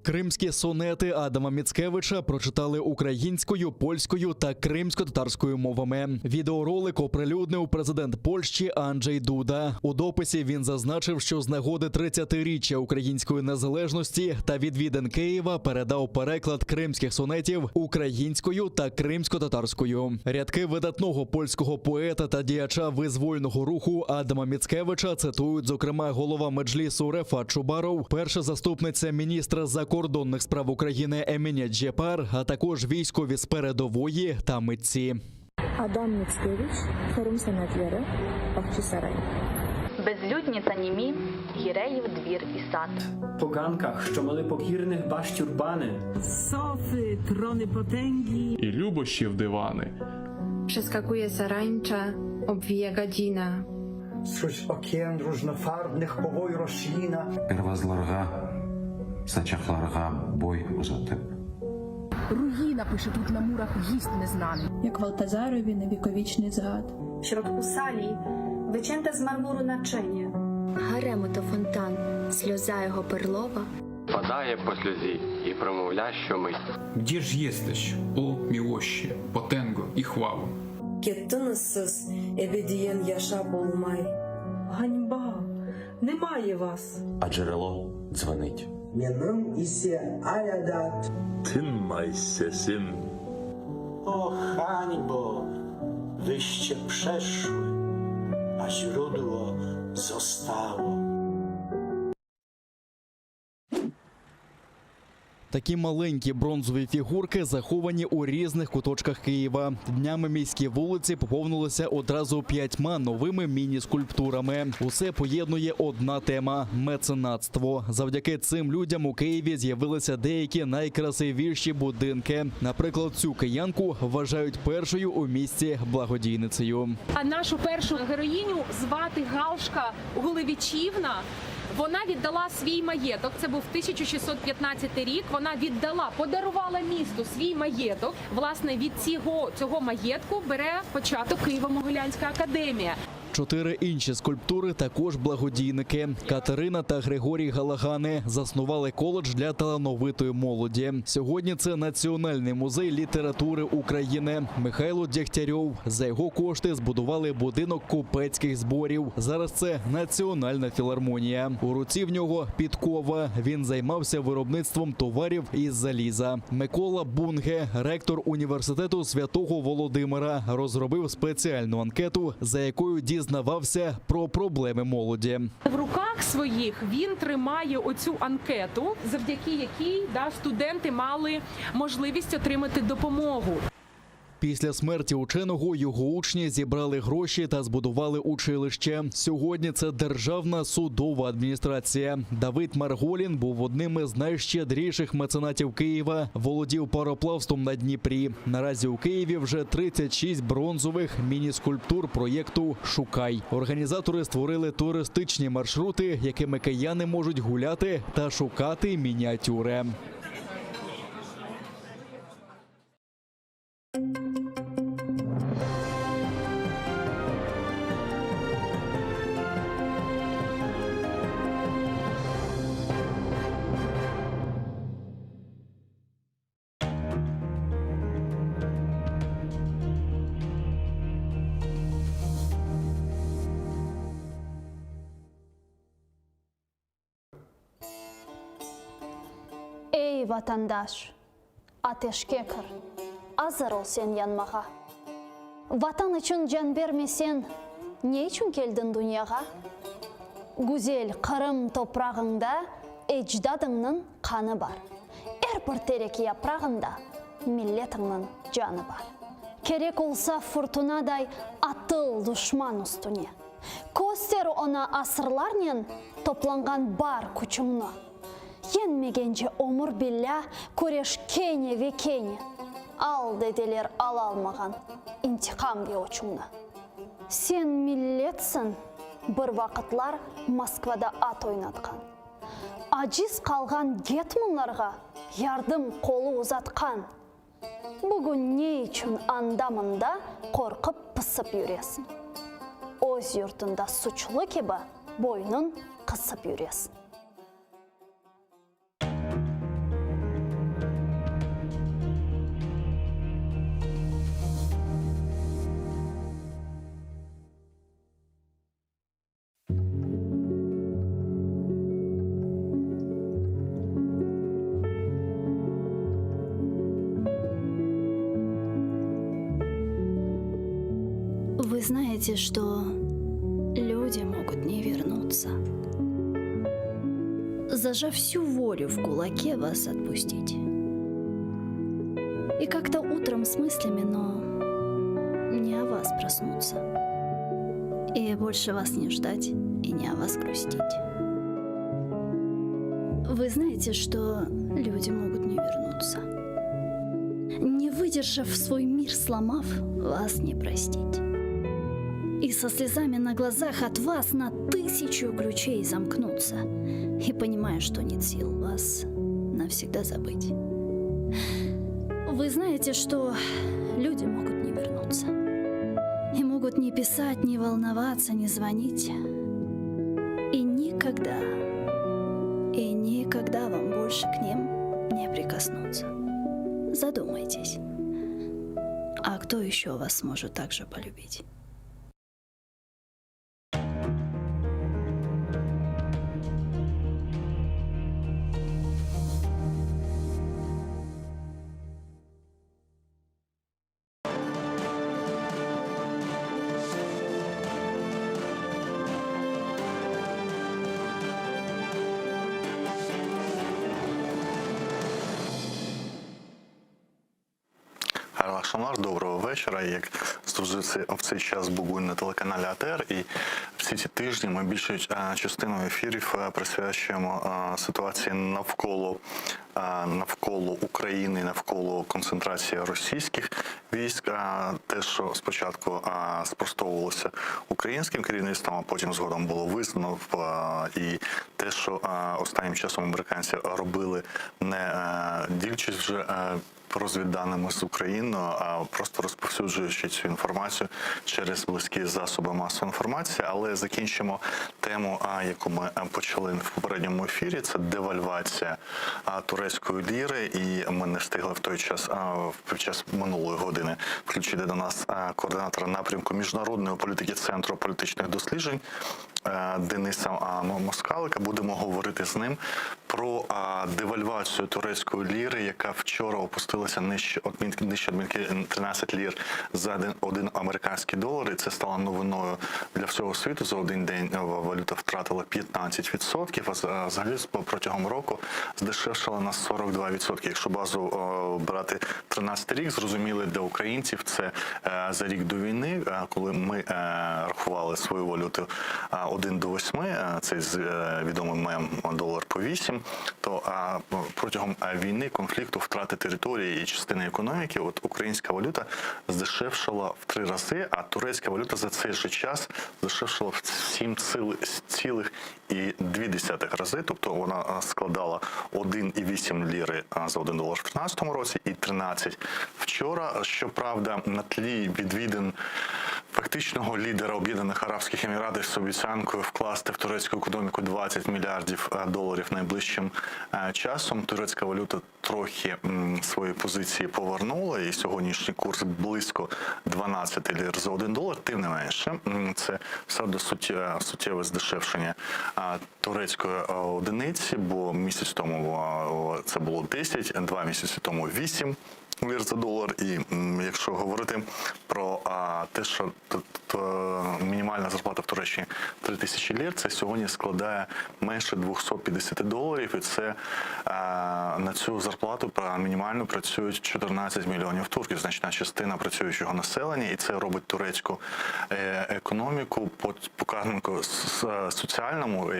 Кримські сонети Адама Міцкевича прочитали українською, польською та кримсько-татарською мовами. Відеоролик оприлюднив президент Польщі Анджей Дуда. У дописі він зазначив, що з нагоди 30-річчя української незалежності та відвідин Києва передав переклад кримських сонетів українською та кримсько-татарською. Рядки видатного польського поета та діяча визвольного руху Адама Міцкевича цитують, зокрема, голова Меджлісу Рефат Чубаров, перша заступниця міністра закордонних справ України Емінє Джепар, а також військові з передової та митці. Адам Міцкевич, Кырым сәнәтләре, Бахчисарай. Безлюдні та німі, гіреїв двір і сад. Po gankach, що мали покірних баш тюрбани. Sofy, trony potęgi. І любощів дивани. Przeskakuje sarańcza, obwija gadzina. З океан różnofarбних повой рослина. Первозларга, сачахларга, бой узатип. Руїна пише тут на мурах гість незнаний. Як Валтазарові невіковічний згад. В środku sali wycięte z marmuru naczynie. Гарему то фонтан, сльоза його перлова. Падає по сльозі і промовля щомить. Де ж єстеш, о мілощі, потенго і хвалу? Кеттинізсіз ебедієн яша болмай. Ганьба, немає вас. А джерело дзвонить. Менің ісе аядат. Тимайся сим. О, hańbo, wyście przeszły, a źródło zostało. Такі маленькі бронзові фігурки заховані у різних куточках Києва. Днями міські вулиці поповнилися одразу 5 новими міні-скульптурами. Усе поєднує одна тема – меценатство. Завдяки цим людям у Києві з'явилися деякі найкрасивіші будинки. Наприклад, цю киянку вважають першою у місті благодійницею. А нашу першу героїню звати Галшка Гулевичівна. Вона віддала свій маєток, це був 1615 рік, вона віддала, подарувала місту свій маєток. Власне, від цього маєтку бере початок Києво-Могилянська академія. 4 інші скульптури також благодійники. Катерина та Григорій Галагани заснували коледж для талановитої молоді. Сьогодні це Національний музей літератури України. Михайло Дягтярьов за його кошти збудували будинок купецьких зборів. Зараз це Національна філармонія. У руці в нього підкова. Він займався виробництвом товарів із заліза. Микола Бунге, ректор університету Святого Володимира, розробив спеціальну анкету, за якою дізнавався про проблеми молоді. В руках своїх він тримає оцю анкету, завдяки якій студенти мали можливість отримати допомогу. Після смерті ученого його учні зібрали гроші та збудували училище. Сьогодні це Державна судова адміністрація. Давид Марголін був одним із найщедріших меценатів Києва, володів пароплавством на Дніпрі. Наразі у Києві вже 36 бронзових міні-скульптур проєкту «Шукай». Організатори створили туристичні маршрути, якими кияни можуть гуляти та шукати мініатюри. Ey vatandaş, ateşke kır, hazır ol sen yanmağa. Vatan için can vermesen, ne için geldin dünyaya? Güzel Kırım toprağında ecdadının kanı var. Her bir terek yaprağında milletinin canı var. Kerek olsa fırtınaday atıl düşman üstüne. Göster ona asırlarla toplangan бар күчіңні. Yenmegence omur billah көреш кене ve kene. Al dediler al almagan intikam ve uçumna. Sen milletsin bir vakitlar Moskvada at oynatkan. Aciz kalgan getmunlarga yardım kolu uzatkan. Bugün ne için andamında korkup pısıp yüresin. Öz yurtunda suçlu gibi boynun kısıp yüresin. знаете, что люди могут не вернуться. Зажав всю волю в кулаке, вас отпустить. И как-то утром с мыслями, но не о вас проснуться. И больше вас не ждать и не о вас грустить. Вы знаете, что люди могут не вернуться. Не выдержав свой мир, сломав, вас не простить. И со слезами на глазах от вас на 1000 ключей замкнуться. И понимая, что нет сил вас навсегда забыть. Вы знаете, что люди могут не вернуться. И могут не писать, не волноваться, не звонить. И никогда вам больше к ним не прикоснуться. Задумайтесь. А кто еще вас сможет так же полюбить? Доброго вечора. Як завжди в цей час Бугунь на телеканалі АТР, і всі ці тижні ми більшою частиною ефірів присвячуємо ситуації навколо України, навколо концентрації російських військ. Те, що спочатку спростовувалося українським керівництвом, а потім згодом було визнано, і те, що останнім часом американці робили, не ділячись вже розвідданими з України, а просто розповсюджуючи цю інформацію через близькі засоби масової інформації. Але закінчимо тему, яку ми почали в попередньому ефірі. Це девальвація турецької ліри. І ми не встигли в той час, під час минулої години, включити до нас координатора напрямку міжнародної політики Центру політичних досліджень Дениса Москалика. Будемо говорити з ним про девальвацію турецької ліри, яка вчора опустилася нижче відмітки 13 лір за один американський долар. І це стало новиною для всього світу. За один день валюта втратила 15%, а взагалі протягом року здешевшала на 42%. Якщо базу брати 13 рік, зрозуміло для українців, це за рік до війни, коли ми рахували свою валюту 1 до 8, цей відомий мем долар по 8, то протягом війни, конфлікту, втрати території і частини економіки, от українська валюта здешевшала в 3 рази, а турецька валюта за цей же час здешевшала в 7,2 рази, тобто вона складала 1,8 ліри за 1 долар в 2013 році і 13 вчора. Щоправда, на тлі відвідин фактичного лідера Об'єднаних Арабських Еміратів з обіцянкою вкласти в турецьку економіку 20 мільярдів доларів найближчим часом, турецька валюта трохи свої позиції повернула, і сьогоднішній курс близько 12 лір за 1 долар. Тим не менше, це все одно суттєве здешевшення турецької одиниці, бо місяць тому це було 10, 2 місяці тому 8 лір за долар. І якщо говорити про те, що мінімальна зарплата в Туреччині 3000 лір, це сьогодні складає менше 250 доларів, і це на цю зарплату мінімально працюють 14 мільйонів турків, значна частина працюючого населення, і це робить турецьку економіку по показнику соціальному,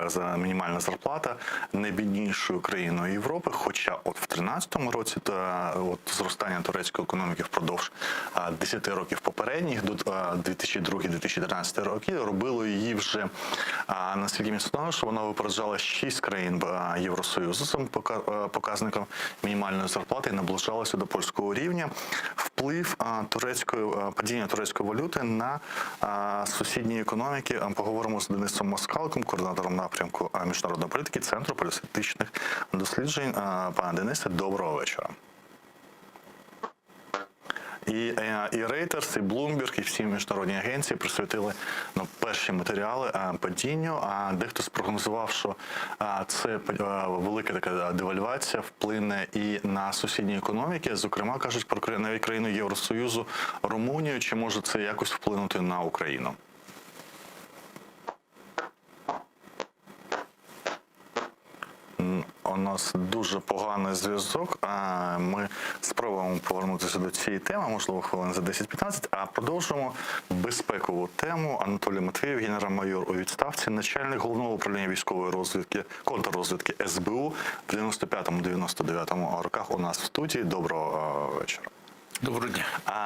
за мінімальна зарплата, найбіднішою країною Європи, хоча от в 2013 році зростання турецької економіки впродовж 10 років попередніх, до 2002-2013 роки, робило її вже настільки міцною, що вона випереджала 6 країн Євросоюзу з цим показником мінімальної зарплати і наближалася до польського рівня. Вплив падіння турецької валюти на сусідні економіки поговоримо з Денисом Москаликом, координатором напрямку міжнародної політики Центру політичних досліджень. Пане Денисе, доброго вечора. І Reuters, і Bloomberg, і всі міжнародні агенції присвятили перші матеріали падінню. А дехто спрогнозував, що це велика така девальвація вплине і на сусідні економіки. Зокрема, кажуть про навіть країну Євросоюзу Румунію. Чи може це якось вплинути на Україну? У нас дуже поганий зв'язок. Ми спробуємо повернутися до цієї теми, можливо, хвилин за 10-15, а продовжуємо безпекову тему. Анатолій Матвієв, генерал-майор у відставці, начальник Головного управління військової розвідки, контррозвідки СБУ в 95-99 роках у нас в студії. Доброго вечора. Доброго дня.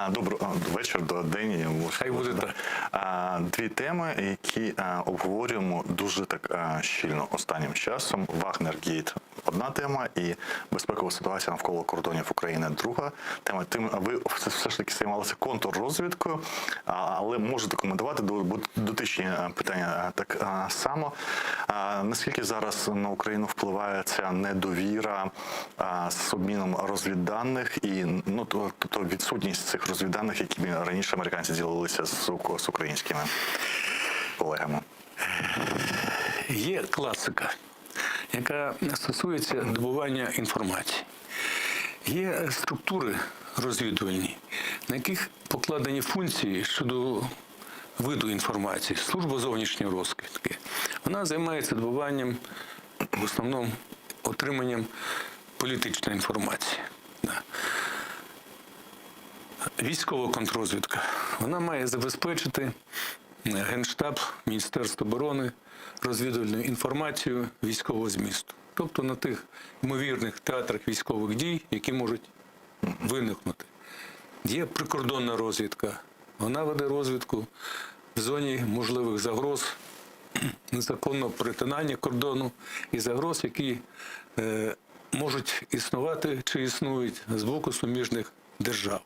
Доброго вечір, до день. Хай буде так. Дві теми, які обговорюємо дуже так щільно останнім часом. Вагнергейт – одна тема, і безпекова ситуація навколо кордонів України – друга тема. Ви все ж таки займалися контррозвідкою, але можете коментувати дотичні питання так само. Наскільки зараз на Україну впливає ця недовіра з обміном розвідданих і тобто відсутність цих розвідданих, якими раніше американці ділилися з українськими колегами? Є класика, яка стосується добування інформації. Є структури розвідувальні, на яких покладені функції щодо виду інформації. Служба зовнішньої розвідки. Вона займається добуванням, в основному отриманням політичної інформації. Військова контррозвідка. Вона має забезпечити Генштаб, Міністерство оборони розвідувальною інформацією військового змісту. Тобто на тих ймовірних театрах військових дій, які можуть виникнути. Є прикордонна розвідка. Вона веде розвідку в зоні можливих загроз, незаконного перетинання кордону і загроз, які можуть існувати чи існують з боку суміжних держав.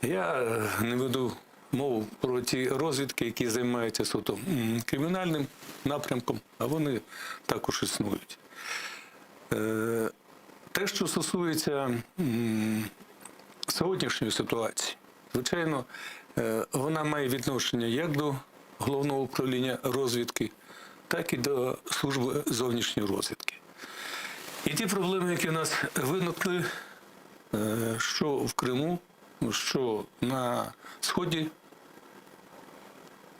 Я не веду мову про ті розвідки, які займаються суто кримінальним напрямком, а вони також існують. Те, що стосується сьогоднішньої ситуації, звичайно, вона має відношення як до Головного управління розвідки, так і до Служби зовнішньої розвідки. І ті проблеми, які у нас виникли, що в Криму, що на сході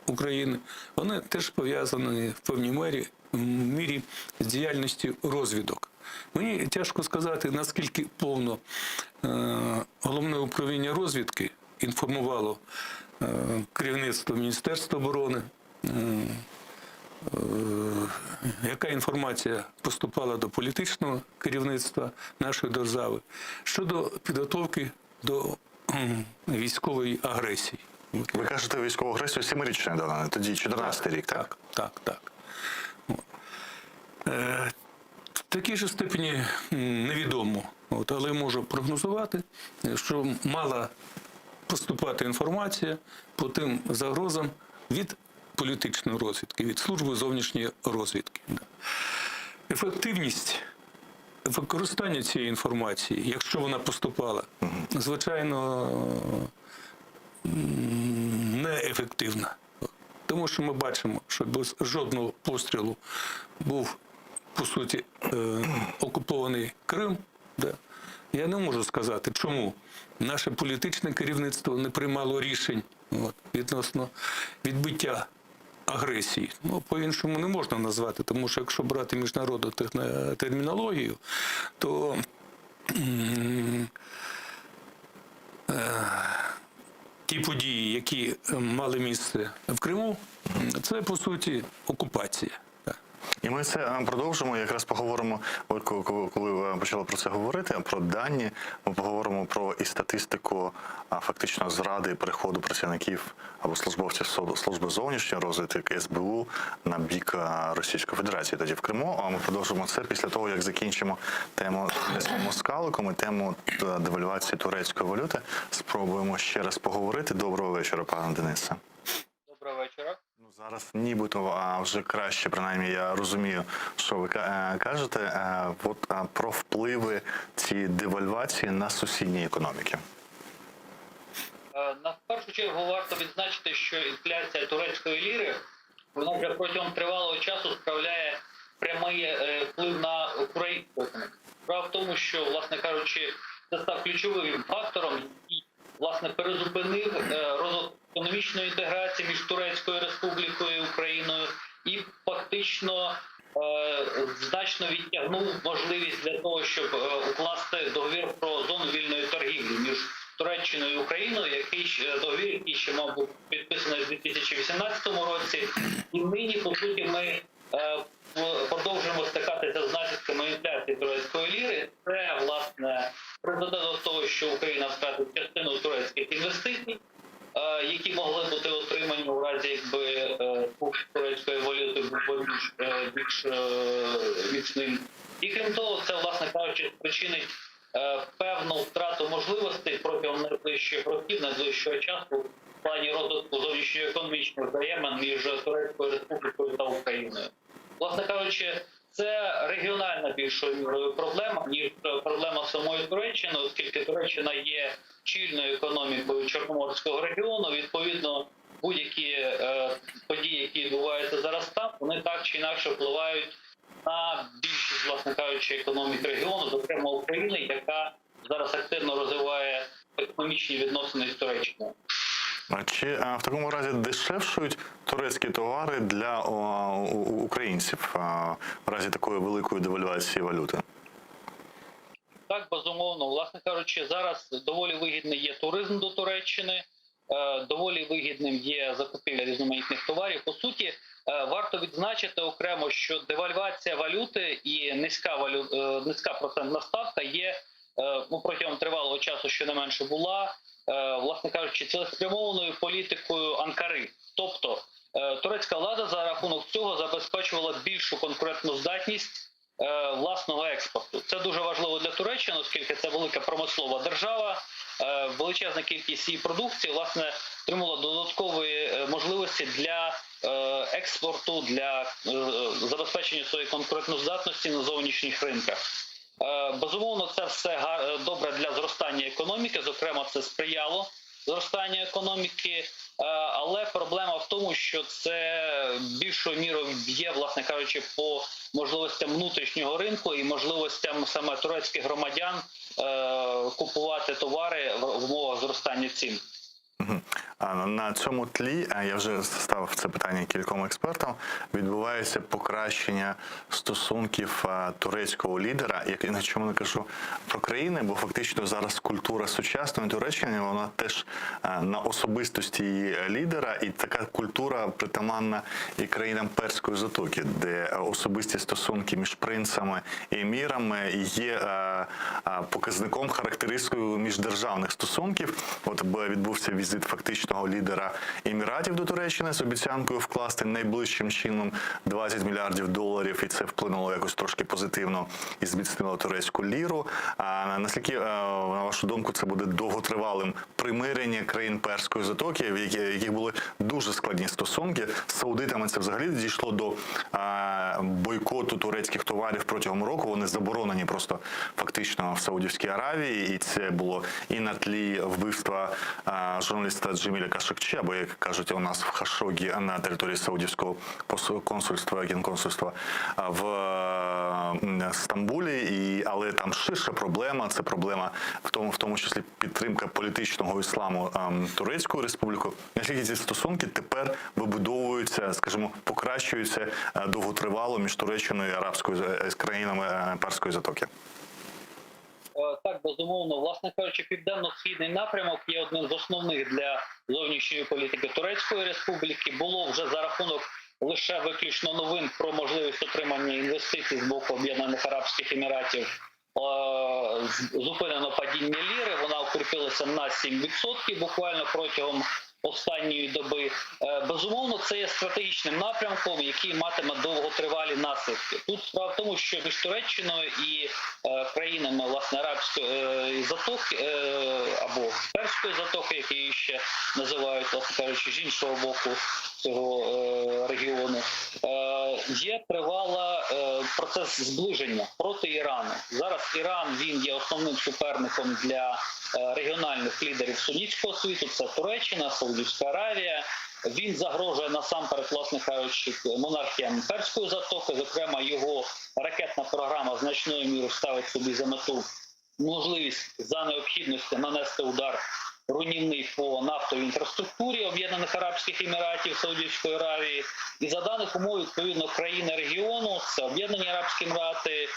України, вони теж пов'язані в певній мірі з діяльністю розвідок. Мені тяжко сказати, наскільки повно Головне управління розвідки інформувало керівництво Міністерства оборони, яка інформація поступала до політичного керівництва нашої держави щодо підготовки до військової агресії. Ви кажете військову агресію 7-річної давно, тоді 14-й рік, так? Так. В такій же степені невідомо, але можу прогнозувати, що мала поступати інформація по тим загрозам від політичної розвідки, від Служби зовнішньої розвідки. Ефективність використання цієї інформації, якщо вона поступала, звичайно, неефективна. Тому що ми бачимо, що без жодного пострілу був, по суті, окупований Крим. Я не можу сказати, чому наше політичне керівництво не приймало рішень відносно відбиття агресії. По-іншому не можна назвати, тому що якщо брати міжнародну термінологію, то ті події, які мали місце в Криму, це, по суті, окупація. І ми це продовжимо, якраз поговоримо, коли ви почали про це говорити, про дані, ми поговоримо про і статистику фактично зради і переходу працівників або службовців Служби зовнішньої розвідки СБУ на бік Російської Федерації тоді в Криму. А ми продовжимо це після того, як закінчимо тему з москаликом і тему девальвації турецької валюти. Спробуємо ще раз поговорити. Доброго вечора, пане Денисе. Доброго вечора. Зараз нібито, а вже краще, принаймні, я розумію, що ви кажете, про впливи цієї девальвації на сусідні економіки. В першу чергу варто відзначити, що інфляція турецької ліри, вона вже протягом тривалого часу справляє прямий вплив на українську економіку. Справа в тому, що, власне кажучи, це став ключовим фактором, який, власне, перезупинив розвиток економічної інтеграції між Турецькою Республікою і Україною і фактично значно відтягнув можливість для того, щоб укласти договір про зону вільної торгівлі між Туреччиною і Україною, договір, який ще мав бути підписаний у 2018 році. І нині, по суті, ми продовжуємо стикатися з наслідками інфляції турецької ліри. Це, власне, призведе до того, що Україна втратить частину турецьких інвестицій, які могли бути отримані у разі, якби курс турецької валюти був більш міцним. І крім того, це, власне кажучи, спричинить певну втрату можливостей протягом найближчих років, найближчого часу в плані розвитку зовнішньоекономічних взаємин між Турецькою Республікою та Україною. Власне кажучи, це регіональна більшою мірою проблема, ніж проблема самої Туреччини, оскільки Туреччина є чільною економікою Чорноморського регіону. Відповідно, будь-які події, які відбуваються зараз там, вони так чи інакше впливають на більшість, власне кажучи, економік регіону, зокрема України, яка зараз активно розвиває економічні відносини з Туреччиною. Чи в такому разі дешевшують турецькі товари для українців в разі такої великої девальвації валюти? Так, безумовно. Власне кажучи, зараз доволі вигідний є туризм до Туреччини, доволі вигідним є закупівля різноманітних товарів. По суті, варто відзначити окремо, що девальвація валюти і низька процентна ставка є протягом тривалого часу, що не менше була, власне кажучи, цілеспрямованою політикою Анкари. Тобто турецька влада за рахунок цього забезпечувала більшу конкурентну здатність власного експорту. Це дуже важливо для Туреччини, оскільки це велика промислова держава, величезна кількість її продукції, власне, отримала додаткові можливості для експорту, для забезпечення своєї конкурентоздатності на зовнішніх ринках. Безумовно, це все добре для зростання економіки, зокрема, це сприяло зростанню економіки, але проблема в тому, що це більшою мірою б'є, власне кажучи, по можливостям внутрішнього ринку і можливостям саме турецьких громадян купувати товари в умовах зростання цін. На цьому тлі, я вже ставив це питання кільком експертам, відбувається покращення стосунків турецького лідера, на чому не кажу про країни, бо фактично зараз культура сучасної Туреччини, вона теж на особистості її лідера, і така культура притаманна і країнам Перської затоки, де особисті стосунки між принцами і емірами є показником, характеристикою міждержавних стосунків. От відбувся візит фактичного лідера Еміратів до Туреччини з обіцянкою вкласти найближчим чином $20 мільярдів, і це вплинуло якось трошки позитивно і зміцнило турецьку ліру. А наскільки, на вашу думку, це буде довготривалим примирення країн Перської затоки, в яких були дуже складні стосунки? З саудитами це взагалі дійшло до бойкоту турецьких товарів протягом року. Вони заборонені просто фактично в Саудівській Аравії, і це було і на тлі вбивства журналіста Джеміля Кашикчі, або, як кажуть у нас в Хашогі, на території Саудівського консульства, генконсульства в Стамбулі. Але там ширша проблема, це проблема в тому числі підтримка політичного ісламу Турецькою республікою. Наскільки ці стосунки тепер вибудовуються, скажімо, покращуються довготривало між Туреччиною і арабською країнами Перської затоки? Так, безумовно. Власне кажучи, південно-східний напрямок є одним з основних для зовнішньої політики Турецької республіки. Було вже за рахунок лише виключно новин про можливість отримання інвестицій з боку Об'єднаних Арабських Еміратів. Зупинено падіння ліри, вона укріпилася на 7% буквально протягом останньої доби. Безумовно, це є стратегічним напрямком, який матиме довготривалі наслідки. Тут справа в тому, що між Туреччиною і країнами, власне, Арабської затоки або Перської затоки, які її ще називають, власне кажучи, з іншого боку цього регіону, є тривала процес зближення проти Ірану. Зараз Іран, він є основним суперником для регіональних лідерів сунітського світу, це Туреччина, Саудівська Аравія. Він загрожує насамперед, власне кажучи, монархіям Перської затоки, зокрема його ракетна програма значною мірою ставить собі за мету можливість за необхідності нанести удар руйнівний по нафтовій інфраструктурі Об'єднаних Арабських Еміратів, Саудівської Аравії. І за даних умов, відповідно, країни регіону, це Об'єднані Арабські Емірати,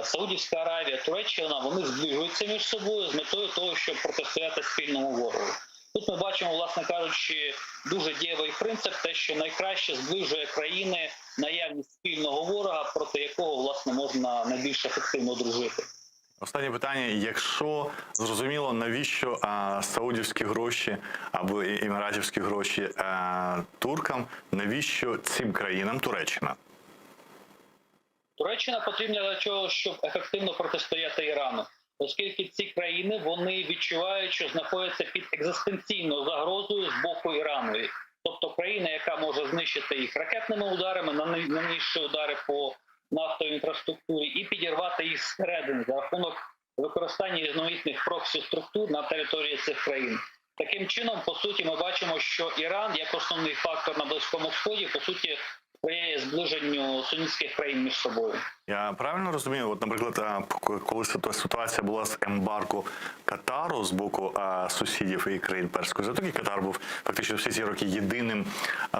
Саудівська Аравія, Туреччина, вони зближуються між собою з метою того, щоб протистояти спільному ворогу. Тут ми бачимо, власне кажучи, дуже дієвий принцип, те, що найкраще зближує країни наявність спільного ворога, проти якого, власне, можна найбільш ефективно дружити. Останнє питання. Якщо зрозуміло, навіщо саудівські гроші або еміратівські гроші туркам, навіщо цим країнам Туреччина? Туреччина потрібна для того, щоб ефективно протистояти Ірану. Оскільки ці країни, вони відчувають, що знаходяться під екзистенційною загрозою з боку Ірану. Тобто країна, яка може знищити їх ракетними ударами, нанісши удари по нафтовій інфраструктурі і підірвати їх зсередини за рахунок використання різноманітних проксі-структур на території цих країн. Таким чином, по суті, ми бачимо, що Іран, як основний фактор на Близькому Сході, по суті, сприяє зближенню сунітських країн між собою. Я правильно розумію, от, наприклад, коли ситуація була з ембарго Катару з боку сусідів і країн Перської затоки, Катар був фактично всі ці роки єдиним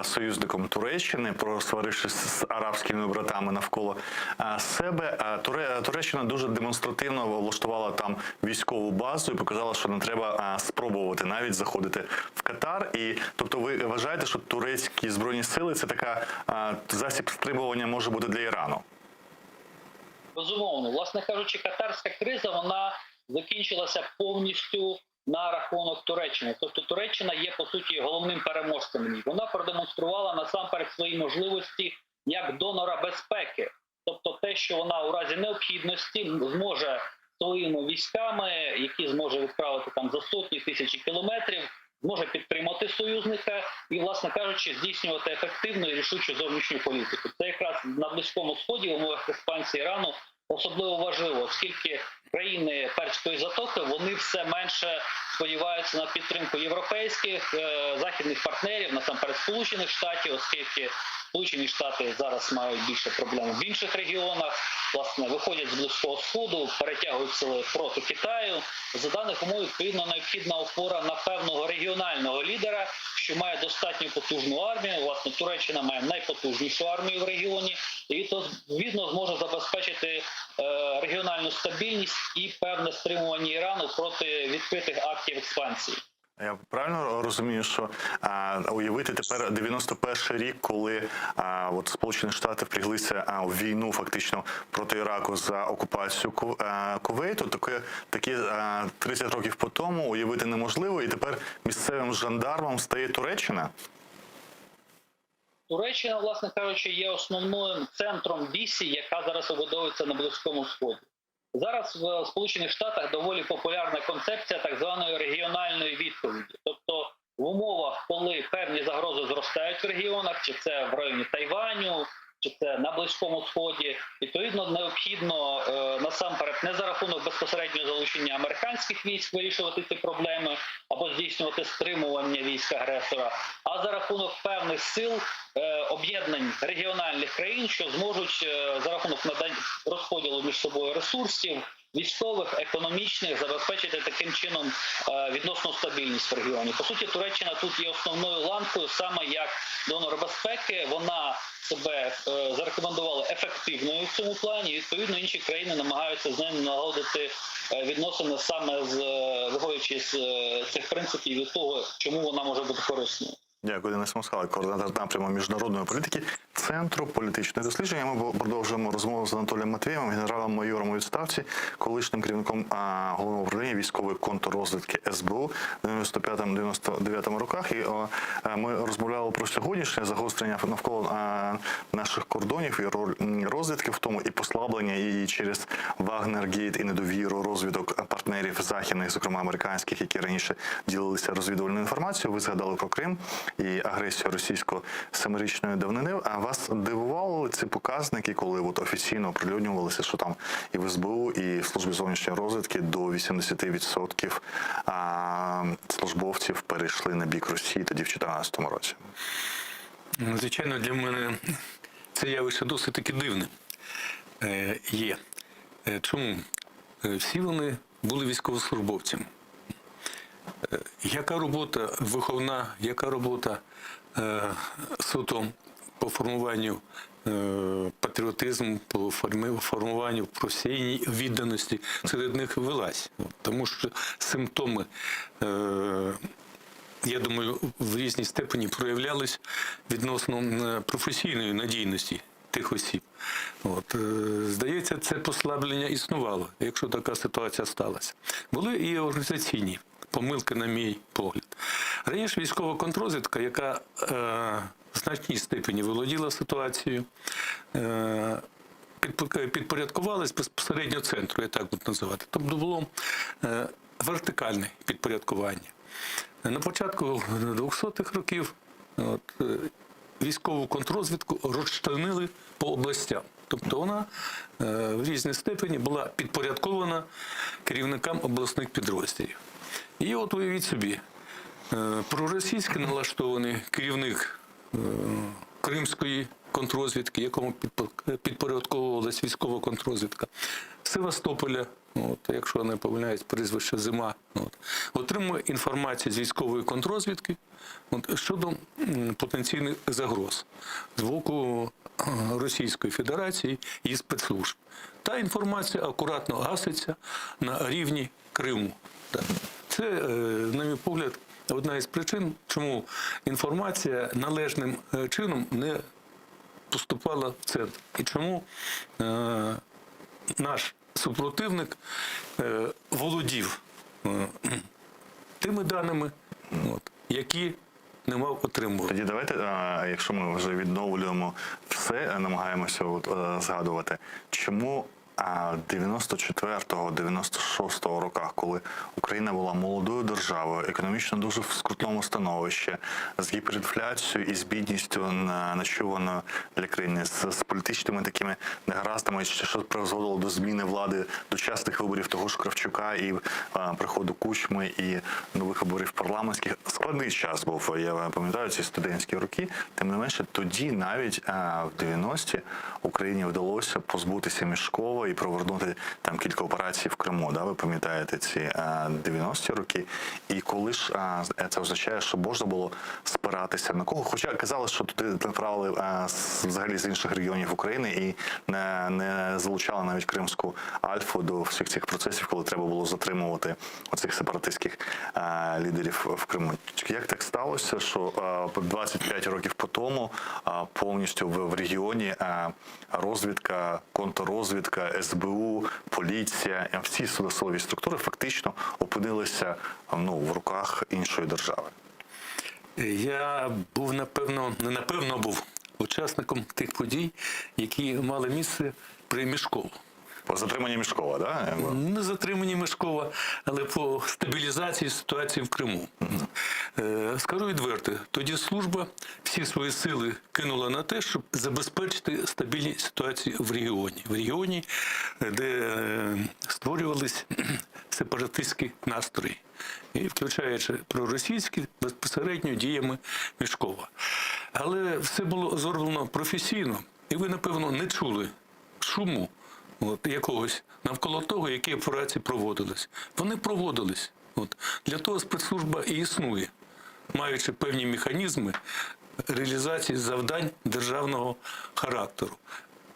союзником Туреччини, просварившись з арабськими братами навколо себе. Туреччина дуже демонстративно влаштувала там військову базу і показала, що не треба спробувати навіть заходити в Катар. І, тобто ви вважаєте, що турецькі збройні сили – це така засіб стримування може бути для Ірану? Безумовно. Власне кажучи, катарська криза, вона закінчилася повністю на рахунок Туреччини. Тобто Туреччина є, по суті, головним переможцем в ній. Вона продемонструвала насамперед свої можливості як донора безпеки. Тобто те, що вона у разі необхідності зможе своїми військами, які зможе відправити там за сотні тисячі кілометрів, зможе підтримати союзника і, власне кажучи, здійснювати ефективну і рішучу зовнішню політику. Це якраз на Близькому Сході в умовах експансії Ірану особливо важливо, оскільки країни Перської затоки, вони все менше сподіваються на підтримку європейських, західних партнерів, насамперед Сполучених Штатів, оскільки Сполучені Штати зараз мають більше проблем в інших регіонах, власне, виходять з Близького Сходу, перетягують сили проти Китаю. За даних умов, відповідно, необхідна опора на певного регіонального лідера, що має достатньо потужну армію. Власне, Туреччина має найпотужнішу армію в регіоні, і то, відповідно, зможе забезпечити регіональну стабільність і певне стримування Ірану проти відкритих актів експансії. Я правильно розумію, що уявити тепер 91-й рік, коли от Сполучені Штати впряглися у війну фактично проти Іраку за окупацію Кувейту, такі 30 років по тому уявити неможливо, і тепер місцевим жандармом стає Туреччина? Туреччина, власне кажучи, є основним центром вісі, яка зараз вибудовується на Близькому Сході. Зараз в Сполучених Штатах доволі популярна концепція так званої регіональної відповіді. Тобто в умовах, коли певні загрози зростають в регіонах, чи це в районі Тайваню, чи це на Близькому Сході, відповідно необхідно насамперед не за рахунок безпосереднього залучення американських військ вирішувати ці проблеми або здійснювати стримування військ агресора, а за рахунок певних сил об'єднань регіональних країн, що зможуть за рахунок розподілу між собою ресурсів, військових, економічних, забезпечити таким чином відносну стабільність в регіоні. По суті, Туреччина тут є основною ланкою, саме як донор безпеки. Вона себе зарекомендувала ефективною в цьому плані, і, відповідно, інші країни намагаються з ним налагодити відносини саме виходячи з цих принципів і того, чому вона може бути корисною. Дякую, Денис Москаль, координатор напряму міжнародної політики Центру політичних досліджень. Ми продовжуємо розмову з Анатолієм Матвієвим, генералом-майором у відставці, колишнім керівником головного управління військової контррозвідки СБУ в 95-99 роках. І ми розмовляли про сьогоднішнє загострення навколо наших кордонів і роль розвідки в тому, і послаблення її через Вагнер-Гейт і недовіру розвідок партнерів західних, зокрема американських, які раніше ділилися розвідувальною інформацією. Ви згадали про Крим і агресію російсько-семирічної давнини. А вас дивували ці показники, коли от офіційно оприлюднювалися, що там і в СБУ, і в службі зовнішньої розвідки до 80% службовців перейшли на бік Росії тоді в 2014 році? Звичайно, для мене це явище досить таки дивне є. Чому? Всі вони були військовослужбовцями. Яка робота виховна, яка робота суто по формуванню патріотизму, по формуванню професійній відданості серед них велась. Тому що симптоми, я думаю, в різній степені проявлялись відносно професійної надійності тих осіб. Здається, це послаблення існувало, якщо така ситуація сталася. Були і організаційні помилки, на мій погляд. Раніше військова контррозвідка, яка в значній степені володіла ситуацією, підпорядкувалась безпосередньо центру, я так буду називати. Тобто було вертикальне підпорядкування. На початку 200-х років військову контррозвідку розчленили по областям. Тобто вона в різній степені була підпорядкована керівникам обласних підрозділів. І от уявіть собі, проросійськи налаштований керівник Кримської контррозвідки, якому підпорядковувалась військова контррозвідка, Севастополя, якщо не помиляюсь, прізвище Зима, отримує інформацію з військової контррозвідки щодо потенційних загроз з боку Російської Федерації і спецслужб. Та інформація акуратно гаситься на рівні Криму. Це, на мій погляд, одна із причин, чому інформація належним чином не поступала в центр. І чому наш супротивник володів тими даними, які не мав отримувати. Тоді давайте, якщо ми вже відновлюємо все, намагаємося згадувати, чому 94-96 роках, коли Україна була молодою державою, економічно дуже в скрутному становищі, з гіперінфляцією і з бідністю нечуваною для країни, з політичними такими негараздами, що призводило до зміни влади, до частих виборів того ж Кравчука і приходу Кучми, і нових виборів парламентських. Складний час був, я пам'ятаю ці студентські роки. Тим не менше, тоді навіть в 90-ті Україні вдалося позбутися Мішкова і провернути там кілька операцій в Криму. Да? Ви пам'ятаєте ці 90-ті роки. І коли ж це означає, що можна було спиратися на кого? Хоча казали, що туди направили взагалі з інших регіонів України і не залучали навіть Кримську Альфу до всіх цих процесів, коли треба було затримувати оцих сепаратистських лідерів в Криму. Як так сталося, що 25 років по тому повністю в регіоні розвідка, контррозвідка, СБУ, поліція, всі силові структури фактично опинилися в руках іншої держави? Я був, напевно, був учасником тих подій, які мали місце при Мішкову. По затриманні Мішкова, так? Да? Не затриманні Мішкова, але по стабілізації ситуації в Криму. Скажу відверто, тоді служба всі свої сили кинула на те, щоб забезпечити стабільність ситуації в регіоні. В регіоні, де створювались сепаратистські настрої. І включаючи проросійські безпосередньо діями Мішкова. Але все було зроблено професійно, і ви, напевно, не чули шуму якогось навколо того, які операції проводились. Вони проводились. Для того спецслужба і існує, маючи певні механізми реалізації завдань державного характеру.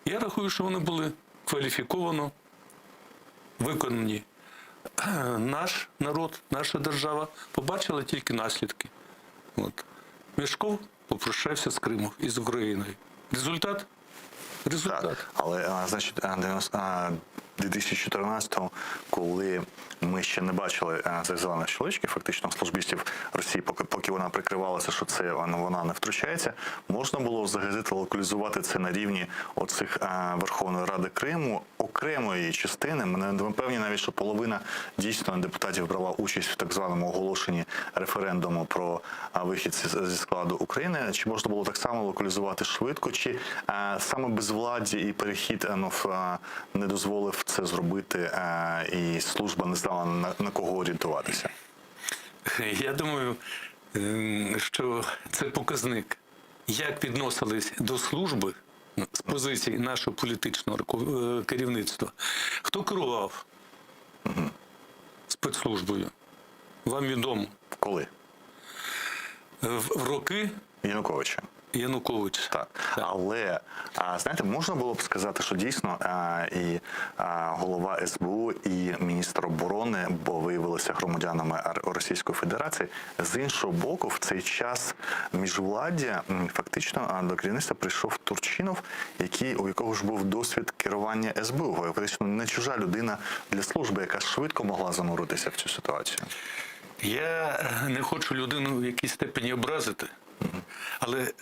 Я рахую, що вони були кваліфіковано виконані. Наш народ, наша держава побачила тільки наслідки. Мешков попрощався з Кримом і з Україною. Результат? Результат. Так, але, значить, 2014-го, коли ми ще не бачили цих зелених чоловічків, фактично службістів Росії, поки вона прикривалася, що це вона не втручається, можна було взагалі локалізувати це на рівні оцих Верховної Ради Криму, окремої частини. Ми певні навіть, що половина дійсно депутатів брала участь в так званому оголошенні референдуму про вихід зі складу України. Чи можна було так само локалізувати швидко, чи саме безвладдя і перехід не дозволив це зробити, і служба не знала, на кого орієнтуватися? Я думаю, що це показник, як відносились до служби з позиції нашого політичного керівництва. Хто керував спецслужбою? Вам відомо. Коли? В роки Януковича. Так. Але, знаєте, можна було б сказати, що дійсно і голова СБУ, і міністр оборони, бо виявилися громадянами Російської Федерації. З іншого боку, в цей час міжвладдя фактично до керівництва прийшов Турчинов, у якого ж був досвід керування СБУ. Фактично не чужа людина для служби, яка швидко могла зануритися в цю ситуацію. Я не хочу людину в якійсь степені образити, але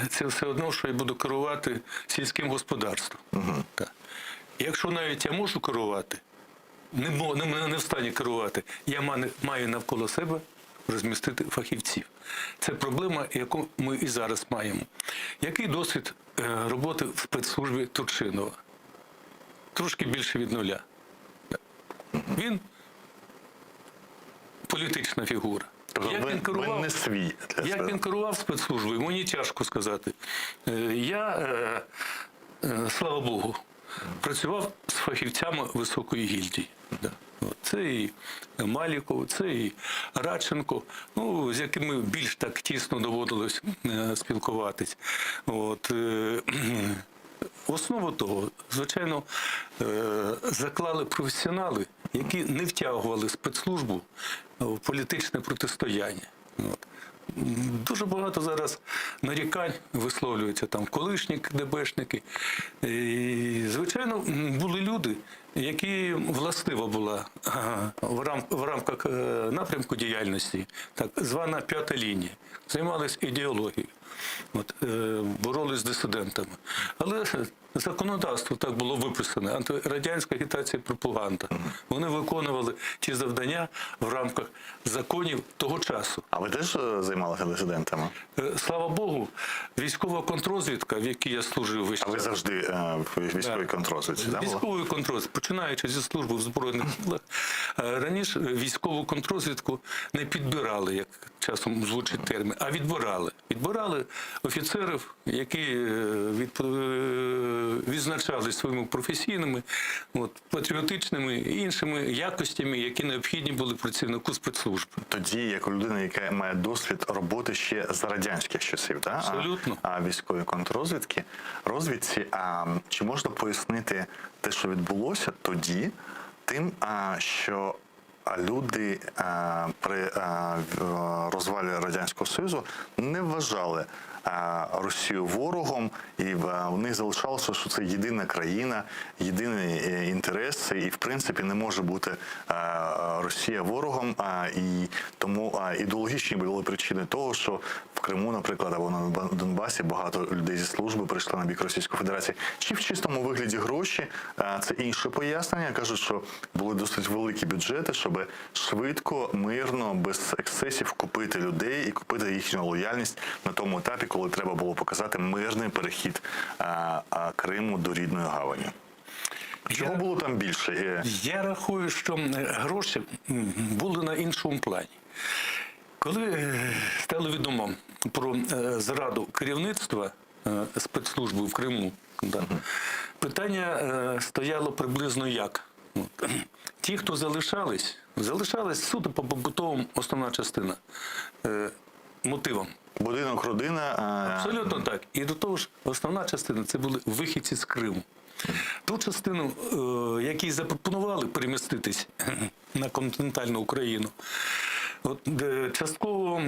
це все одно, що я буду керувати сільським господарством. Так. Якщо навіть я можу керувати, не в стані керувати, я маю навколо себе розмістити фахівців. Це проблема, яку ми і зараз маємо. Який досвід роботи в спецслужбі Турчинова? Трошки більше від 0. Він політична фігура. Як він керував спецслужбою, мені тяжко сказати. Я, слава Богу, працював з фахівцями високої гільдії. Це і Маліков, це і Радченко, з якими більш так тісно доводилось спілкуватись. Основу того, звичайно, заклали професіонали, які не втягували спецслужбу в політичне протистояння. Дуже багато зараз нарікань висловлюються, там колишні ДБшники. І, звичайно, були люди, які властива була в рамках напрямку діяльності, так звана п'ята лінія, займалися ідеологією. Боролись з дисидентами. Але законодавство так було виписане, антирадянська агітація і пропаганда. Вони виконували ті завдання в рамках законів того часу. А ви теж займалися дисидентами? Слава Богу, військова контррозвідка, в якій я служив весь час. А ви завжди в військовій контррозвідці, так? Військової контррозвідки, починаючи зі служби в Збройних силах, раніше військову контррозвідку не підбирали, як часом звучить термін, а відбирали. Відбирали офіцерів, які відзначались своїми професійними, патріотичними і іншими якостями, які необхідні були працівнику спецслужби. Тоді, як людина, яка має досвід роботи ще за радянських часів, так? Абсолютно. А військовій контррозвідці, чи можна пояснити те, що відбулося тоді, тим, що люди при розвалі Радянського Союзу не вважали Росію ворогом, і в них залишалося, що це єдина країна, єдині інтереси, і в принципі не може бути Росія ворогом, і тому ідеологічні були причини того, що в Криму, наприклад, або на Донбасі багато людей зі служби прийшли на бік Російської Федерації. Чи в чистому вигляді гроші, це інше пояснення, кажуть, що були досить великі бюджети, щоб швидко, мирно, без ексцесів купити людей і купити їхню лояльність на тому етапі, коли треба було показати мирний перехід Криму до рідної гавані. Чого було там більше? Я рахую, що гроші були на іншому плані. Коли стало відомо про зраду керівництва спецслужби в Криму, питання стояло приблизно як. Ті, хто залишались суто по побутовому, основна частина, мотивом. Будинок, родина. Абсолютно так. І до того ж, основна частина – це були вихідці з Криму. Ту частину, якій запропонували переміститись на континентальну Україну, частково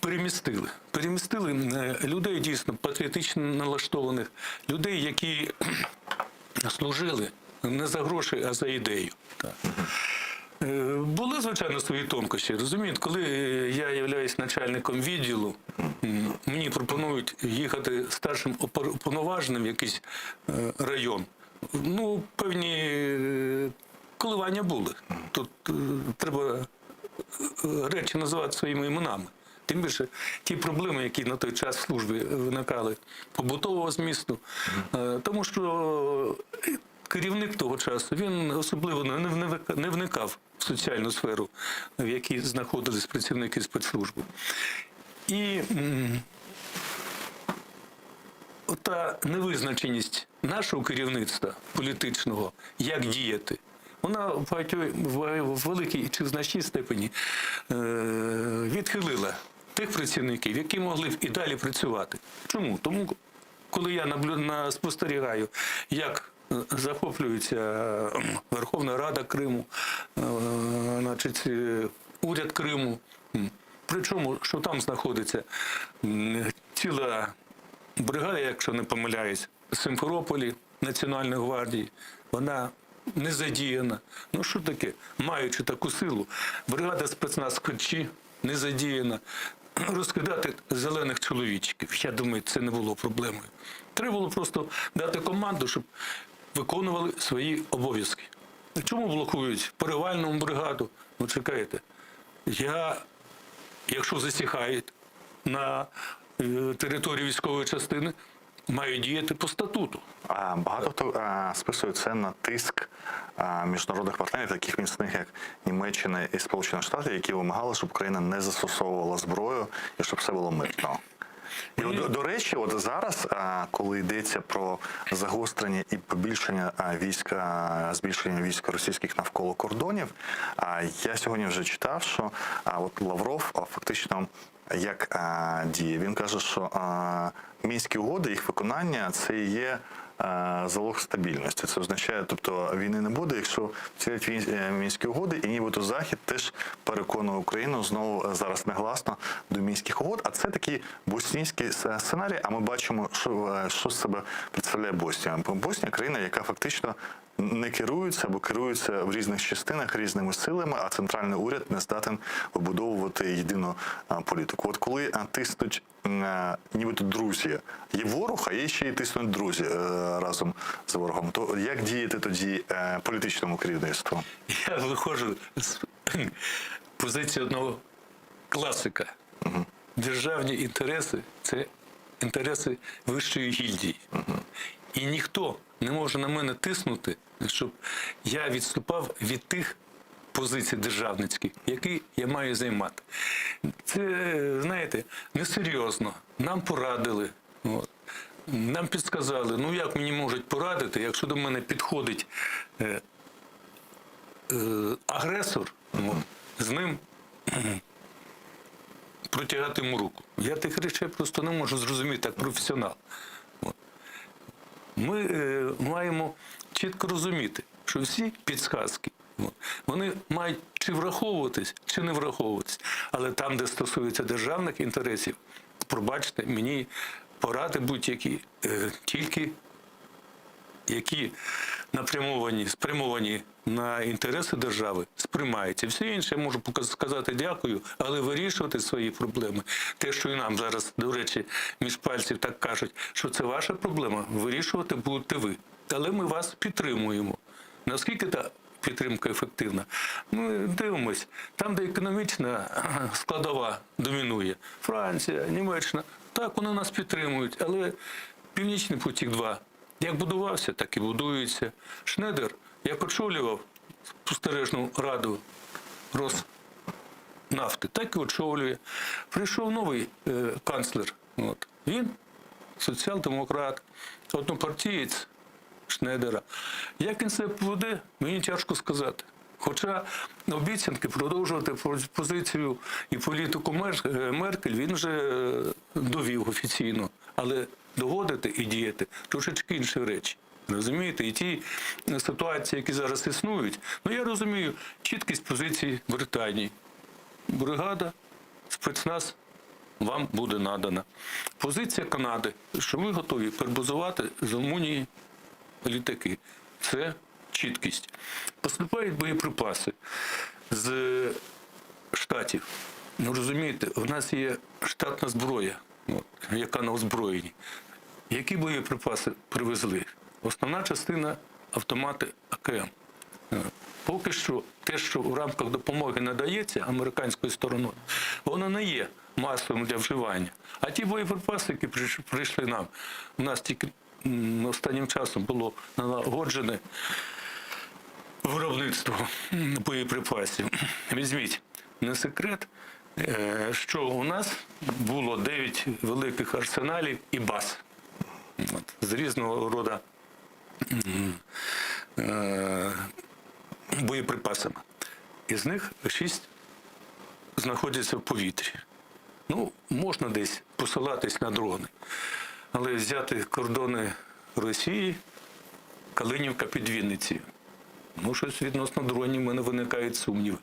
перемістили. Перемістили людей дійсно патріотично налаштованих, людей, які служили не за гроші, а за ідею. Так. Були, звичайно, свої тонкощі. Розумієте, коли я являюсь начальником відділу, мені пропонують їхати старшим уповноваженим в якийсь район. Ну, певні коливання були. Тут треба речі називати своїми іменами. Тим більше ті проблеми, які на той час в службі виникали побутового змісту. Тому що керівник того часу, він особливо не вникав в соціальну сферу, в якій знаходились працівники спецслужби. І ота невизначеність нашого керівництва політичного, як діяти, вона в великій чи в значній степені відхилила тих працівників, які могли б і далі працювати. Чому? Тому, коли я спостерігаю, як захоплюється Верховна Рада Криму, значить, уряд Криму, причому, що там знаходиться ціла бригада, якщо не помиляюсь, в Симферополі Національної гвардії, вона не задіяна. Ну що таке? Маючи таку силу, бригада спецназ Керчі не задіяна. Розкидати зелених чоловічків, я думаю, це не було проблемою. Треба було просто дати команду, щоб виконували свої обов'язки. Чому блокують перевальну бригаду? Ну, чекайте, якщо засіхають на території військової частини, маю діяти по статуту. Багато хто списує це на тиск міжнародних партнерів, таких міцних, як Німеччина і Сполучені Штати, які вимагали, щоб Україна не застосовувала зброю і щоб все було мирно. І до речі, от зараз, коли йдеться про загострення і побільшення збільшення військ російських навколо кордонів, я сьогодні вже читав, що от Лавров фактично як діє. Він каже, що Мінські угоди, їх виконання – це є залог стабільності. Це означає, тобто війни не буде, якщо вцілять Мінські угоди, і нібито Захід теж переконує Україну знову зараз негласно до Мінських угод. А це такий боснійський сценарій, а ми бачимо, що з себе представляє Боснія. Боснія – країна, яка фактично не керується або керується в різних частинах різними силами, а центральний уряд не здатен вибудовувати єдину політику. От коли тиснуть нібито друзі, є ворог, а є ще й тиснуть друзі разом з ворогом, то як діяти тоді політичному керівництву? Я виходжу з позиції одного класика. Державні інтереси – це інтереси вищої гільдії. І ніхто не може на мене тиснути, щоб я відступав від тих позицій державницьких, які я маю займати. Це, знаєте, несерйозно. Нам порадили, нам підсказали, ну як мені можуть порадити, якщо до мене підходить агресор, з ним протягати йому руку. Я тих речей просто не можу зрозуміти, як професіонал. Ми маємо чітко розуміти, що всі підсказки, вони мають чи враховуватись, чи не враховуватись. Але там, де стосується державних інтересів, пробачте, мені поради будь-які, тільки які спрямовані на інтереси держави, сприймаються. Все інше я можу сказати дякую, але вирішувати свої проблеми. Те, що і нам зараз, до речі, між пальців так кажуть, що це ваша проблема, вирішувати будете ви. Але ми вас підтримуємо. Наскільки та підтримка ефективна? Ми дивимось. Там, де економічна складова домінує, Франція, Німеччина, так, вони нас підтримують, але Північний потік-2 як будувався, так і будується. Шнедер, як очолював спостережну раду Роснафти, так і очолює. Прийшов новий канцлер. Він соціал-демократ, однопартієць Шнедера. Як він себе поведе, мені тяжко сказати. Хоча обіцянки продовжувати позицію і політику Меркель він вже довів офіційно. Але доводити і діяти – трошечки інші речі. Розумієте? І ті ситуації, які зараз існують, я розумію чіткість позиції Британії. бригада, спецназ вам буде надана. Позиція Канади, що ви готові перебазувати з Румунії літаки. Це чіткість. Поступають боєприпаси з Штатів. Ну, розумієте, у нас є штатна зброя, яка на озброєнні. Які боєприпаси привезли? Основна частина – автомати АКМ. Поки що те, що в рамках допомоги надається американською стороною, воно не є масовим для вживання. А ті боєприпаси, які прийшли нам, у нас тільки останнім часом було налагоджене виробництво боєприпасів. Візьміть, не секрет, що у нас було 9 великих арсеналів і баз з різного роду боєприпасами. Із них 6 знаходяться в повітрі. Ну, можна десь посилатись на дрони. Але взяти кордони Росії, Калинівка під Вінницею. Ну, щось відносно дронів в мене виникають сумніви.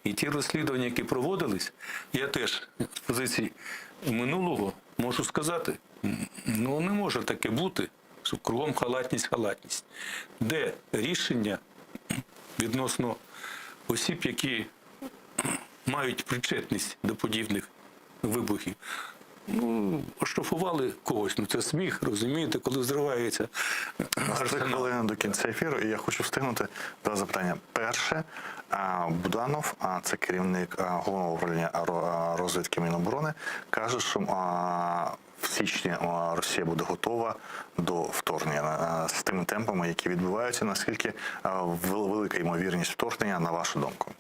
І ті розслідування, які проводились, я теж з позиції минулого можу сказати, ну не може таке бути, що кругом халатність. Де рішення відносно осіб, які мають причетність до подібних вибухів? Ну, оштрафували когось, ну це сміх, розумієте, коли взривається арсенал. Хвилина до кінця ефіру, і я хочу встигнути два запитання. Перше, Буданов, це керівник Головного управління розвідки Міноборони, каже, що в січні Росія буде готова до вторгнення з тими темпами, які відбуваються. Наскільки велика ймовірність вторгнення, на вашу думку?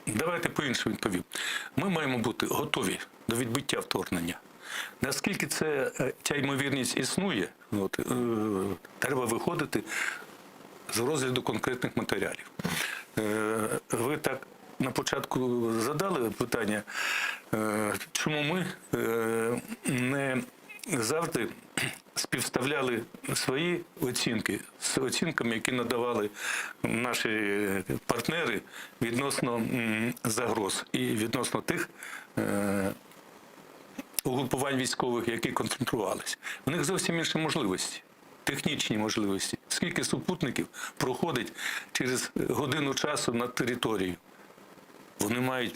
Давайте по-іншому відповім. Ми маємо бути готові до відбиття вторгнення. Наскільки ця ймовірність існує, треба виходити з розгляду конкретних матеріалів. Ви так на початку задали питання, чому ми не завжди співставляли свої оцінки з оцінками, які надавали наші партнери відносно загроз і відносно тих угрупувань військових, які концентрувалися. У них зовсім інші можливості, технічні можливості. Скільки супутників проходить через годину часу на територію? Вони мають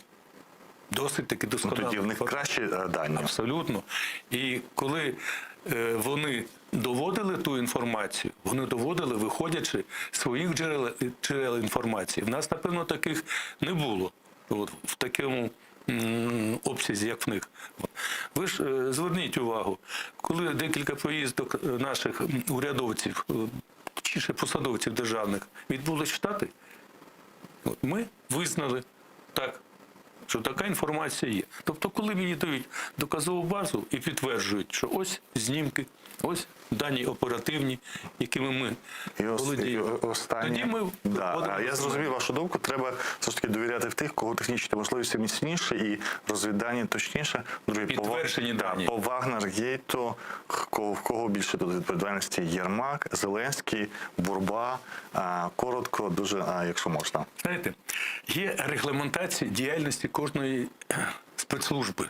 досить таки досконало. Тоді в них кращі дані. Абсолютно. І коли вони доводили ту інформацію, вони доводили, виходячи з своїх джерел інформації. В нас, напевно, таких не було в такому обсязі, як в них. Ви ж зверніть увагу, коли декілька поїздок наших урядовців, чи ще посадовців державних, відбулись в Штати, ми визнали так, що така інформація є. Тобто, коли мені дають доказову базу і підтверджують, що ось знімки, ось дані оперативні, якими ми володіємо. Тоді ми я зрозумів вашу думку. Треба все ж таки довіряти в тих, кого технічні можливості міцніше і розвіддані точніше. Друге, підтверджені дані. По Вагнер-Гейту, в кого більше тут відповідальності? Єрмак, Зеленський, Бурба. Коротко, дуже, якщо можна. Знаєте, є регламентація діяльності кожної спецслужби.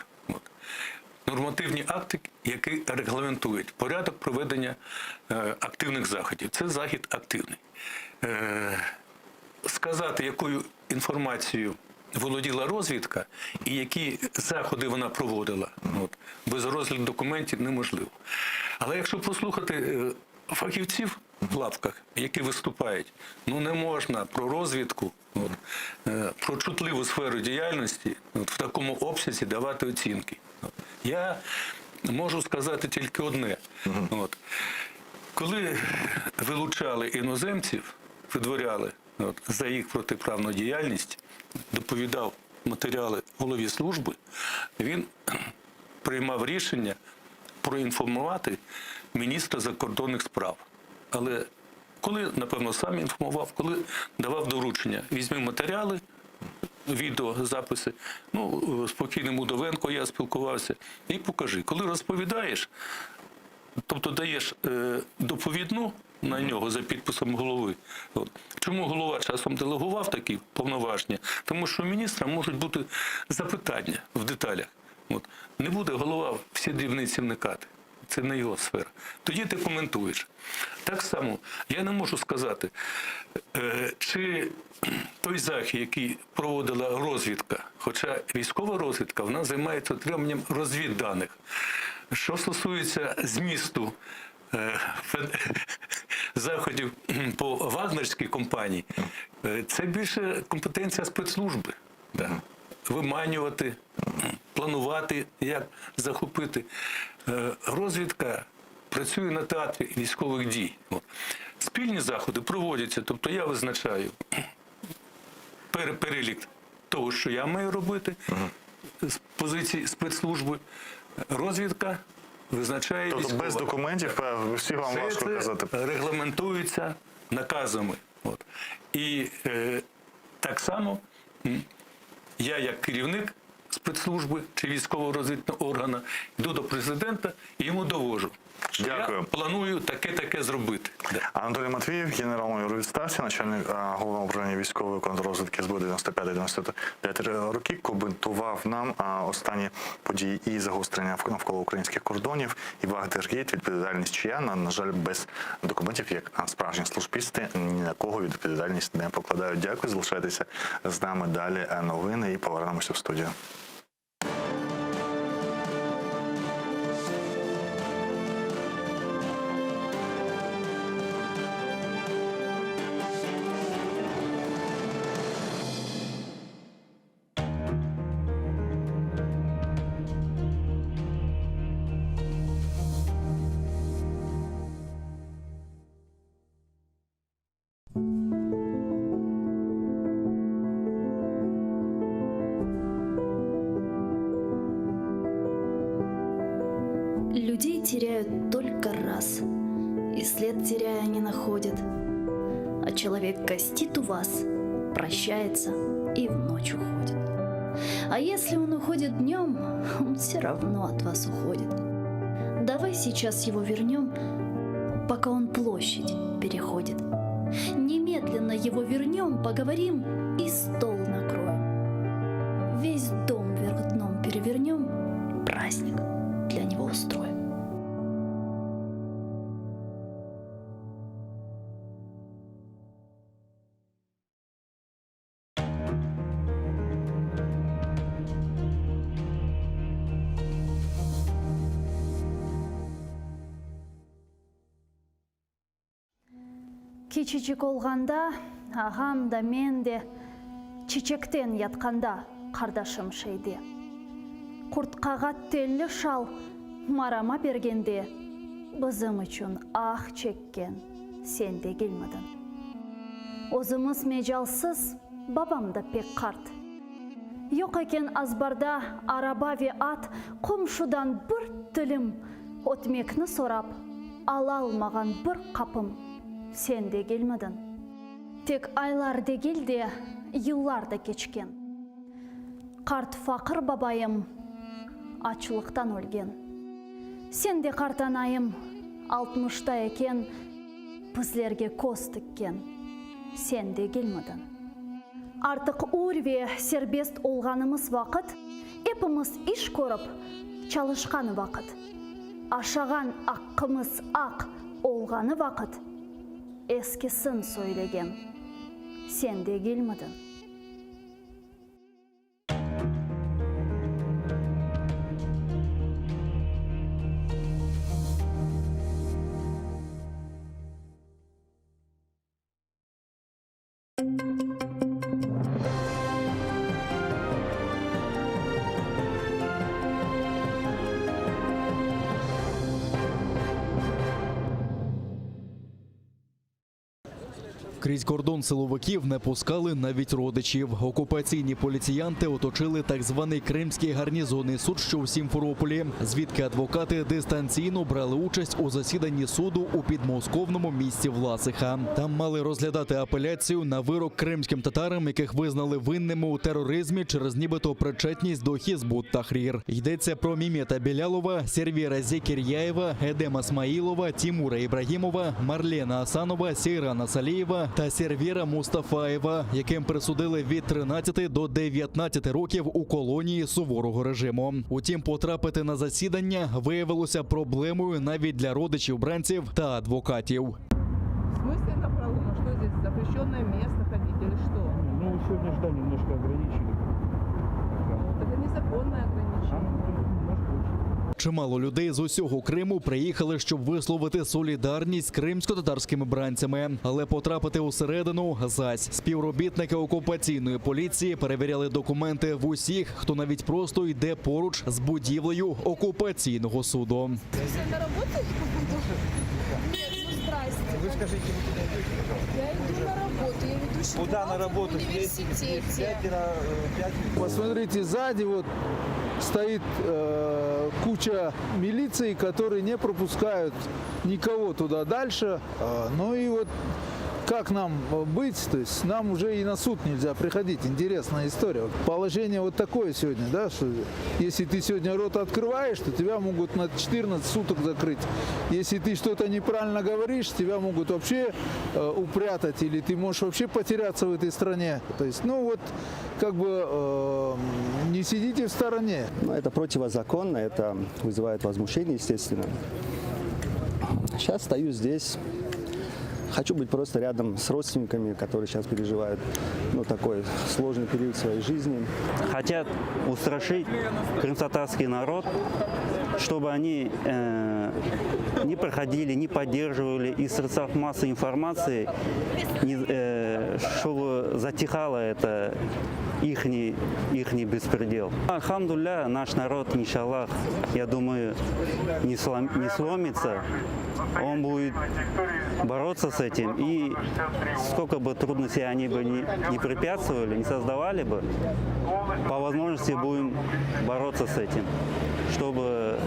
Нормативні акти, які регламентують порядок проведення активних заходів. Це захід активний. Сказати, якою інформацією володіла розвідка і які заходи вона проводила, без розгляду документів неможливо. Але якщо послухати фахівців в лапках, які виступають, не можна про розвідку, про чутливу сферу діяльності в такому обсязі давати оцінки. Я можу сказати тільки одне. Коли вилучали іноземців, видворяли за їх протиправну діяльність, доповідав матеріали голові служби, він приймав рішення проінформувати міністра закордонних справ. Але коли, напевно, сам інформував, коли давав доручення, візьми матеріали, відеозаписи, з покійним Удовенко я спілкувався, і покажи. Коли розповідаєш, тобто даєш доповідну на нього за підписом голови. От. Чому голова часом делегував такі повноваження? Тому що у міністра можуть бути запитання в деталях. От. Не буде голова всі дрібниці вникати. Це не його сфера. Тоді ти коментуєш. Так само, я не можу сказати, чи той захід, який проводила розвідка, хоча військова розвідка, вона займається отриманням розвідданих. Що стосується змісту заходів по вагнерській компанії, це більше компетенція спецслужби. Да. Виманювати, планувати, як захопити. Розвідка працює на театрі військових дій. Спільні заходи проводяться, тобто я визначаю перелік того, що я маю робити з позиції спецслужби. Розвідка визначає тобто військова. Без документів всі вам важко казати. Це регламентується наказами. От. І так само я, як керівник спецслужби чи військового розвідного органу, йду до президента і йому довожу, що Дякую. я планую таке зробити. Анатолій Матвіїв, генерал-майор у відставці, начальник головного управління військової контррозвідки СБУ 95-99 років, коментував нам останні події і загострення навколо українських кордонів, і Вагнергейт, відповідальність чия, на жаль, без документів, як справжні службісти, ні на кого відповідальність не покладають. Дякую, залишайтеся з нами далі новини і повернемося в студію. Людей теряют только раз, и след теряя не находят. А человек гостит у вас, прощается и в ночь уходит. А если он уходит днем, он все равно от вас уходит. Давай сейчас его вернем, пока он площадь переходит. Немедленно его вернем, поговорим и стол накроем. Весь дом вверх дном перевернем, праздник для него устроим. Кичичик олғанда, ағам да мен де чечектен ятканда қардашым шейде. Құртқаға телі шал марама бергенде, бізім үшін ақ чеккен, сен де келмедің. Өзіміз межалсыз, бабам да пек қарт. Йоқ екен азбарда араба ве ат, құмшудан бір тілім, отмекні сорап, ала алмаған бір қапым, сен де келмедің. Тек айлар де келде, йыллар да кечкен. Қарт фақыр бабайым, ачылықтан өлген. Сен де қартанайым, 60-та екен, біздерге көз тіккен. Сен де келмедің. Артық урве сербест олғанымыз вақыт, епіміз іш көріп, чалышқаны вақыт. Ашаған аққымыз ақ олғаны вақыт, ескісін сөйлеген. Сен де келмедің. Крізь кордон силовиків не пускали навіть родичів. Окупаційні поліціянти оточили так званий Кримський гарнізонний суд, що у Сімферополі, звідки адвокати дистанційно брали участь у засіданні суду у підмосковному місті Власиха. Там мали розглядати апеляцію на вирок кримським татарам, яких визнали винними у тероризмі через нібито причетність до Хізбут Тахрір. Йдеться про Мімета Білялова, Сервіра Зекір'яєва, Едема Смаїлова, Тімура Ібрагімова, Марлена Асанова, Сейрана Салієва та Сервіра Мустафаєва, яким присудили від 13 до 19 років у колонії суворого режиму. Утім, потрапити на засідання виявилося проблемою навіть для родичів бранців та адвокатів. В смысле направлено? Что здесь? Запрещенное место ходить или что? Ну, сегодня же, да, немножко ограничили. Это незаконное ограничение. Чимало людей з усього Криму приїхали, щоб висловити солідарність з кримсько-татарськими бранцями. Але потрапити усередину – зась. Співробітники окупаційної поліції перевіряли документи в усіх, хто навіть просто йде поруч з будівлею окупаційного суду. На работу? Нет, ну здрасте. Вы скажите, вы куда идете? Я иду на работу, я ведущий Куда на работу? в университете. Посмотрите, сзади вот стоит куча милиции, которые не пропускают никого туда дальше. Ну и вот как нам быть, то есть нам уже и на суд нельзя приходить. Интересная история. Вот положение вот такое сегодня, да, что если ты сегодня рот открываешь, то тебя могут на 14 суток закрыть. Если ты что-то неправильно говоришь, тебя могут вообще упрятать, или ты можешь вообще потеряться в этой стране. То есть, ну вот, как бы не сидите в стороне. Это противозаконно, это вызывает возмущение, естественно. Сейчас стою здесь. Хочу быть просто рядом с родственниками, которые сейчас переживают такой сложный период своей жизни. Хотят устрашить крымско-татарский народ, чтобы они не проходили, не поддерживали из средств массовой информации, чтобы затихало это ихний беспредел. Алхамдулилля, наш народ, иншаллах, я думаю, не сломится. Он будет бороться с этим. И сколько бы трудностей они бы не препятствовали, не создавали бы, по возможности будем бороться с этим, чтобы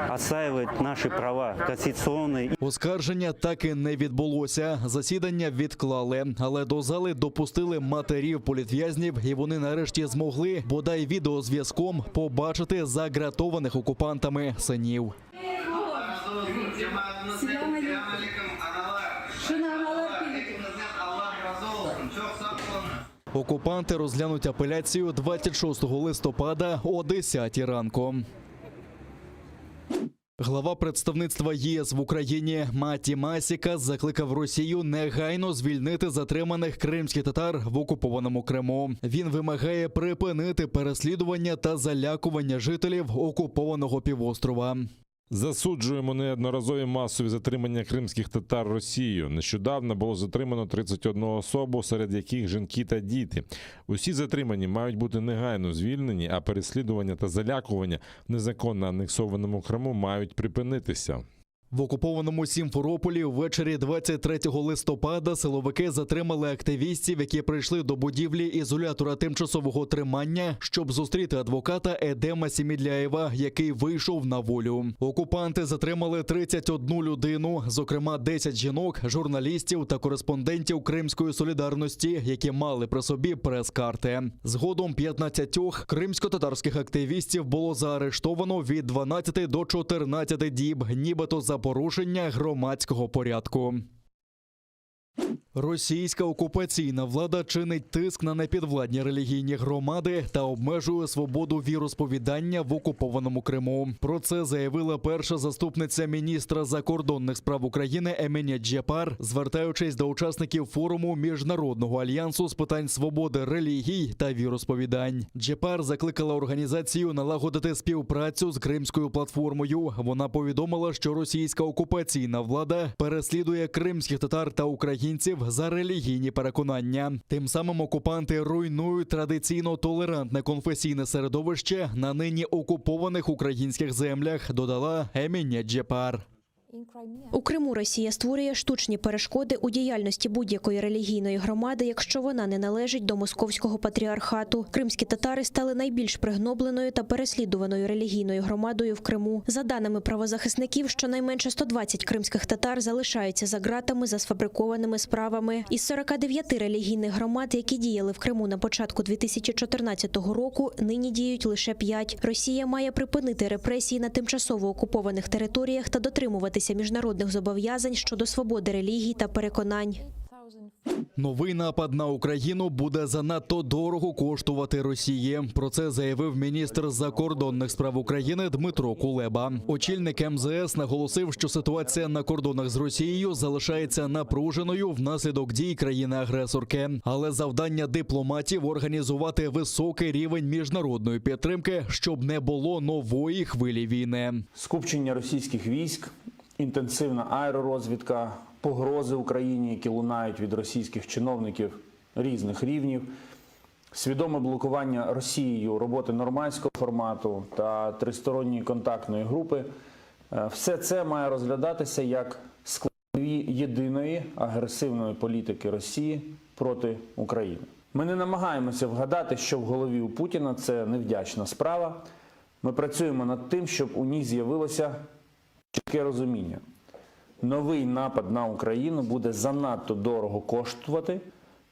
отстаивать наші права конституційні. Оскарження так і не відбулося. Засідання відклали, але до зали допустили матерів політв'язнів, і вони нарешті змогли, бодай відеозв'язком, побачити загратованих окупантами синів. Окупанти розглянуть апеляцію 26 листопада о 10 ранку. Глава представництва ЄС в Україні Маті Масіка закликав Росію негайно звільнити затриманих кримських татар в окупованому Криму. Він вимагає припинити переслідування та залякування жителів окупованого півострова. Засуджуємо неодноразові масові затримання кримських татар Росією. Нещодавно було затримано 31 особу, серед яких жінки та діти. Усі затримані мають бути негайно звільнені, а переслідування та залякування в незаконно анексованому Криму мають припинитися. В окупованому Сімферополі ввечері 23 листопада силовики затримали активістів, які прийшли до будівлі ізолятора тимчасового тримання, щоб зустріти адвоката Едема Сімідляєва, який вийшов на волю. Окупанти затримали 31 людину, зокрема 10 жінок, журналістів та кореспондентів Кримської солідарності, які мали при собі прес-карти. Згодом 15 кримсько-татарських активістів було заарештовано від 12 до 14 діб, нібито за порушення громадського порядку. Російська окупаційна влада чинить тиск на непідвладні релігійні громади та обмежує свободу віросповідання в окупованому Криму. Про це заявила перша заступниця міністра закордонних справ України Емінє Джепар, звертаючись до учасників форуму Міжнародного альянсу з питань свободи релігій та віросповідань. Джепар закликала організацію налагодити співпрацю з Кримською платформою. Вона повідомила, що російська окупаційна влада переслідує кримських татар та українців за релігійні переконання. Тим самим окупанти руйнують традиційно толерантне конфесійне середовище на нині окупованих українських землях, додала Емінє Джепар. У Криму Росія створює штучні перешкоди у діяльності будь-якої релігійної громади, якщо вона не належить до московського патріархату. Кримські татари стали найбільш пригнобленою та переслідуваною релігійною громадою в Криму. За даними правозахисників, щонайменше 120 кримських татар залишаються за ґратами за сфабрикованими справами. Із 49 релігійних громад, які діяли в Криму на початку 2014 року, нині діють лише 5. Росія має припинити репресії на тимчасово окупованих територіях та дотримуватися міжнародних зобов'язань щодо свободи релігій та переконань. Новий напад на Україну буде занадто дорого коштувати Росії. Про це заявив міністр закордонних справ України Дмитро Кулеба. Очільник МЗС наголосив, що ситуація на кордонах з Росією залишається напруженою внаслідок дій країни-агресорки. Але завдання дипломатів – організувати високий рівень міжнародної підтримки, щоб не було нової хвилі війни. Скупчення російських військ, інтенсивна аеророзвідка, погрози Україні, які лунають від російських чиновників різних рівнів, свідоме блокування Росією роботи нормандського формату та тристоронньої контактної групи – все це має розглядатися як складові єдиної агресивної політики Росії проти України. Ми не намагаємося вгадати, що в голові у Путіна. Це невдячна справа. Ми працюємо над тим, щоб у ній з'явилося чітке розуміння. Новий напад на Україну буде занадто дорого коштувати,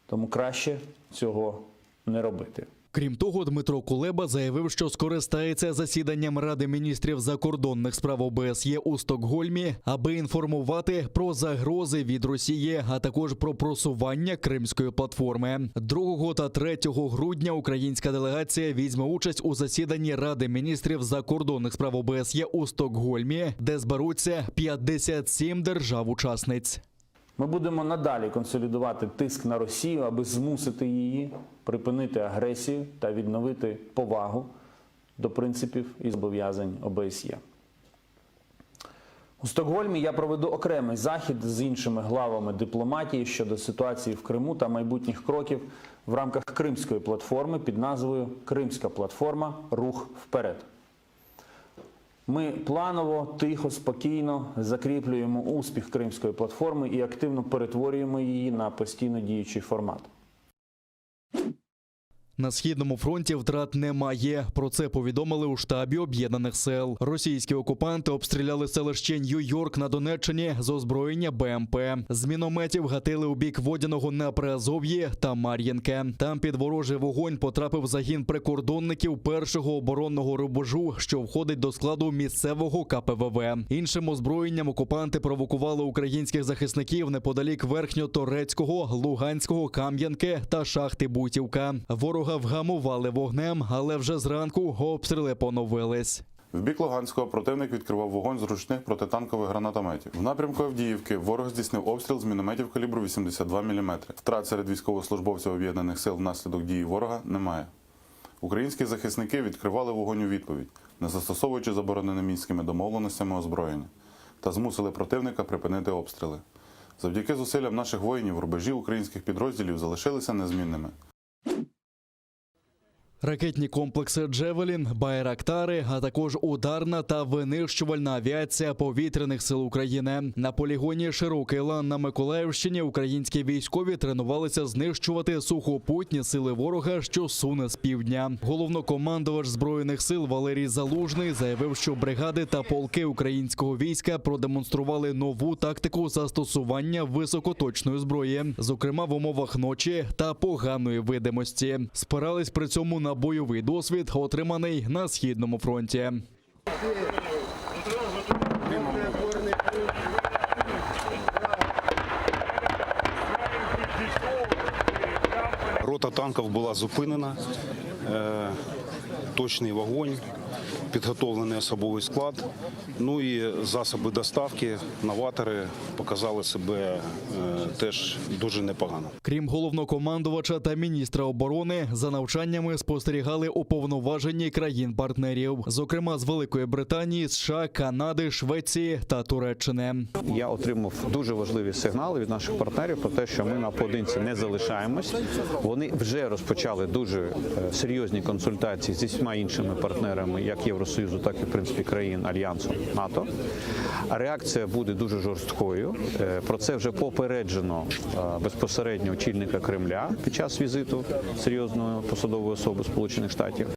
тому краще цього не робити. Крім того, Дмитро Кулеба заявив, що скористається засіданням Ради міністрів закордонних справ ОБСЄ у Стокгольмі, аби інформувати про загрози від Росії, а також про просування Кримської платформи. 2 та 3 грудня українська делегація візьме участь у засіданні Ради міністрів закордонних справ ОБСЄ у Стокгольмі, де зберуться 57 держав-учасниць. Ми будемо надалі консолідувати тиск на Росію, аби змусити її припинити агресію та відновити повагу до принципів і зобов'язань ОБСЄ. У Стокгольмі я проведу окремий захід з іншими главами дипломатії щодо ситуації в Криму та майбутніх кроків в рамках Кримської платформи під назвою «Кримська платформа. Рух вперед». Ми планово, тихо, спокійно закріплюємо успіх Кримської платформи і активно перетворюємо її на постійно діючий формат. На Східному фронті втрат немає. Про це повідомили у штабі Об'єднаних сил. Російські окупанти обстріляли селище Нью-Йорк на Донеччині з озброєння БМП. З мінометів гатили у бік Водяного на Приазов'ї та Мар'їнки. Там під ворожий вогонь потрапив загін прикордонників першого оборонного рубежу, що входить до складу місцевого КПВВ. Іншим озброєнням окупанти провокували українських захисників неподалік Верхньоторецького, Луганського, Кам'янки та шахти Бутівка. Ворога вгамували вогнем, але вже зранку обстріли поновились. В бік Луганського противник відкривав вогонь з ручних протитанкових гранатометів. В напрямку Авдіївки ворог здійснив обстріл з мінометів калібру 82 мм. Втрат серед військовослужбовців Об'єднаних сил внаслідок дії ворога немає. Українські захисники відкривали вогонь у відповідь, не застосовуючи забороненими мінськими домовленостями озброєння, та змусили противника припинити обстріли. Завдяки зусиллям наших воїнів рубежі українських підрозділів залишилися незмінними. Ракетні комплекси «Джевелін», «Байрактари», а також ударна та винищувальна авіація повітряних сил України. На полігоні «Широкий лан» на Миколаївщині українські військові тренувалися знищувати сухопутні сили ворога, що суне з півдня. Головнокомандувач Збройних сил Валерій Залужний заявив, що бригади та полки українського війська продемонстрували нову тактику застосування високоточної зброї, зокрема в умовах ночі та поганої видимості. Спирались при цьому на бойовий досвід, отриманий на Східному фронті. Рота танків була зупинена, точний вогонь, підготовлений особовий склад, ну і засоби доставки, новатори показали себе теж дуже непогано. Крім головнокомандувача та міністра оборони, за навчаннями спостерігали уповноважені країн-партнерів, зокрема з Великої Британії, США, Канади, Швеції та Туреччини. Я отримав дуже важливі сигнали від наших партнерів про те, що ми наодинці не залишаємось. Вони вже розпочали дуже серйозні консультації зі всіма іншими партнерами, як європейськими, Євросоюзу, так і в принципі країн Альянсу НАТО. Реакція буде дуже жорсткою. Про це вже попереджено безпосередньо очільника Кремля під час візиту серйозної посадової особи Сполучених Штатів.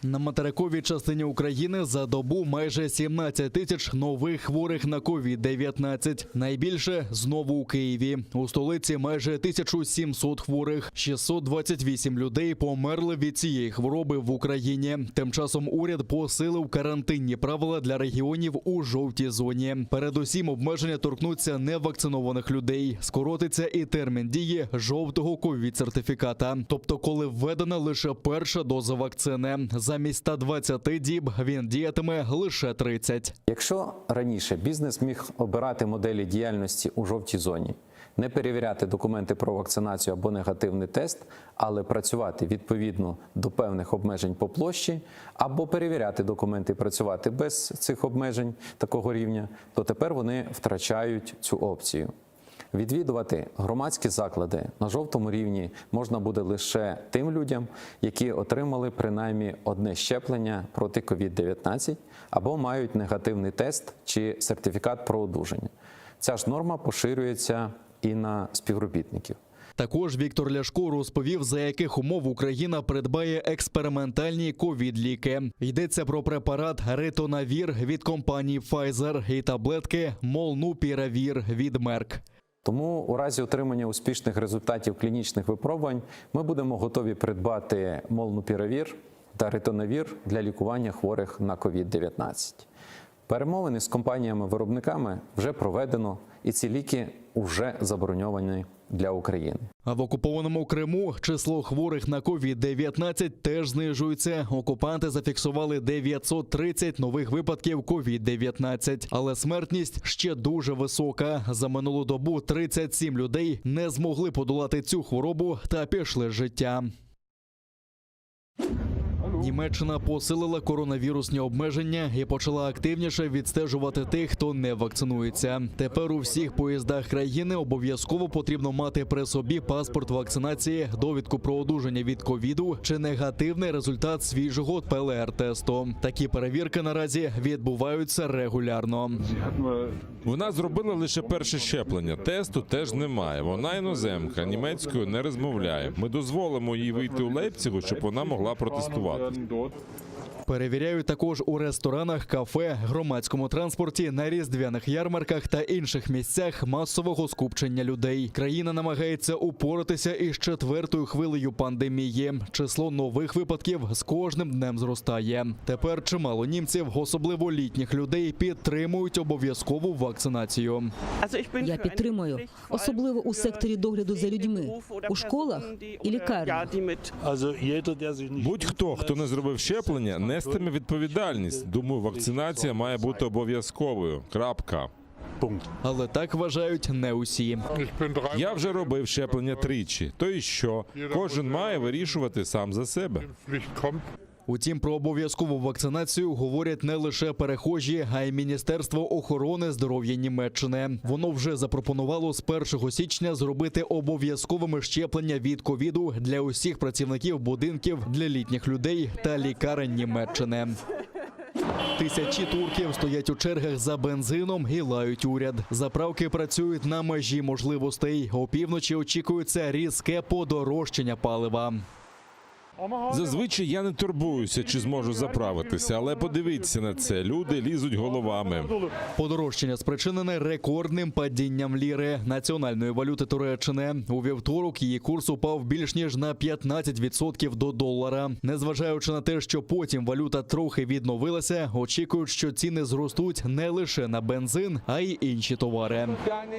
На материковій частині України за добу майже 17 тисяч нових хворих на COVID-19. Найбільше знову у Києві. У столиці майже 1700 хворих. 628 людей померли від цієї хвороби в Україні. Тим часом уряд посилив карантинні правила для регіонів у жовтій зоні. Передусім обмеження торкнуться невакцинованих людей. Скоротиться і термін дії жовтого ковід-сертифіката. Тобто, коли введена лише перша доза вакцини. Замість 120 діб він діятиме лише 30. Якщо раніше бізнес міг обирати моделі діяльності у жовтій зоні, не перевіряти документи про вакцинацію або негативний тест, але працювати відповідно до певних обмежень по площі, або перевіряти документи і працювати без цих обмежень такого рівня, то тепер вони втрачають цю опцію. Відвідувати громадські заклади на жовтому рівні можна буде лише тим людям, які отримали принаймні одне щеплення проти COVID-19 або мають негативний тест чи сертифікат про одужання. Ця ж норма поширюється і на співробітників. Також Віктор Ляшко розповів, за яких умов Україна придбає експериментальні ковід-ліки. Йдеться про препарат Ритонавір від компанії Pfizer і таблетки Молнупіравір від Merck. Тому у разі отримання успішних результатів клінічних випробувань ми будемо готові придбати Молнупіравір та Ритонавір для лікування хворих на COVID-19. Перемовини з компаніями-виробниками вже проведено, і ці ліки вже заброньовані для України. А в окупованому Криму число хворих на COVID-19 теж знижується. Окупанти зафіксували 930 нових випадків COVID-19. Але смертність ще дуже висока. За минулу добу 37 людей не змогли подолати цю хворобу та пішли з життя. Німеччина посилила коронавірусні обмеження і почала активніше відстежувати тих, хто не вакцинується. Тепер у всіх поїздах країни обов'язково потрібно мати при собі паспорт вакцинації, довідку про одужання від ковіду чи негативний результат свіжого ПЛР-тесту. Такі перевірки наразі відбуваються регулярно. Вона зробила лише перше щеплення. Тесту теж немає. Вона іноземка, німецькою не розмовляє. Ми дозволимо їй вийти у Лейпцигу, щоб вона могла протестувати. Перевіряють також у ресторанах, кафе, громадському транспорті, на різдвяних ярмарках та інших місцях масового скупчення людей. Країна намагається упоратися із 4-ю хвилею пандемії. Число нових випадків з кожним днем зростає. Тепер чимало німців, особливо літніх людей, підтримують обов'язкову вакцинацію. Я підтримую, особливо у секторі догляду за людьми, у школах і лікарнях. Будь-хто, хто не зробив щеплення, нестиме відповідальність. Думаю, вакцинація має бути обов'язковою. Крапка. Але так вважають не усі. Я вже робив щеплення 3. То і що? Кожен має вирішувати сам за себе. Утім, про обов'язкову вакцинацію говорять не лише перехожі, а й Міністерство охорони здоров'я Німеччини. Воно вже запропонувало з 1 січня зробити обов'язковими щеплення від ковіду для усіх працівників будинків для літніх людей та лікарень Німеччини. Тисячі турків стоять у чергах за бензином і лають уряд. Заправки працюють на межі можливостей. Опівночі очікується різке подорожчання палива. Зазвичай я не турбуюся, чи зможу заправитися, але подивіться на це. Люди лізуть головами. Подорожчання спричинене рекордним падінням ліри, національної валюти Туреччини. У вівторок її курс упав більш ніж на 15% до долара. Незважаючи на те, що потім валюта трохи відновилася, очікують, що ціни зростуть не лише на бензин, а й інші товари.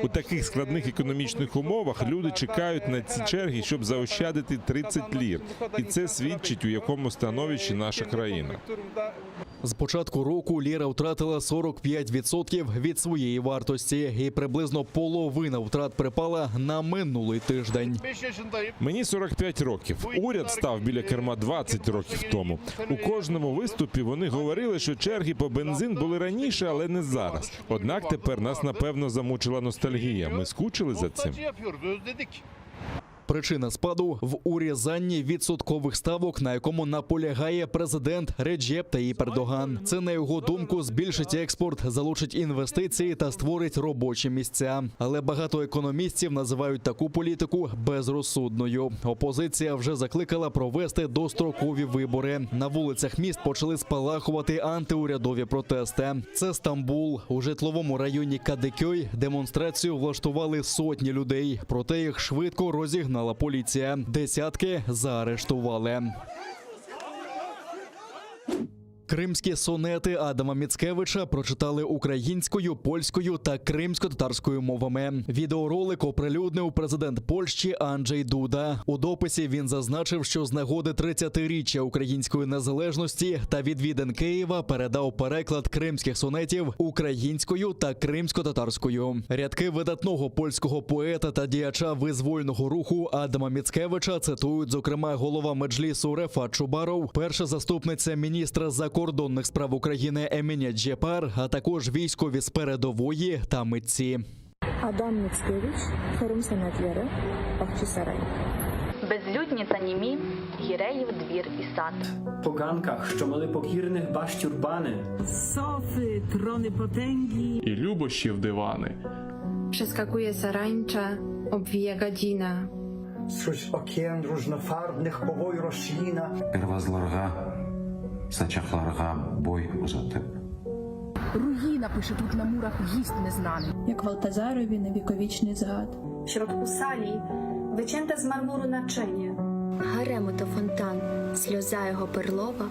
У таких складних економічних умовах люди чекають на ці черги, щоб заощадити 30 лір. І це свідчить, у якому становищі наша країна. З початку року ліра втратила 45% від своєї вартості, і приблизно половина втрат припала на минулий тиждень. Мені 45 років. Уряд став біля керма 20 років тому. У кожному виступі вони говорили, що черги по бензин були раніше, але не зараз. Однак тепер нас, напевно, замучила ностальгія. Ми скучили за цим. Причина спаду в урізанні відсоткових ставок, на якому наполягає президент Реджеп Таїп Ердоган. Це, на його думку, збільшить експорт, залучить інвестиції та створить робочі місця. Але багато економістів називають таку політику безрозсудною. Опозиція вже закликала провести дострокові вибори. На вулицях міст почали спалахувати антиурядові протести. Це Стамбул. У житловому районі Кадикьой демонстрацію влаштували сотні людей. Проте їх швидко розігнала поліція. Десятки заарештували. Кримські сонети Адама Міцкевича прочитали українською, польською та кримсько-татарською мовами. Відеоролик оприлюднив президент Польщі Анджей Дуда. У дописі він зазначив, що з нагоди 30-річчя української незалежності та відвідин Києва передав переклад кримських сонетів українською та кримсько-татарською. Рядки видатного польського поета та діяча визвольного руху Адама Міцкевича цитують, зокрема, голова Меджлісу Рефат Чубаров, перша заступниця міністра закордонних справ України Еміня Джепар, а також військові з передової та митці. Адам Міцкевич, Крим Сонетлери, Бахчисарай. Безлюдні та німі, гіреїв двір і сад. По ганках, що мали покірних баш тюрбани. Софи, трони потęgi. І любощів дивани. Przeskakuje sarańcza, obwija gadzina. З окien różnofarбних повой росліна. Ервазларга, сачахларга, бой узатеп. Руїна пише тут на мурах гість незнаний. Як Валтазарові невіковічний згад. W środku sali wycięte z marmuru naczynie. Гаремо то фонтан, сльоза його перлова.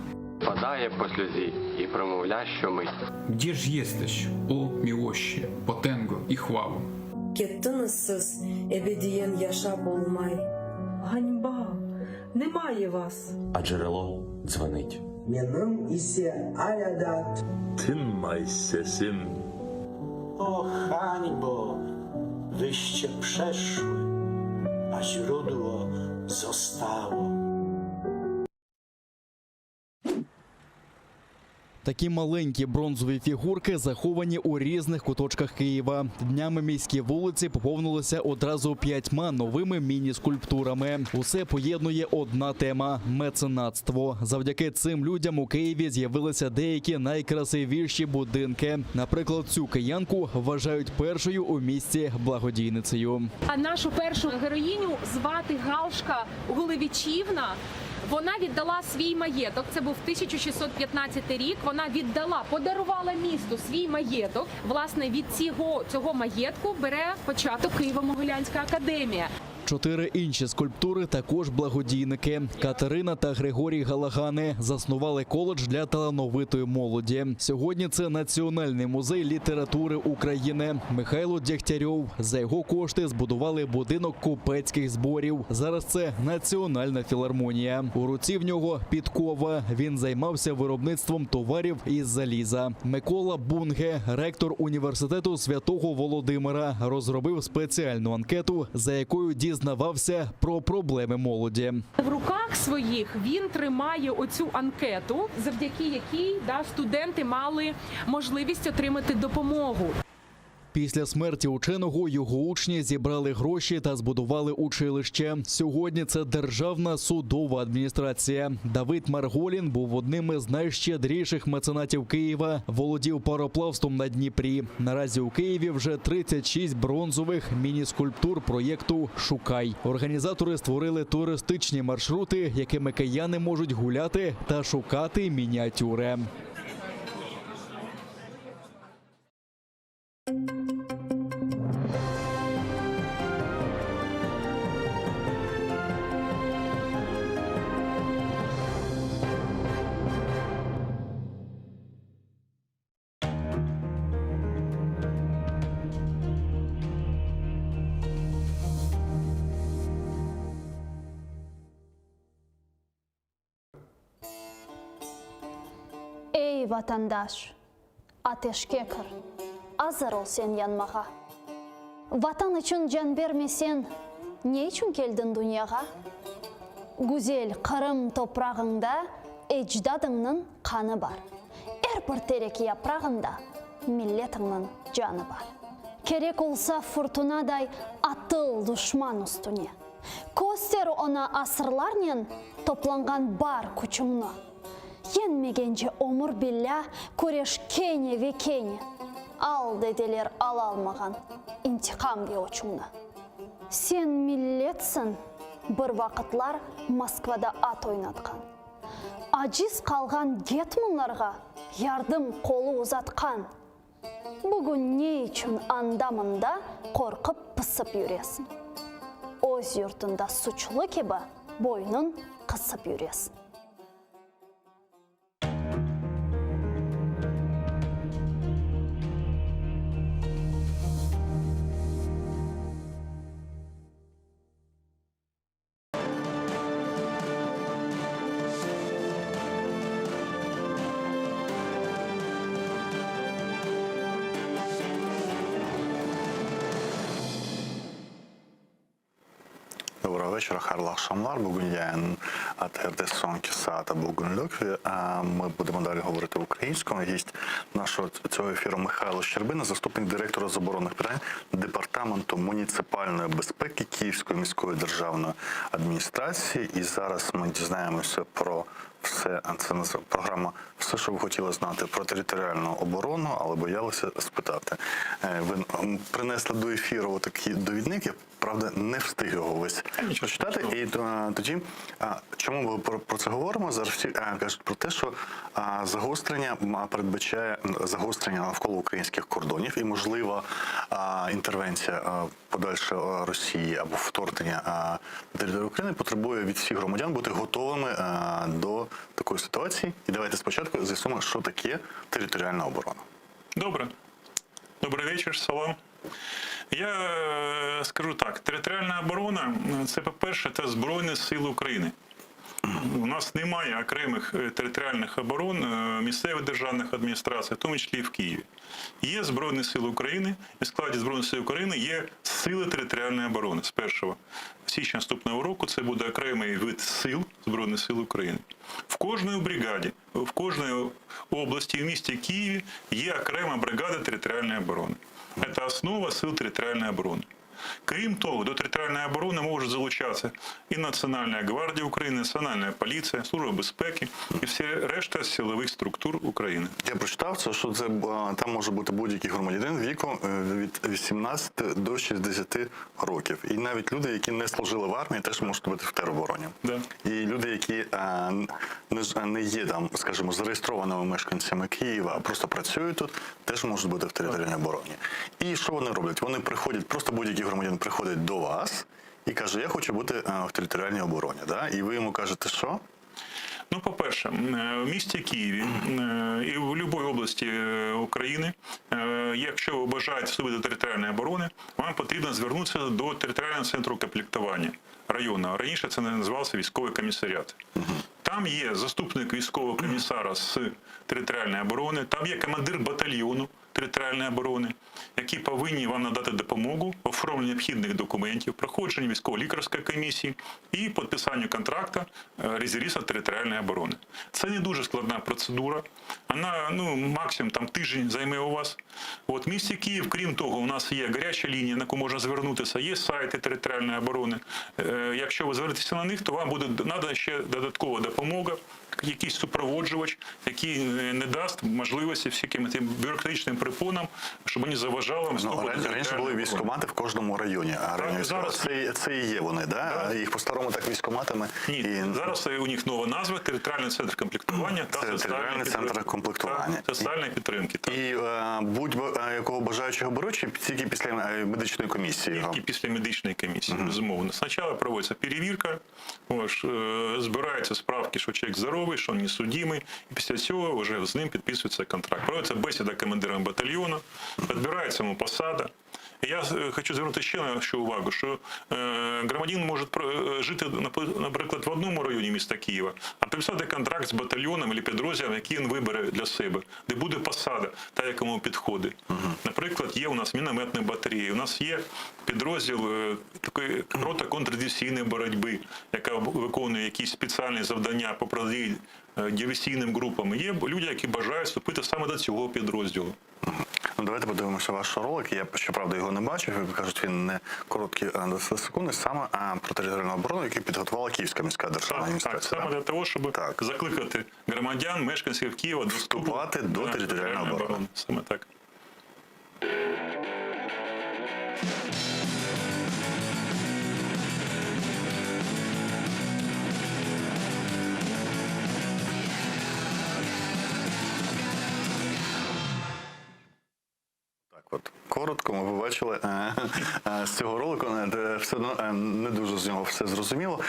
Падає по сльозі і промовля щомить. Де ж єстеш, о мілощі, потенго і хвалу? Кеттинсіз ебедієн яша болмай. Ганьба, немає вас. А джерело дзвонить. Менің ісе аядат. Тинмайся син. O hańbo, wyście przeszły, a źródło zostało. Такі маленькі бронзові фігурки заховані у різних куточках Києва. Днями міські вулиці поповнилися одразу 5 новими міні-скульптурами. Усе поєднує одна тема – меценатство. Завдяки цим людям у Києві з'явилися деякі найкрасивіші будинки. Наприклад, цю киянку вважають першою у місті благодійницею. А нашу першу героїню звати Галшка Гулевічівна. Вона віддала свій маєток, це був 1615 рік, вона віддала, подарувала місту свій маєток. Власне, від цього маєтку бере початок Києво-Могилянська академія. 4 інші скульптури також благодійники. Катерина та Григорій Галагани заснували коледж для талановитої молоді. Сьогодні це Національний музей літератури України. Михайло Дягтярьов. За його кошти збудували будинок купецьких зборів. Зараз це Національна філармонія. У руці в нього підкова. Він займався виробництвом товарів із заліза. Микола Бунге, ректор університету Святого Володимира, розробив спеціальну анкету, за якою дізнавався про проблеми молоді. В руках своїх він тримає оцю анкету, завдяки якій студенти мали можливість отримати допомогу. Після смерті ученого його учні зібрали гроші та збудували училище. Сьогодні це Державна судова адміністрація. Давид Марголін був одним із найщедріших меценатів Києва, володів пароплавством на Дніпрі. Наразі у Києві вже 36 бронзових міні-скульптур проєкту «Шукай». Організатори створили туристичні маршрути, якими кияни можуть гуляти та шукати мініатюри. Ey vatandaş, ateşke kır, hazır ol sen yanmağa. Vatan için can vermesen, ne için geldin dünyaya? Güzel Kırım toprağında ecdadının kanı var. Her bir terek yaprağında milletinin canı var. Kerek olsa fırtınaday atıl düşman üstüne. Костер она асырларнен топланган бар күчімна. Енмегенже омыр билля көреш кене векене. Ал деделер ала алмаған интихамге очумна. Сен миллетсін, бір вақытлар Москвада ат ойнатқан. Ажиз қалған гетмунларға ярдым қолы ұзатқан. Бүгін не үшін андамында қорқып пысып жүресін. Өз юртында сұчлы кебі бойнын қысып жүресін. Доброго вечора, хайрлы акшамлар. Бүгін ян АТР Сонки Саата Бугунлюк. Ми будемо далі говорити українською. Гість нашого цього ефіру Михайло Щербина, заступник директора з оборонних питань Департаменту муніципальної безпеки Київської міської державної адміністрації. І зараз ми дізнаємося про все, це програма «Все, що ви хотіли знати про територіальну оборону, але боялися спитати». Ви принесли до ефіру такий довідник, я, правда, не встиг його весь прочитати. І тоді, чому ми про це говоримо? Зараз всі кажуть про те, що загострення передбачає загострення навколо українських кордонів і, можливо, інтервенція подальша Росії або вторгнення на територію України потребує від всіх громадян бути готовими до такої ситуації. І давайте спочатку з'ясуємо, що таке територіальна оборона. Добре. Добрий вечір, салам. Я скажу так, територіальна оборона – це, по-перше, це Збройні Сили України. У нас немає окремих територіальних оборон місцевих державних адміністрацій, в тому числі і в Києві. Є Збройні Сили України, і в складі Збройних Сил України є Сили територіальної оборони. З 1 січня наступного року це буде окремий вид сил Збройних Сил України. В кожній бригаді, в кожній області, в місті Києві є окрема бригада територіальної оборони. Це основа сил територіальної оборони. Крім того, до територіальної оборони можуть залучатися і Національна гвардія України, Національна поліція, Служба безпеки і всі решта силових структур України. Я прочитав це, що це там може бути будь-який громадянин віком від 18 до 60 років. І навіть люди, які не служили в армії, теж можуть бути в теробороні. Да. І люди, які не є там, скажімо, зареєстрованими мешканцями Києва, а просто працюють тут, теж можуть бути в територіальній обороні. І що вони роблять? Вони приходять, просто будь-який громадянин приходить до вас і каже, я хочу бути в територіальній обороні. Да? І ви йому кажете, що? Ну, по-перше, в місті Києві і в будь-якій області України, якщо ви бажаєте вступити до територіальної оборони, вам потрібно звернутися до територіального центру комплектування районного. Раніше це називався військовий комісаріат. Там є заступник військового комісара з територіальної оборони, там є командир батальйону територіальної оборони, які повинні вам надати допомогу в оформленні необхідних документів, проходженні військово-лікарської комісії і підписанню контракту резервіста територіальної оборони. Це не дуже складна процедура. Вона, максимум тиждень займе у вас. От в місті Київ, крім того, у нас є гаряча лінія, на яку можна звернутися, є сайти територіальної оборони. Якщо ви звернетеся на них, то вам буде надана ще додаткова допомога, якийсь супроводжувач, який не дасть можливості всяким тим бюрократичним припонам, щоб вони заважали вам вступити. Раніше були військкомати в кожному районі. Це і є вони, да? Їх по-старому так військкоматами. Ні, зараз у них нова назва – Територіальний центр комплектування та соціальної підтримки. І будь-якого бажаючого беруть, чи тільки після медичної комісії? Тільки після медичної комісії, безумовно. Спочатку проводиться перевірка, збираються справки, що чоловік здоровий, що він не судимий, і після цього вже з ним підписується контракт. Проводиться бесіда командиром батальйону, підбирається йому посада. Я хочу звернути ще на що увагу, що громадянин може жити, наприклад, в одному районі міста Києва, а підписати контракт з батальйоном або підрозділом, який він вибере для себе, де буде посада, та, яка йому підходить. Наприклад, є у нас мінометні батареї, у нас є підрозділ такої рота контрдиверсійної боротьби, яка виконує якісь спеціальні завдання по протидії диверсійним групам. Є люди, які бажають вступити саме до цього підрозділу. Ну, давайте подивимося ваш ролик. Я, щоправда, його не бачив. Ви кажуть, він не короткий, 20 секунд. Саме про територіальну оборону, який підготувала Київська міська державна адміністрація. Саме для того, щоб закликати громадян, мешканців Києва вступати до територіальної оборони. Саме так. От коротко ми побачили з цього ролику, все одно не дуже з нього все зрозуміло.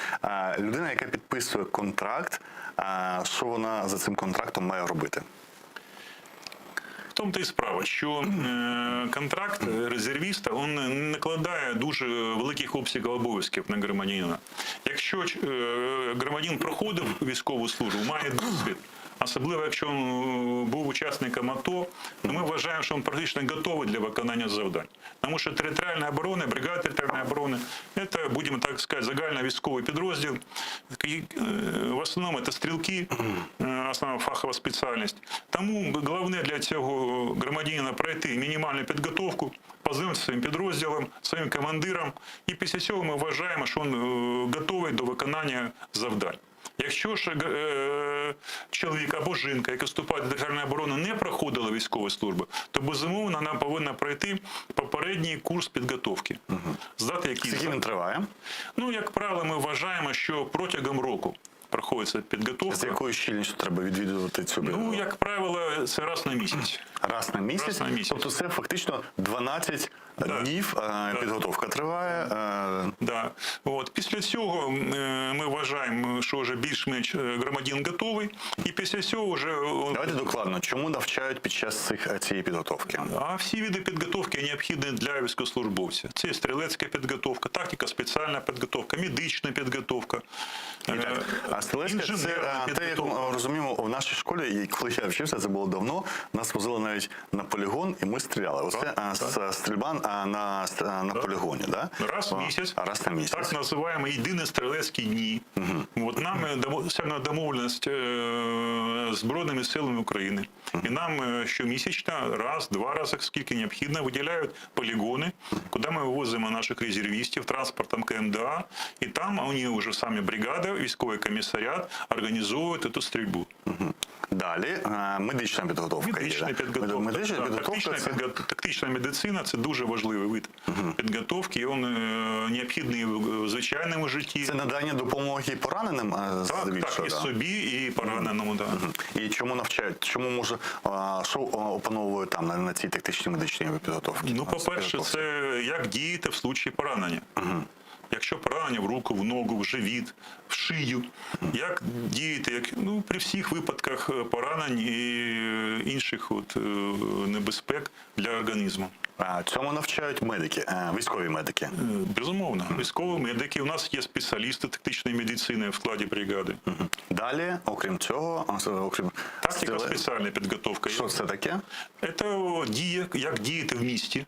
Людина, яка підписує контракт, що вона за цим контрактом має робити? В тому-то і справа, що контракт резервіста він не накладає дуже великих обсягів обов'язків на громадянина. Якщо громадянин проходив військову службу, має досвід, особливо якщо він був учасником АТО, то ми вважаємо, що він практично готовий для виконання завдань. Тому що територіальна оборона, бригада територіальної оборони – це, будемо так сказати, загальновійськовий підрозділ. В основному це стрілки, основна фахова спеціальність. Тому головне для цього громадянина пройти мінімальну підготовку, познайомитися зі своїм підрозділом, своїм командиром, і після цього ми вважаємо, що він готовий до виконання завдань. Якщо ж чоловік або жінка, яка вступає до територіальної оборони, не проходила військову службу, то, безумовно, вона повинна пройти попередній курс підготовки. Здати якийсь... Скільки він триває? Ну, як правило, ми вважаємо, що протягом року проходиться підготовка. З якою щільністю треба відвідувати цю бригаду? Ну, як правило, це раз на місяць. Раз на місяць? Раз на місяць. Тобто це фактично 12 днів підготовка триває? Да. От. Після цього ми вважаємо, що вже більш-менш громадянин готовий. І після цього вже... Давайте докладно. Чому навчають під час цієї підготовки? А всі види підготовки необхідні для військовослужбовців. Це стрілецька підготовка, тактика, спеціальна підготовка, медична підготовка. А стрілецька – це те, як ми розуміємо, в нашій школі, і коли я вчився, це було давно, нас возили навіть на полігон і ми стріляли. Оце стрільба на полігоні, да? Раз в місяць. Раз на місяць. Так називаємо єдині стрілецькі дні. От нам досягнена домовленість з Збройними силами України. І нам щомісячно, раз-два рази, скільки необхідно, виділяють полігони, куди ми вивозимо наших резервістів транспортом КМДА. І там вони вже самі бригада, військовий комісаріат організовують цю стрільбу. Далі медична підготовка. Тактична медицина – це дуже важливий вид підготовки. Він необхідний в звичайному житті. Це надання допомоги пораненим? Так, і собі, і пораненому. І чому навчають? Чому може, що опановують там на цій тактичній медичній підготовці? Ну, по-перше, це як діяти в случаї поранення. Якщо поранення в руку, в ногу, в живіт, в шию, як діяти, при всіх випадках поранень і інших небезпек для організму. Цьому навчають медики, військові медики? Безумовно. Військові медики. У нас є спеціалісти тактичної медицини в складі бригади. Далі, окрім цього, тактика, спеціальна підготовка. Що це таке? Це дія, як діяти в місті,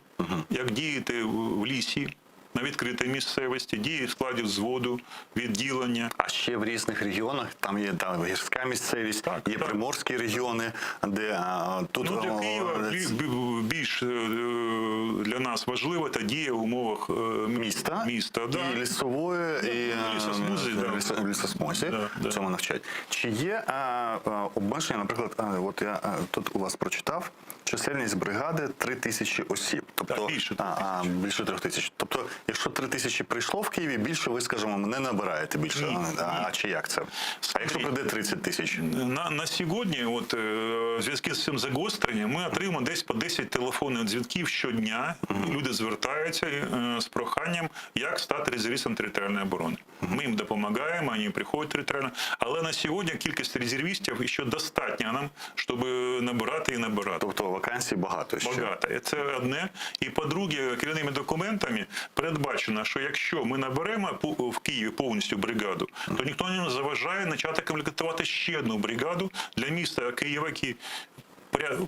як діяти в лісі, на відкритій місцевості, дії в складі взводу, відділення. А ще в різних регіонах, там є гірська місцевість, є приморські регіони, де тут... Ну, для Києва більш для нас важливо це дія в умовах міста і лісової, і лісосмузі, цьому навчають. Чи є обмеження, наприклад, от я тут у вас прочитав, чисельність бригади 3000 осіб. Тобто, більше 3000. Тобто, якщо 3000 прийшло в Києві, більше ви, скажімо, не набираєте більше. А чи як це? А якщо прийде 30 тисяч? На сьогодні, в зв'язку з цим загостренням, ми отримуємо десь по 10 телефонних дзвінків щодня. Люди звертаються з проханням, як стати резервістом територіальної оборони. Ми їм допомагаємо, вони приходять територіально. Але на сьогодні кількість резервістів ще достатня нам, щоб набирати і набирати. Тобто вакансій багато ще? Багато. Це одне. І по-друге, керівними документами передбачено, що якщо ми наберемо в Києві повністю бригаду, то ніхто не заважає почати комплектувати ще одну бригаду для міста Києва, який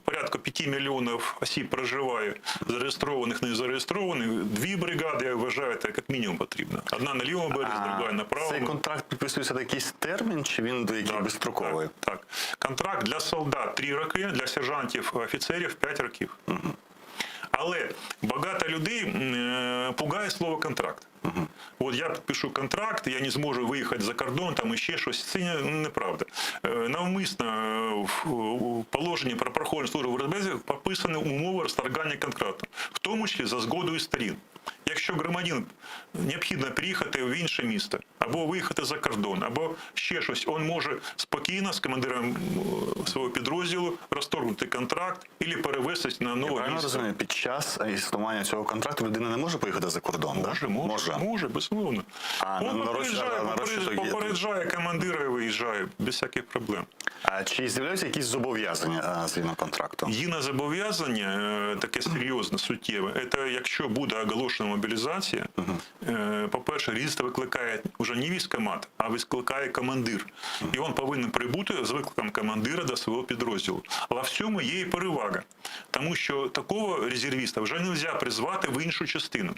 порядку 5 мільйонів осіб проживає, зареєстрованих, не зареєстрованих. 2 бригади, я вважаю, це як мінімум потрібно. Одна на лівому березі, друга на правому. Цей контракт підписується на якийсь термін, чи він безстроковий? Так. Контракт для солдат 3 роки, для сержантів, офіцерів 5 років. Але багато людей пугає слово «контракт». От я підпишу контракт, я не зможу виїхати за кордон, там іще щось. Це неправда. Навмисно в положенні про проходження служби в розбезі прописані умови розторгання контракту, в тому числі за згодою сторін. Якщо громадянин необхідно переїхати в інше місто, або виїхати за кордон, або ще щось, він може спокійно з командиром свого підрозділу розторгнути контракт або перевестись на нове правильно місце. розумію, під час існування цього контракту людина не може поїхати за кордон, Може, безумовно. Він попереджає командира і виїжджає без всяких проблем. А чи з'являються якісь зобов'язання згідно контракту? Єдине зобов'язання, таке серйозне, суттєве, це якщо буде оголошена мобілізація, по-перше, різниця викликає вже не військкомат, а викликає командир. І він повинен прибути з викликом командира до свого підрозділу. Але в цьому є і перевага, тому що такого резервіста вже не можна призвати в іншу частину.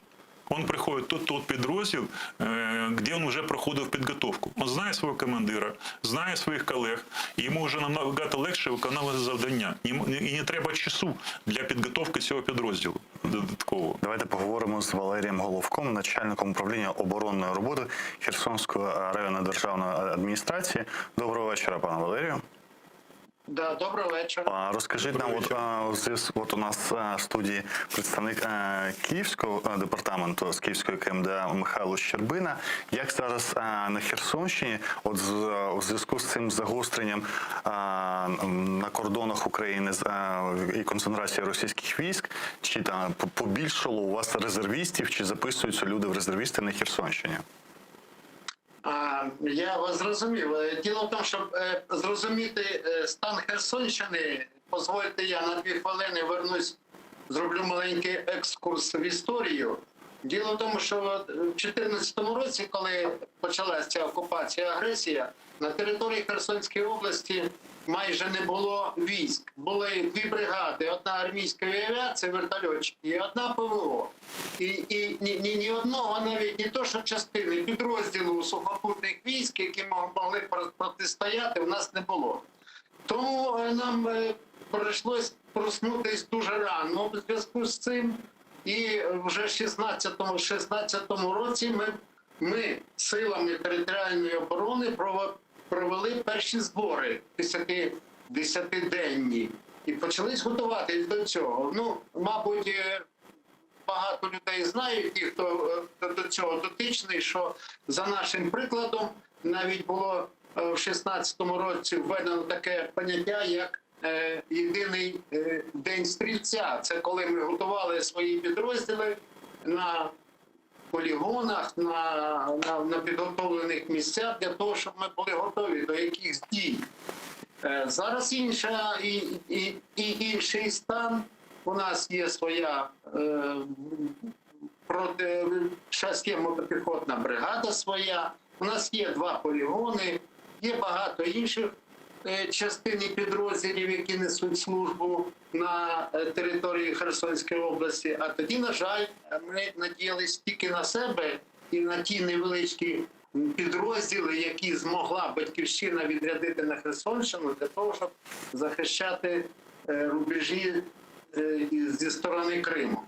Он приходит в тот підрозділ, де він вже проходив підготовку. Він знає свого командира, знає своїх колег, і йому вже набагато легше виконувати завдання. І не треба часу для підготовки цього підрозділу додаткового. Давайте поговоримо з Валерієм Головком, начальником управління оборонної роботи Херсонської районної державної адміністрації. Доброго вечора, пане Валерію. Да, доброго вечора. Розкажіть нам, от у нас в студії представник Київського департаменту з Київської КМДА Михайло Щербина. Як зараз на Херсонщині, от у зв'язку з цим загостренням на кордонах України і концентрацією російських військ, чи там побільшало у вас резервістів, чи записуються люди в резервісти на Херсонщині? Я вас зрозумів. Діло в тому, щоб зрозуміти стан Херсонщини, дозвольте я на 2 хвилини вернусь, зроблю маленький екскурс в історію. Діло в тому, що в 2014 році, коли почалася ця окупація, агресія, на території Херсонської області майже не було військ. Були 2 бригади, одна армійська авіація, вертольотчики, і одна ПВО. І ні одного, навіть не то, що частини, підрозділу сухопутних військ, які могли протистояти, у нас не було. Тому нам прийшлось проснутись дуже рано в зв'язку з цим. І вже в 16-му році ми силами територіальної оборони провели перші збори 10-денні і почались готуватись до цього. Ну, мабуть, багато людей знають, ті, хто до цього дотичний, що за нашим прикладом навіть було в 16-му році введено таке поняття, як єдиний день стрільця. Це коли ми готували свої підрозділи на полігонах, на підготовлених місцях для того, щоб ми були готові до якихось дій. Зараз інший стан. У нас є своя мотопіхотна бригада своя, у нас є 2 полігони, є багато інших частин і підрозділів, які несуть службу на території Херсонської області. А тоді, на жаль, ми надіялись тільки на себе і на ті невеличкі підрозділи, які змогла Батьківщина відрядити на Херсонщину для того, щоб захищати рубежі зі сторони Криму.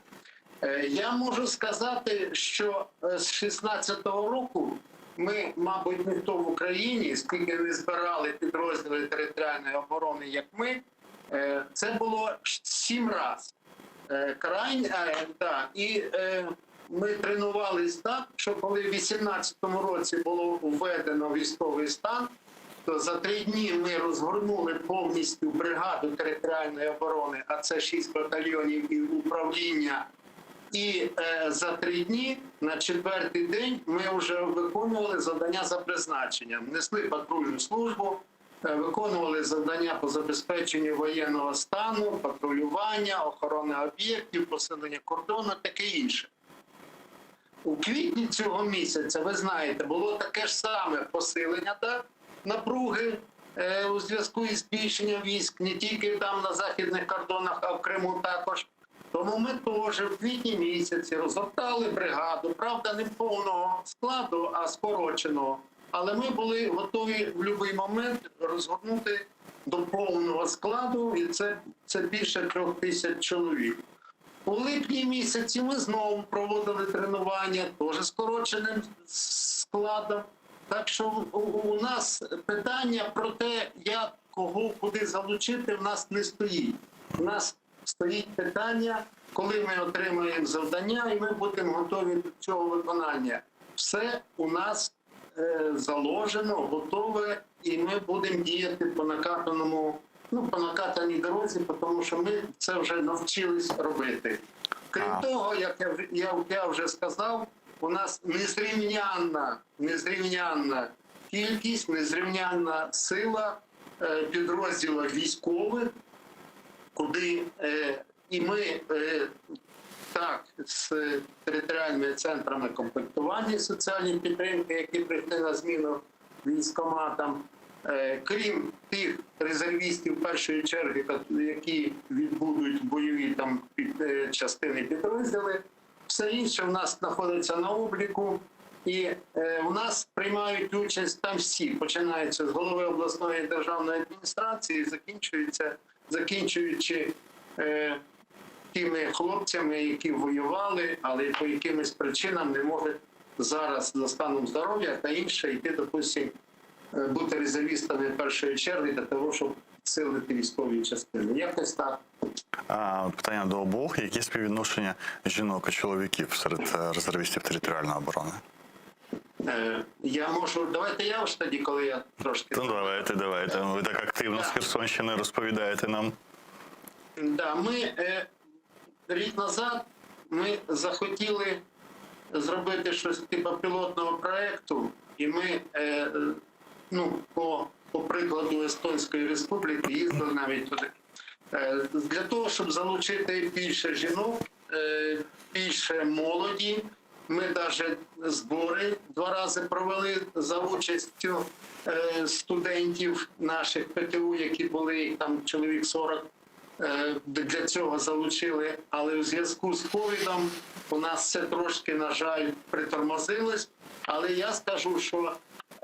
Я можу сказати, що з 16-го року ми, мабуть, ніхто в Україні, скільки не збирали підрозділи територіальної оборони, як ми, це було 7 разів. І ми тренувалися так, що коли в 18-му році було введено військовий стан, то за 3 дні ми розгорнули повністю бригаду територіальної оборони, а це 6 батальйонів і управління. І за 3 дні, на 4-й день, ми вже виконували завдання за призначенням. Несли патрульну службу, виконували завдання по забезпеченню воєнного стану, патрулювання, охорони об'єктів, посилення кордону, таке інше. У квітні цього місяця, ви знаєте, було таке ж саме посилення напруги у зв'язку із збільшенням військ, не тільки там на західних кордонах, а в Криму також. Тому ми теж в квітні місяці розгортали бригаду, правда, не повного складу, а скороченого. Але ми були готові в будь-який момент розгорнути до повного складу, і це більше 3000 чоловік. У липні місяці ми знову проводили тренування, теж скороченим складом. Так що у нас питання про те, як кого куди залучити, в нас не стоїть. У нас стоїть питання, коли ми отримаємо завдання і ми будемо готові до цього виконання. Все у нас заложено, готове, і ми будемо діяти по по накатаній дорозі, тому що ми це вже навчились робити. Крім того, як я вже сказав, у нас незрівнянна кількість, незрівнянна сила підрозділів військових, куди і ми так з територіальними центрами комплектування і соціальної підтримки, які прийшли на зміну військкоматам, крім тих резервістів першої черги, які відбудуть бойові частини підрозділи, все інше в нас знаходиться на обліку, і у нас приймають участь там всі, починаючи з голови обласної державної адміністрації, закінчуючи тими хлопцями, які воювали, але по якимось причинам не можуть зараз за станом здоров'я та інше йти, допустим, бути резервістами першої черги для того, щоб підсилити військові частини. Якось так. Питання до обох. Які співвідношення жінок і чоловіків серед резервістів територіальної оборони? Давайте я ж тоді, коли я трошки... Ну, давайте. Ви так активно з Херсонщини розповідаєте нам. Да, рік назад ми захотіли зробити щось типу пілотного проєкту, і ми по прикладу Естонської Республіки їздили навіть туди. Для того, щоб залучити більше жінок, більше молоді, ми навіть збори 2 рази провели за участю студентів наших ПТУ, які були там чоловік 40. Для цього залучили, але у зв'язку з ковідом у нас це трошки, на жаль, притормозилось. Але я скажу, що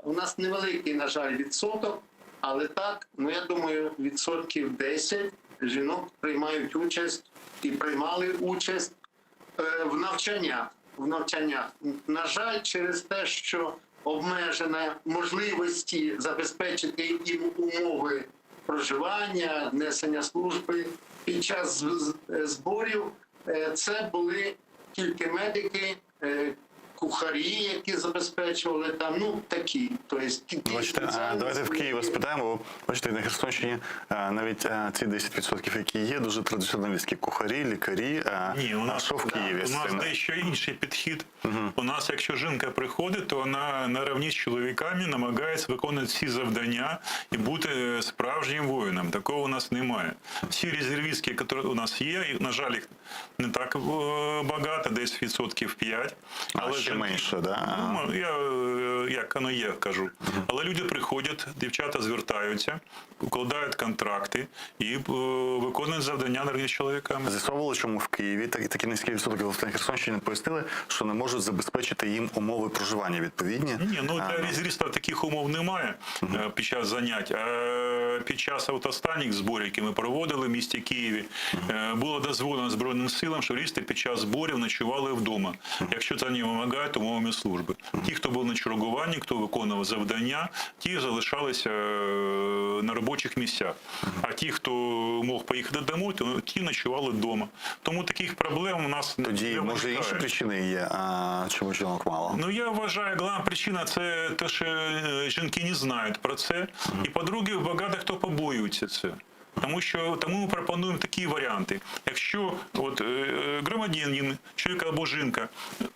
у нас невеликий, на жаль, відсоток, але так, я думаю, 10% жінок приймають участь і приймали участь в навчаннях. На жаль, через те, що обмежені можливості забезпечити їм умови проживання, несення служби під час зборів, це були тільки медики, кухарі, які забезпечували там, такі. Бачите, давайте в Києві спитаємо. Бачите, на Херсонщині навіть ці 10%, які є, дуже традиціоналістські кухарі, лікарі. Ні, що в Києві? У нас дещо інший підхід. У нас, якщо жінка приходить, то вона на рівні з чоловіками намагається виконувати всі завдання і бути справжнім воїном. Такого у нас немає. Всі резервістки, які у нас є, і, на жаль, їх не так багато, десь 5%. Але ще менше, да? Як воно є, кажу. Але люди приходять, дівчата звертаються, укладають контракти і виконують завдання на рівні з чоловіками. З'ясовували, чому в Києві такі низькі відсотки на Херсонщині, пояснили, що не можуть забезпечити їм умови проживання відповідні. Ні, для резервістів таких умов немає під час занять. А під час останніх зборів, які ми проводили в місті Києві, було дозволено Збройним силам, що резервісти під час зборів ночували вдома, якщо це не вимагає умовами служби. Ті, хто був на чергуванні, хто виконував завдання, ті залишалися на робочих місцях. А ті, хто мог поїхати домой, то ті ночували вдома. Тому таких проблем у нас тоді, не виникає. Може, інші причини є, чому жінок мало? Я вважаю, головна причина – це те, що жінки не знають про це. І, по-друге, багато хто побоюється це. Тому ми пропонуємо такі варіанти. Якщо громадянин, чоловік або жінка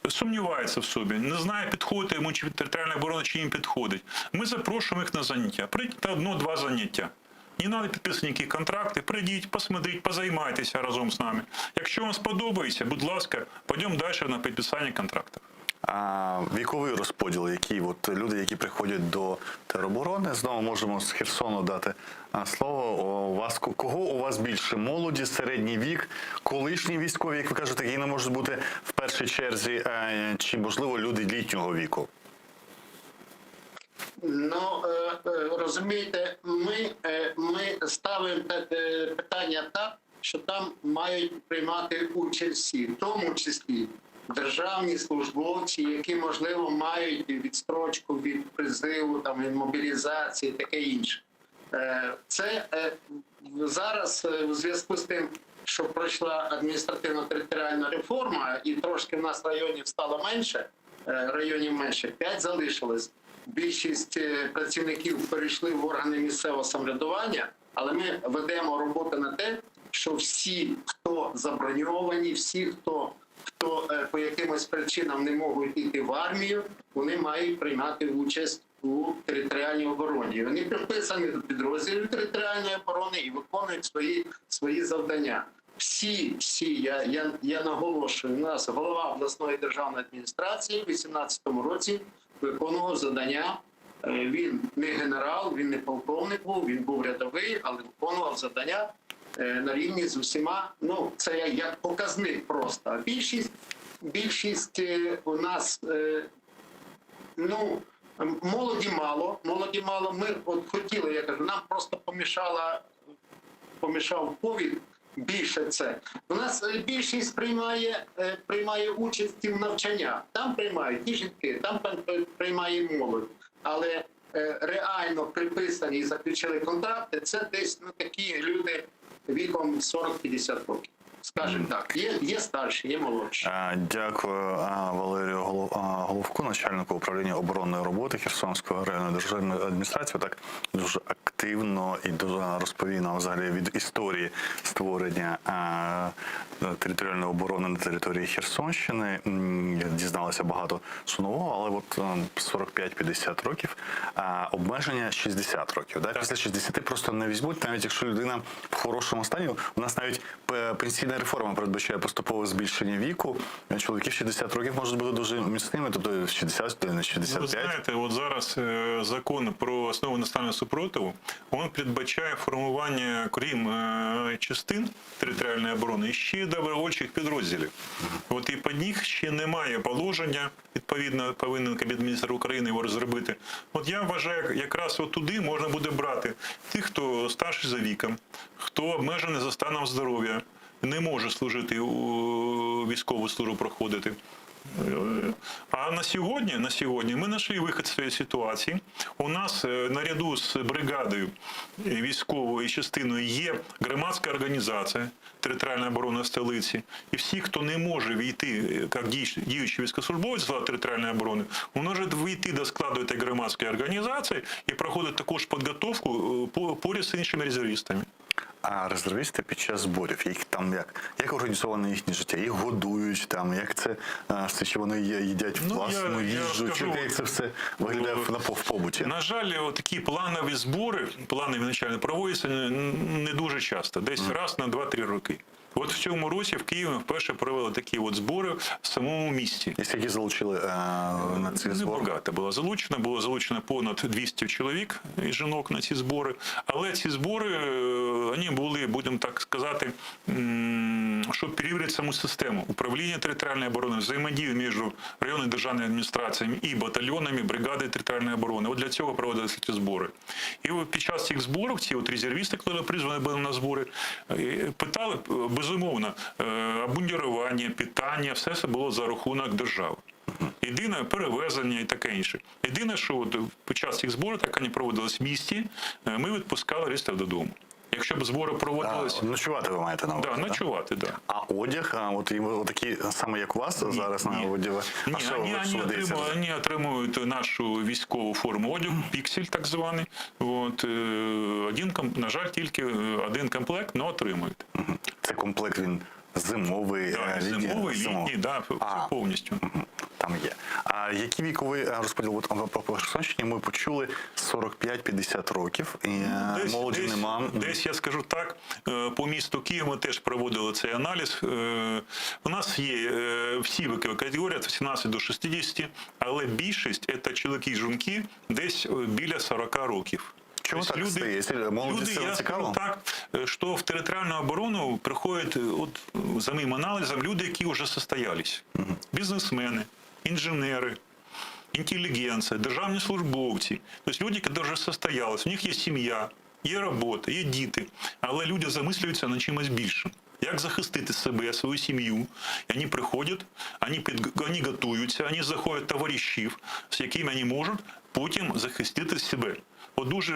сумнівається в собі, не знає, підходить йому чи територіальна оборона, чи їм підходить, ми запрошуємо їх на заняття. Прийдіть на 1-2 заняття. Не треба підписувати ніякі контракти, прийдіть, посмотрите, позаймайтеся разом з нами. Якщо вам сподобається, будь ласка, підемо далі на підписання контрактів. Віковий розподіл, які люди, які приходять до тероборони, знову можемо з Херсону дати слово. Кого у вас більше? Молоді, середній вік, колишні військові, як ви кажете, які не можуть бути в першій черзі, чи, можливо, люди літнього віку? Розумієте, ми ставимо питання так, що там мають приймати участь всі, в тому числі державні службовці, які, можливо, мають відстрочку від призиву, там, від мобілізації, таке інше. Це зараз у зв'язку з тим, що пройшла адміністративно-територіальна реформа і трошки в нас районів стало менше, 5 залишилось. Більшість працівників перейшли в органи місцевого самоврядування, але ми ведемо роботу на те, що всі, хто заброньовані, всі, хто по якимось причинам не можуть йти в армію, вони мають приймати участь у територіальній обороні. Вони приписані до підрозділів територіальної оборони і виконують свої завдання. Всі, я наголошую, у нас голова обласної державної адміністрації в 2018 році виконував завдання. Він не генерал, він не полковник був, він був рядовий, але виконував завдання на рівні з усіма. Ну, це як показник просто. А більшість у нас, молоді мало. Ми от хотіли, я кажу, нам просто помішав ковід. Більше це. У нас більшість приймає участь в навчаннях. Там приймають і жінки, там приймає молодь. Але реально приписані і заключили контракти, це десь такі люди віком 40-50 років. Скажімо так, є старші, є молодші. Дякую Валерію Головку, начальнику управління оборонної роботи Херсонської районної державної адміністрації. Так дуже активно і дуже розповів нам взагалі від історії створення територіальної оборони на території Херсонщини. Дізналися багато що нового, але от 45-50 років, обмеження 60 років. Да? Після 60 просто не візьмуть, навіть якщо людина в хорошому стані. У нас навіть пенсійна реформа передбачає поступове збільшення віку. Чоловіків 60 років можуть бути дуже міцними, тобто 60, 65. Ви знаєте, от зараз закон про основи національного супротиву, він передбачає формування, крім частин територіальної оборони, ще добровольчих підрозділів. От і під них ще немає положення, відповідно, повинен Кабінет міністрів України його розробити. От я вважаю, якраз от туди можна буде брати тих, хто старший за віком, хто обмежений за станом здоров'я, не може служити у військову службу проходити. А на сьогодні ми знайшли вихід з цієї ситуації. У нас наряду з бригадою військовою і частиною є громадська організація територіальної оборони столиці. І всі, хто не може війти, як діючий військовослужбовець складу територіальної оборони, може війти до складу цієї громадської організації і проходити також підготовку поряд з іншими резервістами. А резервісти під час зборів, їх там як організоване їхнє життя? Їх годують там, як це, чи вони їдять власну їжу, чи як це все виглядає в побуті? На жаль, такі планові збори, планові навчання проводяться не дуже часто, десь раз на 2-3 роки. От в цьому році в Києві вперше провели такі от збори в самому місті. І скільки залучили на ці збори? Небагато було залучено понад 200 чоловік і жінок на ці збори. Але ці збори, вони були, будемо так сказати, щоб перевірити саму систему управління територіальної оборони, взаємодію між районною державною адміністраціями і батальйонами, бригади територіальної оборони. От для цього проводилися ці збори. І під час цих зборів, ці от резервісти, які призвані були на збори, питали, безумовно, обмундирування, питання, все це було за рахунок держави. Єдине перевезення і таке інше. Єдине, що під час цих зборів, так вони проводились в місті, ми відпускали туристів додому. Якщо б збори проводились... Ночувати ви маєте на увазі? Так, ночувати, так. А одяг, от такі саме як у вас зараз на одязі? Вони отримують нашу військову форму одягу, піксель так званий. На жаль, тільки один комплект, але отримують. Це комплект, він зимовий, літній, повністю. Там є. А який віковий розподіл? По Херсонщині ми почули 45-50 років, і молоді нема. Десь, я скажу так, по місту Києва ми теж проводили цей аналіз. У нас є всі вікові категорії, від 18 до 60, але більшість – це чоловіки і жінки десь біля 40 років. Чому так стає? Молоді це цікаво? Так, що в територіальну оборону приходять, за моїм аналізом, люди, які вже состоялись. Бізнесмени, інженери, інтелігенція, державні службовці. Тобто люди, які вже состоялись, у них є сім'я, є робота, є діти, але люди замислюються над чимось більшим. Як захистити себе, свою сім'ю? І вони приходять, вони готуються, вони знаходять товаришів, з якими вони можуть потім захистити себе. От дуже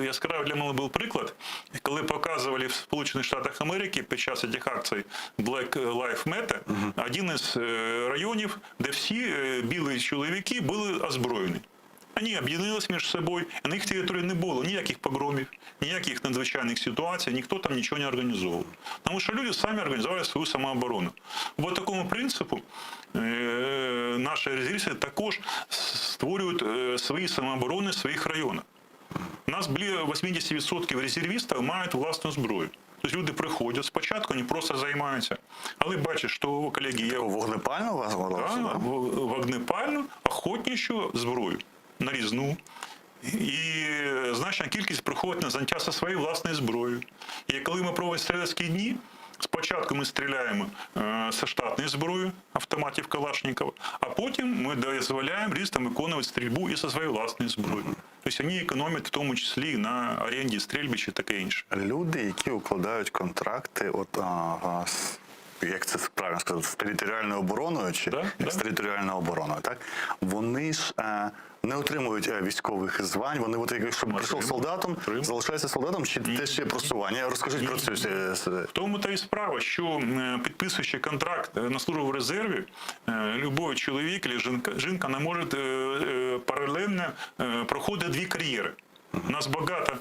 яскравий для мене був приклад, коли показували в Сполучених Штатах Америки під час цих акцій Black Lives Matter, один із районів, де всі білі чоловіки були озброєні. Вони об'єдналися між собою, і на їх території не було ніяких погромів, ніяких надзвичайних ситуацій, ніхто там нічого не організовував. Тому що люди самі організували свою самооборону. По такому принципу наші резервісти також створюють свої самооборони в своїх районах. У нас біля 80% резервістів мають власну зброю. Тобто люди приходять, спочатку вони просто займаються, але бачать, що у колеги є вогнепальну вогнепальну, охотничу зброю, нарізну. І значна кількість приходить на заняття зі своєю власною зброєю. І коли ми проводимо стрілецькі дні, спочатку ми стріляємо зі штатної зброї, автоматів Калашникова, а потім ми дозволяємо резервістам виконувати стрільбу і зі своєю власною зброєю. Тобто вони економять в тому числі на оренді стрільбищ і таке інше. Люди, які укладають контракти, як це правильно сказати, з територіальною обороною чи з територіальною обороною, так? Вони ж не отримують військових звань, вони, якщо прийшов солдатом, залишається солдатом, чи теж є просування? Розкажіть про це. В тому та і справа, що підписуючи контракт на службу в резерві, любой чоловік або жінка не може паралельно проходити дві кар'єри. У нас багато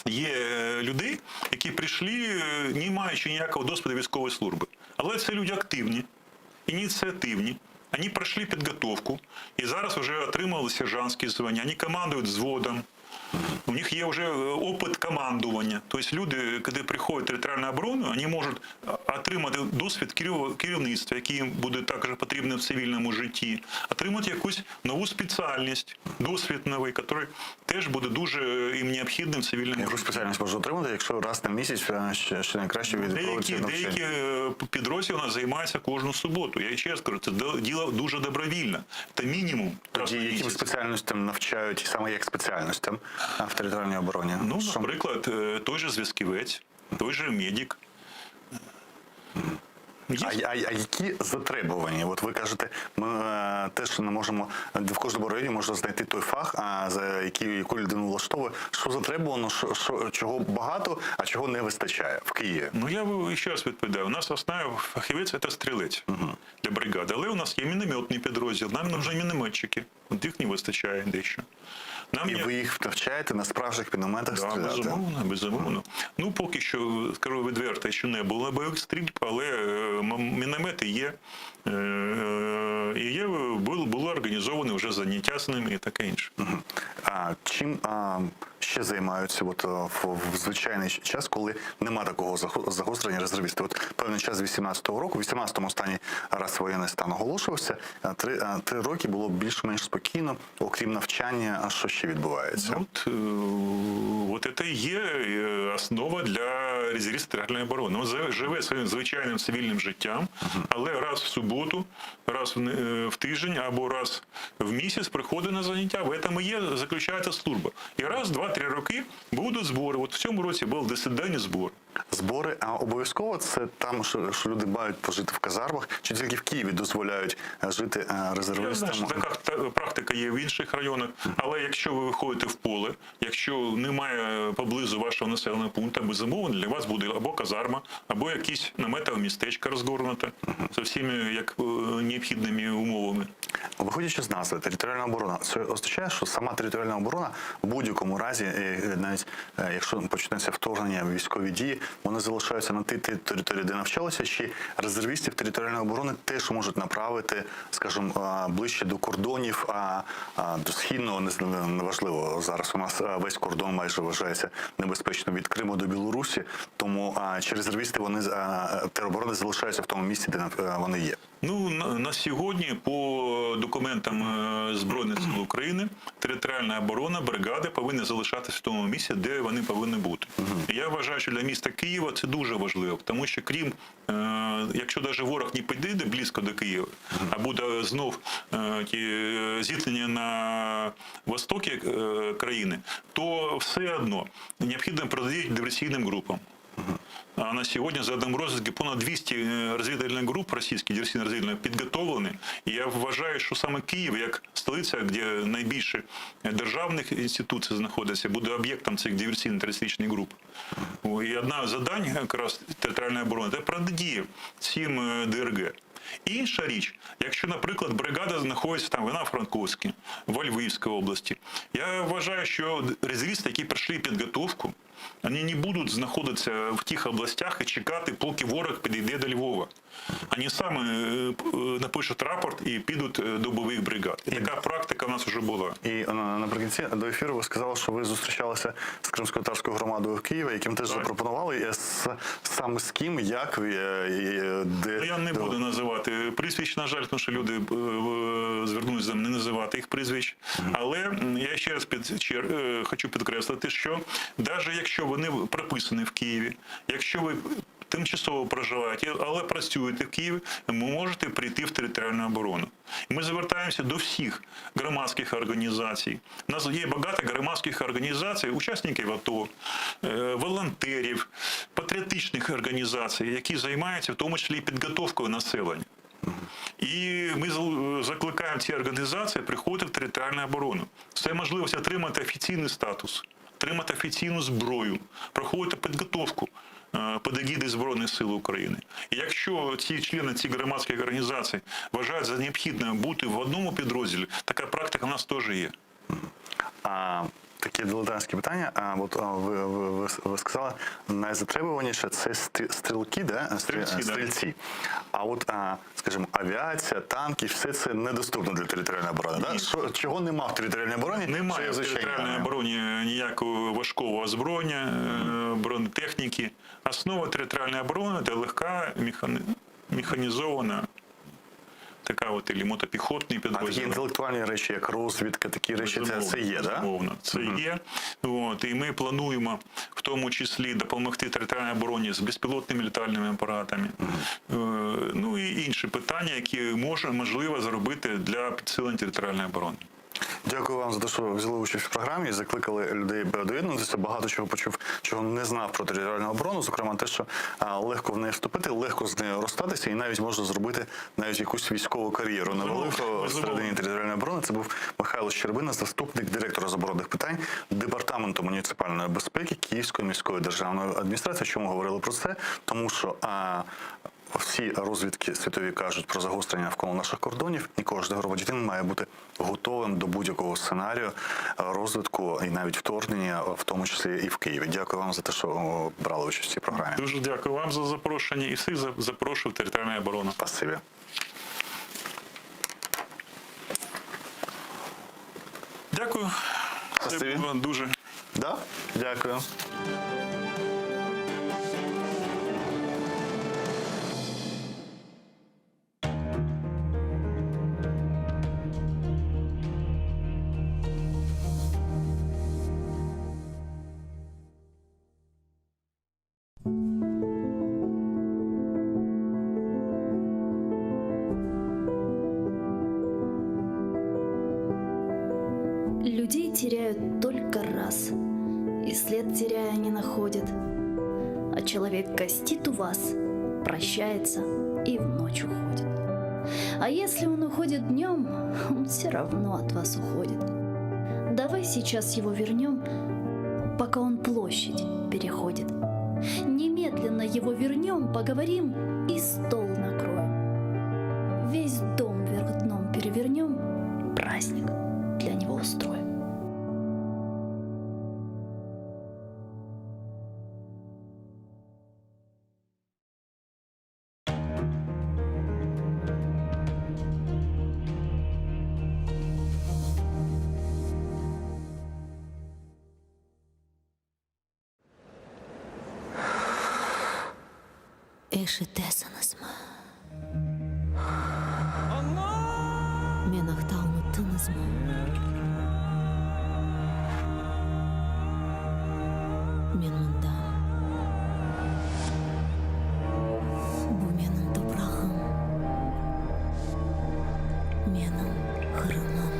є людей, які прийшли, не маючи ніякого досвіду військової служби. Але це люди активні, ініціативні. Вони пройшли підготовку і зараз вже отримали сержантські звання. Вони командують взводом. У них є вже опит командування. Тобто люди, коли приходять в територіальну оборону, вони можуть отримати досвід керівництва, який їм буде також потрібен в цивільному житті, отримати якусь нову спеціальність, досвід новий, який теж буде дуже їм необхідним в цивільному житті. Яку спеціальність можна отримати, якщо раз на місяць ще найкраще відпроводиться навчання? Деякі підрозділи у нас займаються кожну суботу. Я ще раз кажу, це діло дуже добровільне. Це мінімум. Тоді яким спеціальностям навчають, саме як спеціальностям в територіальній обороні? Ну, наприклад, той же зв'язківець, той же медик. А які затребувані? От ви кажете, ми теж не можемо, в кожному районі можна знайти той фах, яку людину влаштовує. Що затребувано, чого багато, а чого не вистачає в Києві? Ну, я ще раз відповідаю. У нас основний фахівець – це стрілець для бригади. Але у нас є мінометний підрозділ, нам потрібні мінометчики. От їх не вистачає дещо. Ви їх навчаєте на справжніх мінометах стріляти? Безумовно. Ну, поки що, скажу відверто, ще не було бойових стрільб, але міномети є. І було організовано вже заняття з ними і таке інше. А чим ще займаються в звичайний час, коли нема такого загострення резервістів? Певний час з 18-го року, в 18-му останній раз воєнний стан оголошувався, 3 роки було більш-менш спокійно, окрім навчання, а що ще відбувається? От це і є основа для резервістів територіальної оборони. Він живе своїм звичайним цивільним життям, але раз в суботу, раз в тиждень або раз в місяць приходить на заняття. В цьому і є, заключається служба. І раз, 2-3 роки будуть збори. От в цьому році був 10-денний збор. Збори, а обов'язково це там, що люди мають пожити в казармах, чи тільки в Києві дозволяють жити резервістам? Я знаю, що така практика є в інших районах, але якщо ви виходите в поле, якщо немає поблизу вашого населеного пункту, безумовно, для вас буде або казарма, або якісь наметове містечко розгорнуте з всіми необхідними умовами. Виходячи з назви територіальна оборона, це означає, що сама територіальна оборона в будь-якому разі, навіть якщо почнеться вторгнення, військові дії, вони залишаються на тій території, де навчалися, чи резервістів територіальної оборони теж можуть направити, скажімо, ближче до кордонів, до східного, неважливо. Зараз у нас весь кордон майже вважається небезпечно від Криму до Білорусі, тому чи резервісти, вони тероборони залишаються в тому місці, де вони є? Ну, на сьогодні, по документам Збройних сил України, територіальна оборона, бригади повинні залишатися в тому місці, де вони повинні бути. І я вважаю, що для міста Києва це дуже важливо, тому що крім, якщо навіть ворог не підійде близько до Києва, а буде знов зіткнення на востокі країни, то все одно необхідно протидіяти диверсійним групам. А на сьогодні, за даними розвідки, понад 200 розвідувальних груп російських, диверсійно-розвідувальних, підготовлені. І я вважаю, що саме Київ, як столиця, де найбільше державних інституцій знаходиться, буде об'єктом цих диверсійно-терористичних груп. І одна з завдань якраз територіальної оборони – це протидія цим ДРГ. Інша річ, якщо, наприклад, бригада знаходиться там в Івано-Франківській, в Львівській області, я вважаю, що резервісти, які пройшли підготовку, вони не будуть знаходитися в тих областях і чекати, поки ворог підійде до Львова. Вони саме напишуть рапорт і підуть до бойових бригад. І така практика в нас вже була. І наприкінці до ефіру ви сказали, що ви зустрічалися з кримсько-татарською громадою в Києві, яким теж запропонували, саме з ким, як, де... Я не буду називати прізвищ, на жаль, тому що люди звернулися не називати їх прізвищ. Але я ще раз хочу підкреслити, що навіть якщо вони прописані в Києві, якщо ви тимчасово проживаєте, але працюєте в Києві, ви можете прийти в територіальну оборону. І ми звертаємося до всіх громадських організацій. У нас є багато громадських організацій, учасників АТО, волонтерів, патріотичних організацій, які займаються в тому числі і підготовкою населення. І ми закликаємо ці організації приходити в територіальну оборону. Це можливість отримати офіційний статус, отримати офіційну зброю, проходити підготовку під егідою Збройних сил України. І якщо ці члени цих громадських організацій вважають за необхідне бути в одному підрозділі, така практика в нас теж є. Таке дилетантське питання. От ви сказали, найзатребуваніше це стрілки, да? Стрільці. А от, скажімо, авіація, танки, все це недоступно для територіальної оборони. Да? Чого нема в територіальній обороні? Немає в територіальній обороні ніякого важкого озброєння, бронетехніки. Основа територіальної оборони – це легка механізована така от і мотопіхотний підрозділ. А такі інтелектуальні речі, як розвідка, такі речі, це є, так? Безумовно, це є. От, і ми плануємо в тому числі допомогти територіальній обороні з безпілотними літальними апаратами. Ну і інші питання, які можливо зробити для підсилення територіальної оборони. Дякую вам за те, що ви взяли участь в програмі і закликали людей доєднуватися. Багато чого почув, чого не знав про територіальну оборону, зокрема те, що легко в неї вступити, легко з нею розстатися і навіть можна зробити навіть якусь військову кар'єру невелику всередині територіальної оборони. Це був Михайло Щербина, заступник директора з оборонних питань Департаменту муніципальної безпеки Київської міської державної адміністрації. Чому говорили про це? Тому що всі розвідки світові кажуть про загострення навколо наших кордонів, і кожен громадянин має бути готовим до будь-якого сценарію розвитку і навіть вторгнення, в тому числі і в Києві. Дякую вам за те, що брали участь в цій програмі. Дуже дякую вам за запрошення і всіх запрошую в територіальну оборону. Спасибі. Дякую. Спасибі. Це було дуже. Да? Дякую. Людей теряют только раз, и след теряя не находят. А человек гостит у вас, прощается и в ночь уходит. А если он уходит днем, он все равно от вас уходит. Давай сейчас его вернем, пока он площадь переходит. Немедленно его вернем, поговорим и стол накроем. Весь дом вверх дном перевернем, праздник для него устроим. Eşitesiniz mi? мазмұн. Мен мұнда. Бұл менің топырағым. Менің қырымым.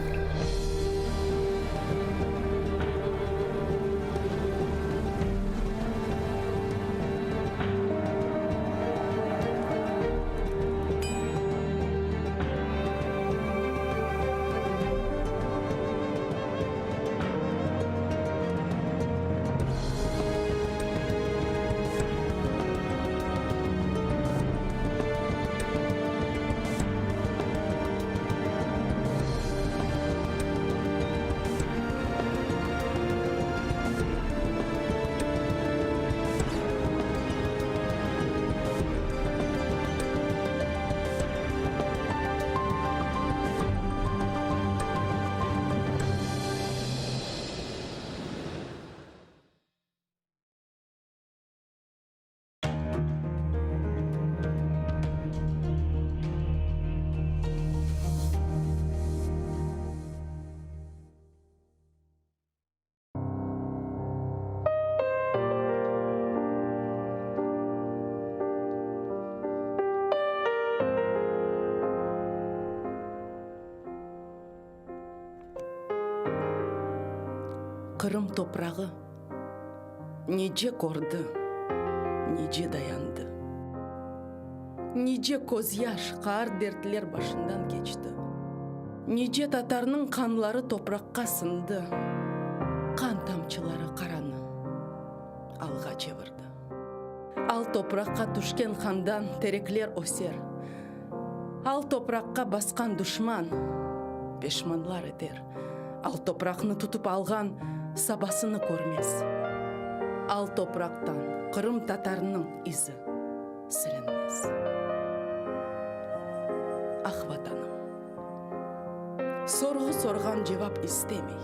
Қырым топырағы неже көрді, неже dayanды. Неже көз яш, қар дертлер башындан кечті. Неже татарның қанлары топыраққа сынды. Қан тамчылары қараны алға жебірді. Ал топыраққа түшкен қандан тереклер өсер. Ал топыраққа басқан дұшман пешманлар етер. Ал топырақны тұтып алған сабасыны көрмес. Ал топырақтан Қырым татарының ізі сіренмес. Ақ ватаным, сорғы сорған жевап істемей.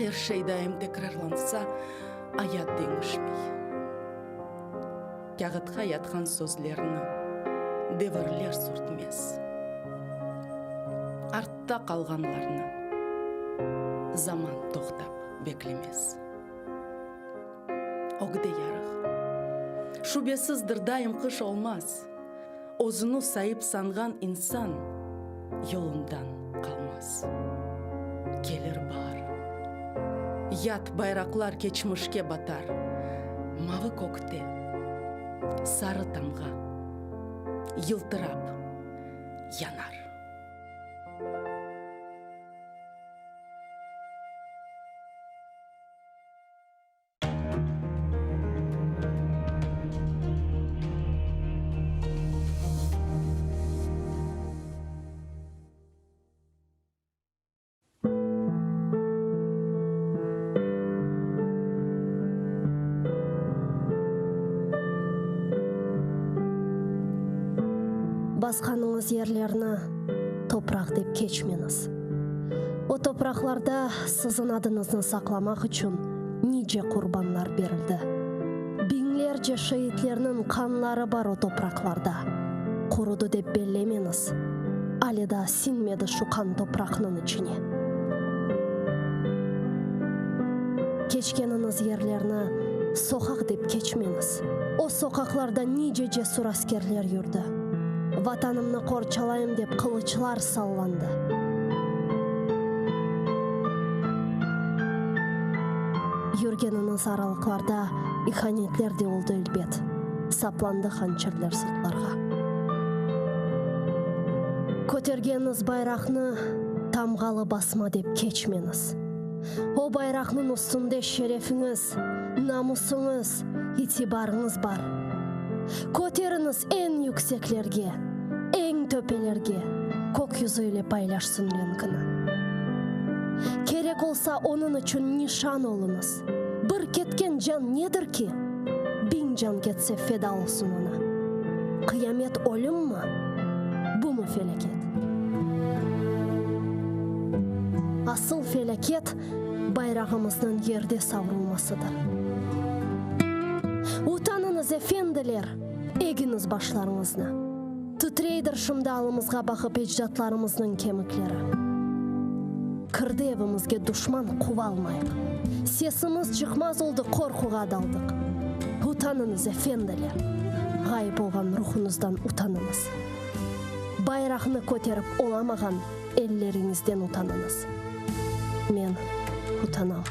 Әр шейдайым текрарланса, аят деңішмей. Кағытқа ятқан сөзлеріні девірлер сүртмес. Артта қалғанларны заман тоқтап беклемес. Огде ярық. Шубесіз дырдайым қыш олмас. Озыну сайып санған инсан yolundan қалмас. Келір бар. Ят байрақлар кечмішке батар. Мавы көкте, сары тамға, йылтырап янар. Басқаныңыз ерлеріні топырақ деп кечмеңіз. О топырақларда сіздің адыңызды сақламақ үшін неже құрбанлар берілді. Бинглерже шейітлерінің қанлары бар о топырақларда. Құруды деп белемеңіз. Алида синмеді шуқан топырақның ішіне. Кечкеніңіз ерлеріні соқақ деп кечмеңіз. О соқақларда неже жесур аскерлер жүрді. Ватанымны қорчалайым деп қылычлар салланды. Юргеніңіз аралықларда иханетлер де олды үлбет. Сапланды ханчерлер сыртларға. Көтергеніңіз байрақны тамғалы басма деп кечмеңіз. О байрақның үстінде шерефіңіз, намысыңыз, итибарыңыз бар. Көтеріңіз ең yüksеклерге, ең төпелерге, көк yüzüyle paylaşsın ренкіні. Керек олса оның үшін нишан олыңыз. Бір кеткен жан недір ки? 1000 жан кетсе феда олсын ona. Қиямет өлім ма? Bu mu felaket? Asıl felaket bayrağımızdan yerde savrulmasıdır. Utanınız efendiler, eginiz başlarınızna. Titreydir şımdalımızға bakıp ecdatlarımızın kemikleri. кірдебімізге дұшман қуа алмайық. Сесіміз жықмаз олды қорқуға адалдық. Утаныңыз, әфенділер. Ғайып болған рухыңыздан утаныңыз. Байрағыны көтеріп оламаған еллеріңізден утаныңыз. Мен утанам.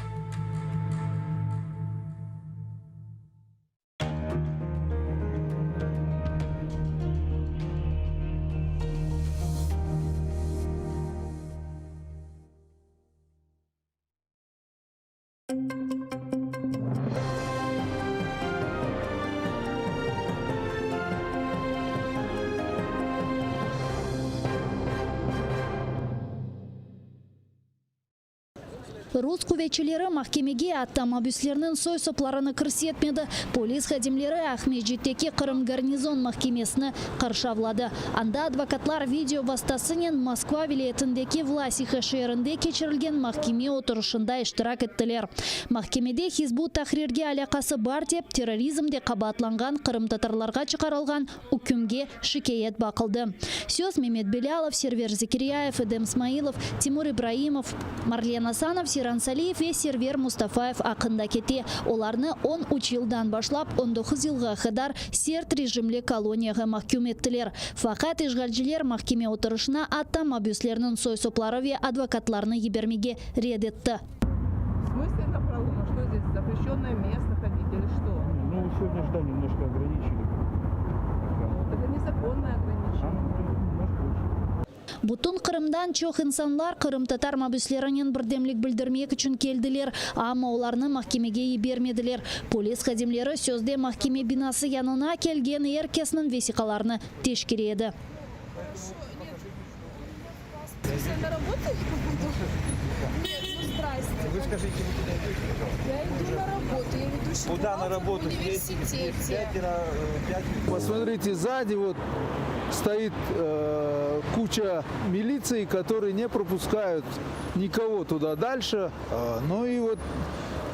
Рус күвечілері махкемеге автомобюслерінің сой сопларыны кірсетмеді. Полис хадимлері Ахмеджеттеке Қырым гарнизон махкемесіні қаршавлады. Анда адвокатлар видео бастасынен Москва вилетіндеке Власиха шерінде кечірілген махкеме отырышында іштірак еттілер. Махкемеде Хизбут Тахрирге алақасы бар деп, терроризмде қабатланған Қырым татарларға чықарылған үкімге шикает бақылды. Сөз Мемет Белялов, Сервер Зекирияев, Эдем Смаилов, Тимур Ибраимов, Марлен Асанов, Сиран Салиев ве Сервер Мустафаев ақында кете. Оларны 13 жылдан башлап 19 жылға қадар серт режимлі колонияға махкум еттілер. Фақат ишғалчылар махкеме отырышына автомобюслерінің сой-соплары ве адвокатларны ебермеге ред етті. В смысле направлено? Что здесь? Запрещенное место ходить или что? Ну, сегодня же немножко ограничили. Это незаконное ограничение. Бутун Қырымдан чоқ инсанлар Қырым татар мабюслерінен бірдемлік білдірмек үшін келділер, ама оларны махкемеге ебермеділер. Полис хадимлері сөзде махкеме бинасы янына келген еркесінің весиқаларны тешкереді. Вы скажите, вы куда идете? Я иду на работу, я ведущий куда на работу? в университете. Посмотрите, сзади вот стоит куча милиции, которые не пропускают никого туда дальше. Ну и вот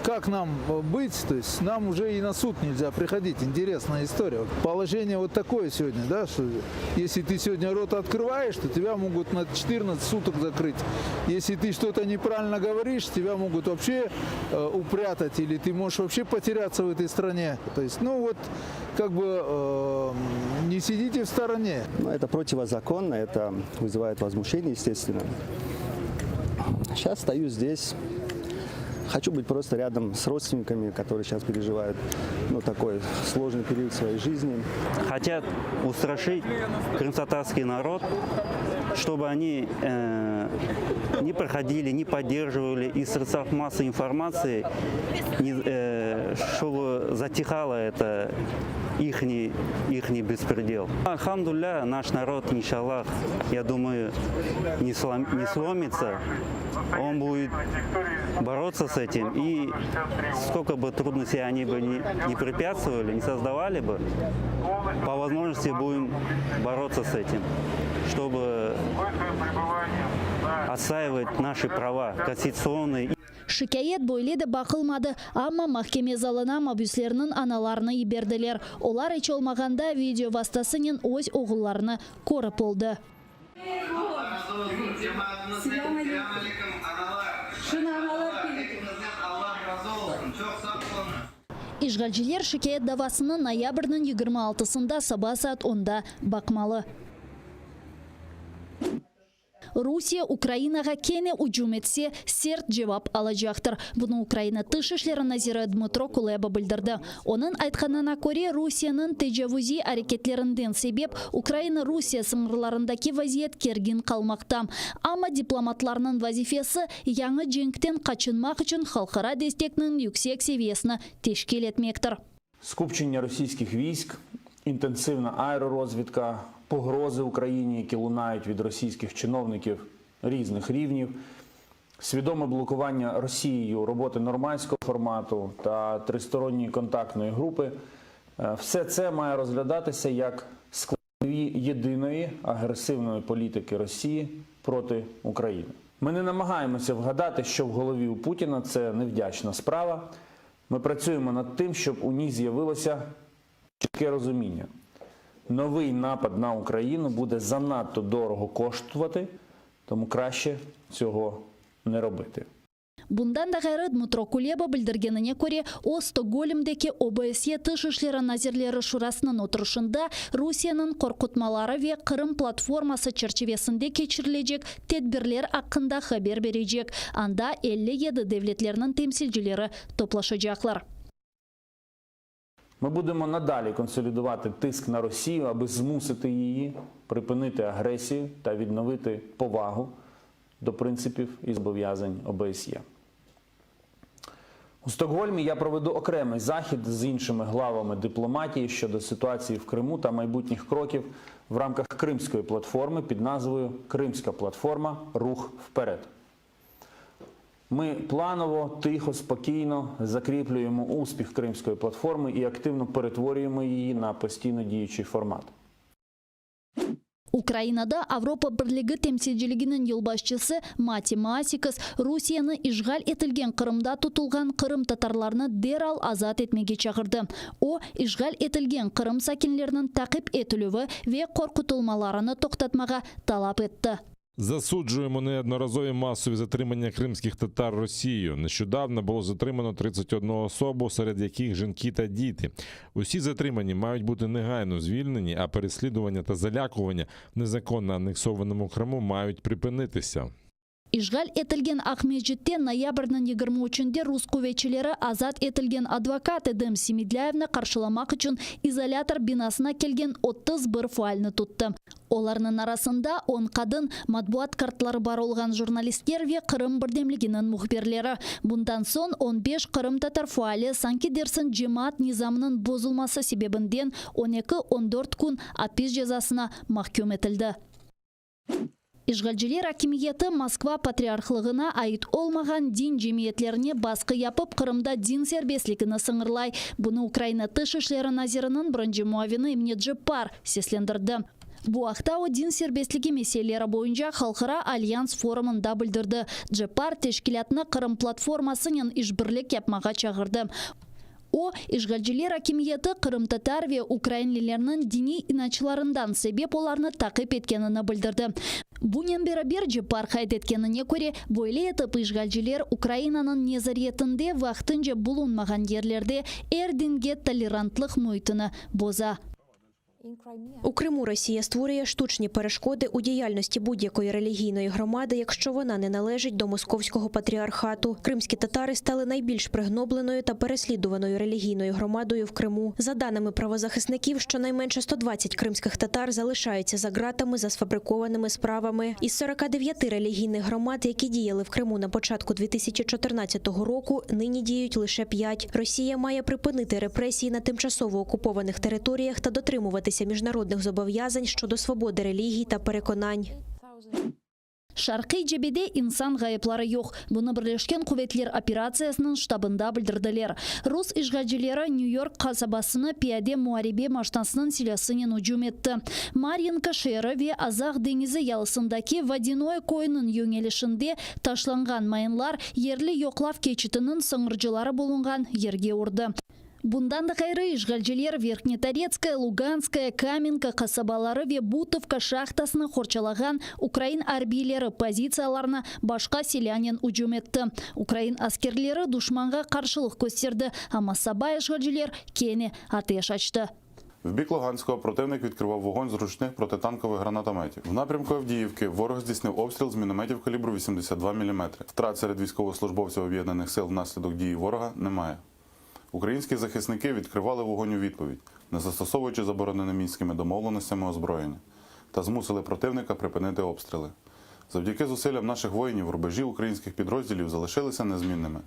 как нам быть, то есть нам уже и на суд нельзя приходить. Интересная история. Положение вот такое сегодня, да, что если ты сегодня рот открываешь, то тебя могут на 14 суток закрыть. Если ты что-то неправильно говоришь, тебя могут вообще упрятать, или ты можешь вообще потеряться в этой стране. То есть, ну вот, как бы не сидите в стороне. Это противозаконно, это вызывает возмущение, естественно. Сейчас стою здесь. Хочу быть просто рядом с родственниками, которые сейчас переживают такой сложный период в своей жизни. Хотят устрашить крымтатарский народ, чтобы они не проходили, не поддерживали из средств массовой информации, чтобы затихало это ихний беспредел. Алхамдулилля, наш народ, иншаллах, я думаю, не сломится. Он будет бороться с этим, и сколько бы трудностей они бы не препятствовали, не создавали бы, по возможности будем бороться с этим, чтобы отстаивать наши права конституционные. Шикает бойледі бақылмады, амма махкеме залына мабюслерінің аналарыны еберділер. Олар еч олмағанда видео вастасының өз оғыларыны көріп болды. Ишғалчылар шикает давасының ноябрның 26-сында саба саат 10-да бақмалы. Русия Украинаға кене уджум етсе, серт жевап алажақтыр. Бұны Украина тышышлері Назира Дмитро Кулеба білдірді. Оның айтқанына көре Русияның тежавузи әрекетлерінден себеп Украина-Русия сымырларындаки вазиет керген қалмақтам. Ама дипломатларының вазифесі яңы жеңктен қачынмақ үшін халқара дестекнің yüksek севесіні тешкел етмектір. Скупчення російських військ, інтенсивна аеророзвідка, погрози Україні, які лунають від російських чиновників різних рівнів, свідоме блокування Росією роботи нормандського формату та тристоронньої контактної групи – все це має розглядатися як складові єдиної агресивної політики Росії проти України. Ми не намагаємося вгадати, що в голові у Путіна, це невдячна справа. Ми працюємо над тим, щоб у ній з'явилося чітке розуміння. Новий напад на Україну буде занадто дорого коштувати, тому краще цього не робити. Bundan da gayrı Dmytro Kuleba bildirgenine göre o Stokgolm'deki OBSE Tış İşleri Nazirleri Şurasının oturuşunda Rusiyanın korkutmaları ve Kırım platforması çerçevesinde geçirilecek tedbirler hakkında haber verecek. Anda 57 devletlerinin temsilcileri toplaşacaklar. Ми будемо надалі консолідувати тиск на Росію, аби змусити її припинити агресію та відновити повагу до принципів і зобов'язань ОБСЄ. У Стокгольмі я проведу окремий захід з іншими главами дипломатії щодо ситуації в Криму та майбутніх кроків в рамках Кримської платформи під назвою «Кримська платформа. Рух вперед». Ми планово, тихо, спокійно закріплюємо успіх Кримської платформи і активно перетворюємо її на постійно діючий формат. Украинада Avrupa Birligi temsilciliginin yıl başçısı Mati Masikas Rusiyanı işgal etilgen Kırımda tutulgan Kırım Tatarlarını derhal azat etmege çağırdı. O, işgal etilgen Kırım sakinlerinin takip etülüvü ve korkutulmalarını toktatmaga talap etti. Засуджуємо неодноразові масові затримання кримських татар Росією. Нещодавно було затримано 31 особу, серед яких жінки та діти. Усі затримані мають бути негайно звільнені, а переслідування та залякування в незаконно анексованому Криму мають припинитися. İşgal etilgen Ahmedjit'te noyabr'nın 23'ünde Rus kuvvetçileri azat etilgen advokat Edim Semidlayevni karşılamak için izolator binasına kelgen 31 failni tuttu. Olarının arasında 10 kadın, matbuat kartları bar olgan jurnalistler ve Kırım Birdemliginin muhbirleri. Bundan son 15 Kırım Tatar faali sanki dersin cemaat nizamının bozulması sebebinden 12-14 gün hapis cezasına mahkum etildi. İşgalciler hakimiyeti Moskva patriarxlığına ait olmagan din cemiyetlerine baskı yapıp Kırım'da din serbestligini sınırlay. Bunu Ukrayna Tış İşleri Nazirinin birinci muavini Emne Djepar seslendirdi. Bu haqda o din serbestligi meseleleri boyunca Halkara Alyans forumunda bildirdi. Djepar teşkilatını Kırım platformasının işbirlik yapmaga çağırdı. O, işgalciler hakimiyeti Kırım Tatar ve Ukraynalılarının dini inançlarından sebep olarını takip etkenini bildirdi. Bunun beraber Djepar kaydetkenine göre böyle etip işgalciler Ukrayna'nın nezariyetinde vaxtınca bulunmagan yerlerde erdinge толерантlık muhitini boza. У Криму Росія створює штучні перешкоди у діяльності будь-якої релігійної громади, якщо вона не належить до московського патріархату. Кримські татари стали найбільш пригнобленою та переслідуваною релігійною громадою в Криму. За даними правозахисників, щонайменше 120 кримських татар залишаються за ґратами за сфабрикованими справами. Із 49 релігійних громад, які діяли в Криму на початку 2014 року, нині діють лише 5. Росія має припинити репресії на тимчасово окупованих територіях та дотримуватися міжнародних зобов'язань щодо свободи релігій та переконань. Şarkı cebede insan gayıpları yok. Bunu Birleşken Kuvvetler Operasyasının ştabında bildirdiler. Rus işgalcileri New York kasabasını piyade muharebe maşinasının silahsının hücum etti. Maryanka şehri ve Azaq denizi yalısındaki Vadinoy koyunun yönelişinde taşlangan mayınlar yerli yoklav keçitinin sığırcıları bulungan yerge vurdu. Bundan da gayrı işgalciler Verkhnetaretskaya, Luganskaya, Kamenka kasabaları ve Butovka şahtasını horçalagan Ukrayn arbiyleri pozisiyalarına başka silahnen hücum etti. Ukrayn askerleri düşmanga karşılık gösterdi, ama sabah işgalciler kene ateş açtı. В бік Луганського противник відкривав вогонь з ручних протитанкових гранатометів. В напрямку Авдіївки ворог здійснив обстріл з мінометів калібру 82 мм. Втрат серед військовослужбовців об'єднаних сил внаслідок дії ворога немає. Українські захисники відкривали вогонь у відповідь, не застосовуючи заборонене мінськими домовленостями озброєння, та змусили противника припинити обстріли. Завдяки зусиллям наших воїнів рубежі українських підрозділів залишилися незмінними.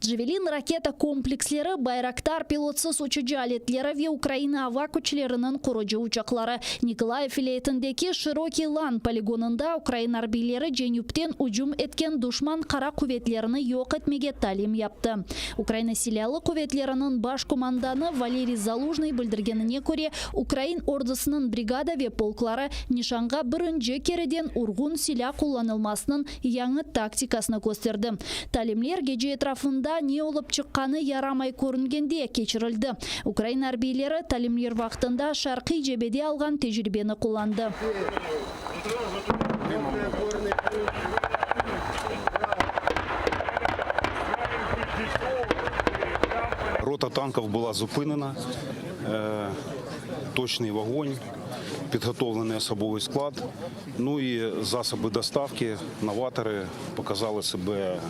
Джавелин ракета kompleksleri Bayraktar pilotsuz uçucu aletleri ve Ukrayna hava güçlerinin kurucu uçakları. Nikolaev vilayetindeki Şiroki Lan poligonunda Ukrayna harbiyleri Cenüp'ten hücum etken düşman kara kuvvetlerini yok etmege talim yaptı. Ukrayna silahlı kuvvetlerinin baş komandanı Valeri Zaluzhny bildirgenine göre Ukrayn ordusunun brigada ve polkları nişanga birinci kereden urgun silah kullanılmasının yanı taktikasını gösterdi. Talimler gece etrafında ne olup çıqqanı yaramay көрінгенде keçirildi. Ukrayn harbiyleri talimler vaqtında Şarkı cebede algan tecrübeni kullandı. Рота танків була зупинена, точний вогонь, підготовлений особовий склад, ну і засоби доставки, новатори показали себе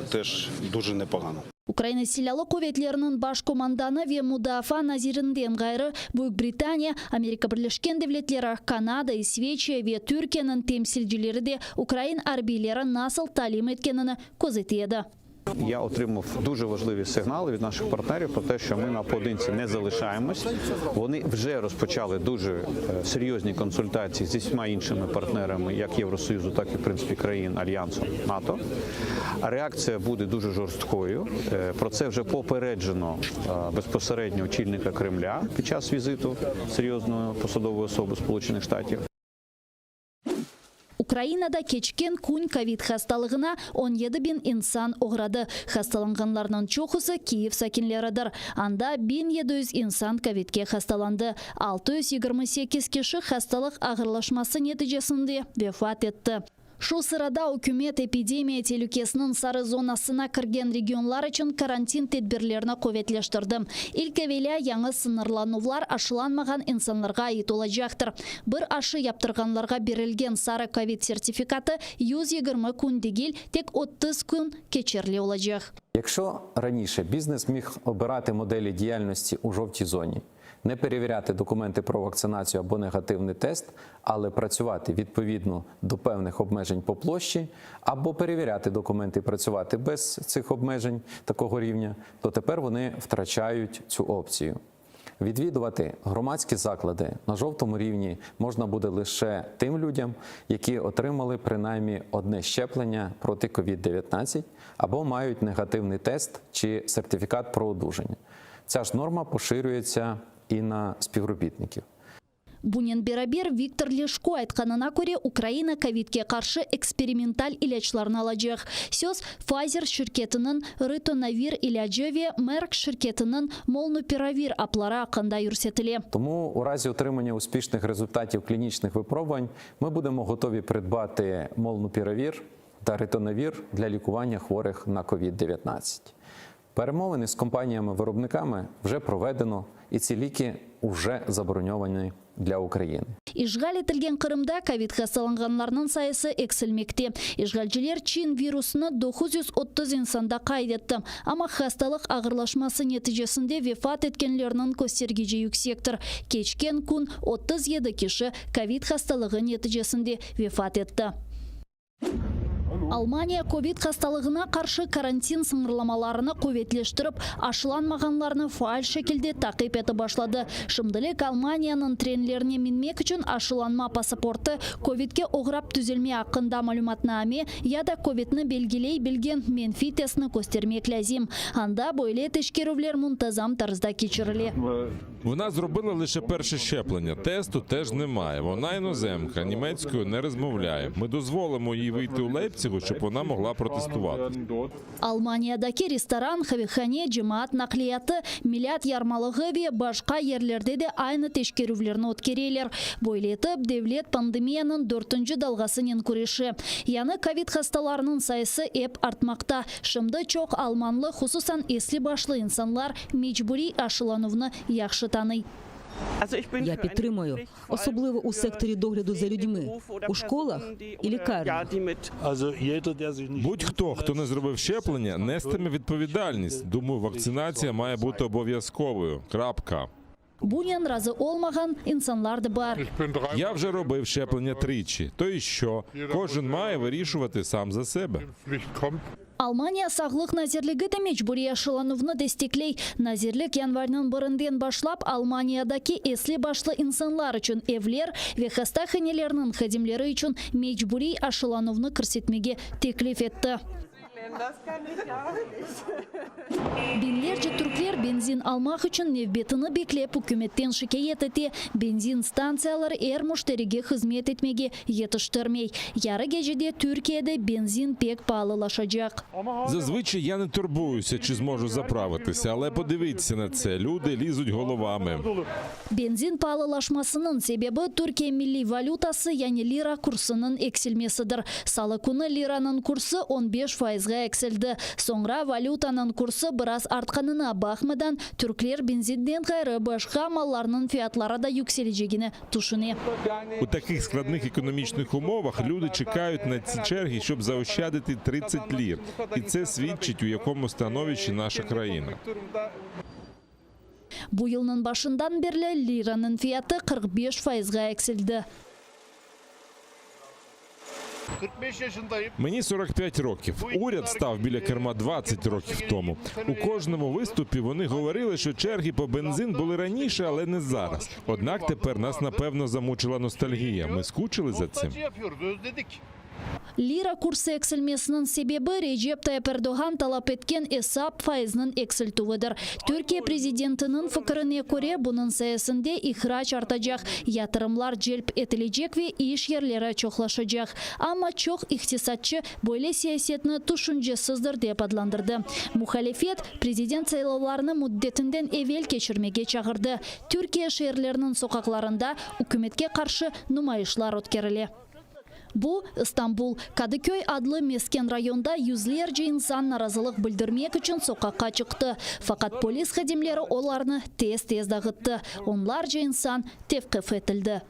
теж дуже непогано. Украина силялы көветлерінің баш команданы ве мудафа назирінден ғайры Бүйік-Британия, Америка Бірлешкен Девлетлері, Канада, Исвечия ве Түркияның темсілділері де Украин арбейлері насыл талим еткенini көзетеді. Я отримав дуже важливі сигнали від наших партнерів про те, що ми наодинці не залишаємось. Вони вже розпочали дуже серйозні консультації зі всіма іншими партнерами, як Євросоюзу, так і, в принципі, країн Альянсу НАТО. Реакція буде дуже жорсткою. Про це вже попереджено безпосередньо очільника Кремля під час візиту серйозної посадової особи Сполучених Штатів. Украинада кечкен күн ковид хасталығына 17 бин инсан оғрады. Хасталанғанларның чоқысы Киев сакинлерідір. Анда 1700 инсан ковидке хасталанды. 628 кеші хасталық ағырлашмасы нәтижесінде вефат етті. Шу сырада үкімет эпидемия телюкесінің сары зонасына кірген регионлар үшін карантин тедбірлеріні көветлештірді. Илкевеля яңы сынырланувлар ашыланмаған инсанларға ет олажақтыр. Бір ашы яптырғанларға берілген сары ковид сертификаты 120 күн дегіл тек 30 күн кечерлі олажақ. Якщо раніше бізнес міг обирати моделі діяльності у жовтій зоні, не перевіряти документи про вакцинацію або негативний тест, але працювати відповідно до певних обмежень по площі, або перевіряти документи і працювати без цих обмежень такого рівня, то тепер вони втрачають цю опцію. Відвідувати громадські заклади на жовтому рівні можна буде лише тим людям, які отримали принаймні одне щеплення проти COVID-19 або мають негативний тест чи сертифікат про одужання. Ця ж норма поширюється і на співробітників. Бунен Берабер Виктор Лешко айтқанына көре Украина ковидке қаршы эксперименталь илачларын алacak. Сөз Pfizer шirketінің Ritонавир илачы ве Merck шirketінің Molnupiravir аплары ақында үрсетіле. Тому у разі отримання успішних результатів клінічних випробувань ми будемо готові придбати Molnupiravir та Ritонавір для лікування хворих на COVID-19. Перемовини з компаніями-виробниками вже проведено, і ці ліки вже заброньовані для України. Ишғал етілген Қырымда ковид хасталанғанларының сайысы эксілмекте. Ишғалчылар Чин вирусыны 930 инсанда қайдетті. Ама хасталық ағырлашмасы нәтижесінде вефат еткенлерінің көстергеже yüksектір. Кечкен күн 37 кеші ковид хасталығы нәтижесінде вефат етті. Алмания ковид хасталығына қаршы карантин сыңырламаларыны көветлештіріп, ашыланмағанларыны фаал шекілде тақип еті башлады. Шымдылек Алманияның тренлеріне минмек үшін ашыланма паспорты ковидке оғырап түзелме ақында малюматына аме, яда ковидны белгілей білген менфи тестіні көстермек ләзім. Анда бойле тешкерувлер мұнтазам тарзда кечірілі. Вона зробила лише перше щеплення. Тесту теж немає. Вона іноземка, німецькою не розмовляє. Ми дозволимо їй вийти у Лейпцигу, щоб вона могла протестувати. Алманиядаки ресторан, хавихане, жемаат нақлияты, миллиат ярмалығы ве башқа ерлерде де айны тешкерувлерін өткерелер. Бойлетіп, девлет пандемияның 4-ші далғасының көреші. Яны ковид хасталарының сайысы еп артмақта. Шымды чоқ алманлы, хусусан еслі башлы инсанлар мечбури ашыланувны яқшы таный. Я підтримую, особливо у секторі догляду за людьми, у школах і лікарнях. Будь-хто, хто не зробив щеплення, нестиме відповідальність. Думаю, вакцинація має бути обов'язковою. Крапка. Бунен разы олмаған инсанларды бар. Я вже робив щеплення 3-чи. То і що? Кожен має вирішувати сам за себе. Алмания сағлық назерлігі де мечбури ашылануыны дестеклей. Назерлік январның бірінден башлап Алманиядаки еслі башлы инсанлар үшін евлер ве хастаханелерінің хадимлері үшін мечбури ашылануыны кірсетмеге теклиф етті. Binlerce Türkler benzin almak için növbetini beklep hükümetten şikayet etti. Benzin stansiyaları er müşteriге hizmet etmege yetiştirmey. Yarı gecede Türkiye'de benzin pek pahalılaşacak. Зазвичай я не турбуюся, чи зможу заправитися, але подивіться на це. Люди лізуть головами. Benzin pahalılaşmasının sebebi Türkiye milli valutası yani lira kursunun eksilmesidir. Salı günü liranın kursu 15%'ga eksildi. Sonra valutanın kursu biraz artkanına bakmadan Türkler benzinden gayrı başka mallarının fiyatları da yükseleceğini düşünüyor. У таких складних економічних умовах люди чекають на ці черги, щоб заощадити 30 лір. І це свідчить, у якому становищі наша країна. Bu yılın başından beri liranın fiyatı 45%'ga eksildi. Мені 45 років. Уряд став біля керма 20 років тому. У кожному виступі вони говорили, що черги по бензин були раніше, але не зараз. Однак тепер нас, напевно, замучила ностальгія. Ми скучили за цим. Lira kursu eksilmesinin sebebi Recep Tayyip Erdoğan talep etken hesap faizinin eksiltuvidir. Türkiye prezidentinin fikrine göre bunun sayesinde ihraç artacak, yatırımlar celp edilecek ve iş yerleri çoğlaşacak. Ama çok iktisatçı böyle siyasetini düşüncesizdir diye adlandırdı. Muhalefet prezident sayılavlarını müddetinden evvel geçirmeye çağırdı. Türkiye şehirlerinin sokaklarında hükümetke karşı numayışlar ötkerildi. Bu İstanbul, Kadıköy adlı mesken rayonda yüzlerce insan narazılık bildirmek için sokakka çıktı. Fakat polis xadimleri onlarını tez dağıttı. Onlarca insan tevkif edildi.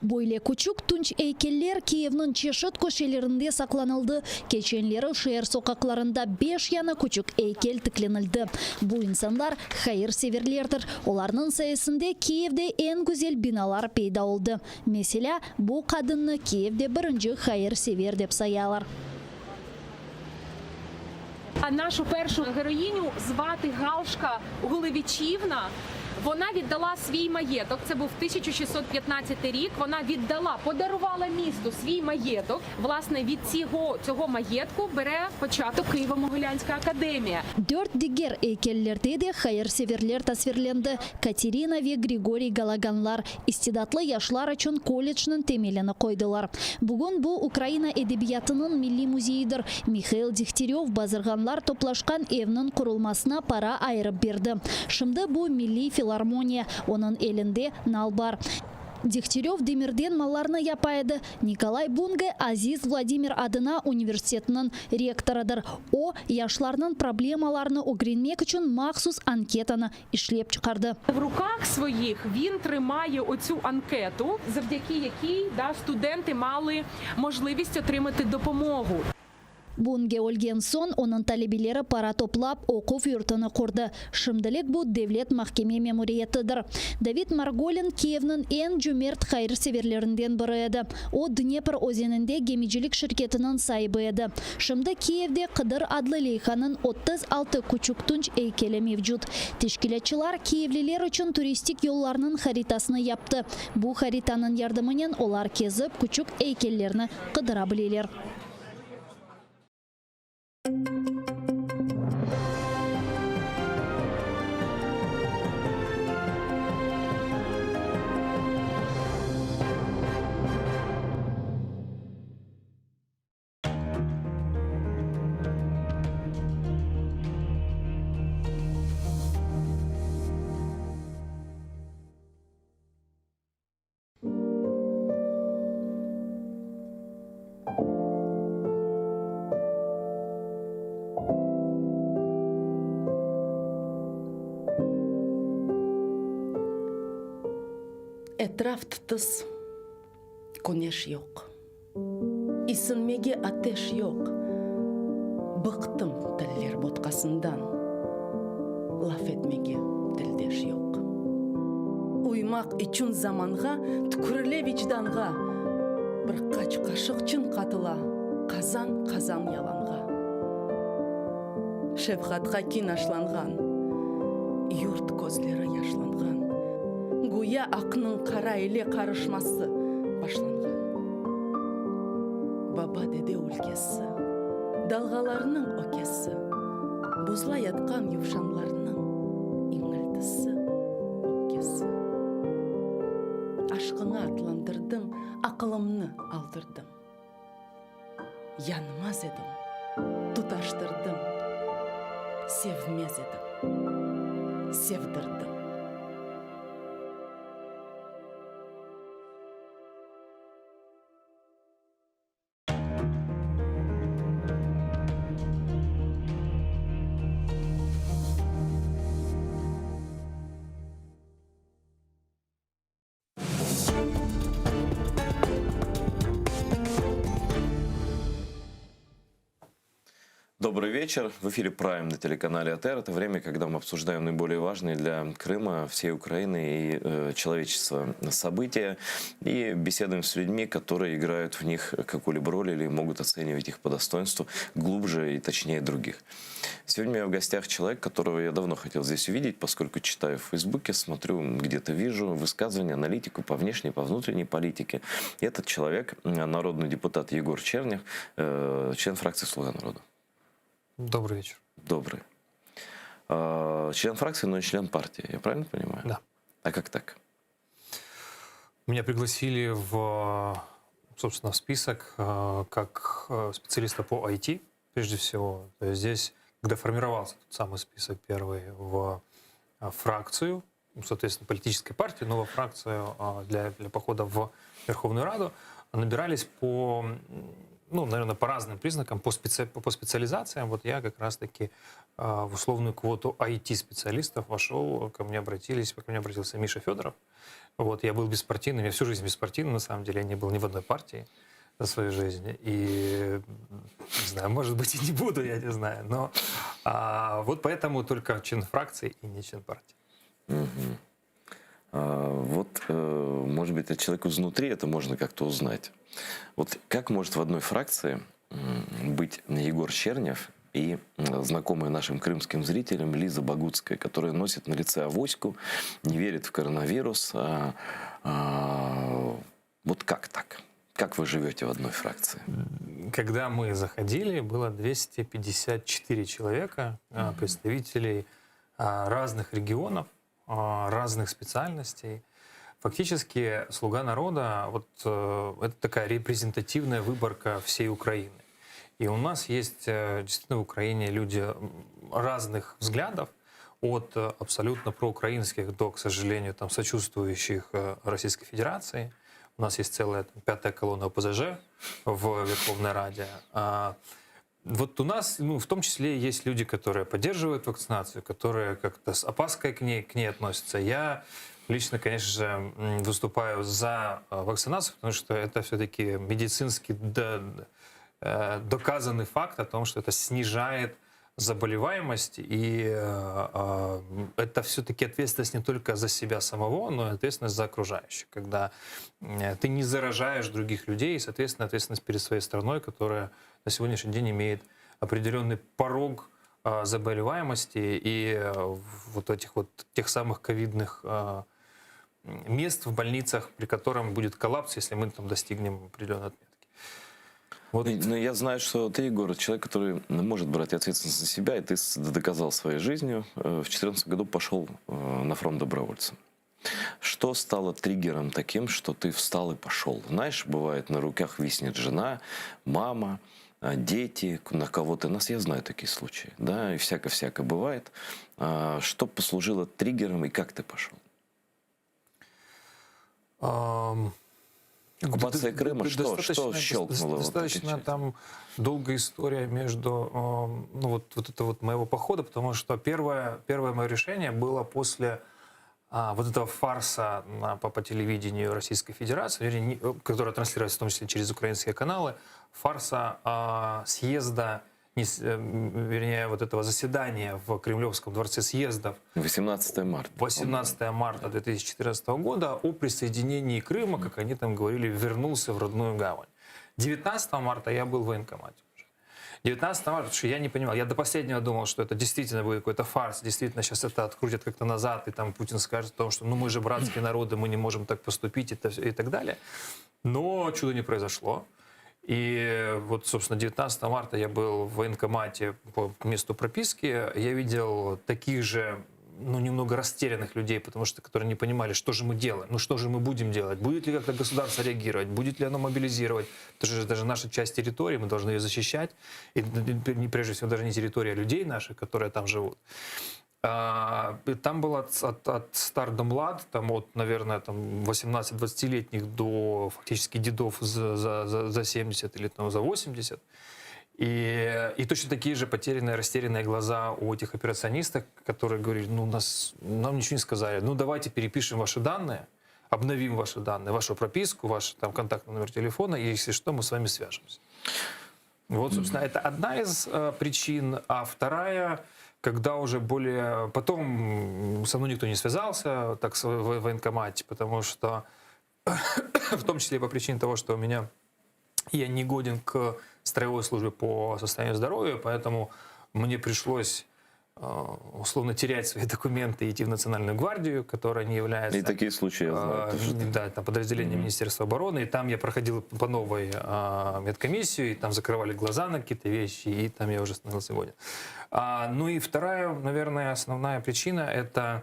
Böyle küçük tunç heykeller Kiev'nin çeşit köşelerinde saklanıldı. Geçenleri şehir sokaklarında 5 yana küçük heykel tıklanıldı. Bu insanlar hayırseverlerdir. Onların sayesinde Kiev'de en güzel binalar peyda oldu. Mesela bu kadını Kiev'de birinci hayırsever деп sayarlar. А нашу першу героїню звати Галшка Гулевичівна. Вона віддала свій маєток, це був 1615 рік, вона віддала, подарувала місту свій маєток. Власне, від цього маєтку бере початок Києво-Могилянська академія. 4 diğer heykellerde de hayırseverler tasvirlendi. Katerina ve Grigori Galaganlar istidatlı yaşlar için kolleджnin temelini koydular. Bugün bu Ukrayna edebiyatının milli müzeyidir. Mikhail Degtyaryov bazırganlar toplaşkan evinin kurulmasına para ayırıp verdi. Şimdi bu milli filarmoniya, onun elinde nal var. Degtyaryov demirden mallarını yapaydı. Nikolay Bunge Aziz Vladimir adına üniversitetinin rektorudur. O, yaşlarının проблемаларını öğrenmek için mahsus anketаны işlep çıkardı. В руках своїх він тримає оцю анкету, завдяки якій студенти мали можливість отримати допомогу. Bunge olgan son onun talebeleri para toplap okuv yurtini kurdu. Şimdilik bu devlet mahkeme memuriyetidir. David Margolin Kiev'nin en cömert hayırseverlerinden biriydi. O Dnepr ozeninde gemicilik şirketinin sahibiydi. Şimdi Kiev'de Kıdır adlı leyhanın 36 küçük tunç heykeli mevcut. Teşkilatçılar Kievliler için turistik yollarının haritasını yaptı. Bu haritanın yardımıyla olar kezip küçük heykellerini kıdırabilirler. Etrafta tız, güneş yok. İsinmege ateş yok. Bıktım tiller botkasından. Laf etmege dildeş yok. Uymak için zamanğa, tükürüle vicdanğa. Bir kaç kaşık çın katıla, kazan yalanğa. Şefkatga kin aşlangan, yurt gözleri yaşlangan. Güya akının kara ile karışması başlangan. баба деде өлкесі, далғаларының өкесі, бұзыла ятқан евшанларының еңілдісі, өпкесі. Ашқыңа атландырдың, ақылымны алдырдым. Янмаз едім, тұташтырдым, севмез едім, севдірдім. Добрый вечер. В эфире «Прайм» на телеканале АТР. Это время, когда мы обсуждаем наиболее важные для Крыма, всей Украины и человечества события. И беседуем с людьми, которые играют в них какую-либо роль или могут оценивать их по достоинству глубже и точнее других. Сегодня у меня в гостях человек, которого я давно хотел здесь увидеть, поскольку читаю в Фейсбуке, смотрю, где-то вижу высказывания, аналитику по внешней, по внутренней политике. И этот человек, народный депутат Егор Чернев, член фракции «Слуга народа». Добрый вечер. Добрый. Член фракции, но и член партии, я правильно понимаю? Да. А как так? Меня пригласили собственно, в список как специалиста по IT, прежде всего. То есть здесь, когда формировался тот самый список первый в фракцию, соответственно, политической партии, но во фракцию для похода в Верховную Раду, набирались наверное, по разным признакам, по специализациям. Вот я как раз-таки в условную квоту IT-специалистов вошел, ко мне обратился Миша Федоров. Вот, я был беспартийным, я всю жизнь беспартийный, на самом деле, я не был ни в одной партии за свою жизнь. И, не знаю, может быть, и не буду, я не знаю. Но вот поэтому только член фракции и не член партии. Может быть, от человека изнутри это можно как-то узнать. Вот как может в одной фракции быть Егор Чернев и знакомая нашим крымским зрителям Лиза Богуцкая, которая носит на лице авоську, не верит в коронавирус. Вот как так? Как вы живете в одной фракции? Когда мы заходили, было 254 человека, представителей разных регионов, разных специальностей. Фактически «Слуга народа» это такая репрезентативная выборка всей Украины. И у нас есть действительно в Украине люди разных взглядов, от абсолютно проукраинских до, к сожалению, там, сочувствующих Российской Федерации. У нас есть целая пятая колонна ОПЗЖ в Верховной Раде. Вот у нас, в том числе, есть люди, которые поддерживают вакцинацию, которые как-то с опаской к ней относятся. Я лично, конечно же, выступаю за вакцинацию, потому что это все-таки медицински доказанный факт о том, что это снижает заболеваемость, и это все-таки ответственность не только за себя самого, но и ответственность за окружающих, когда ты не заражаешь других людей, и, соответственно, ответственность перед своей страной, которая на сегодняшний день имеет определенный порог заболеваемости и вот этих вот тех самых ковидных мест в больницах, при котором будет коллапс, если мы там достигнем определенной отметки. Вот. Но я знаю, что ты, Егор, человек, который может брать ответственность за себя, и ты доказал своей жизнью. В 2014 году пошел на фронт добровольцем. Что стало триггером таким, что ты встал и пошел? Знаешь, бывает, на руках виснет жена, мама, дети, на кого-то. Я знаю такие случаи, да, и всяко-всяко бывает. Что послужило триггером и как ты пошел? Оккупация Крыма, что щелкнуло? Достаточно там долгая история между моего похода, потому что первое мое решение было после вот этого фарса по телевидению Российской Федерации, которая транслируется в том числе через украинские каналы, фарса съезда, этого заседания в Кремлевском дворце съездов 18 марта 2014 года о присоединении Крыма, как они там говорили, вернулся в родную гавань. 19 марта я был в военкомате уже. 19 марта, потому что я не понимал, я до последнего думал, что это действительно будет какой-то фарс, действительно сейчас это открутят как-то назад, и там Путин скажет о том, что мы же братские народы, мы не можем так поступить и так далее. Но чудо не произошло. И вот, собственно, 19 марта я был в военкомате по месту прописки. Я видел таких же, ну, немного растерянных людей, потому что, которые не понимали, что же мы делаем, ну, что же мы будем делать, будет ли как-то государство реагировать, будет ли оно мобилизировать. Это же даже наша часть территории, мы должны ее защищать. И прежде всего даже не территория людей наших, которые там живут. Там было от стар до млад, там от, наверное, 18-20-летних до фактически дедов за 70 или там, за 80. И точно такие же потерянные, растерянные глаза у этих операционистов, которые говорили, ну, нам ничего не сказали, ну, давайте перепишем ваши данные, обновим ваши данные, вашу прописку, ваш там, контактный номер телефона, и если что, мы с вами свяжемся. Вот, собственно, это одна из причин, а вторая... Когда уже более... Потом со мной никто не связался, так, в военкомате, потому что... В том числе по причине того, что я не годен к строевой службе по состоянию здоровья, поэтому мне пришлось условно терять свои документы и идти в Национальную гвардию, которая не является... И такие случаи я знаю. Да, там подразделение Министерства обороны, и там я проходил по новой медкомиссию, и там закрывали глаза на какие-то вещи, и там я уже становился годен. Ну и вторая, наверное, основная причина — это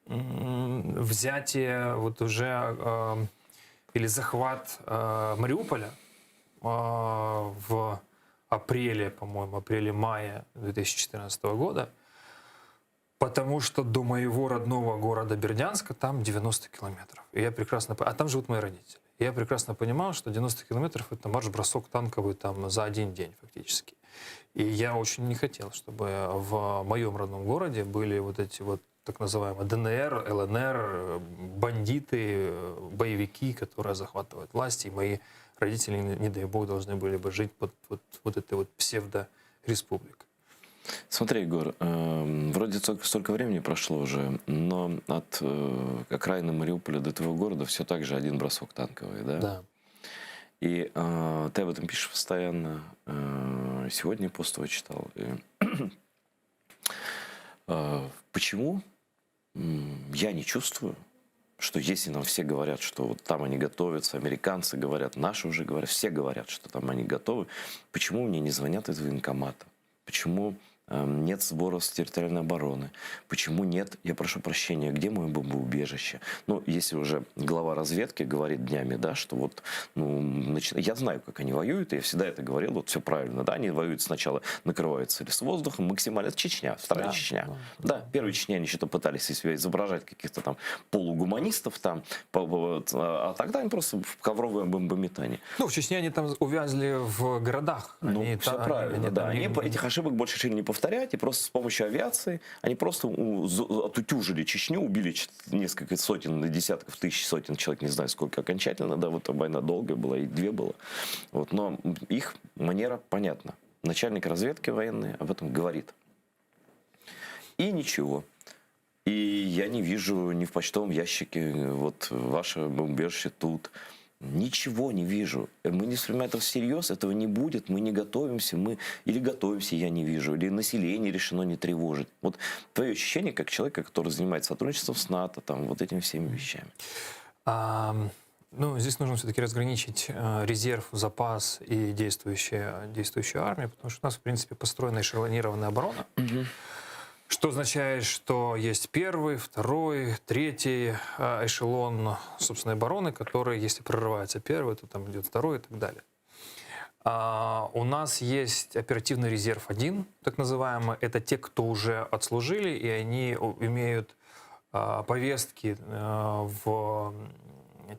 взятие вот уже или захват Мариуполя в апреле, по-моему, апреле-мае 2014 года, потому что до моего родного города Бердянска там 90 километров. И я прекрасно... А там живут мои родители. И я прекрасно понимал, что 90 километров — это марш-бросок танковый там, за один день фактически. И я очень не хотел, чтобы в моем родном городе были вот эти вот так называемые ДНР, ЛНР, бандиты, боевики, которые захватывают власть. И мои родители, не дай бог, должны были бы жить под вот этой вот псевдо-республикой. Смотри, Егор, вроде столько времени прошло уже, но от окраины Мариуполя до твоего города все так же один бросок танковый, да? Да. И ты об этом пишешь постоянно. Сегодня пост твой читал. Почему я не чувствую, что если нам все говорят, что вот там они готовятся, американцы говорят, наши уже говорят, все говорят, что там они готовы, почему мне не звонят из военкомата? Почему нет сбора с территориальной обороны? Почему нет, я прошу прощения, где мое бомбоубежище? Ну, если уже глава разведки говорит днями, да, что вот, ну, я знаю, как они воюют, и я всегда это говорил, вот все правильно, да, они воюют сначала, накрываются с воздухом, максимально, это Чечня, вторая Чечня. Да, первая Чечня, они что-то пытались из себя изображать каких-то там полугуманистов там, а тогда они просто в ковровое бомбометание. Ну, в Чечне они там увязли в городах. Ну, все правильно, да. Они этих ошибок больше решили не повторять, и просто с помощью авиации они просто отутюжили Чечню, убили несколько сотен, десятков тысяч, сотен человек, не знаю сколько окончательно, да, вот война долгая была, и 2 было. Вот, но их манера понятна. Начальник разведки военной об этом говорит. И ничего. И я не вижу ни в почтовом ящике, вот ваше убежище тут. Ничего не вижу. Мы не воспринимаем это всерьез, этого не будет, мы не готовимся, или готовимся, я не вижу, или население решено не тревожить. Вот твое ощущение как человека, который занимается сотрудничеством с НАТО, там, вот этими всеми вещами. Ну, здесь нужно все-таки разграничить резерв, запас и действующую армию, потому что у нас, в принципе, построена эшелонированная оборона. Что означает, что есть первый, второй, третий эшелон собственной обороны, который, если прорывается первый, то там идет второй и так далее. У нас есть оперативный резерв 1, так называемый. Это те, кто уже отслужили, и они имеют повестки в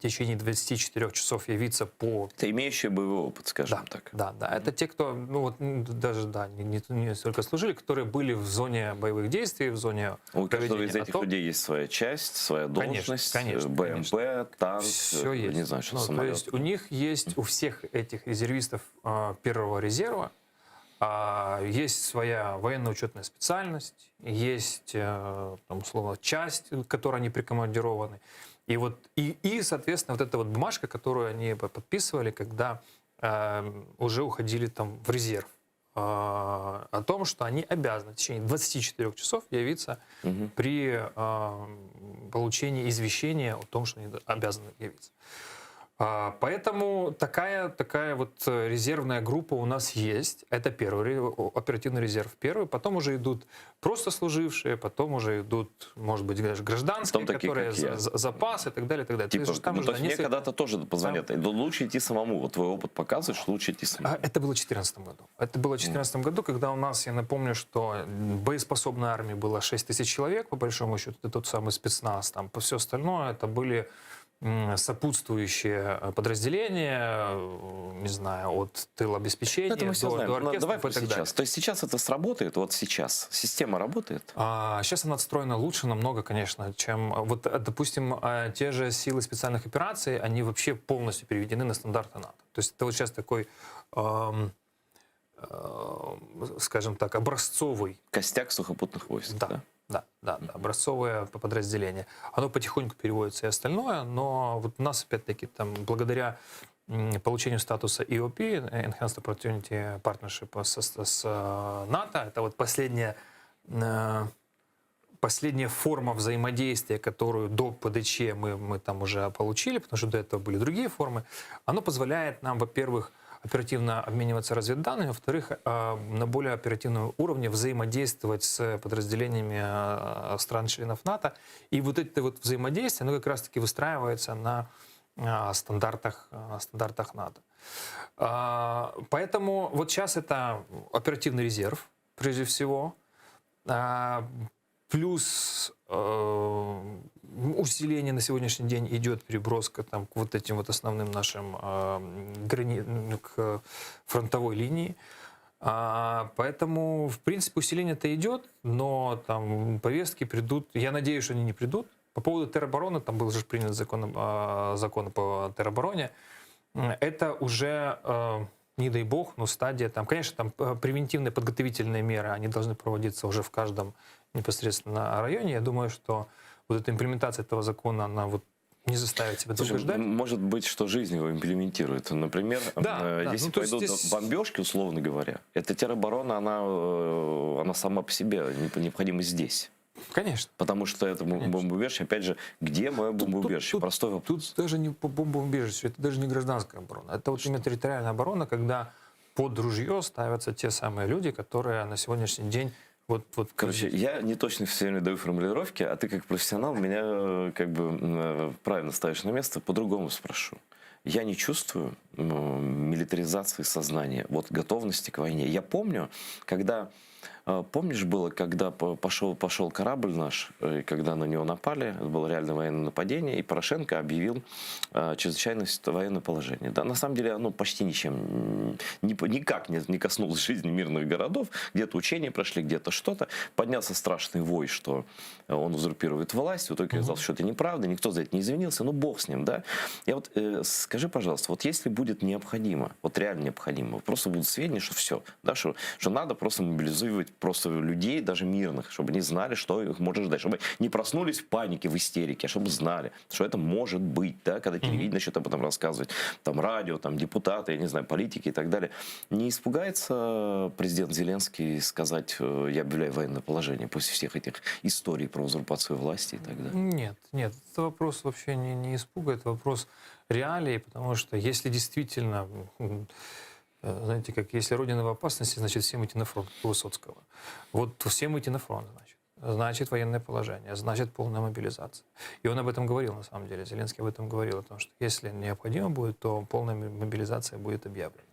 течение 24 часов явиться по... Это имеющие боевой опыт, скажем так. Да. Это те, кто, ну вот даже, да, не столько служили, которые были в зоне боевых действий, в зоне у каждого из этих людей есть своя часть, своя должность, БМП, танк, все есть. Не знаю, что самолет. То есть у них есть, у всех этих резервистов первого резерва есть своя военно-учетная специальность, есть, там, условно, часть, к которой они прикомандированы. И вот и соответственно, вот эта вот бумажка, которую они подписывали, когда уже уходили там в резерв, о том, что они обязаны в течение 24 часов явиться при получении извещения о том, что они обязаны явиться. Поэтому такая вот резервная группа у нас есть. Это первый оперативный резерв. Первый. Потом уже идут просто служившие, потом уже идут, может быть, даже гражданские, такие, которые запас и так далее, и так далее. Типа, То есть, там ну, уже то есть мне несколько- когда-то тоже позвонят. Лучше идти самому. Вот твой опыт показывает, что лучше идти самому. Это было в 2014 году. Это было в 2014 году, когда у нас, я напомню, что боеспособной армии было 6 тысяч человек, по большому счету, это тот самый спецназ, там, все остальное, это были сопутствующие подразделения, не знаю, от тылобеспечения Это мы все знаем. до оркестров Давай и так сейчас. далее. То есть сейчас это сработает? Вот сейчас. Система работает? Сейчас она отстроена лучше намного, конечно, чем, вот, допустим, те же силы специальных операций, они вообще полностью переведены на стандарты НАТО. То есть это вот сейчас такой, скажем так, образцовый... Костяк сухопутных войск, да? Да, образцовое подразделение. Оно потихоньку переводится и остальное, но вот у нас, опять-таки, там, благодаря получению статуса EOP, Enhanced Opportunity Partnership с НАТО, это вот последняя форма взаимодействия, которую до ПДЧ мы там уже получили, потому что до этого были другие формы, оно позволяет нам, во-первых, оперативно обмениваться разведданными, во-вторых, на более оперативном уровне взаимодействовать с подразделениями стран-членов НАТО. И вот это вот взаимодействие, оно как раз-таки выстраивается на стандартах НАТО. Поэтому вот сейчас это оперативный резерв, прежде всего, плюс усиление на сегодняшний день идет, переброска там, к вот этим вот основным нашим к фронтовой линии. Поэтому, в принципе, усиление-то идет, но там повестки придут. Я надеюсь, что они не придут. По поводу теробороны, там был же принят закон по теробороне. Это уже, не дай бог, но стадия. Там, конечно, там превентивные подготовительные меры, они должны проводиться уже в каждом непосредственно районе. Я думаю, что вот эта имплементация этого закона, она вот не заставит себя долго ждать. Может быть, что жизнь его имплементирует. Например, если пойдут бомбежки, условно говоря, эта тероборона, она сама по себе необходима здесь. Конечно. Потому что это бомбоубежище, опять же, где мое бомбоубежище? Простой вопрос. Тут даже не по бомбоубежищу, это даже не гражданская оборона. Это вот именно территориальная оборона, когда под ружье ставятся те самые люди, которые на сегодняшний день Короче, я не точно все время даю формулировки, а ты как профессионал меня как бы правильно ставишь на место, по-другому спрошу. Я не чувствую милитаризации сознания, вот готовности к войне. Я помню, когда... Помнишь, было, когда пошел корабль наш, и когда на него напали, это было реально военное нападение, и Порошенко объявил чрезвычайное военное положение. Да, на самом деле оно почти ничем, никак не коснулось жизни мирных городов. Где-то учения прошли, где-то что-то. Поднялся страшный вой, что он узурпирует власть. В итоге оказалось, что это неправда, никто за это не извинился. Ну, бог с ним, да? Я вот, скажи, пожалуйста, вот если будет необходимо, вот реально необходимо, просто будут сведения, что все, да, что надо просто мобилизовать просто людей, даже мирных, чтобы они знали, что их может ждать, чтобы не проснулись в панике, в истерике, а чтобы знали, что это может быть, да, когда телевидение начнет об этом рассказывать, там радио, там депутаты, я не знаю, политики и так далее. Не испугается президент Зеленский сказать, я объявляю военное положение после всех этих историй про узурпацию власти и так далее? Нет, это вопрос вообще не испуга, это вопрос реалий, потому что если действительно... Знаете, как если Родина в опасности, значит, всем идти на фронт, Высоцкого. Вот всем идти на фронт, значит, военное положение, значит, полная мобилизация. И он об этом говорил, на самом деле. Зеленский об этом говорил, о том, что если необходимо будет, то полная мобилизация будет объявлена.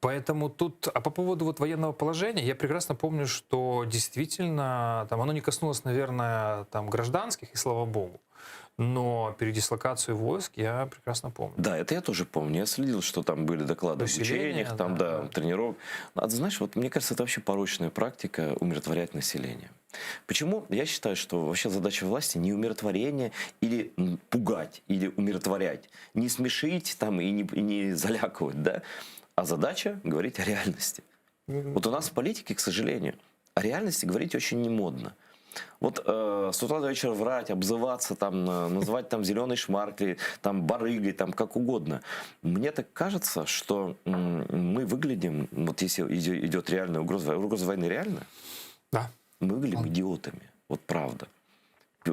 Поэтому тут... А по поводу вот военного положения, я прекрасно помню, что действительно там оно не коснулось, наверное, там гражданских, и слава богу. Но передислокацию войск я прекрасно помню. Да, это я тоже помню. Я следил, что там были доклады об учениях, там, да, тренировок. А, знаешь, вот мне кажется, это вообще порочная практика умиротворять население. Почему? Я считаю, что вообще задача власти не умиротворение или пугать, или умиротворять. Не смешить там и не залякивать, да? А задача говорить о реальности. Вот у нас в политике, к сожалению, о реальности говорить очень не модно. Вот с утра до вечера врать, обзываться, там, называть там зеленой шмаркой, там, барыгой, там, как угодно. Мне так кажется, что мы выглядим, вот если идет реальная угроза войны реально, да. Мы выглядим идиотами. Вот правда.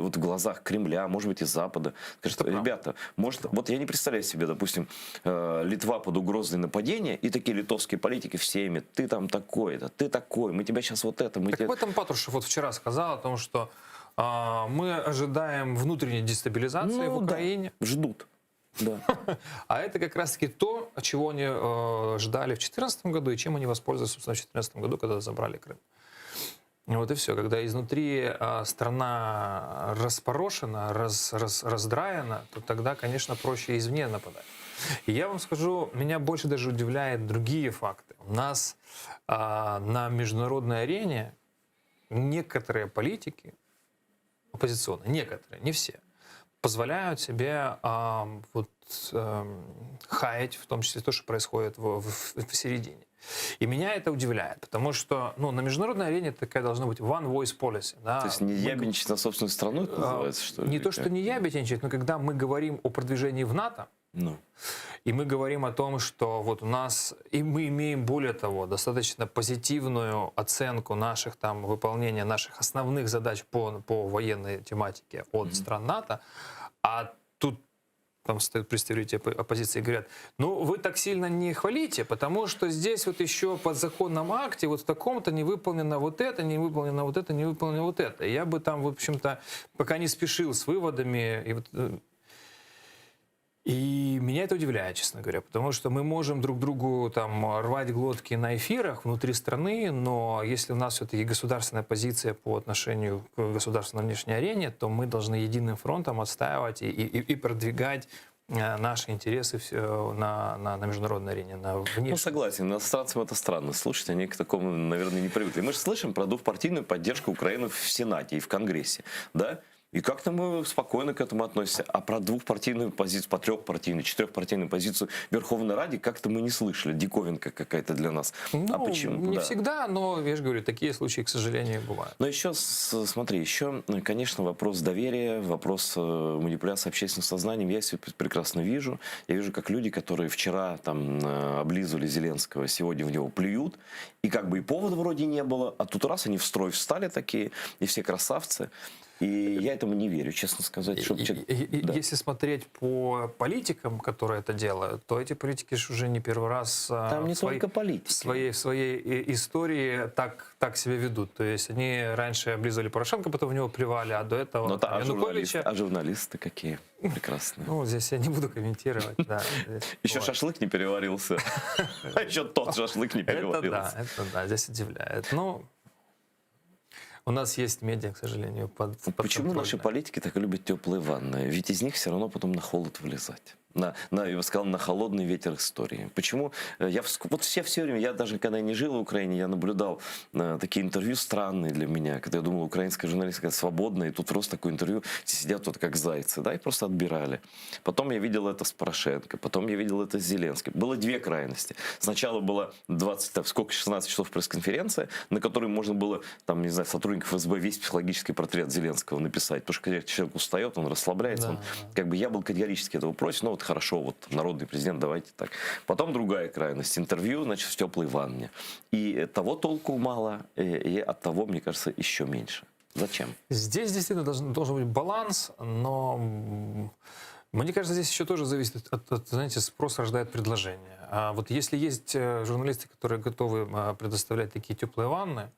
вот в глазах Кремля, может быть, и Запада. Скажет, ребята, может, вот я не представляю себе, допустим, Литва под угрозой нападения, и такие литовские политики все ими, ты там такой-то, ты такой, мы тебя сейчас вот это... Мы так тебя... в этом Патрушев вот вчера сказал о том, что мы ожидаем внутренней дестабилизации в Украине. Да, ждут. Да. А это как раз-таки то, чего они ждали в 2014 году, и чем они воспользовались, собственно, в 2014 году, когда забрали Крым. Вот и все. Когда изнутри страна распорошена, раздраена, то тогда, конечно, проще извне нападать. И я вам скажу, меня больше даже удивляют другие факты. У нас на международной арене некоторые политики, оппозиционные, некоторые, не все, позволяют себе хаять, в том числе то, что происходит в середине. И меня это удивляет, потому что на международной арене такая должна быть one voice policy. Да? То есть не ябедничать на собственную страну, это называется, что ли? Не то, что не ябедничать, но когда мы говорим о продвижении в НАТО, и мы говорим о том, что вот у нас, и мы имеем, более того, достаточно позитивную оценку наших там выполнения наших основных задач по военной тематике от стран НАТО, а тут там стоят представители оппозиции и говорят, вы так сильно не хвалите, потому что здесь вот еще по законном акте вот в таком-то не выполнено вот это, не выполнено вот это, не выполнено вот это. И я бы там, в общем-то, пока не спешил с выводами. И меня это удивляет, честно говоря, потому что мы можем друг другу там рвать глотки на эфирах внутри страны, но если у нас все-таки государственная позиция по отношению к государственной внешней арене, то мы должны единым фронтом отстаивать и продвигать наши интересы на международной арене, на внешней. Согласен, иностранцам это странно слушать, они к такому, наверное, не привыкли. Мы же слышим про двухпартийную поддержку Украины в Сенате и в Конгрессе, да? И как-то мы спокойно к этому относимся. А про двухпартийную позицию, по трехпартийную, четырехпартийную позицию в Верховной Раде как-то мы не слышали. Диковинка какая-то для нас. А почему? Не всегда, но, я же говорю, такие случаи, к сожалению, бывают. Но еще, смотри, еще, конечно, вопрос доверия, вопрос манипуляции общественным сознанием. Я все прекрасно вижу. Я вижу, как люди, которые вчера там облизывали Зеленского, сегодня в него плюют. И как бы и повода вроде не было. А тут раз они в строй встали такие, и все красавцы. И я этому не верю, честно сказать. Если смотреть по политикам, которые это делают, то эти политики же уже не первый раз там не только политики. В своей истории так себя ведут. То есть они раньше облизывали Порошенко, потом в него плевали, а до этого Януковича... А журналисты какие прекрасные. Здесь я не буду комментировать. Еще шашлык не переварился. А еще тот шашлык не переварился. Это да, здесь удивляет. У нас есть медиа, к сожалению, под Почему наши политики так любят теплые ванны? Ведь из них все равно потом на холод вылезать. Я бы сказал, на холодный ветер истории. Почему? Вот все время, я даже когда не жил в Украине, я наблюдал такие интервью странные для меня, когда я думал, украинская журналистика свободная, и тут просто такое интервью, все сидят вот как зайцы, да, и просто отбирали. Потом я видел это с Порошенко, потом я видел это с Зеленским. Было две крайности. Сначала была 16 часов пресс-конференция, на которой можно было, там, не знаю, сотрудников ФСБ весь психологический портрет Зеленского написать, потому что когда человек устает, он расслабляется, я был категорически этого против, но вот хорошо, вот народный президент, давайте так. Потом другая крайность. Интервью, значит, в теплой ванне. И того толку мало, и от того, мне кажется, еще меньше. Зачем? Здесь действительно должен быть баланс, но мне кажется, здесь еще тоже зависит от знаете, спрос рождает предложение. А вот если есть журналисты, которые готовы предоставлять такие теплые ванны,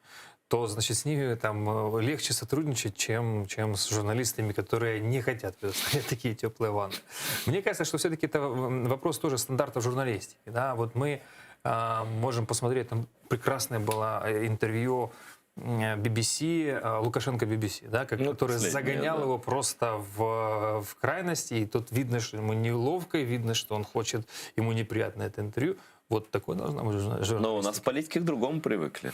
то, значит, с ними там легче сотрудничать, чем с журналистами, которые не хотят предоставлять такие теплые ванны. Мне кажется, что все-таки это вопрос тоже стандартов журналистики. Да? Вот мы можем посмотреть, там прекрасное было интервью BBC, Лукашенко BBC, да, который загонял его просто в крайности, и тут видно, что ему неловко, и видно, что он хочет, ему неприятно это интервью. Вот такое должно быть журналистика. Но у нас политики к другому привыкли.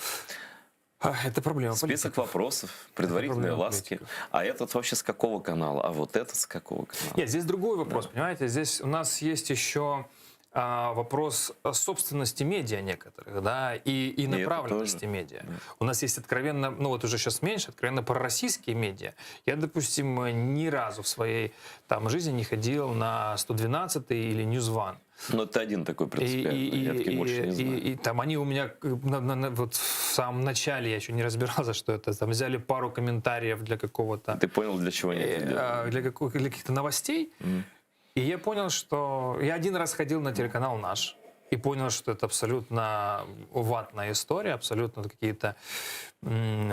Это проблема. Список вопросов, предварительные ласки. А этот вообще с какого канала? А вот этот с какого канала? Нет, здесь другой вопрос, понимаете? Здесь у нас есть еще вопрос собственности медиа некоторых, да, и направленности медиа. У нас есть откровенно, ну вот уже сейчас меньше, откровенно пророссийские медиа. Я, допустим, ни разу в своей там жизни не ходил на 112 или News One. Ну, это один такой принципиальный, я таки больше не знаю. И там они у меня вот в самом начале, я еще не разбирался, что это, там взяли пару комментариев для какого-то... Ты понял, для чего они это делают? Для каких-то новостей. И я понял, что... Я один раз ходил на телеканал «Наш» и понял, что это абсолютно ватная история, абсолютно какие-то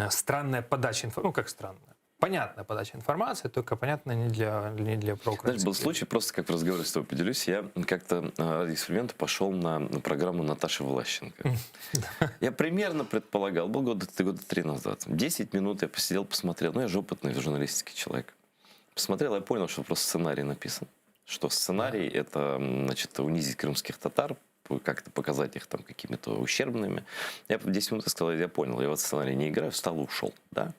странная подача информации. Ну, как странная. Понятная подача информации, только понятная не для проукраинских. Знаешь, был случай, просто как в разговоре с тобой поделюсь, я как-то ради эксперимента пошел на программу Наташи Влащенко. Я примерно предполагал, был года 3 назад, 10 минут я посидел, посмотрел, ну я же опытный журналистский человек. Посмотрел, я понял, что просто сценарий написан. Что сценарий — это, значит, унизить крымских татар, как-то показать их там какими-то ущербными. Я в 10 минут сказал, я понял, я в этот сценарий не играю, встал и ушел. Да?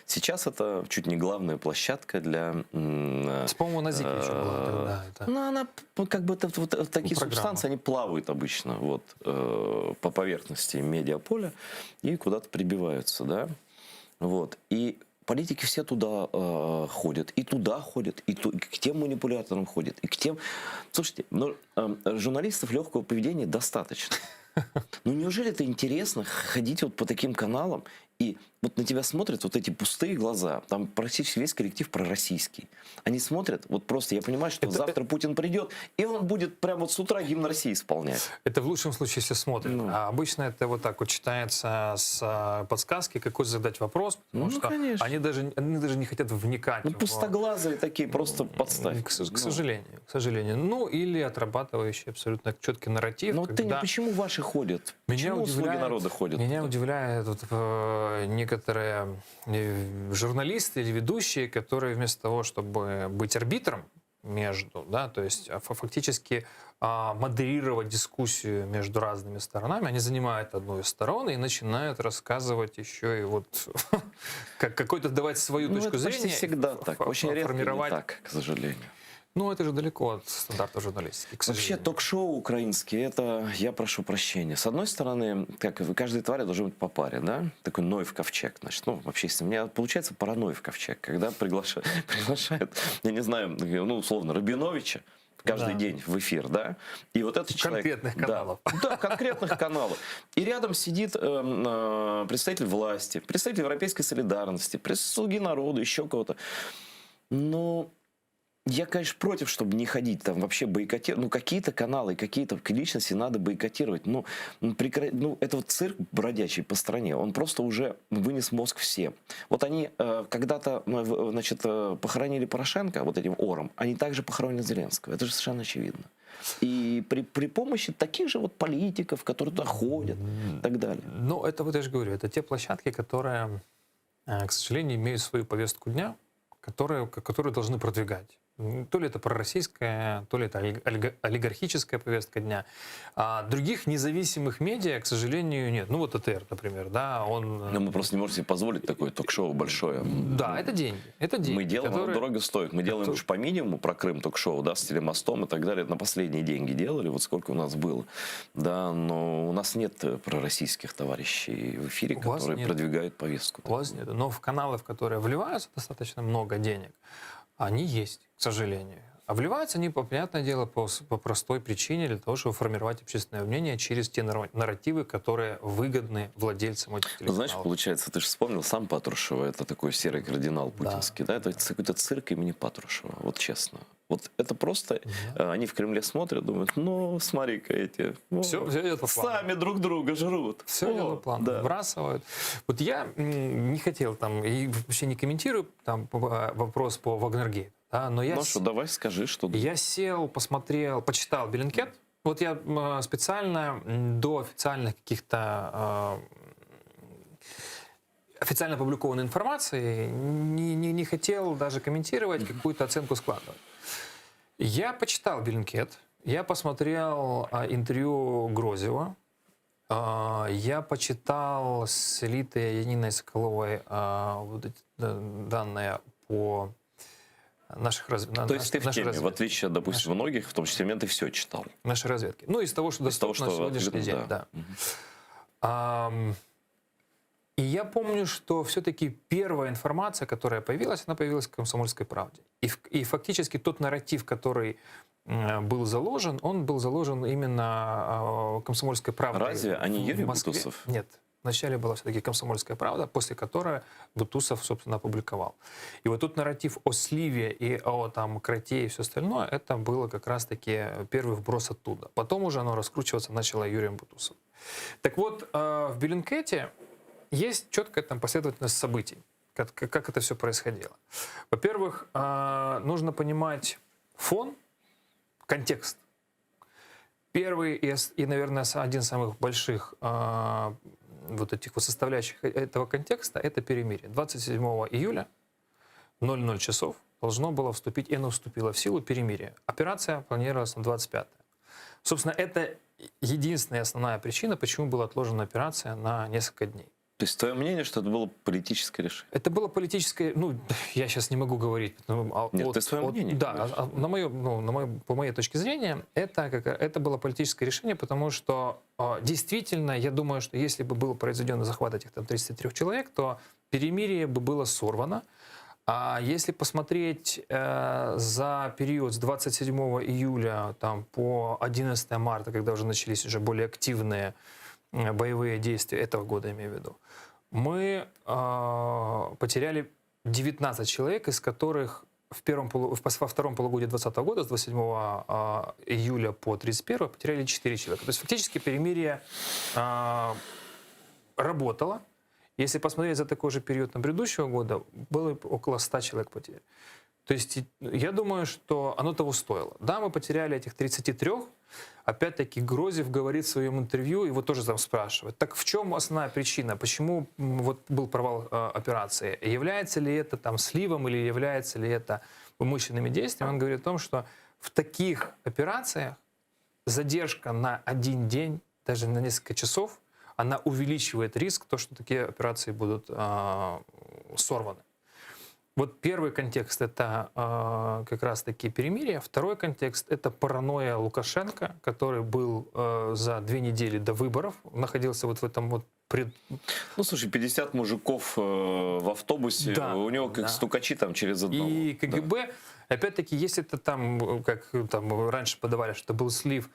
Сейчас это чуть не главная площадка для... По-моему, на ЗИКе еще была тогда. Ну, она как бы вот такие субстанции, они плавают обычно вот, по поверхности медиаполя и куда-то прибиваются. Да? Вот. И политики все туда ходят, и к тем манипуляторам ходят, и к тем... Слушайте, ну, журналистов легкого поведения достаточно. Ну неужели это интересно ходить вот по таким каналам, и вот на тебя смотрят вот эти пустые глаза, там практически весь коллектив пророссийский. Они смотрят, вот просто я понимаю, что завтра Путин придет, и он будет прямо вот с утра гимн России исполнять. Это в лучшем случае все смотрят. А обычно это вот так вот читается с подсказки, какой задать вопрос, потому что они даже не хотят вникать. Ну, пустоглазые такие, просто подставь. К сожалению. Ну, или отрабатывающие абсолютно четкий нарратив. Но когда... почему ваши ходят? Почему слуги народа ходят? Меня удивляет некоторые журналисты или ведущие, которые вместо того, чтобы быть арбитром между, да, то есть фактически модерировать дискуссию между разными сторонами, они занимают одну из сторон и начинают рассказывать еще и вот какой-то давать свою точку зрения. Почти всегда так, очень редко не так, к сожалению. Ну, это же далеко от стандарта журналистики. Вообще, ток-шоу украинские, это, я прошу прощения. С одной стороны, как в каждой твари должен быть по паре, да? Такой Ноев ковчег, значит. Ну, вообще, если у меня получается параноев ковчег, когда приглашают, я не знаю, ну, условно, Рабиновича каждый день в эфир, да? И вот этот человек... Конкретных каналов. Да, конкретных каналов. И рядом сидит представитель власти, представитель Европейской солидарности, слуги народа, еще кого-то. Но... Я, конечно, против, чтобы не ходить там вообще бойкотировать. Ну, какие-то каналы, какие-то личности надо бойкотировать. Ну, это вот цирк бродячий по стране. Он просто уже вынес мозг всем. Вот они когда-то, значит, похоронили Порошенко вот этим ором. Они также похоронили Зеленского. Это же совершенно очевидно. И при помощи таких же вот политиков, которые туда ходят и так далее. Ну, это вот я же говорю, это те площадки, которые, к сожалению, имеют свою повестку дня, которые должны продвигать. То ли это пророссийская, то ли это олигархическая повестка дня. А других независимых медиа, к сожалению, нет. Ну вот АТР, например, да, он... Но мы просто не можем себе позволить такое ток-шоу большое. Да, это деньги. Это деньги. Мы делаем, оно дорого стоит. Мы делаем уж по минимуму про Крым ток-шоу, да, с телемостом и так далее. Это на последние деньги делали, вот сколько у нас было. Да, но у нас нет пророссийских товарищей в эфире, которые продвигают повестку. У вас нет. Но в каналы, в которые вливаются достаточно много денег, они есть, к сожалению. А вливаются они, понятное дело, по простой причине, для того, чтобы формировать общественное мнение через те нарративы, которые выгодны владельцам этих телеканалов. Знаешь, получается, ты же вспомнил сам Патрушева, это такой серый кардинал путинский, да? Это какой-то цирк имени Патрушева, вот честно. Вот это просто, они в Кремле смотрят, думают, ну, смотри-ка эти, все идет по плану. Сами друг друга жрут. Все идет по плану, вбрасывают. Вот я не хотел там, и вообще не комментирую там вопрос по Вагнергейту. Да, но я давай скажи, что... Я сел, посмотрел, почитал Bellingcat. Вот я специально до официальных каких-то официально опубликованной информации не хотел даже комментировать, какую-то оценку складывать. Я почитал Bellingcat, я посмотрел интервью Грозева, я почитал с Литой Яниной Соколовой вот эти данные по наших То есть ты в теме, в отличие, допустим, многих, в том числе меня, ты все читал. Нашей разведки. Ну, из того, что доступно на сегодняшний день, да. И я помню, что все-таки первая информация, которая появилась, она появилась в «Комсомольской правде». И фактически тот нарратив, который был заложен, он был заложен именно «Комсомольской правдой». Разве? А не Юрий Бутусов? Нет. Вначале была все-таки «Комсомольская правда», после которой Бутусов, собственно, опубликовал. И вот тут нарратив о сливе и о там кроте и все остальное, это было как раз-таки первый вброс оттуда. Потом уже оно раскручиваться начало Юрием Бутусовым. Так вот, в Беллинкете есть четкая там последовательность событий, как это все происходило. Во-первых, нужно понимать фон, контекст. Первый и, наверное, один из самых больших вот этих вот составляющих этого контекста — это перемирие. 27 июля 00 часов должно было вступить, и оно вступило в силу, перемирие. Операция планировалась на 25-е. Собственно, это единственная основная причина, почему была отложена операция на несколько дней. То есть твое мнение, что это было политическое решение? Это было политическое, ну, я сейчас не могу говорить. Нет, ты свое мнение. Да, по моей точке зрения, это было политическое решение, потому что действительно, я думаю, что если бы был произведен захват этих там 33 человек, то перемирие бы было сорвано. А если посмотреть за период с 27 июля там, по 11 марта, когда уже начались уже более активные боевые действия этого года, имею в виду, мы потеряли 19 человек, из которых во втором полугодии 2020 года, с 27 июля по 31 потеряли 4 человека. То есть фактически перемирие работало. Если посмотреть за такой же период предыдущего года, было около 100 человек потерь. То есть я думаю, что оно того стоило. Да, мы потеряли этих 33. Опять-таки Грозев говорит в своем интервью, его тоже там спрашивают, так в чем основная причина, почему вот был провал операции? Является ли это там сливом или является ли это умышленными действиями? Он говорит о том, что в таких операциях задержка на один день, даже на несколько часов, она увеличивает риск, то, что такие операции будут сорваны. Вот первый контекст — это как раз-таки перемирие. Второй контекст — это паранойя Лукашенко, который был за 2 недели до выборов, находился вот в этом вот... Ну, слушай, 50 мужиков в автобусе, да, у него как стукачи там через одного. И КГБ, да. Опять-таки, если это там, как там раньше подавали, что был слив,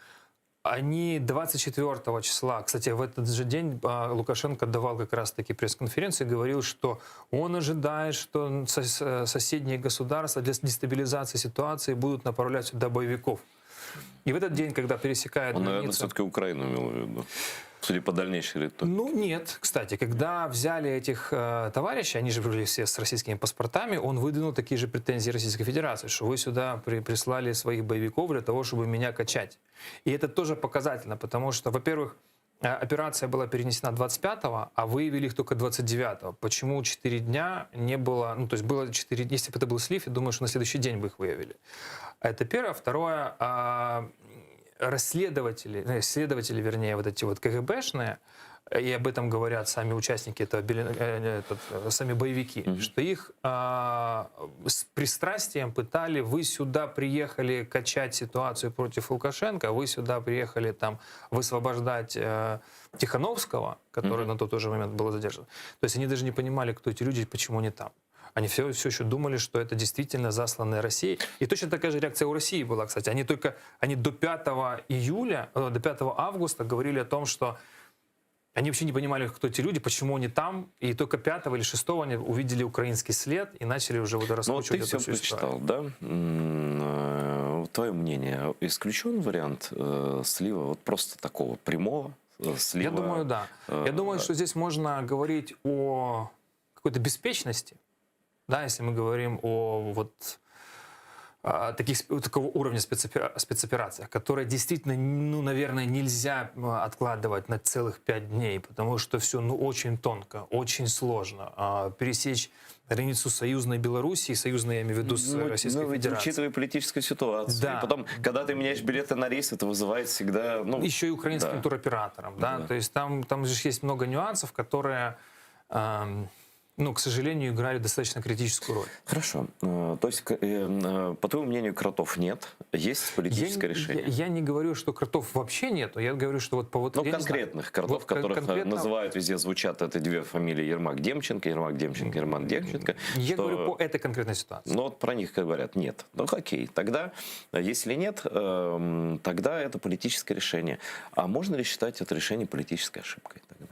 они 24 числа, кстати, в этот же день Лукашенко давал как раз-таки пресс-конференцию и говорил, что он ожидает, что соседние государства для дестабилизации ситуации будут направлять сюда боевиков. И в этот день, когда пересекают границу... Он, наверное, все-таки Украину имел в виду. Судя по дальнейшей риторике. Ну, нет. Кстати, когда взяли этих товарищей, они же были все с российскими паспортами, он выдвинул такие же претензии Российской Федерации, что вы сюда прислали своих боевиков для того, чтобы меня качать. И это тоже показательно, потому что, во-первых, операция была перенесена 25-го, а выявили их только 29-го. Почему 4 дня не было... Ну, то есть было 4 дня, если бы это был слив, я думаю, что на следующий день бы их выявили. Это первое. Второе... следователи, вернее, вот эти вот КГБшные, и об этом говорят сами участники этого, сами боевики, что их с пристрастием пытали: вы сюда приехали качать ситуацию против Лукашенко, вы сюда приехали там высвобождать Тихановского, который на тот же момент был задержан. То есть они даже не понимали, кто эти люди и почему они там. Они все еще думали, что это действительно засланные Россией. И точно такая же реакция у России была, кстати. Они до 5 июля, до 5 августа говорили о том, что они вообще не понимали, кто эти люди, почему они там. И только 5 или 6 они увидели украинский след и начали уже вот раскручивать эту всю историю. Ну, ты все прочитал, да? Твое мнение, исключен вариант слива, вот просто такого прямого слива? Я думаю, да. Я думаю, что здесь можно говорить о какой-то беспечности. Да, если мы говорим о вот такого уровня спецоперациях, которые действительно, ну, наверное, нельзя откладывать на целых 5 дней, потому что все, ну, очень тонко, очень сложно. Пересечь границу союзной Белоруссии, союзной, я имею в виду, с Российской Федерацией. Учитывая политическую ситуацию. Да. И потом, когда ты меняешь билеты на рейс, это вызывает всегда... Ну, еще и украинским, да, туроператором. Да? Да. То есть там же есть много нюансов, которые... ну, к сожалению, играли достаточно критическую роль. Хорошо. То есть, по твоему мнению, кротов нет, есть политическое решение? Я не говорю, что кротов вообще нету. Я говорю, что вот по вот... Ну, конкретных кротов, вот, которых конкретно... называют, везде звучат, это две фамилии: Ермак-Демченко, Ермак-Демченко, Ермак-Демченко. Я что... говорю по этой конкретной ситуации. Ну, вот про них говорят нет. Ну, окей. Тогда, если нет, тогда это политическое решение. А можно ли считать это решение политической ошибкой тогда?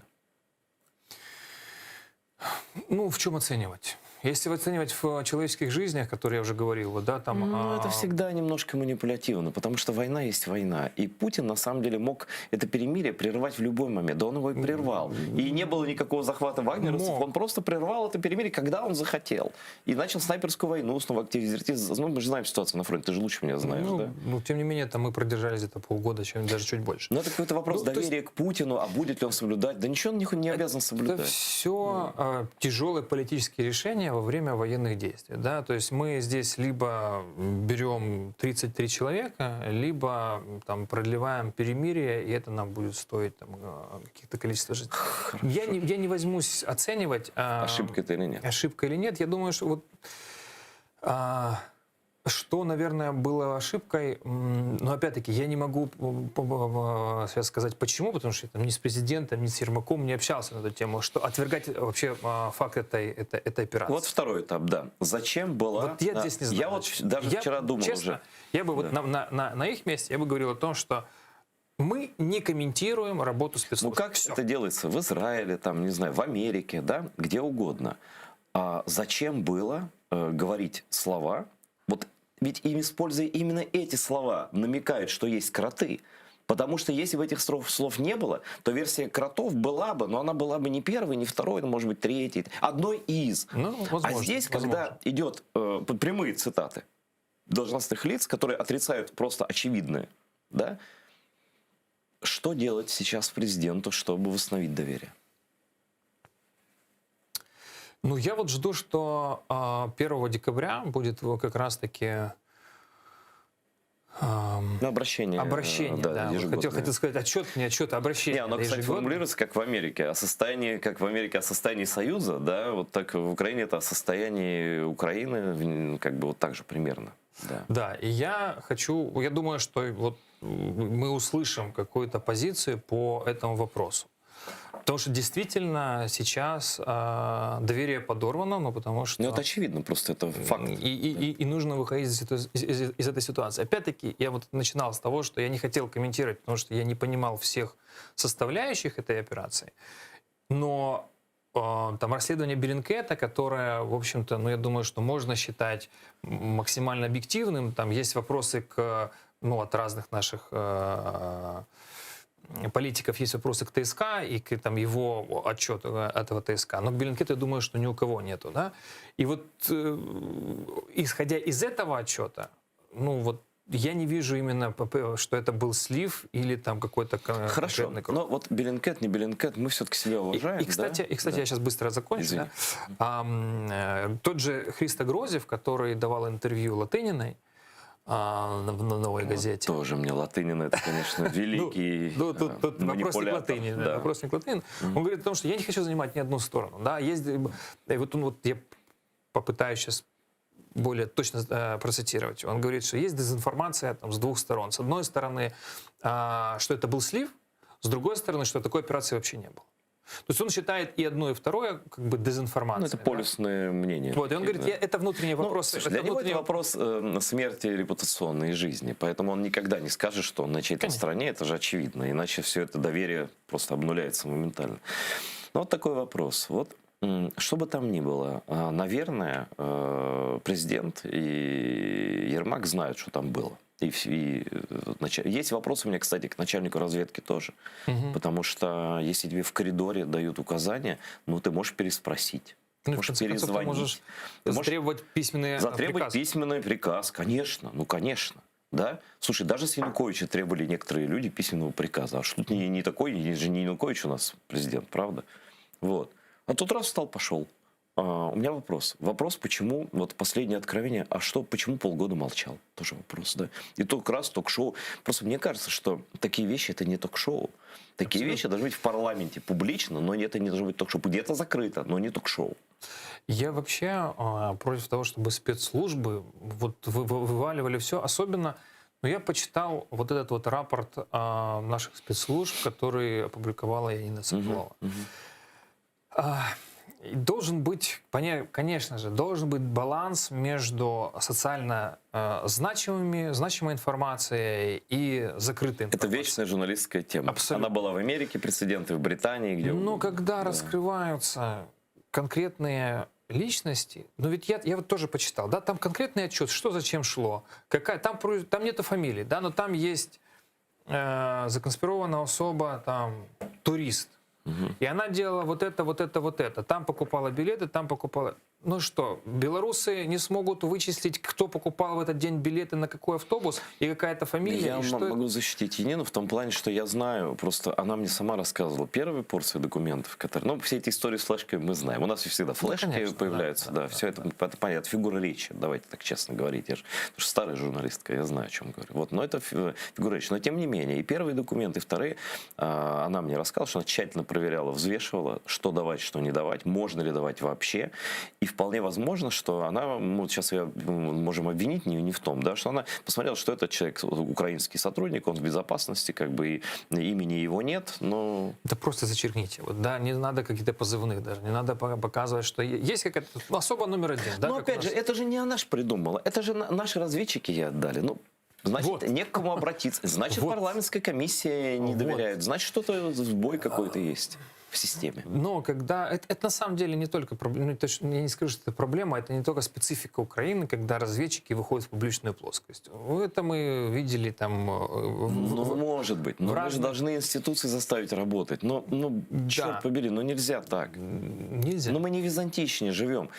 Ну, в чем оценивать? Если оценивать в человеческих жизнях, которые я уже говорил, вот, да, там... Ну, это всегда немножко манипулятивно, потому что война есть война. И Путин, на самом деле, мог это перемирие прервать в любой момент. Да он его и прервал. И не было никакого захвата вагнеровцев. Он просто прервал это перемирие, когда он захотел. И начал снайперскую войну снова активизировать. Ну, мы же знаем ситуацию на фронте, ты же лучше меня знаешь, да? Ну, тем не менее, там мы продержались где-то полгода, даже чуть больше. Ну, это какой-то вопрос доверия к Путину, а будет ли он соблюдать? Да ничего он не обязан соблюдать. Это все тяжелые политические решения во время военных действий. Да? То есть мы здесь либо берем 33 человека, либо там, продлеваем перемирие, и это нам будет стоить там, каких-то количества жизней. Я не возьмусь оценивать, ошибка это или нет. Ошибка или нет. Я думаю, что вот... Что, наверное, было ошибкой, но опять-таки я не могу сейчас сказать почему, потому что я там ни с президентом, ни с Ермаком не общался на эту тему, что отвергать вообще факт этой операции. Вот второй этап, да. Зачем была... Вот я здесь не знаю. Я вот даже вчера думал честно, уже. Я бы вот на их месте я бы говорил о том, что мы не комментируем работу спецслужб. Ну как это делается в Израиле, там, не знаю, в Америке, да, где угодно. А зачем было говорить слова? Вот ведь им, используя именно эти слова, намекают, что есть кроты. Потому что если бы этих слов не было, то версия кротов была бы, но она была бы не первой, не второй, но, может быть, третьей. Одной из. Возможно, а здесь, когда идет прямые цитаты должностных лиц, которые отрицают просто очевидное, да, что делать сейчас президенту, чтобы восстановить доверие? Ну, я вот жду, что 1 декабря будет как раз-таки... Обращение. Да. Хотел сказать отчет, не отчет, а обращение. Не, оно, кстати, формулируется как в Америке. Как в Америке о состоянии Союза, да, вот так в Украине это о состоянии Украины, как бы вот так же примерно. Да, и я думаю, что вот мы услышим какую-то позицию по этому вопросу. Потому что действительно сейчас доверие подорвано, но потому что... Ну, это очевидно, просто это факт. И нужно выходить из этой ситуации. Опять-таки, я вот начинал с того, что я не хотел комментировать, потому что я не понимал всех составляющих этой операции. Но там расследование Беллинкета, которое, в общем-то, ну, я думаю, что можно считать максимально объективным. Там есть вопросы от разных наших... политиков есть вопросы к ТСК и к там, его отчету этого ТСК. Но к Беллинкету, я думаю, что ни у кого нету. Да? И вот исходя из этого отчета, ну вот я не вижу именно, что это был слив или там какой-то конкретный круг. Но вот Беллинкет, не Беллинкет, мы все-таки себя уважаем. И кстати, я сейчас быстро закончу. Да? Тот же Христо Грозев, который давал интервью Латыниной, в «Новой газете». Тоже мне Латынин, это, конечно, великий тут вопрос не к Латыни. Да. Вопрос не к Латыни. Он говорит о том, что я не хочу занимать ни одну сторону. Да? Я попытаюсь сейчас более точно процитировать. Он говорит, что есть дезинформация там, с двух сторон. С одной стороны, что это был слив, с другой стороны, что такой операции вообще не было. То есть он считает и одно, и второе как бы дезинформацией. Ну, это полюсное мнение. Вот, и он говорит, это внутренний вопрос. Для него это вопрос смерти репутационной жизни. Поэтому он никогда не скажет, что он на чьей-то стороне. Это же очевидно. Иначе все это доверие просто обнуляется моментально. Но вот такой вопрос. Вот, что бы там ни было, наверное, президент и Ермак знают, что там было. Есть вопросы у меня, кстати, к начальнику разведки тоже. Потому что если тебе в коридоре дают указания, ну ты можешь переспросить. Можешь перезвонить. Ты можешь затребовать письменный приказ. Письменный приказ, конечно. Ну, конечно. Да? Слушай, даже с Януковича требовали некоторые люди письменного приказа. А что тут не такой, же не Янукович у нас президент, правда? Вот. А тут раз встал, пошел. У меня вопрос. Вопрос, почему, вот последнее откровение, почему полгода молчал? Тоже вопрос, да. И только раз ток-шоу. Просто мне кажется, что такие вещи, это не ток-шоу. Такие вещи должны быть в парламенте публично, но это не должно быть ток-шоу. Где-то закрыто, но не ток-шоу. Я вообще против того, чтобы спецслужбы вот вываливали все. Особенно, ну, я почитал вот этот вот рапорт наших спецслужб, который опубликовала Янина Соколова. Должен быть, конечно же, должен быть баланс между социально значимой информацией и закрытой информацией. Это вечная журналистская тема. Абсолютно. Она была в Америке, прецеденты в Британии, где Но когда раскрываются конкретные личности, но ведь я вот тоже почитал, да, там конкретный отчет, что зачем шло, там нету фамилий, да, но там есть законспированная особа, там турист. И она делала вот это. Там покупала билеты, там покупала... Ну что, белорусы не смогут вычислить, кто покупал в этот день билеты, на какой автобус, и какая-то фамилия? Я могу защитить Енину в том плане, что я знаю, просто она мне сама рассказывала первые порции документов, которые... Ну, все эти истории с флешкой мы знаем. У нас всегда флешки появляются, да, все это понятно, фигура речи, давайте так честно говорить. Я же, потому что старая журналистка, я знаю, о чем говорю. Вот, но это фигура речи. Но тем не менее, и первые документы, и вторые, она мне рассказывала, что она тщательно проверяла, взвешивала, что давать, что не давать, можно ли давать вообще. И вполне возможно, что она, вот сейчас можем обвинить не в том, да, что она посмотрела, что этот человек украинский сотрудник, он в безопасности, как бы и имени его нет, но... Да просто зачеркните. Вот, да, не надо какие-то позывных даже, не надо показывать, что есть какая-то особа номер один. Да, но опять же, это же не она ж придумала, это же наши разведчики ей отдали. Ну, значит, вот. Не к кому обратиться. Значит, вот. Парламентская комиссия не доверяет. Значит, что-то сбой какой-то есть в системе. Но когда... Это на самом деле не только проблема, я не скажу, что это проблема, это не только специфика Украины, когда разведчики выходят в публичную плоскость. Это мы видели там... Ну, может быть. Но мы же должны институции заставить работать. Но да. Черт побери, нельзя так. Нельзя. Но мы не в Византийщине живем.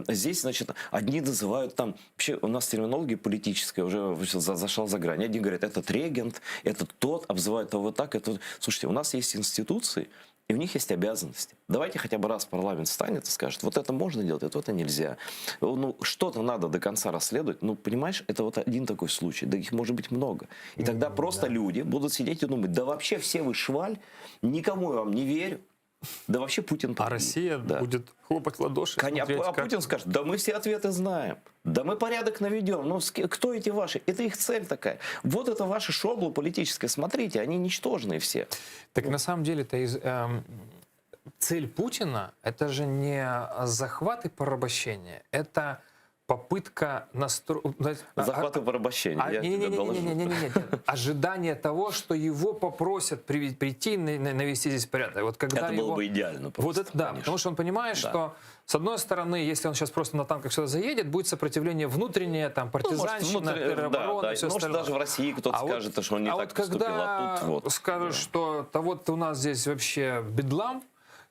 Здесь, значит, одни называют там... Вообще у нас терминология политическая уже зашла за грань. Одни говорят, этот регент, этот тот, обзывают того так. Это... Слушайте, у нас есть институции, и у них есть обязанности. Давайте хотя бы раз парламент встанет и скажет, вот это можно делать, вот это нельзя. Ну, что-то надо до конца расследовать. Ну, понимаешь, это вот один такой случай. Да их может быть много. И тогда просто люди будут сидеть и думать, да вообще все вы шваль, никому я вам не верю. Да вообще Путин... А Россия будет хлопать в ладоши. А Путин скажет, да мы все ответы знаем. Да мы порядок наведем. Ну, кто эти ваши? Это их цель такая. Вот это ваше шобло политическое. Смотрите, они ничтожные все. Так на самом деле цель Путина — это же не захват и порабощение. Это попытка захват и порабощение. Нет. Ожидание того, что его попросят прийти навести здесь порядок. Вот когда это было бы идеально. Вот это, да, потому что он понимает, что с одной стороны, если он сейчас просто на танках сюда заедет, будет сопротивление внутреннее, там, партизанщина, тероборона, все остальное. Может, даже в России кто-то скажет, что он не так поступил, а тут вот. Скажут, что вот у нас здесь вообще бедлам,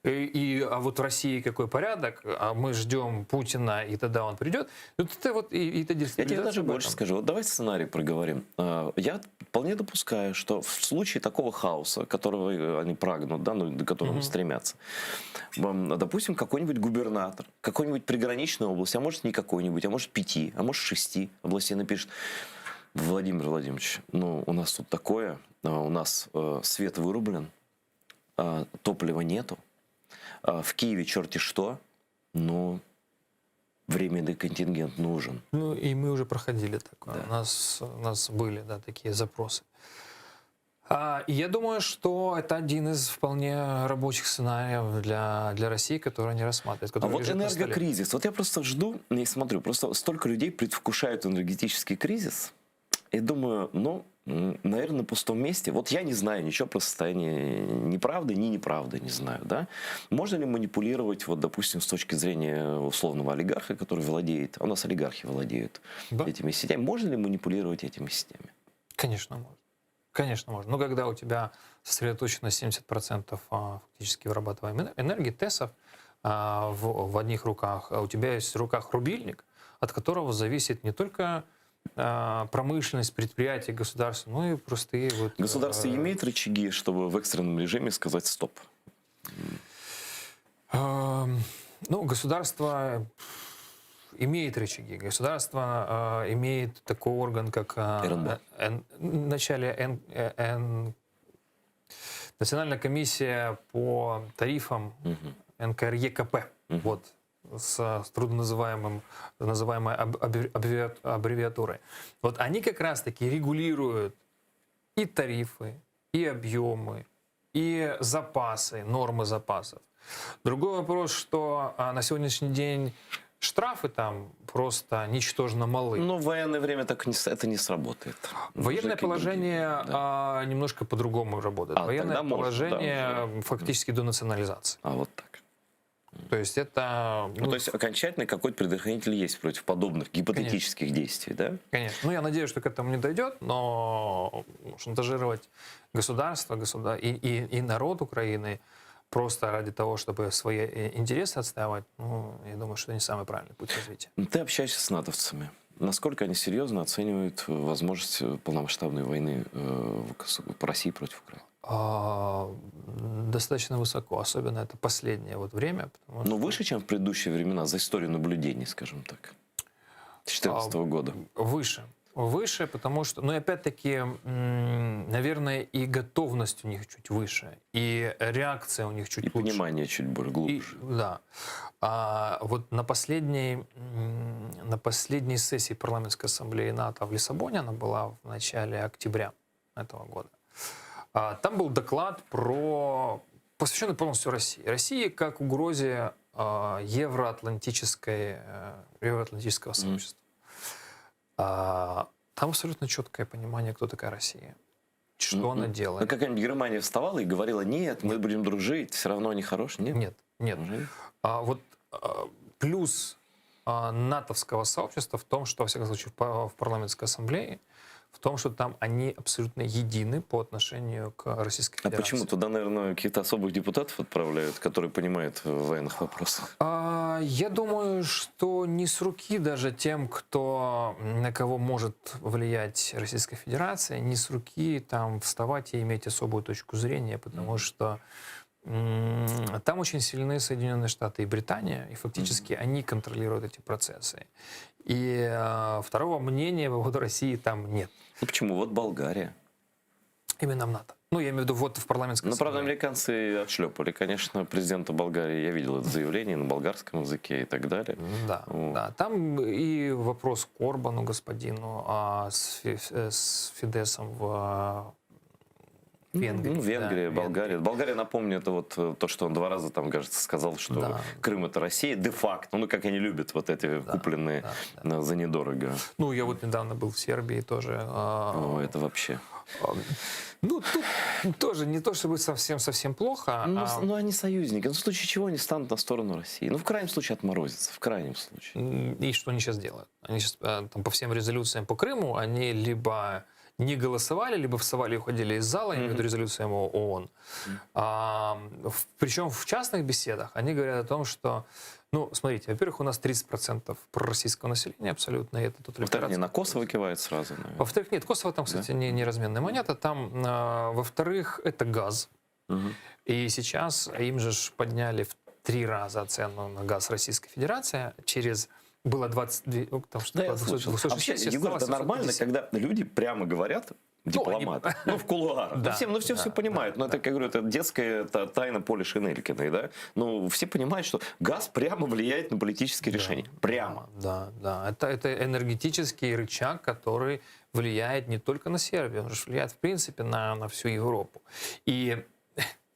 а вот в России какой порядок, а мы ждем Путина, и тогда он придет. Вот это вот и это я тебе даже больше скажу. Вот давай сценарий проговорим. Я вполне допускаю, что в случае такого хаоса, которого они прагнут, да, к которому стремятся, допустим, какой-нибудь губернатор, какой-нибудь приграничной области, а может не какой-нибудь, а может 5, а может 6 областей напишет: Владимир Владимирович, ну у нас тут такое, у нас свет вырублен, топлива нету, в Киеве черти что, но временный контингент нужен. Ну и мы уже проходили такое. Да. У нас были такие запросы. И я думаю, что это один из вполне рабочих сценариев для России, который они рассматривают. А вот энергокризис. Вот я просто жду и смотрю, просто столько людей предвкушают энергетический кризис, и думаю, наверное, на пустом месте. Вот я не знаю ничего про состояние ни правды, ни неправды, не знаю, да? Можно ли манипулировать, вот, допустим, с точки зрения условного олигарха, который владеет, у нас олигархи владеют этими сетями, можно ли манипулировать этими сетями? Конечно, можно. Конечно, можно. Но когда у тебя сосредоточено 70% фактически вырабатываемой энергии, ТЭСов в одних руках, а у тебя есть в руках рубильник, от которого зависит не только промышленность, предприятия, государство, ну и простые вот... Государство имеет рычаги, чтобы в экстренном режиме сказать «стоп»? Государство имеет рычаги. Государство имеет такой орган, как вначале Национальная комиссия по тарифам НКРЕКП. Вот. с трудноназываемой аббревиатурой. Вот они как раз-таки регулируют и тарифы, и объемы, и запасы, нормы запасов. Другой вопрос, что на сегодняшний день штрафы там просто ничтожно малы. Но в военное время это не сработает. Военное положение немножко по-другому работает. Военное положение фактически до национализации. А вот так. То есть это... то есть окончательно какой-то предохранитель есть против подобных гипотетических действий, да? Конечно. Ну, я надеюсь, что к этому не дойдет, но шантажировать государство и народ Украины просто ради того, чтобы свои интересы отстаивать, ну, я думаю, что это не самый правильный путь развития. Ты общаешься с натовцами. Насколько они серьезно оценивают возможность полномасштабной войны по России против Украины? Достаточно высоко, особенно это последнее вот время. Но выше, чем в предыдущие времена, за историю наблюдений, скажем так, 2014 года? Выше. Выше, потому что, ну и опять-таки, наверное, и готовность у них чуть выше, и реакция у них чуть лучше. И понимание чуть более глубже. Да. Вот на последней сессии парламентской ассамблеи НАТО в Лиссабоне, она была в начале октября этого года, там был доклад посвященный полностью России. России как угрозе евроатлантического сообщества. Там абсолютно четкое понимание, кто такая Россия, что она делает. Но какая-нибудь Германия вставала и говорила: нет, мы будем дружить, все равно они хорошие? Нет? Нет. Вот плюс натовского сообщества в том, что, во всяком случае, в парламентской ассамблее, в том, что там они абсолютно едины по отношению к Российской Федерации. А почему? Туда, наверное, каких-то особых депутатов отправляют, которые понимают в военных вопросах. Я думаю, что не с руки даже тем, на кого может влиять Российская Федерация, не с руки там вставать и иметь особую точку зрения, потому что там очень сильны Соединенные Штаты и Британия, и фактически они контролируют эти процессы. И второго мнения по поводу России там нет. Ну почему? Вот Болгария. Именно в НАТО. Ну, я имею в виду, вот в парламентской ассамблее. Ну, правда, американцы отшлепали, конечно, президента Болгарии. Я видел это заявление на болгарском языке и так далее. Да, да. Там и вопрос к Орбану, господину, с Фидесом в Венгрии. Ну, Венгрия, Болгария. Болгария, напомню, это вот то, что он 2 раза там, кажется, сказал, что Крым — это Россия, де-факто. Ну, как они любят вот эти купленные за недорого. Ну, я вот недавно был в Сербии тоже. Это вообще... Ну, тут тоже не то, чтобы совсем плохо. Ну, они союзники. Ну, в случае чего они станут на сторону России? Ну, в крайнем случае отморозятся, в крайнем случае. И что они сейчас делают? Они сейчас там, по всем резолюциям по Крыму, они либо не голосовали, либо вставали и уходили из зала, имею в виду резолюциям ООН. Причем в частных беседах они говорят о том, что, ну, смотрите, во-первых, у нас 30% пророссийского населения абсолютно, и это во-вторых, не на Коsovo кивает сразу, наверное. Во-вторых, нет, Kosovo там, кстати, не разменная монета. Там, во-вторых, это газ. И сейчас им же подняли в 3 раза цену на газ Российской Федерации через... Было 22... Там, да, я слышал. Вообще, Егор, это нормально, когда люди прямо говорят, дипломаты, в кулуарах. Все понимают. Но это, как говорю, это детская тайна Поли Шинелькиной, да? Ну, все понимают, что газ прямо влияет на политические решения. Прямо. Да. Это энергетический рычаг, который влияет не только на Сербию, он же влияет, в принципе, на всю Европу. И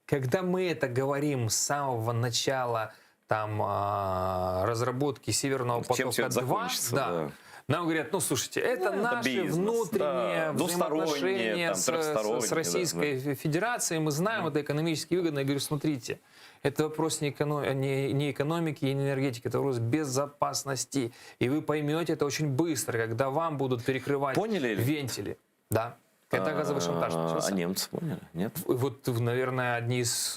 когда мы это говорим с самого начала там разработки Северного потока-2, нам говорят, ну, слушайте, это наши внутренние взаимоотношения с Российской Федерацией, мы знаем, это экономически выгодно. Я говорю, смотрите, это вопрос не экономики и не энергетики, это вопрос безопасности. И вы поймете это очень быстро, когда вам будут перекрывать вентили. Да. Это газовый шантаж начался. А немцы поняли? Нет? Вот, наверное, одни из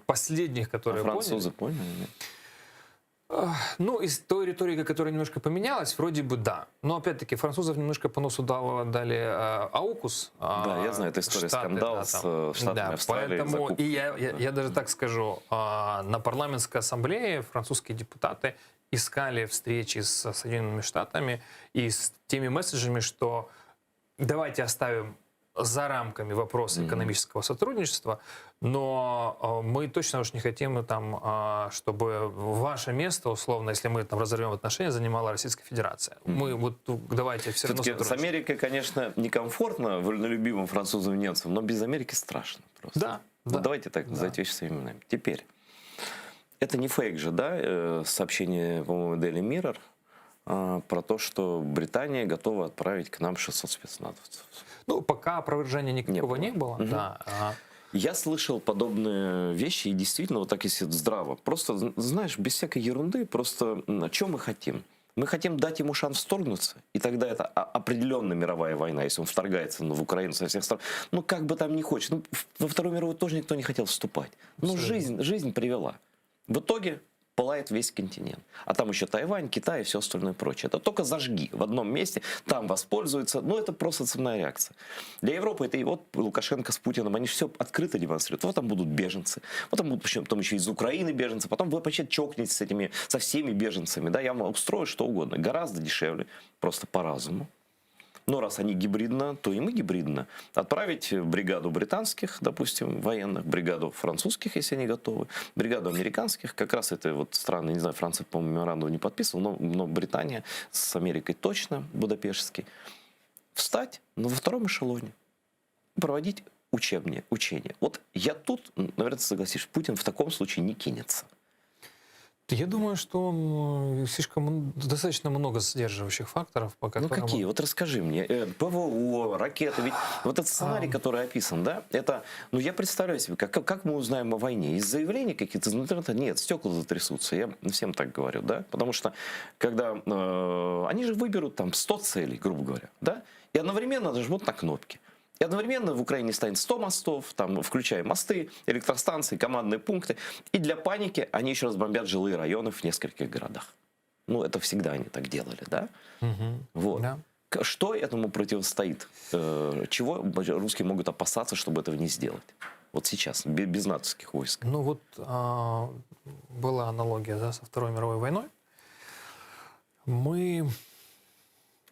последних, которые французы поняли? Нет? Ну, из той риторики, которая немножко поменялась, вроде бы да. Но, опять-таки, французов немножко по носу дали аукус. Да, я знаю, это история, скандал с Штатами Австралии. Поэтому, и я даже так скажу, на парламентской ассамблее французские депутаты искали встречи с Соединенными Штатами и с теми месседжами, что давайте оставим за рамками вопроса экономического сотрудничества, но мы точно уж не хотим, там, чтобы ваше место, условно, если мы там разорвем отношения, занимала Российская Федерация. Мы вот давайте все равно Все-таки с Америкой, конечно, некомфортно, вольнолюбимым французам и немцам, но без Америки страшно просто. Да. Вот давайте так называть вещи своими именами. Теперь, это не фейк же, да, сообщение, по-моему, Daily Mirror, про то, что Британия готова отправить к нам 600 спецназовцев. Ну, пока опровержения никакого не было. Да. Я слышал подобные вещи, и действительно, вот так если здраво. Просто, знаешь, без всякой ерунды, просто что мы хотим? Мы хотим дать ему шанс вторгнуться, и тогда это определенно мировая война, если он вторгается в Украину со всех сторон. Ну, как бы там ни хочет. Ну, во Вторую мировую тоже никто не хотел вступать. Ну, жизнь привела. В итоге пылает весь континент. А там еще Тайвань, Китай и все остальное прочее. Это только зажги в одном месте, там воспользуются. Ну, это просто цепная реакция. Для Европы это и вот Лукашенко с Путиным, они все открыто демонстрируют. Вот там будут беженцы, вот там будут потом еще из Украины беженцы, потом вы вообще чокнетесь со всеми беженцами. Да, я вам устрою что угодно. Гораздо дешевле, просто по разуму. Но раз они гибридно, то и мы гибридно. Отправить бригаду британских, допустим, военных, бригаду французских, если они готовы, бригаду американских. Как раз это вот страны, не знаю, Франция, по-моему, меморандум не подписывала, но Британия с Америкой точно, Будапештский. Встать, но во втором эшелоне. Проводить учения. Вот я тут, наверное, согласишься, Путин в таком случае не кинется. Я думаю, что он достаточно много сдерживающих факторов, по которым... Ну какие? Вот расскажи мне. ПВО, ракеты. Ведь вот этот сценарий, который описан, да, это... Ну я представляю себе, как мы узнаем о войне? Из заявлений каких-то из интернета? Нет, стекла затрясутся. Я всем так говорю, да? Потому что, когда... они же выберут там 100 целей, грубо говоря, да? И одновременно нажмут на кнопки. И одновременно в Украине станет 100 мостов, там, включая мосты, электростанции, командные пункты. И для паники они еще разбомбят жилые районы в нескольких городах. Ну, это всегда они так делали, да? Вот. Да. Что этому противостоит? Чего русские могут опасаться, чтобы этого не сделать? Вот сейчас, без натовских войск. Ну вот была аналогия, да, со Второй мировой войной.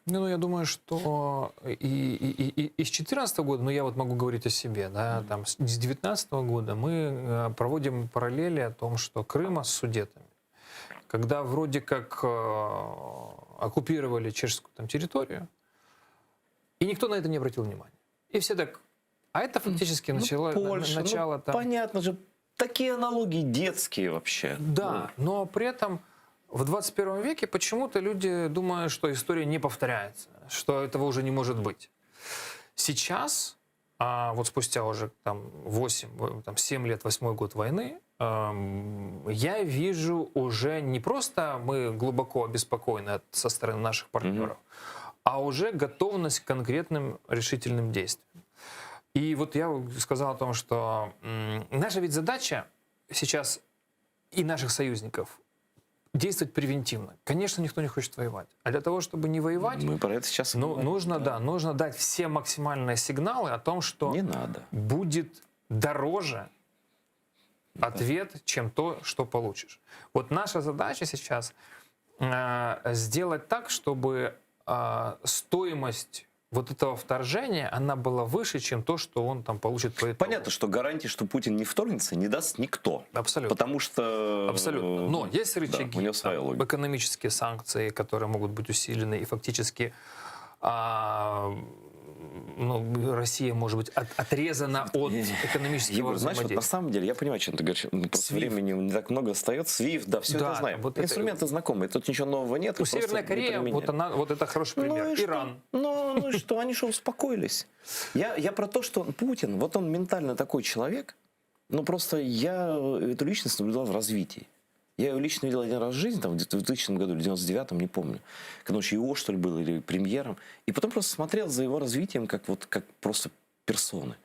Ну, я думаю, что и с 2014 года, ну, я вот могу говорить о себе, да, там, с 2019 года мы проводим параллели о том, что Крыма с Судетами, когда вроде как оккупировали чешскую там территорию, и никто на это не обратил внимания. И все так, а это фактически начало там... Понятно же, такие аналогии детские вообще. Да, но при этом... В 21 веке почему-то люди думают, что история не повторяется, что этого уже не может быть. Сейчас, вот спустя уже там 7 лет, 8-й год войны, я вижу уже не просто мы глубоко обеспокоены со стороны наших партнеров, а уже готовность к конкретным решительным действиям. И вот я сказал о том, что наша ведь задача сейчас и наших союзников действовать превентивно. Конечно, никто не хочет воевать. А для того, чтобы не воевать, мы про это сейчас нужно дать все максимальные сигналы о том, что будет дороже ответ, чем то, что получишь. Вот наша задача сейчас сделать так, чтобы стоимость вот этого вторжения, она была выше, чем то, что он там получит по итогу. Понятно, что гарантии, что Путин не вторгнется, не даст никто. Абсолютно. Потому что... Абсолютно. Но есть рычаги, экономические санкции, которые могут быть усилены, и фактически Россия может быть отрезана от экономического взаимодействия. Знаешь, вот на самом деле, я понимаю, чем ты говоришь, просто времени не так много остается. SWIFT, да, все это знаем. Вот инструменты знакомые, тут ничего нового нет. У Северной Кореи, вот это хороший пример. Иран. Ну и что, они что, успокоились? Я про то, что Путин, вот он ментально такой человек, но просто я эту личность наблюдал в развитии. Я ее лично видел один раз в жизни, там, в 2000 году, в 99-м, не помню. Когда он еще ИО, что ли, был, или премьером. И потом просто смотрел за его развитием, как просто персоны.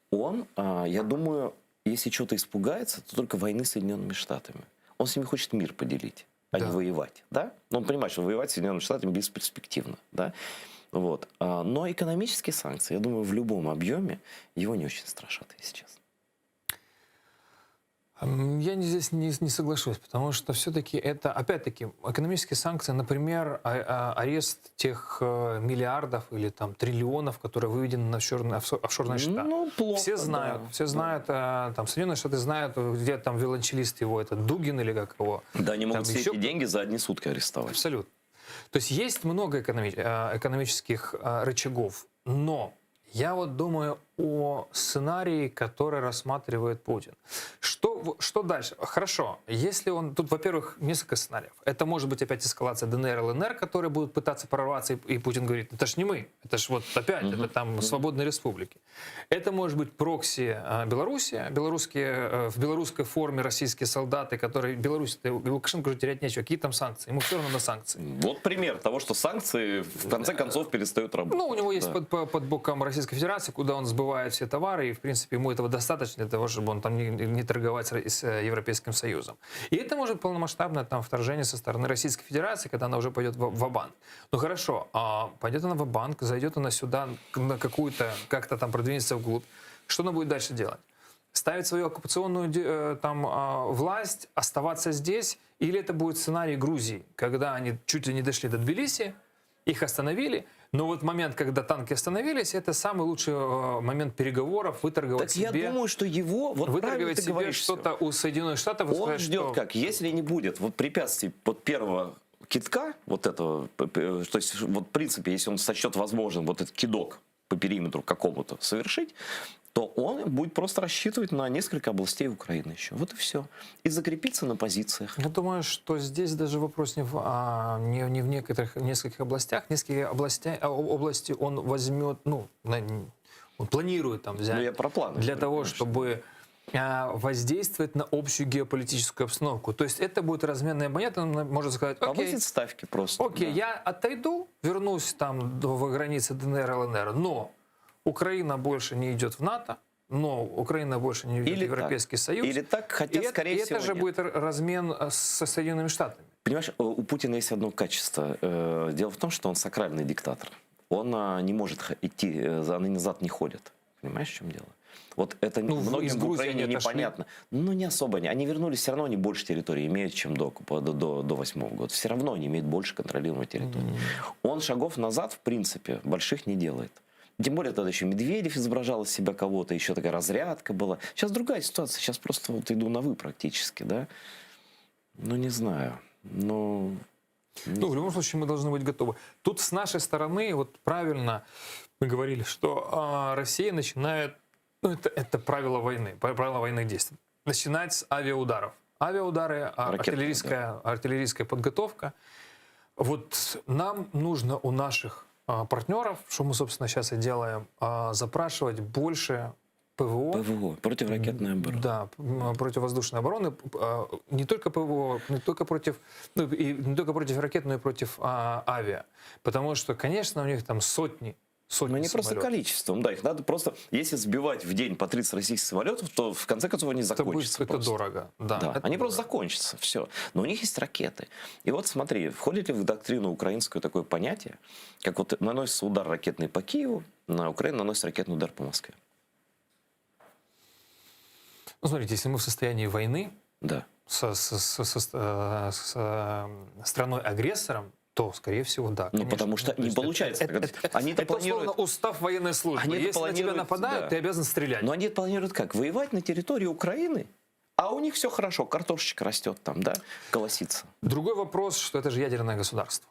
Он, я думаю, если что-то испугается, то только войны с Соединенными Штатами. Он с ними хочет мир поделить, а не воевать. Да? Но он понимает, что воевать с Соединенными Штатами бесперспективно. Да? Вот. Но экономические санкции, я думаю, в любом объеме его не очень страшат, если честно. Я здесь не соглашусь, потому что все-таки это, опять-таки, экономические санкции, например, арест тех миллиардов или там триллионов, которые выведены на офшорные счета. Ну, плохо, все знают, там Соединенные Штаты знают, где там виолончелист его, это Дугин или как его. Да, они могут Там все еще... эти деньги за одни сутки арестовать. Абсолютно. То есть есть много экономических рычагов, но я вот думаю о сценарии, который рассматривает Путин. Что дальше? Хорошо, если он... Тут, во-первых, несколько сценариев. Это может быть опять эскалация ДНР, ЛНР, которые будут пытаться прорваться, и Путин говорит, это ж не мы, это ж вот опять, это там свободные республики. Это может быть прокси Белоруссия, в белорусской форме российские солдаты, которые... Беларусь, Лукашенко уже терять нечего, какие там санкции? Ему все равно на санкции. Вот пример того, что санкции в конце концов перестают работать. Ну, у него есть под боком Российской Федерации, куда он сбывает все товары, и, в принципе, ему этого достаточно для того, чтобы он там не торговать с Европейским Союзом. И это может быть полномасштабное там вторжение со стороны Российской Федерации, когда она уже пойдет в-банк. Ну, хорошо, пойдет она в-банк, зайдет она сюда на какую-то, как-то там продвинется вглубь. Что она будет дальше делать? Ставить свою оккупационную там власть, оставаться здесь? Или это будет сценарий Грузии, когда они чуть ли не дошли до Тбилиси, их остановили, но вот момент, когда танки остановились, это самый лучший момент переговоров, выторговать так себе... я думаю, что его... Вот выторговать себе что-то у Соединенных Штатов. Он сказать, ждет что... как? Если не будет вот препятствий под первого кидка, вот этого, то есть вот в принципе, если он сочтет возможным вот этот кидок по периметру какому-то совершить, то он будет просто рассчитывать на несколько областей Украины еще. Вот и все. И закрепиться на позициях. Я думаю, что здесь даже вопрос не в нескольких областях. Несколько области он возьмет, ну, он планирует там взять. Ну, я про планы. Для того, чтобы воздействовать на общую геополитическую обстановку. То есть это будет разменная монета, он может сказать, окей, повысить ставки просто. Окей, да. я отойду, вернусь там в границы ДНР, ЛНР, но Украина больше не идет в НАТО, но Украина больше не идет в Европейский Союз. Или так, хотя, скорее всего, это же нет. будет размен со Соединенными Штатами. Понимаешь, у Путина есть одно качество. Дело в том, что он сакральный диктатор. Он не может идти, они назад не ходят. Понимаешь, в чем дело? Вот это многим в Украине непонятно. Ну, не особо. Они вернулись, все равно они больше территории имеют, чем до 8-го года. Все равно они имеют больше контролируемой территории. Он шагов назад, в принципе, больших не делает. Тем более тогда еще Медведев изображал из себя кого-то, еще такая разрядка была. Сейчас другая ситуация, сейчас просто вот иду на «вы» практически, да. Ну, не знаю. Ну, в любом случае мы должны быть готовы. Тут с нашей стороны, вот правильно мы говорили, что Россия начинает, ну, это правило войны, правило военных действий, начинать с авиаударов. Авиаудары, артиллерийская подготовка. Вот нам нужно у наших партнеров, что мы, собственно, сейчас и делаем, запрашивать больше ПВО. Противоракетная оборона. Да, противовоздушной обороны. Не только ПВО, не только против ракет, но и против авиа. Потому что, конечно, у них там сотни но не просто количеством, да, их надо просто, если сбивать в день по 30 российских самолетов, то в конце концов они закончатся. Это дорого, да. Да, они просто закончатся, все. Но у них есть ракеты. И вот смотри, входит ли в доктрину украинскую такое понятие, как вот наносится удар ракетный по Киеву, на Украину наносит ракетный удар по Москве? Ну, смотрите, если мы в состоянии войны да. со страной-агрессором, то, скорее всего, да. Ну, потому что не получается. Они-то планируют... условно устав военной службы. Если на тебя нападают, ты обязан стрелять. Но они планируют как? Воевать на территории Украины, а у них все хорошо, картошечка растет там, да, колосится. Другой вопрос, что это же ядерное государство.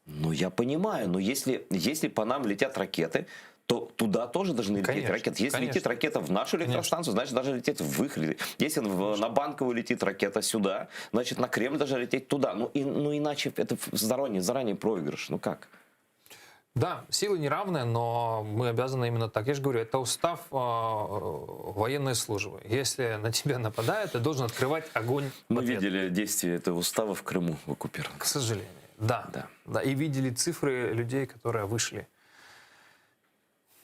Ну, я понимаю, но если по нам летят ракеты, то туда тоже должны лететь ракеты. Если летит ракета в нашу электростанцию, значит, даже летит в их. Если на Банковую летит ракета сюда, значит, на Кремль даже лететь туда. Ну иначе это заранее проигрыш. Ну как? Да, силы неравные, но мы обязаны именно так. Я же говорю, это устав военной службы. Если на тебя нападают, ты должен открывать огонь. Мы видели действие этого устава в Крыму, в оккупированном. К сожалению. Да. И видели цифры людей, которые вышли.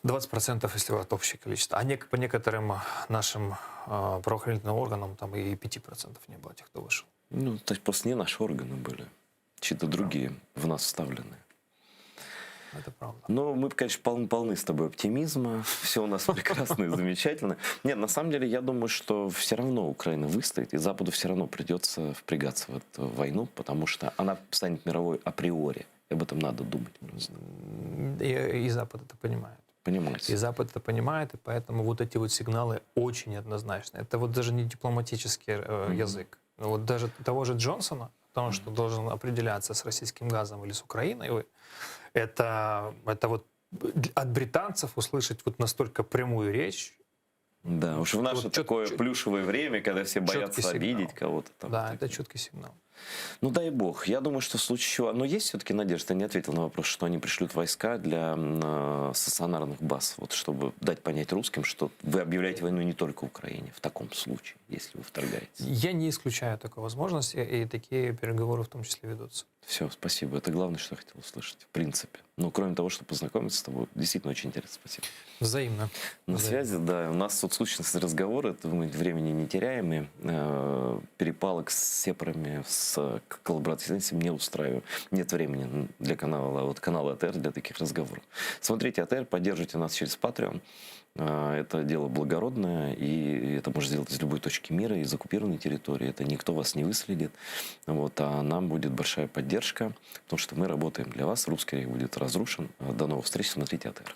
20%, если вот общее количество. А по некоторым нашим правоохранительным органам там и 5% не было тех, кто вышел. Ну, то есть просто не наши органы были. Чьи-то другие в нас вставленные. Это правда. Ну, мы, конечно, полны с тобой оптимизма. Все у нас прекрасно и замечательно. Нет, на самом деле, я думаю, что все равно Украина выстоит, и Западу все равно придется впрягаться в эту войну, потому что она станет мировой априори. И об этом надо думать просто. И Запад это понимает. Понимаете. И Запад это понимает, и поэтому вот эти вот сигналы очень неоднозначны. Это вот даже не дипломатический язык. Вот даже того же Джонсона, потому что должен определяться с российским газом или с Украиной, это вот от британцев услышать вот настолько прямую речь. Да, уж в наше вот такое плюшевое время, когда все боятся обидеть кого-то. Там, да, это четкий сигнал. Ну дай бог. Я думаю, что в случае чего... Но есть все-таки надежда. Я не ответил на вопрос, что они пришлют войска для стационарных баз, вот, чтобы дать понять русским, что вы объявляете войну не только Украине в таком случае, если вы вторгаетесь. Я не исключаю такой возможности, и такие переговоры в том числе ведутся. Все, спасибо. Это главное, что я хотел услышать, в принципе. Ну, кроме того, чтобы познакомиться с тобой, действительно очень интересно. Спасибо. Взаимно. На связи, да. У нас тут сущность разговора, это мы времени не теряем, и перепалок с сепарами, с коллаборационистами не устраиваю. Нет времени для канала, вот канала АТР для таких разговоров. Смотрите АТР, поддерживайте нас через Patreon. Это дело благородное, и это можно сделать из любой точки мира, из оккупированной территории. Это никто вас не выследит. Вот, а нам будет большая поддержка, потому что мы работаем для вас. Русский рейх будет разрушен. До новых встреч. Смотрите АТР.